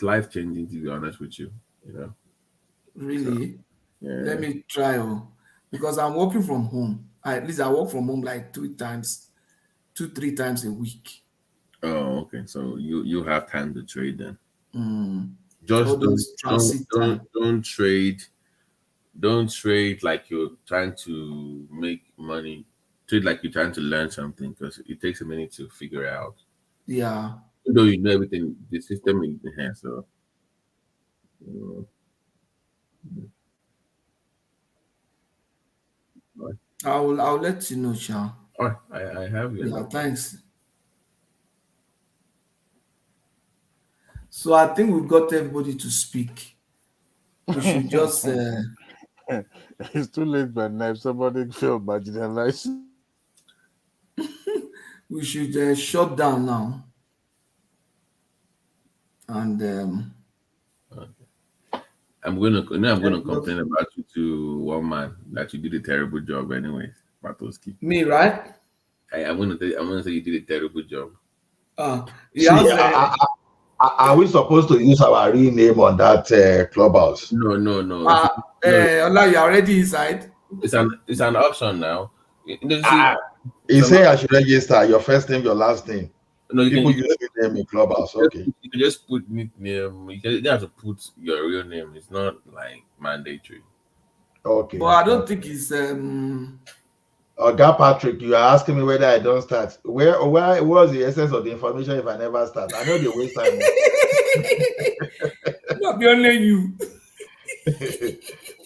life changing, to be honest with you. Really? So, yeah. Let me try because I'm working from home. At least I work from home like 3 times a week. Oh, okay. So you have time to trade then. Just don't trade like you're trying to make money. Trade like you're trying to learn something, because it takes a minute to figure it out. Yeah. Though you know everything, the system in the hand. So I'll let you know, Sean. All right, I have you. Yeah, thanks. So I think we've got everybody to speak. We should just it's too late by now. If somebody feel marginalized, we should shut down now. And I'm gonna complain about you to one man that you did a terrible job anyways, Bartowski. Me, right? I'm gonna say you did a terrible job. Are we supposed to use our real name on that Clubhouse? No. Ola, you already inside? It's an option now. He say I should register your first name, your last name. No, people use your name in Clubhouse. Okay. You can just put nickname. You don't have to put your real name. It's not like mandatory. Okay. But I don't think it's God, Patrick, you are asking me whether I don't start. Where was the essence of the information if I never start? I know the waste time. Not be only you.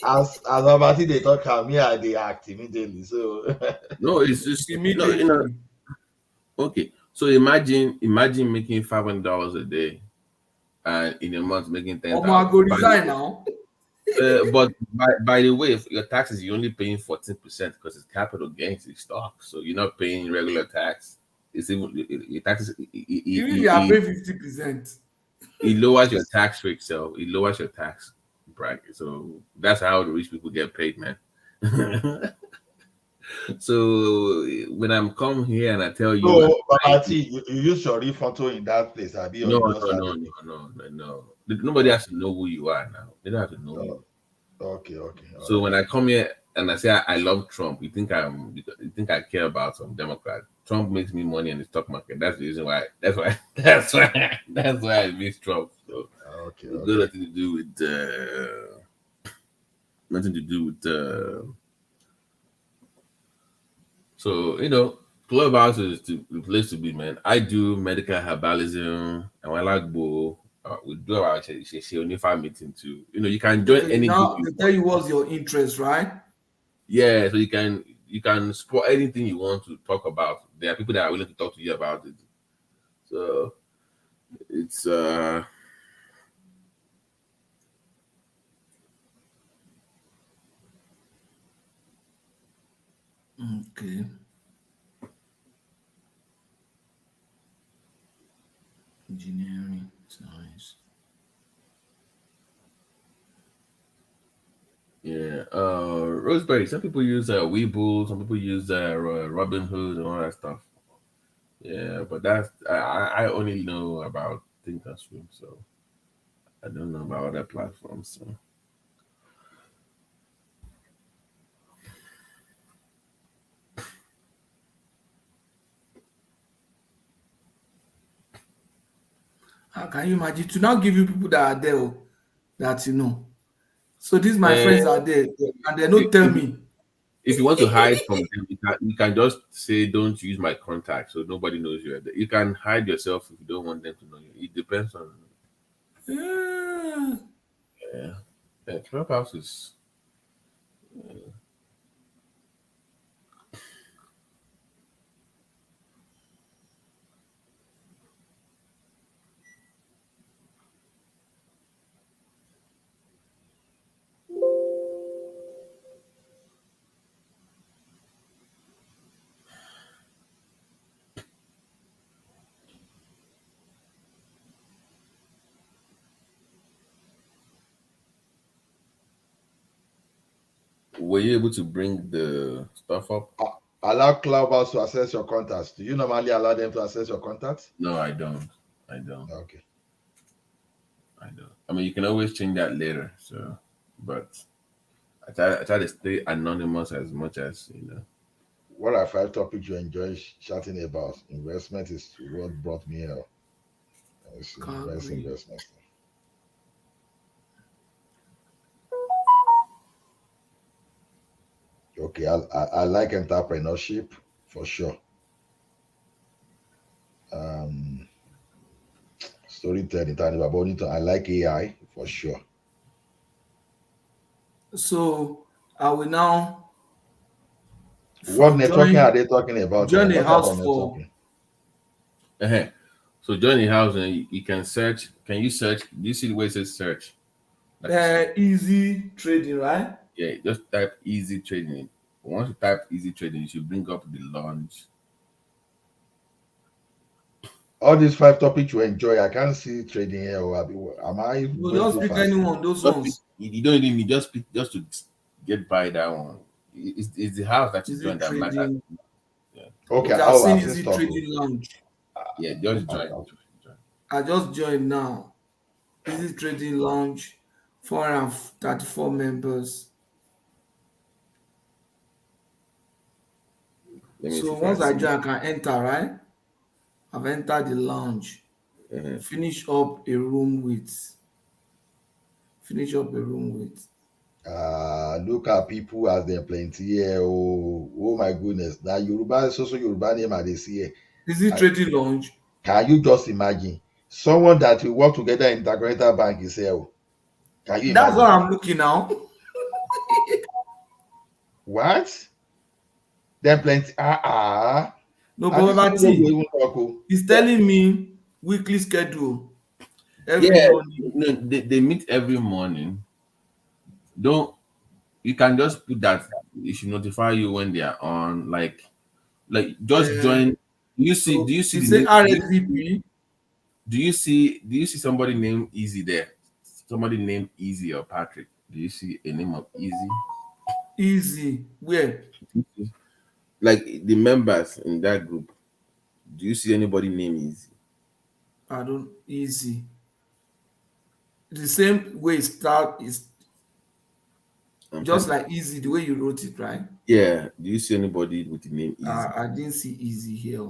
As about it, they talk how me they act immediately. So no, it's just immediately. Okay, so imagine making $500 a day, and in a month making $10,000. I go resign now. But by the way, your taxes, you're only paying 14% because it's capital gains in stock, so you're not paying regular tax. It's even your taxes. You are paying 50%. It lowers your tax rate, so it lowers your tax bracket. So that's how the rich people get paid, man. So when I'm come here and I tell you, you use your real photo in that place. No. Nobody has to know who you are now. They don't have to know you. Okay. So when I come here, and I say I love Trump, you think I care about some Democrat. Trump makes me money in the stock market. That's the reason why. That's why I miss Trump. So Okay. it's got nothing to do with nothing to do with. So Clubhouse is the place to be, man. I do medical herbalism, and I like Bo. We do our Unifa meeting too. You can join Okay, any group now you they tell want. you what's your interest, right? Yeah, so you can support anything you want to talk about. There are people that are willing to talk to you about it. So it's Okay. Engineering, science. yeah. Roseberry. Some people use Webull, some people use Robin Hood and all that stuff. Yeah, but I only know about Thinkorswim, so I don't know about other platforms. So. How can you imagine to now give you people that are there that you know? So these my friends are there and they don't tell me. If you want to hide from them, you can just say, "Don't use my contact," so nobody knows you're there. You can hide yourself if you don't want them to know you. It depends on. Yeah. Clubhouse is. Were you able to bring the stuff up? Allow Clubhouse to access your contacts. Do you normally allow them to access your contacts? No, I don't. Okay. I don't. I mean, you can always change that later. So, but I try to stay anonymous as much as. What are 5 topics you enjoy chatting about? Investment is what brought me here. Investment. Okay, I like entrepreneurship for sure. Storytelling, I like AI for sure. So I will now. What networking are they talking about? Join a What type house of for. networking? So join the house and you can search. Can you search? Do you see the way it says search? Easy trading, right? Yeah, just type easy trading. Once you type easy trading, you should bring up the launch. All these 5 topics you enjoy, I can't see trading here. Am I? No, just pick anyone. Those ones. You don't even need just pick just to get by that one. It's the house that you Easy join that matters. trading. Yeah. Okay. I've seen easy trading lounge. Yeah, just join. I just joined now. Easy trading lounge, 434 members. So once I join, I can enter, right? I've entered the lounge. Finish up a room with. Look at people as they're plenty here. Oh my goodness. That Yoruba is also Yoruba name I see here. Is it trading lounge? Can you just imagine someone that will work together in Integrated Bank is here? Can you imagine? That's what I'm looking now. What? Then plenty. No, but he's telling me weekly schedule. Every morning. No, they meet every morning. You can just put that it should notify you when they are on. Like just join. Do you see the name? RSVP? Do you see somebody named Easy there? Somebody named Easy or Patrick. Do you see a name of Easy? Easy. Where? Like the members in that group. Do you see anybody named Easy? I don't. Easy. The same way start is. Just like Easy, the way you wrote it, right? Yeah. Do you see anybody with the name Easy? I didn't see Easy here.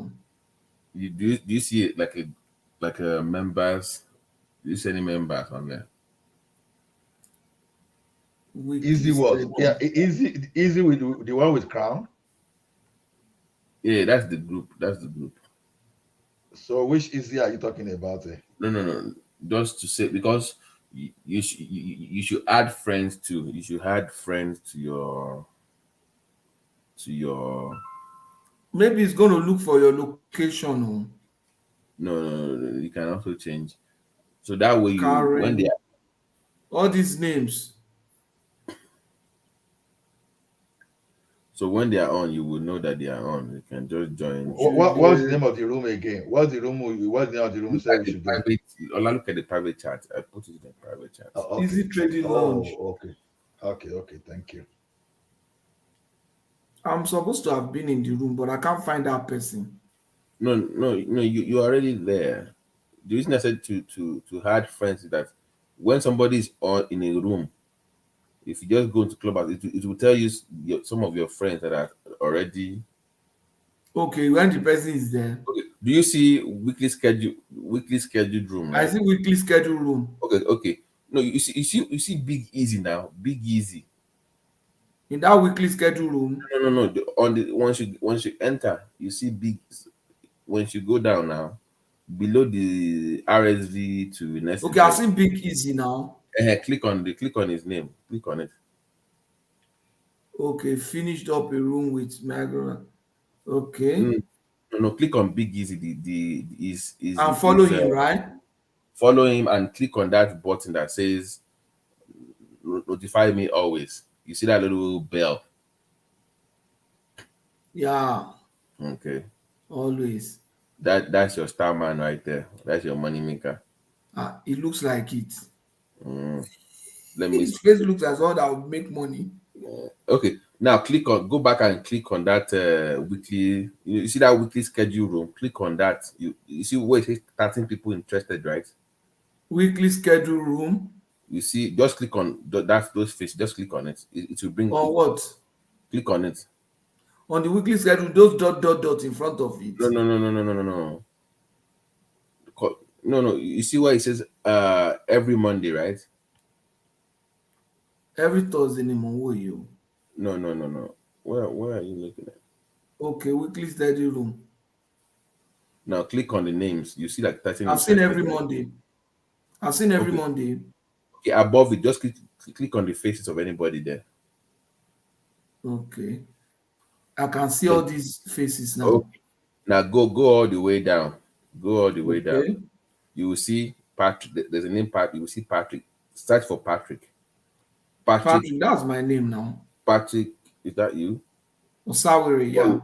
Do you see it like a members? Do you see any members on there? Easy what? Yeah, easy with the one with crown. Yeah, that's the group. That's the group. So which Easy are you talking about? No. Just to say, because you should add friends to. You should add friends to your. Maybe it's going to look for your location. No. You can also change. So that way when they all these names. So when they are on, you will know that they are on. You can just join. What's the name of the room again? What's the name of the room? Say we should do. Look at the private chat. I put it in the private chat. Okay. Easy Trading Lounge. Okay. Thank you. I'm supposed to have been in the room, but I can't find that person. No. You're already there. The reason I said to add friends is that when somebody is on in a room, if you just go into Clubhouse, it will tell you some of your friends that are already. Okay, when the person is there. Okay. Do you see weekly scheduled room? Right? I see weekly schedule room. Okay. No, you see Big Easy now. Big Easy. In that weekly schedule room. No. Once you enter, you see Big. Once you go down now, below the RSV to next. Okay, I see Big Easy now. Click on his name. Click on it. Okay, finished up a room with Margaret. Okay. No, click on Big Easy. And follow him, right? Follow him and click on that button that says notify me always. You see that little bell? Yeah. Okay. Always. That's your star man right there. That's your money maker. It looks like it. Let me. His face looks as though that would make money. Okay. Now go back and click on that weekly. You see that weekly schedule room? Click on that. You see where it says 13 people interested, right? Weekly schedule room. You see, just click on those faces. Just click on it. It will bring. On what? Click on it. On the weekly schedule, those dot in front of it. No. No. You see where it says every Monday, right? Every Thursday in Monday. No. Where are you looking at? Okay, weekly schedule room. Now click on the names. You see like 13. I've seen every Monday. I've seen every Monday. Okay, above it, just click on the faces of anybody there. Okay. I can see all these faces now. Okay. Now go all the way down. Go all the way down. You will see Patrick. There's a name Patrick. You will see Patrick. Search for Patrick. Patrick, that's my name now. Patrick, is that you? Osawere, yeah.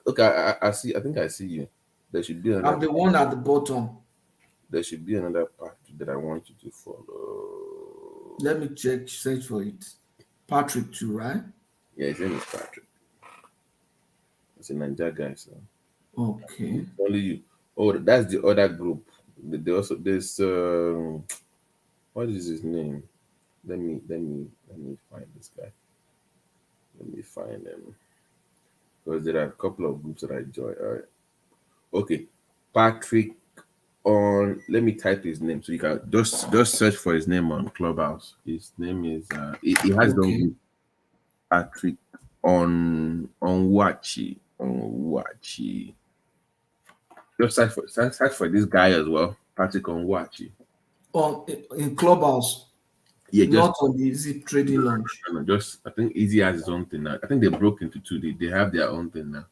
Okay. I see. I think I see you. There should be another. I'm the one at the bottom. There should be another Patrick that I want you to follow. Let me search for it. Patrick too, right? Yeah, his name is Patrick. It's a Niger guy, so. Okay. It's only you. Oh, that's the other group. There's what is his name? Let me find this guy. Let me find him. Because there are a couple of groups that I joined. All right. Okay. Patrick on, let me type his name so you can just search for his name on Clubhouse. His name is he has done Patrick on Wachi. Just search for this guy as well, Patrick Onwachi. In Clubhouse. Yeah, not on the Easy Trading Lounge. No, just I think Easy has his own thing now. I think they broke into two. They have their own thing now.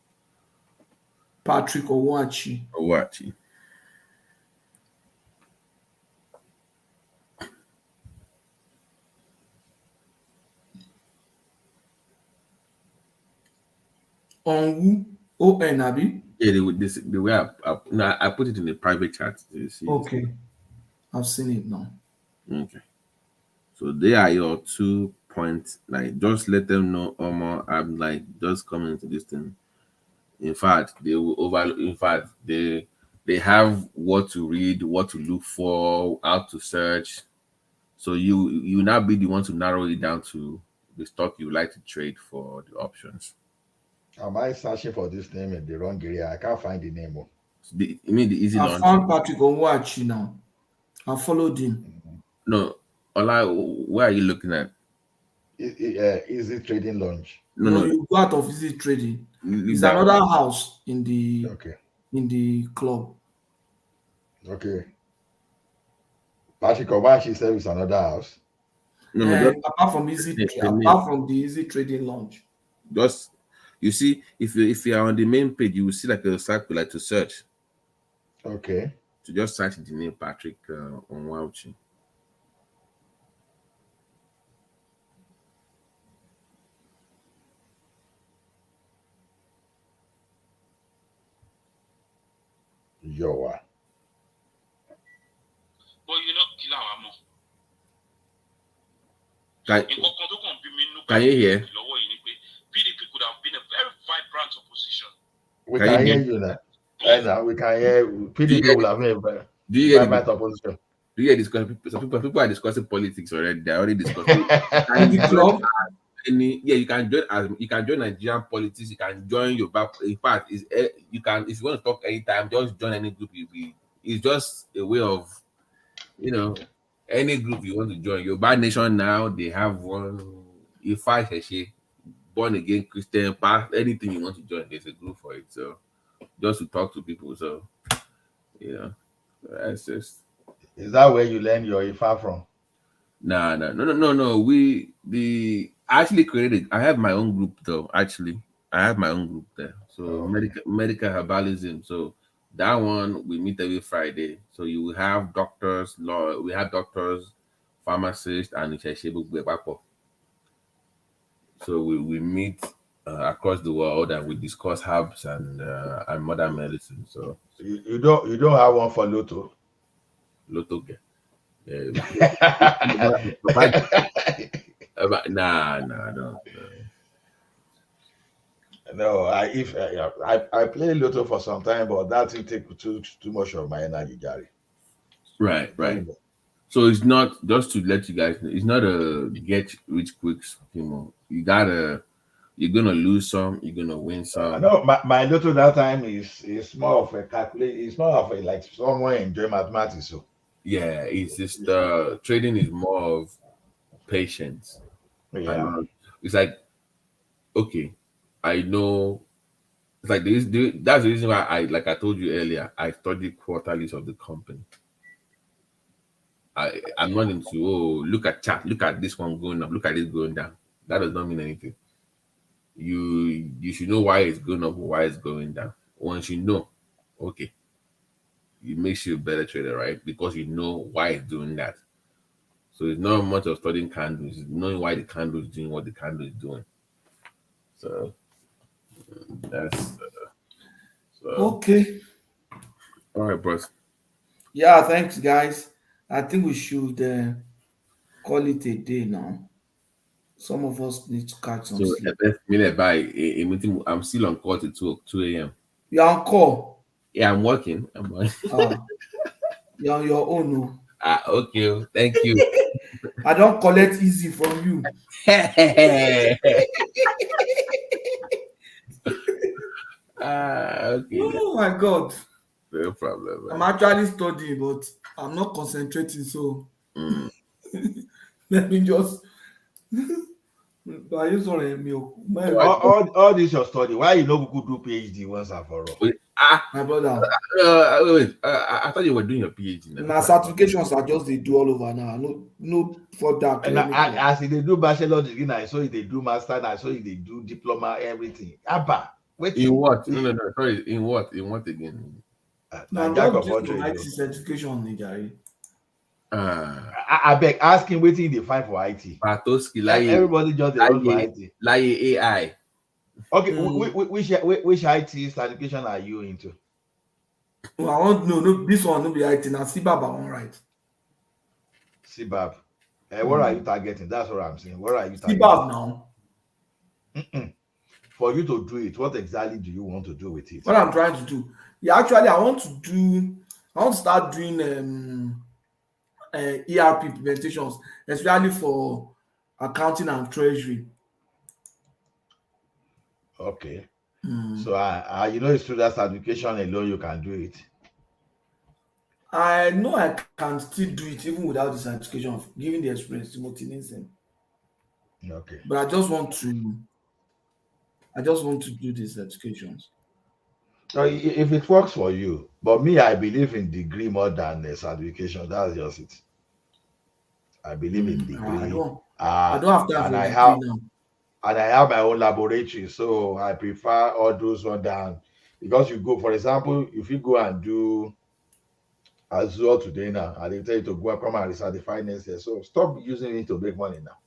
Patrick Onwachi. On O-N, Abi? Yeah, the way I put it in the private chat. You see okay. I've seen it now. Okay. So they are your 2 points. Like, just let them know, Omar, I'm like just coming into this thing. In fact, they will they have what to read, what to look for, how to search. So you now be the one to narrow it down to the stock you like to trade for the options. Am I searching for this name in the wrong area? I can't find the name. You mean the easy I launch? found Patrick on watch now. I followed him. No, Ola, where are you looking at? Easy trading launch. No, you go out of easy trading. It's that another house in the club. Okay. Patrick Obashi said it's another house. Apart from the easy trading launch. Just you see, if you are on the main page, you will see like a circle like to search. Okay. To just search the name Patrick on Wauchi. Yowa. But you know, Kilawamo. Can you hear? PDP could have been a very vibrant opposition. We can hear you now. Right now, we can hear PDP will have been a vibrant opposition. Do you hear discussing? Some people are discussing politics already. They're already discussing. You can join Nigerian politics. You can join your back. In fact, you can, if you want to talk anytime, just join any group. It's just a way of, any group you want to join. Your bad nation now, they have one. If I say born again Christian, path, anything you want to join, there's a group for it. So just to talk to people. So that's just. Is that where you learn your IFA from? No. I actually created. I have my own group though. Actually, I have my own group there. So medical herbalism. So that one we meet every Friday. So you will have doctors, we have doctors, pharmacists, and so we meet across the world and we discuss herbs and modern medicine. So you don't have one for Lotto. Lotto. No. No, I play Lotto for some time, but that will take too much of my energy, Gary. Right. So it's not, just to let you guys know, it's not a get rich quick scheme. You're gonna lose some, you're gonna win some. No, my Lotto that time is more of a calculate. It's more of a like someone enjoy mathematics. So yeah, it's just trading is more of patience. Yeah, it's like, okay, I know. It's like this. That's the reason why I told you earlier, I studied quarterlies of the company. I'm not into look at chart, look at this one going up, look at it going down. That does not mean anything. You should know why it's going up or why it's going down. Once you know, okay, it makes you a better trader, right? Because you know why it's doing that. So it's not much of studying candles, it's knowing why the candle is doing what the candle is doing. So that's okay. All right, bros. Yeah, thanks, guys. I think we should call it a day now. Some of us need to catch some sleep. I'm still on call till 2 a.m. You're on call? Yeah, I'm working. You're on your own. No? Okay. Thank you. I don't collect easy from you. Okay. Oh my God. No problem. I'm actually studying, but I'm not concentrating. So let me just. all this your study. Why you know we could do PhD once and for all? My brother. Wait. I thought you were doing your PhD. Now certifications are just they do all over now. No for that. And as they do bachelor degree, I saw they do master, I saw they do diploma, everything. Abba. In what? No. Sorry. In what? In what again? Now don't do IT certification, Nigari. I beg, ask him waiting they find for IT. Everybody just run for IT. Like AI. Okay, which IT certification are you into? Well, I want no. This one no be IT. Now CBAB I want right. CBAB. What are you targeting? That's what I'm saying. What are you targeting? CBAB now. For you to do it, what exactly do you want to do with it? What I'm trying to do. Yeah, actually, I want to start doing ERP implementations, especially for accounting and treasury. Okay. So you know, it's through that certification alone you can do it. I know I can still do it even without the certification of giving the experience simultaneously. Okay. But I just want to do the certifications. So if it works for you, but me, I believe in degree more than certification. That's just it. I believe in degree. I don't have time and for I degree have now. and I have my own laboratory, so I prefer all those one than because you go, for example, if you go and do Azure today now, and they tell you to go and come and recertify next year. So stop using it to make money now.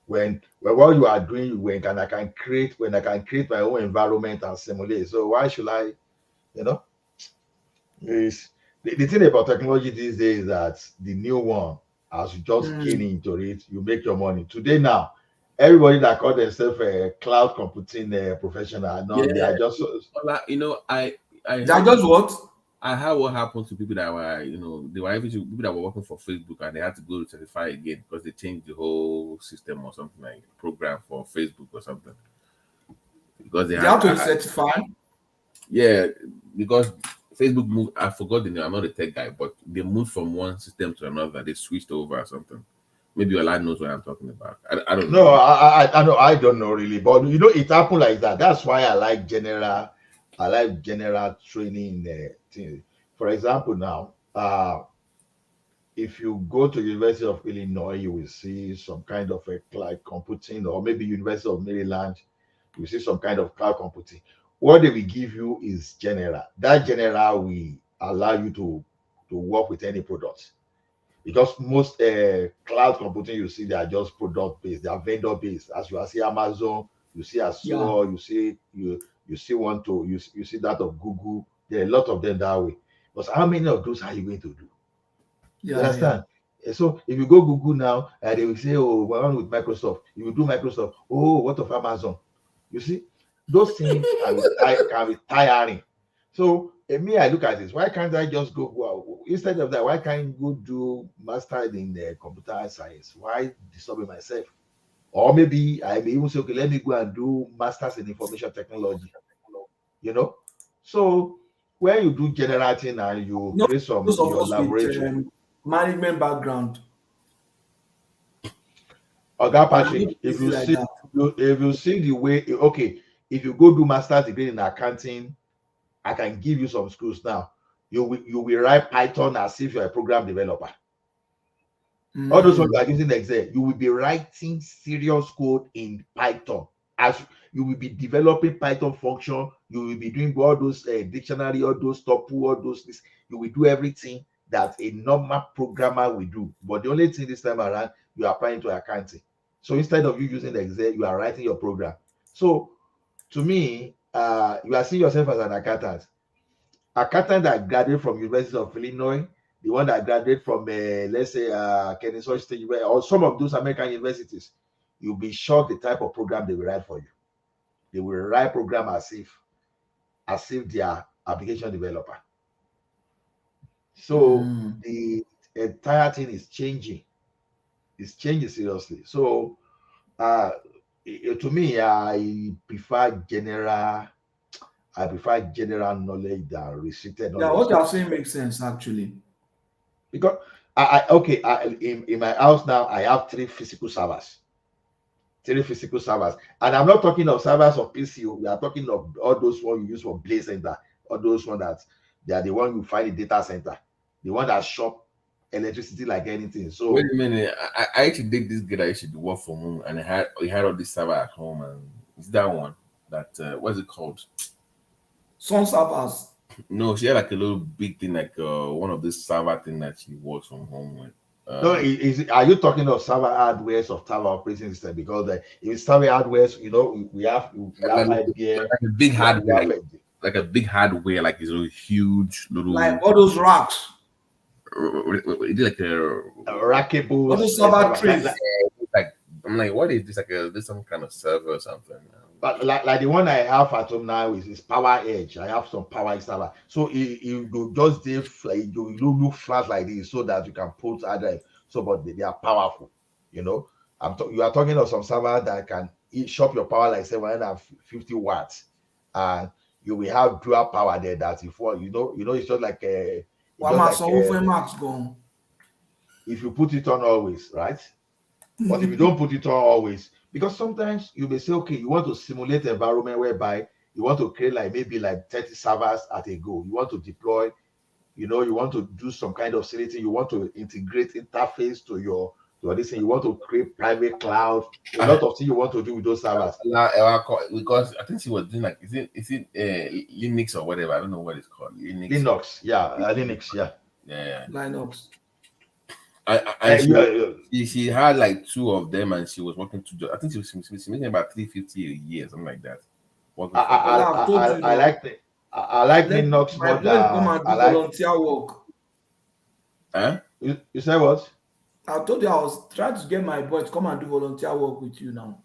When what you are doing, when I can create my own environment and simulate. So why should I, you know? Is the thing about technology these days is that the new one, as you just gain into it, you make your money. Today now, everybody that call themselves a cloud computing professional, no, they are just you know, I That just what? I heard what happened to people that were, you know, they were able to people that were working for Facebook and they had to go to certify again because they changed the whole system or something like program for Facebook or something. Because they had to certify. Yeah, because Facebook moved. I forgot the name. I'm not a tech guy, but they moved from one system to another. They switched over or something. Maybe Ola knows what I'm talking about. I don't know. No, I know. I don't know really, but you know, it happened like that. That's why I like general training thing. For example, now, if you go to University of Illinois, you will see some kind of a cloud computing, or maybe University of Maryland, you see some kind of cloud computing. What they will give you is general. That general will allow you to work with any product, because most cloud computing you see, they are just product based, they are vendor based. As you see Amazon, you see Azure, you see you see you see that of Google. There are a lot of them that way. But how many of those are you going to do? You understand? So if you go Google now, they will say, "Oh, we're on with Microsoft." If you do Microsoft, oh, what of Amazon? You see, those things can be tiring. So me, I look at this. Why can't I just go instead of that? Why can't you go do master in computer science? Why disturbing myself? Or maybe I may even say, okay, let me go and do masters in information technology. You know, so when you do general thing and you create some your laboratory. With, management background. Oga Patrick, if you see the way, okay, if you go do master's degree in accounting, I can give you some schools now. You will write Python as if you're a program developer. All those ones you are using Excel, you will be writing serious code in Python. As you will be developing Python function, you will be doing all those dictionary, all those tuple, all those things. You will do everything that a normal programmer will do. But the only thing this time around, you are applying to accounting. So instead of you using Excel, you are writing your program. So to me, you are seeing yourself as an accountant. Accountant that graduated from University of Illinois, the one that graduated from, let's say, Kennesaw State, or some of those American universities, you'll be shocked the type of program they will write for you. They will write program as if they are application developer. So the entire thing is changing. It's changing seriously. So to me, I prefer general knowledge than restricted knowledge. Yeah, what you're saying makes sense actually. Because in my house now, I have 3 physical servers. 3 physical servers. And I'm not talking of servers of PC. We are talking of all those ones you use for Blaze Center. All those ones that they are the one you find in data center. The one that shop electricity like anything. So wait a minute. I actually did this guy. I should work from home, and we had all this server at home, and it's that one that what's it called? Some servers. No, she had like a little big thing, like one of this server thing that she works from home with. No, are you talking of server hardware of server operating system? Because if server hardware, you know, we have IBM, like a big hardware, like a big hardware, like this little huge little, like all those racks. It did like a rackable. All those server trays. Like I'm like, what is this? Like this some kind of server or something? But like the one I have at home now is Power Edge. I have some Power installer. So it will just it will look flat like this so that you can put other. So, but they are powerful. You know, you are talking of some server that can shop your power like 750 watts, and you will have dual power there. That if it's just like a. If you put it on always, right? But if you don't put it on always, because sometimes you may say, okay, you want to simulate an environment whereby you want to create maybe 30 servers at a go. You want to deploy, you want to do some kind of facility. You want to integrate interface to your this thing. You want to create private cloud. A lot of things you want to do with those servers. Because I think she was doing is it Linux or whatever? I don't know what it's called. Linux, yeah, Linux, yeah. Yeah. Linux. She had 2 of them, and she was working 2 jobs. I think she was making about 350 a year, something like that. I like Linux more than I like volunteer work. Huh? You say what? I told you I was trying to get my boy to come and do volunteer work with you now.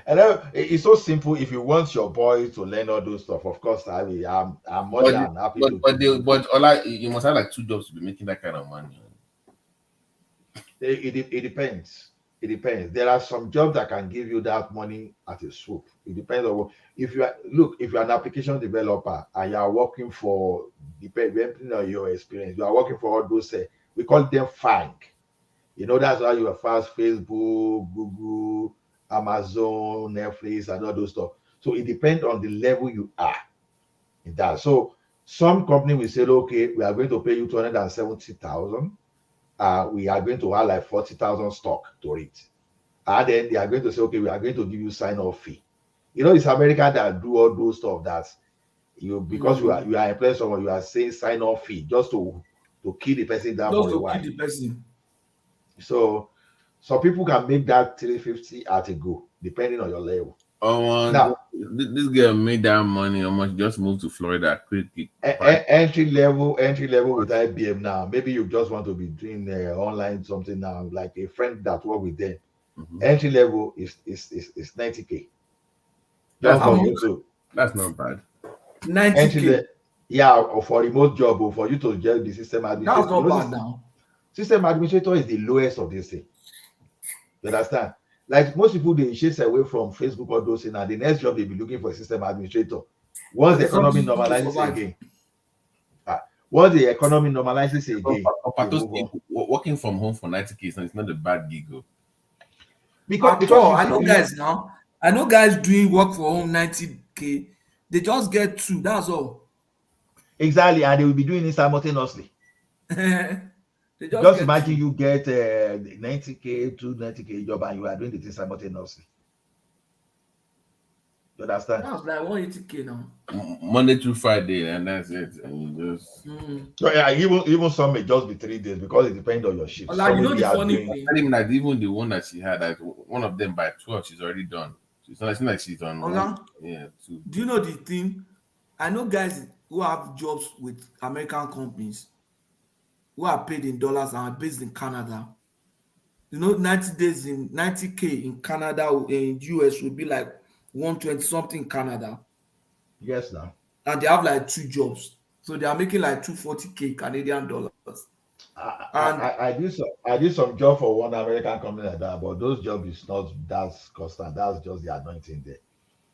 And it's so simple. If you want your boy to learn all those stuff, of course, I'm more than happy to. But you must have 2 jobs to be making that kind of money. It depends. It depends. There are some jobs that can give you that money at a swoop. It depends on if you're an application developer and you are working for, depending on your experience, you are working for all those. We call them FANG. That's why you have fast Facebook, Google, Amazon, Netflix, and all those stuff. So it depends on the level you are in that. So some company will say, okay, we are going to pay you 270,000. We are going to have 40,000 stock to it. And then they are going to say, okay, we are going to give you sign-off fee. It's America that do all those stuff because you are employing someone, you are saying sign-off fee just to kill the person down for a while. Kill the person. So some people can make that 350 at a go, depending on your level. Now, this girl made that money almost just moved to Florida quickly. Entry level with IBM now. Maybe you just want to be doing online something now, like a friend that work with them. Entry level is 90K. That's not bad. 90K. Yeah, or for remote job, or for you to just be system administrator. That's not bad now. System administrator is the lowest of this thing. You understand? Like most people, they chase away from Facebook or those things, and the next job they'll be looking for a system administrator. Once the economy normalizes again. Once the economy normalizes again. Working from home for 90K, it's not a bad gig. Because I know guys doing work for home 90K. They just get 2. That's all. Exactly, and they will be doing it simultaneously. Just imagine you get 90K to 90K job and you are doing the thing simultaneously. You understand? That's like 180K now. Monday through Friday, and that's it. And you just so yeah, even some may just be 3 days because it depends on your shift. Like, the funny thing. I mean, even the one that she had, one of them by 12, she's already done. It's not like she's on one. Yeah, 2. Do you know the thing? I know guys who have jobs with American companies who are paid in dollars and are based in Canada. 90K in Canada in US would be like 120 something in Canada. Yes, now. And they have 2 jobs. So they are making 240K Canadian dollars. I did some job for one American company like that, but those jobs is not that constant. That's just the anointing there.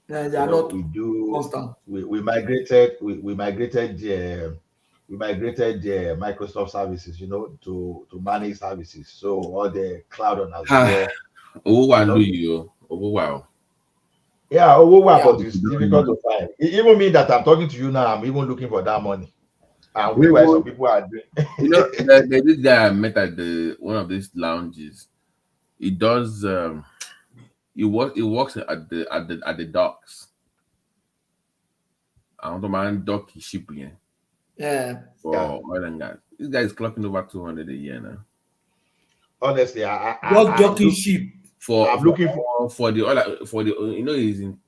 Yeah, they are not constant. We migrated Microsoft services, to manage services. So all the cloud on Azure. Wow. Yeah, but it's difficult to find. It even mean that I'm talking to you now, I'm even looking for that money. And why some people are doing. There's this guy I met at one of these lounges. He does. He works at the docks. I don't mind dock shipping. Yeah. For oil and gas. This guy is clocking over 200 a year now. Honestly, just docking ship. I'm looking for the oil.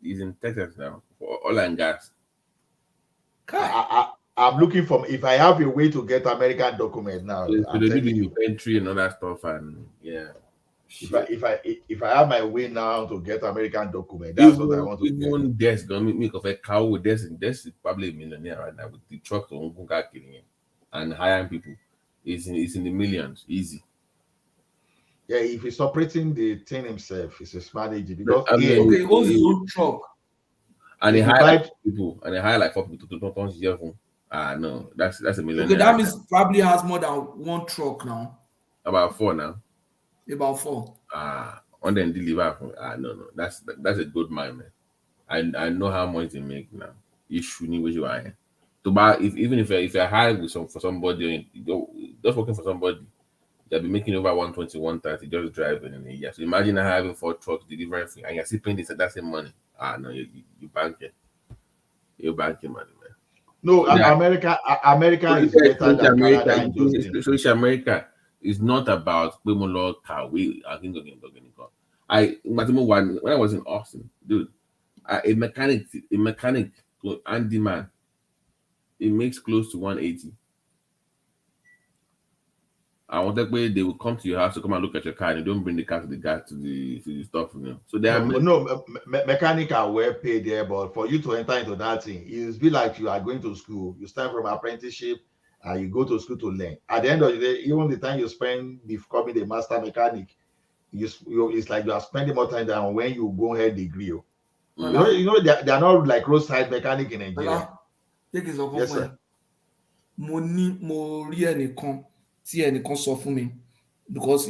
He's in Texas now for oil and gas. I'm looking for, if I have a way to get American documents now. So they do the inventory and all that stuff, and yeah. If I have my way now to get American document, that's what I want to get. Even there's gonna make of a cow. There's probably a millionaire right now with the truck to Ungunga killing him and hiring people. It's in the millions, easy. Yeah, if he's operating the thing himself, he's a smart agent because he owns his own truck. And they hire like people, and they hire like 4 people to don't hear from. No, that's a millionaire. Okay, that means probably has more than one truck now. About 4 now. About 4. On then deliver from no. That's a good man. I know how much they make now. You shouldn't wish you are. To buy if I hire with for somebody, just working for somebody, they'll be making over 120, 130 just driving in a year. So imagine having 4 trucks delivering, and you're still paying that same money. No, you bank it. You bank your money, man. No, yeah. America is better than Canada in those things. Social America is not about car. When I was in Austin, dude, a mechanic handyman, it makes close to 180. I want that way they will come to your house to come and look at your car, and you don't bring the car to the stuff, you know. So they are mechanic are well paid there, but for you to enter into that thing, it's be like you are going to school. You start from apprenticeship and you go to school to learn. At the end of the day, even the time you spend becoming the master mechanic, it's like you are spending more time than when you go ahead degree. You know they are not like roadside mechanic in Nigeria. Yes, sir. See ẹnìkan sọ fún mi because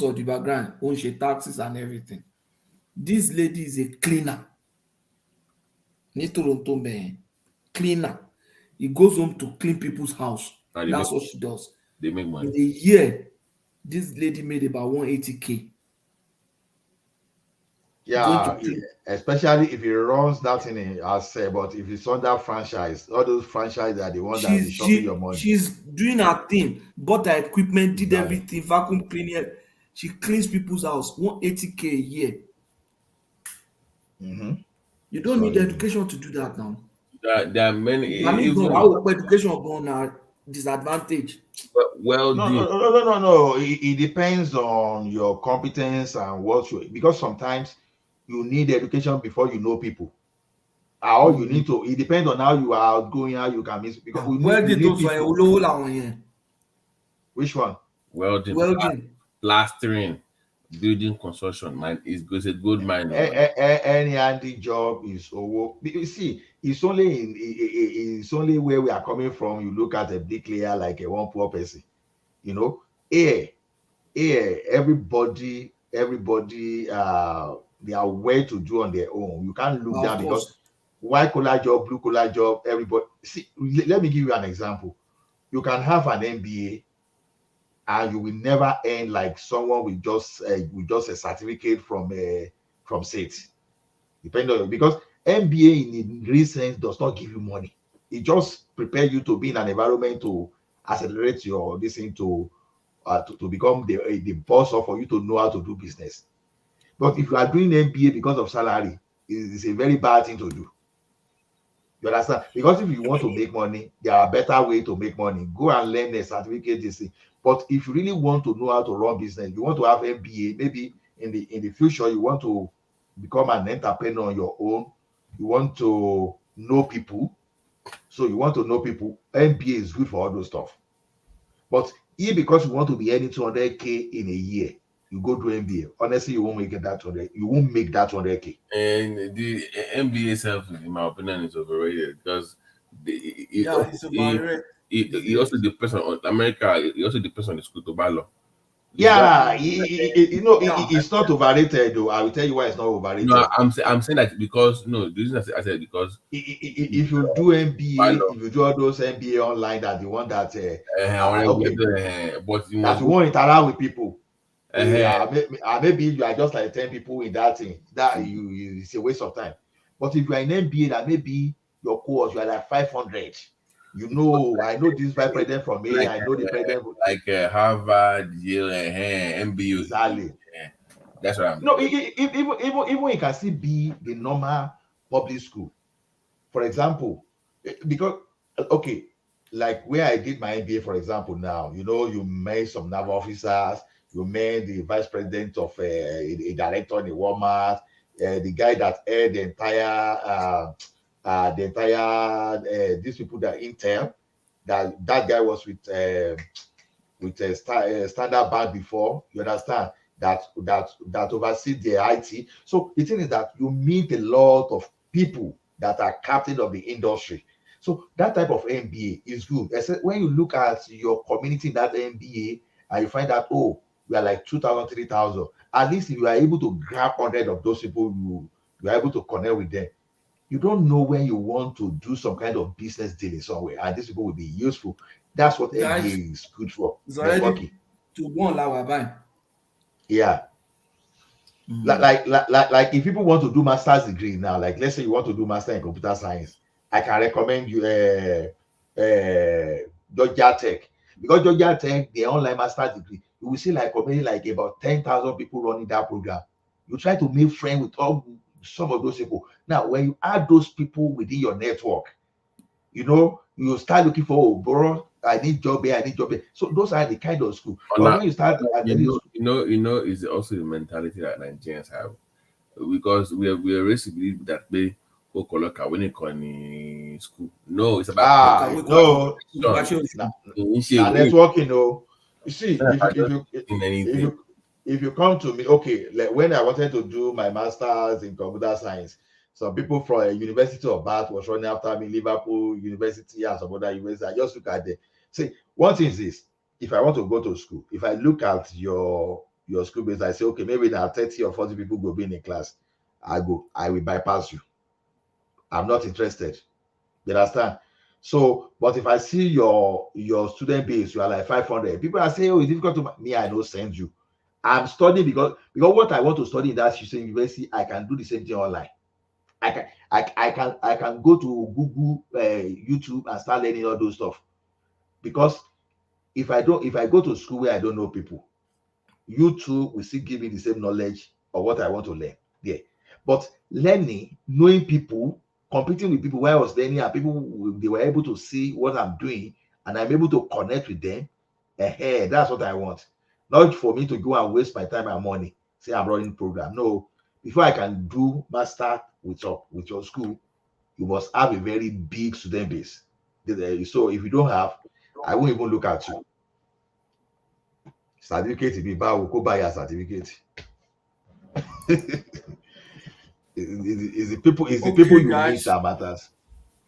of the background, ó ń ṣe taxes and everything. This lady is a cleaner. Ní Toronto, man, cleaner. He goes home to clean people's house. That's what she does. They make money. In a year, this lady made about 180K. Yeah, especially if he runs that in as but if it's under franchise, all those franchise are the ones that will show you your money. She's doing her thing, bought her equipment, did everything, vacuum cleaning. She cleans people's house, 180K a year. Mm-hmm. You don't need education to do that now. There are many. I mean, our education on our disadvantage. No. It depends on your competence and because sometimes you need education before you know people. How you need to. It depends on how you are outgoing, how you can miss. Because we need people. Which one? Welding. Plastering. Building construction, man, is a good mind. Any handy job is over. You see, it's only where we are coming from. You look at a bricklayer like a one poor person, you know. Everybody, they are way to do on their own. You can't look down because white collar job, blue collar job, everybody. See, let me give you an example. You can have an MBA. And you will never earn like someone with just a certificate from SAT. Depending on because MBA in real sense does not give you money. It just prepares you to be in an environment to accelerate your thing to become the boss or for you to know how to do business. But if you are doing MBA because of salary, it's a very bad thing to do. You understand? Because if you want to make money, there are better ways to make money. Go and learn a certificate. But if you really want to know how to run business, you want to have MBA, maybe in the future, you want to become an entrepreneur on your own. You want to know people. So you want to know people. MBA is good for all those stuff. But because you want to be earning 200K in a year, you go to MBA. Honestly, you won't make that 200. You won't make that 200K. And the MBA itself, in my opinion, is overrated because it's overrated. It also depends on America. It also depends on the school to battle. Yeah, it's not overrated though. I will tell you why it's not overrated. No, I'm saying that because the reason I said because if you do MBA, if you do all those MBA online, that the one that but that you won't interact with people. Maybe you are just like 10 people in that thing. That it's a waste of time. But if you are in MBA, that maybe your course you are like 500. I know this vice president from here. I know the president like Harvard, Yale, MBU. Exactly. That's what I'm. No, even it can still be the normal public school. For example, because like where I did my MBA, for example, now you met some naval officers, You met the vice president of a director in the Walmart, the guy that aired the entire these people that Intel. That guy was with Standard Bank before. You understand that oversee the IT. So the thing is that you meet a lot of people that are captain of the industry. So that type of MBA is good. Except when you look at your community in that MBA and you find out, oh, we are like 2,000, 3,000. At least if you are able to grab 100 of those people, you are able to connect with them. You don't know when you want to do some kind of business deal in somewhere, and these people will be useful. That's what MBA is good for. It's already to one hour by. Yeah. Like if people want to do master's degree now, like let's say you want to do master in computer science, I can recommend you Georgia Tech, because Georgia Tech, the online master's degree, you will see like maybe like about 10,000 people running that program. You try to make friends with some of those people. Now, when you add those people within your network, you start looking for, oh, bro, I need job here, I need job here. So those are the kind of school. But when you start, is also the mentality that Nigerians have, because we are raised to believe that they go collect when in school. No, it's about networking. No, you see, if you come to me, okay, like when I wanted to do my master's in computer science, some people from University of Bath was running after me, Liverpool University and some other universities. I just look at them. See, one thing is this: if I want to go to school, if I look at your school base, I say, okay, maybe now 30 or 40 people go be in a class. I will bypass you. I'm not interested. You understand? So, but if I see your student base, you are like 500. People are saying, oh, it's difficult to me. I don't send you. I'm studying because what I want to study in that university, I can do the same thing online. I can go to Google, YouTube, and start learning all those stuff. Because if I go to school where I don't know people, YouTube will still give me the same knowledge of what I want to learn. Yeah, but learning, knowing people, competing with people where I was learning, and people they were able to see what I'm doing, and I'm able to connect with them. That's what I want. Not for me to go and waste my time and money. Say I'm running program. No, before I can do master with your school, you must have a very big student base. So if you don't have, I won't even look at you. Certificate if you buy your certificate. Is the people you meet that matters.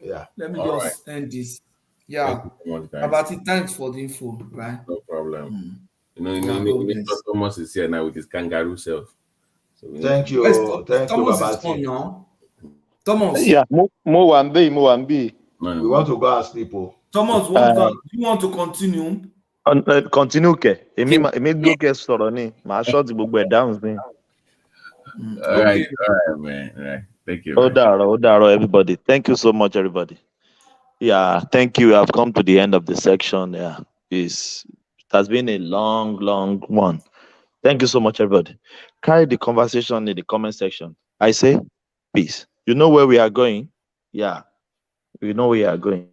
Yeah. Let me just end this. Yeah. Abati, thanks for the info, right? No problem. Thomas is here now with his kangaroo self. So thank you, Abati. Thomas. Yeah, Moambi. We want to go and sleep. Thomas, do you want to continue? Continue, okay. All right, man. All right. Thank you. Odaro, everybody. Thank you so much, everybody. Yeah, thank you. I've come to the end of the section. Yeah, it has been a long one. Thank you so much, everybody. Carry the conversation in the comment section. I say peace. You know where we are going? Yeah, we know where we are going.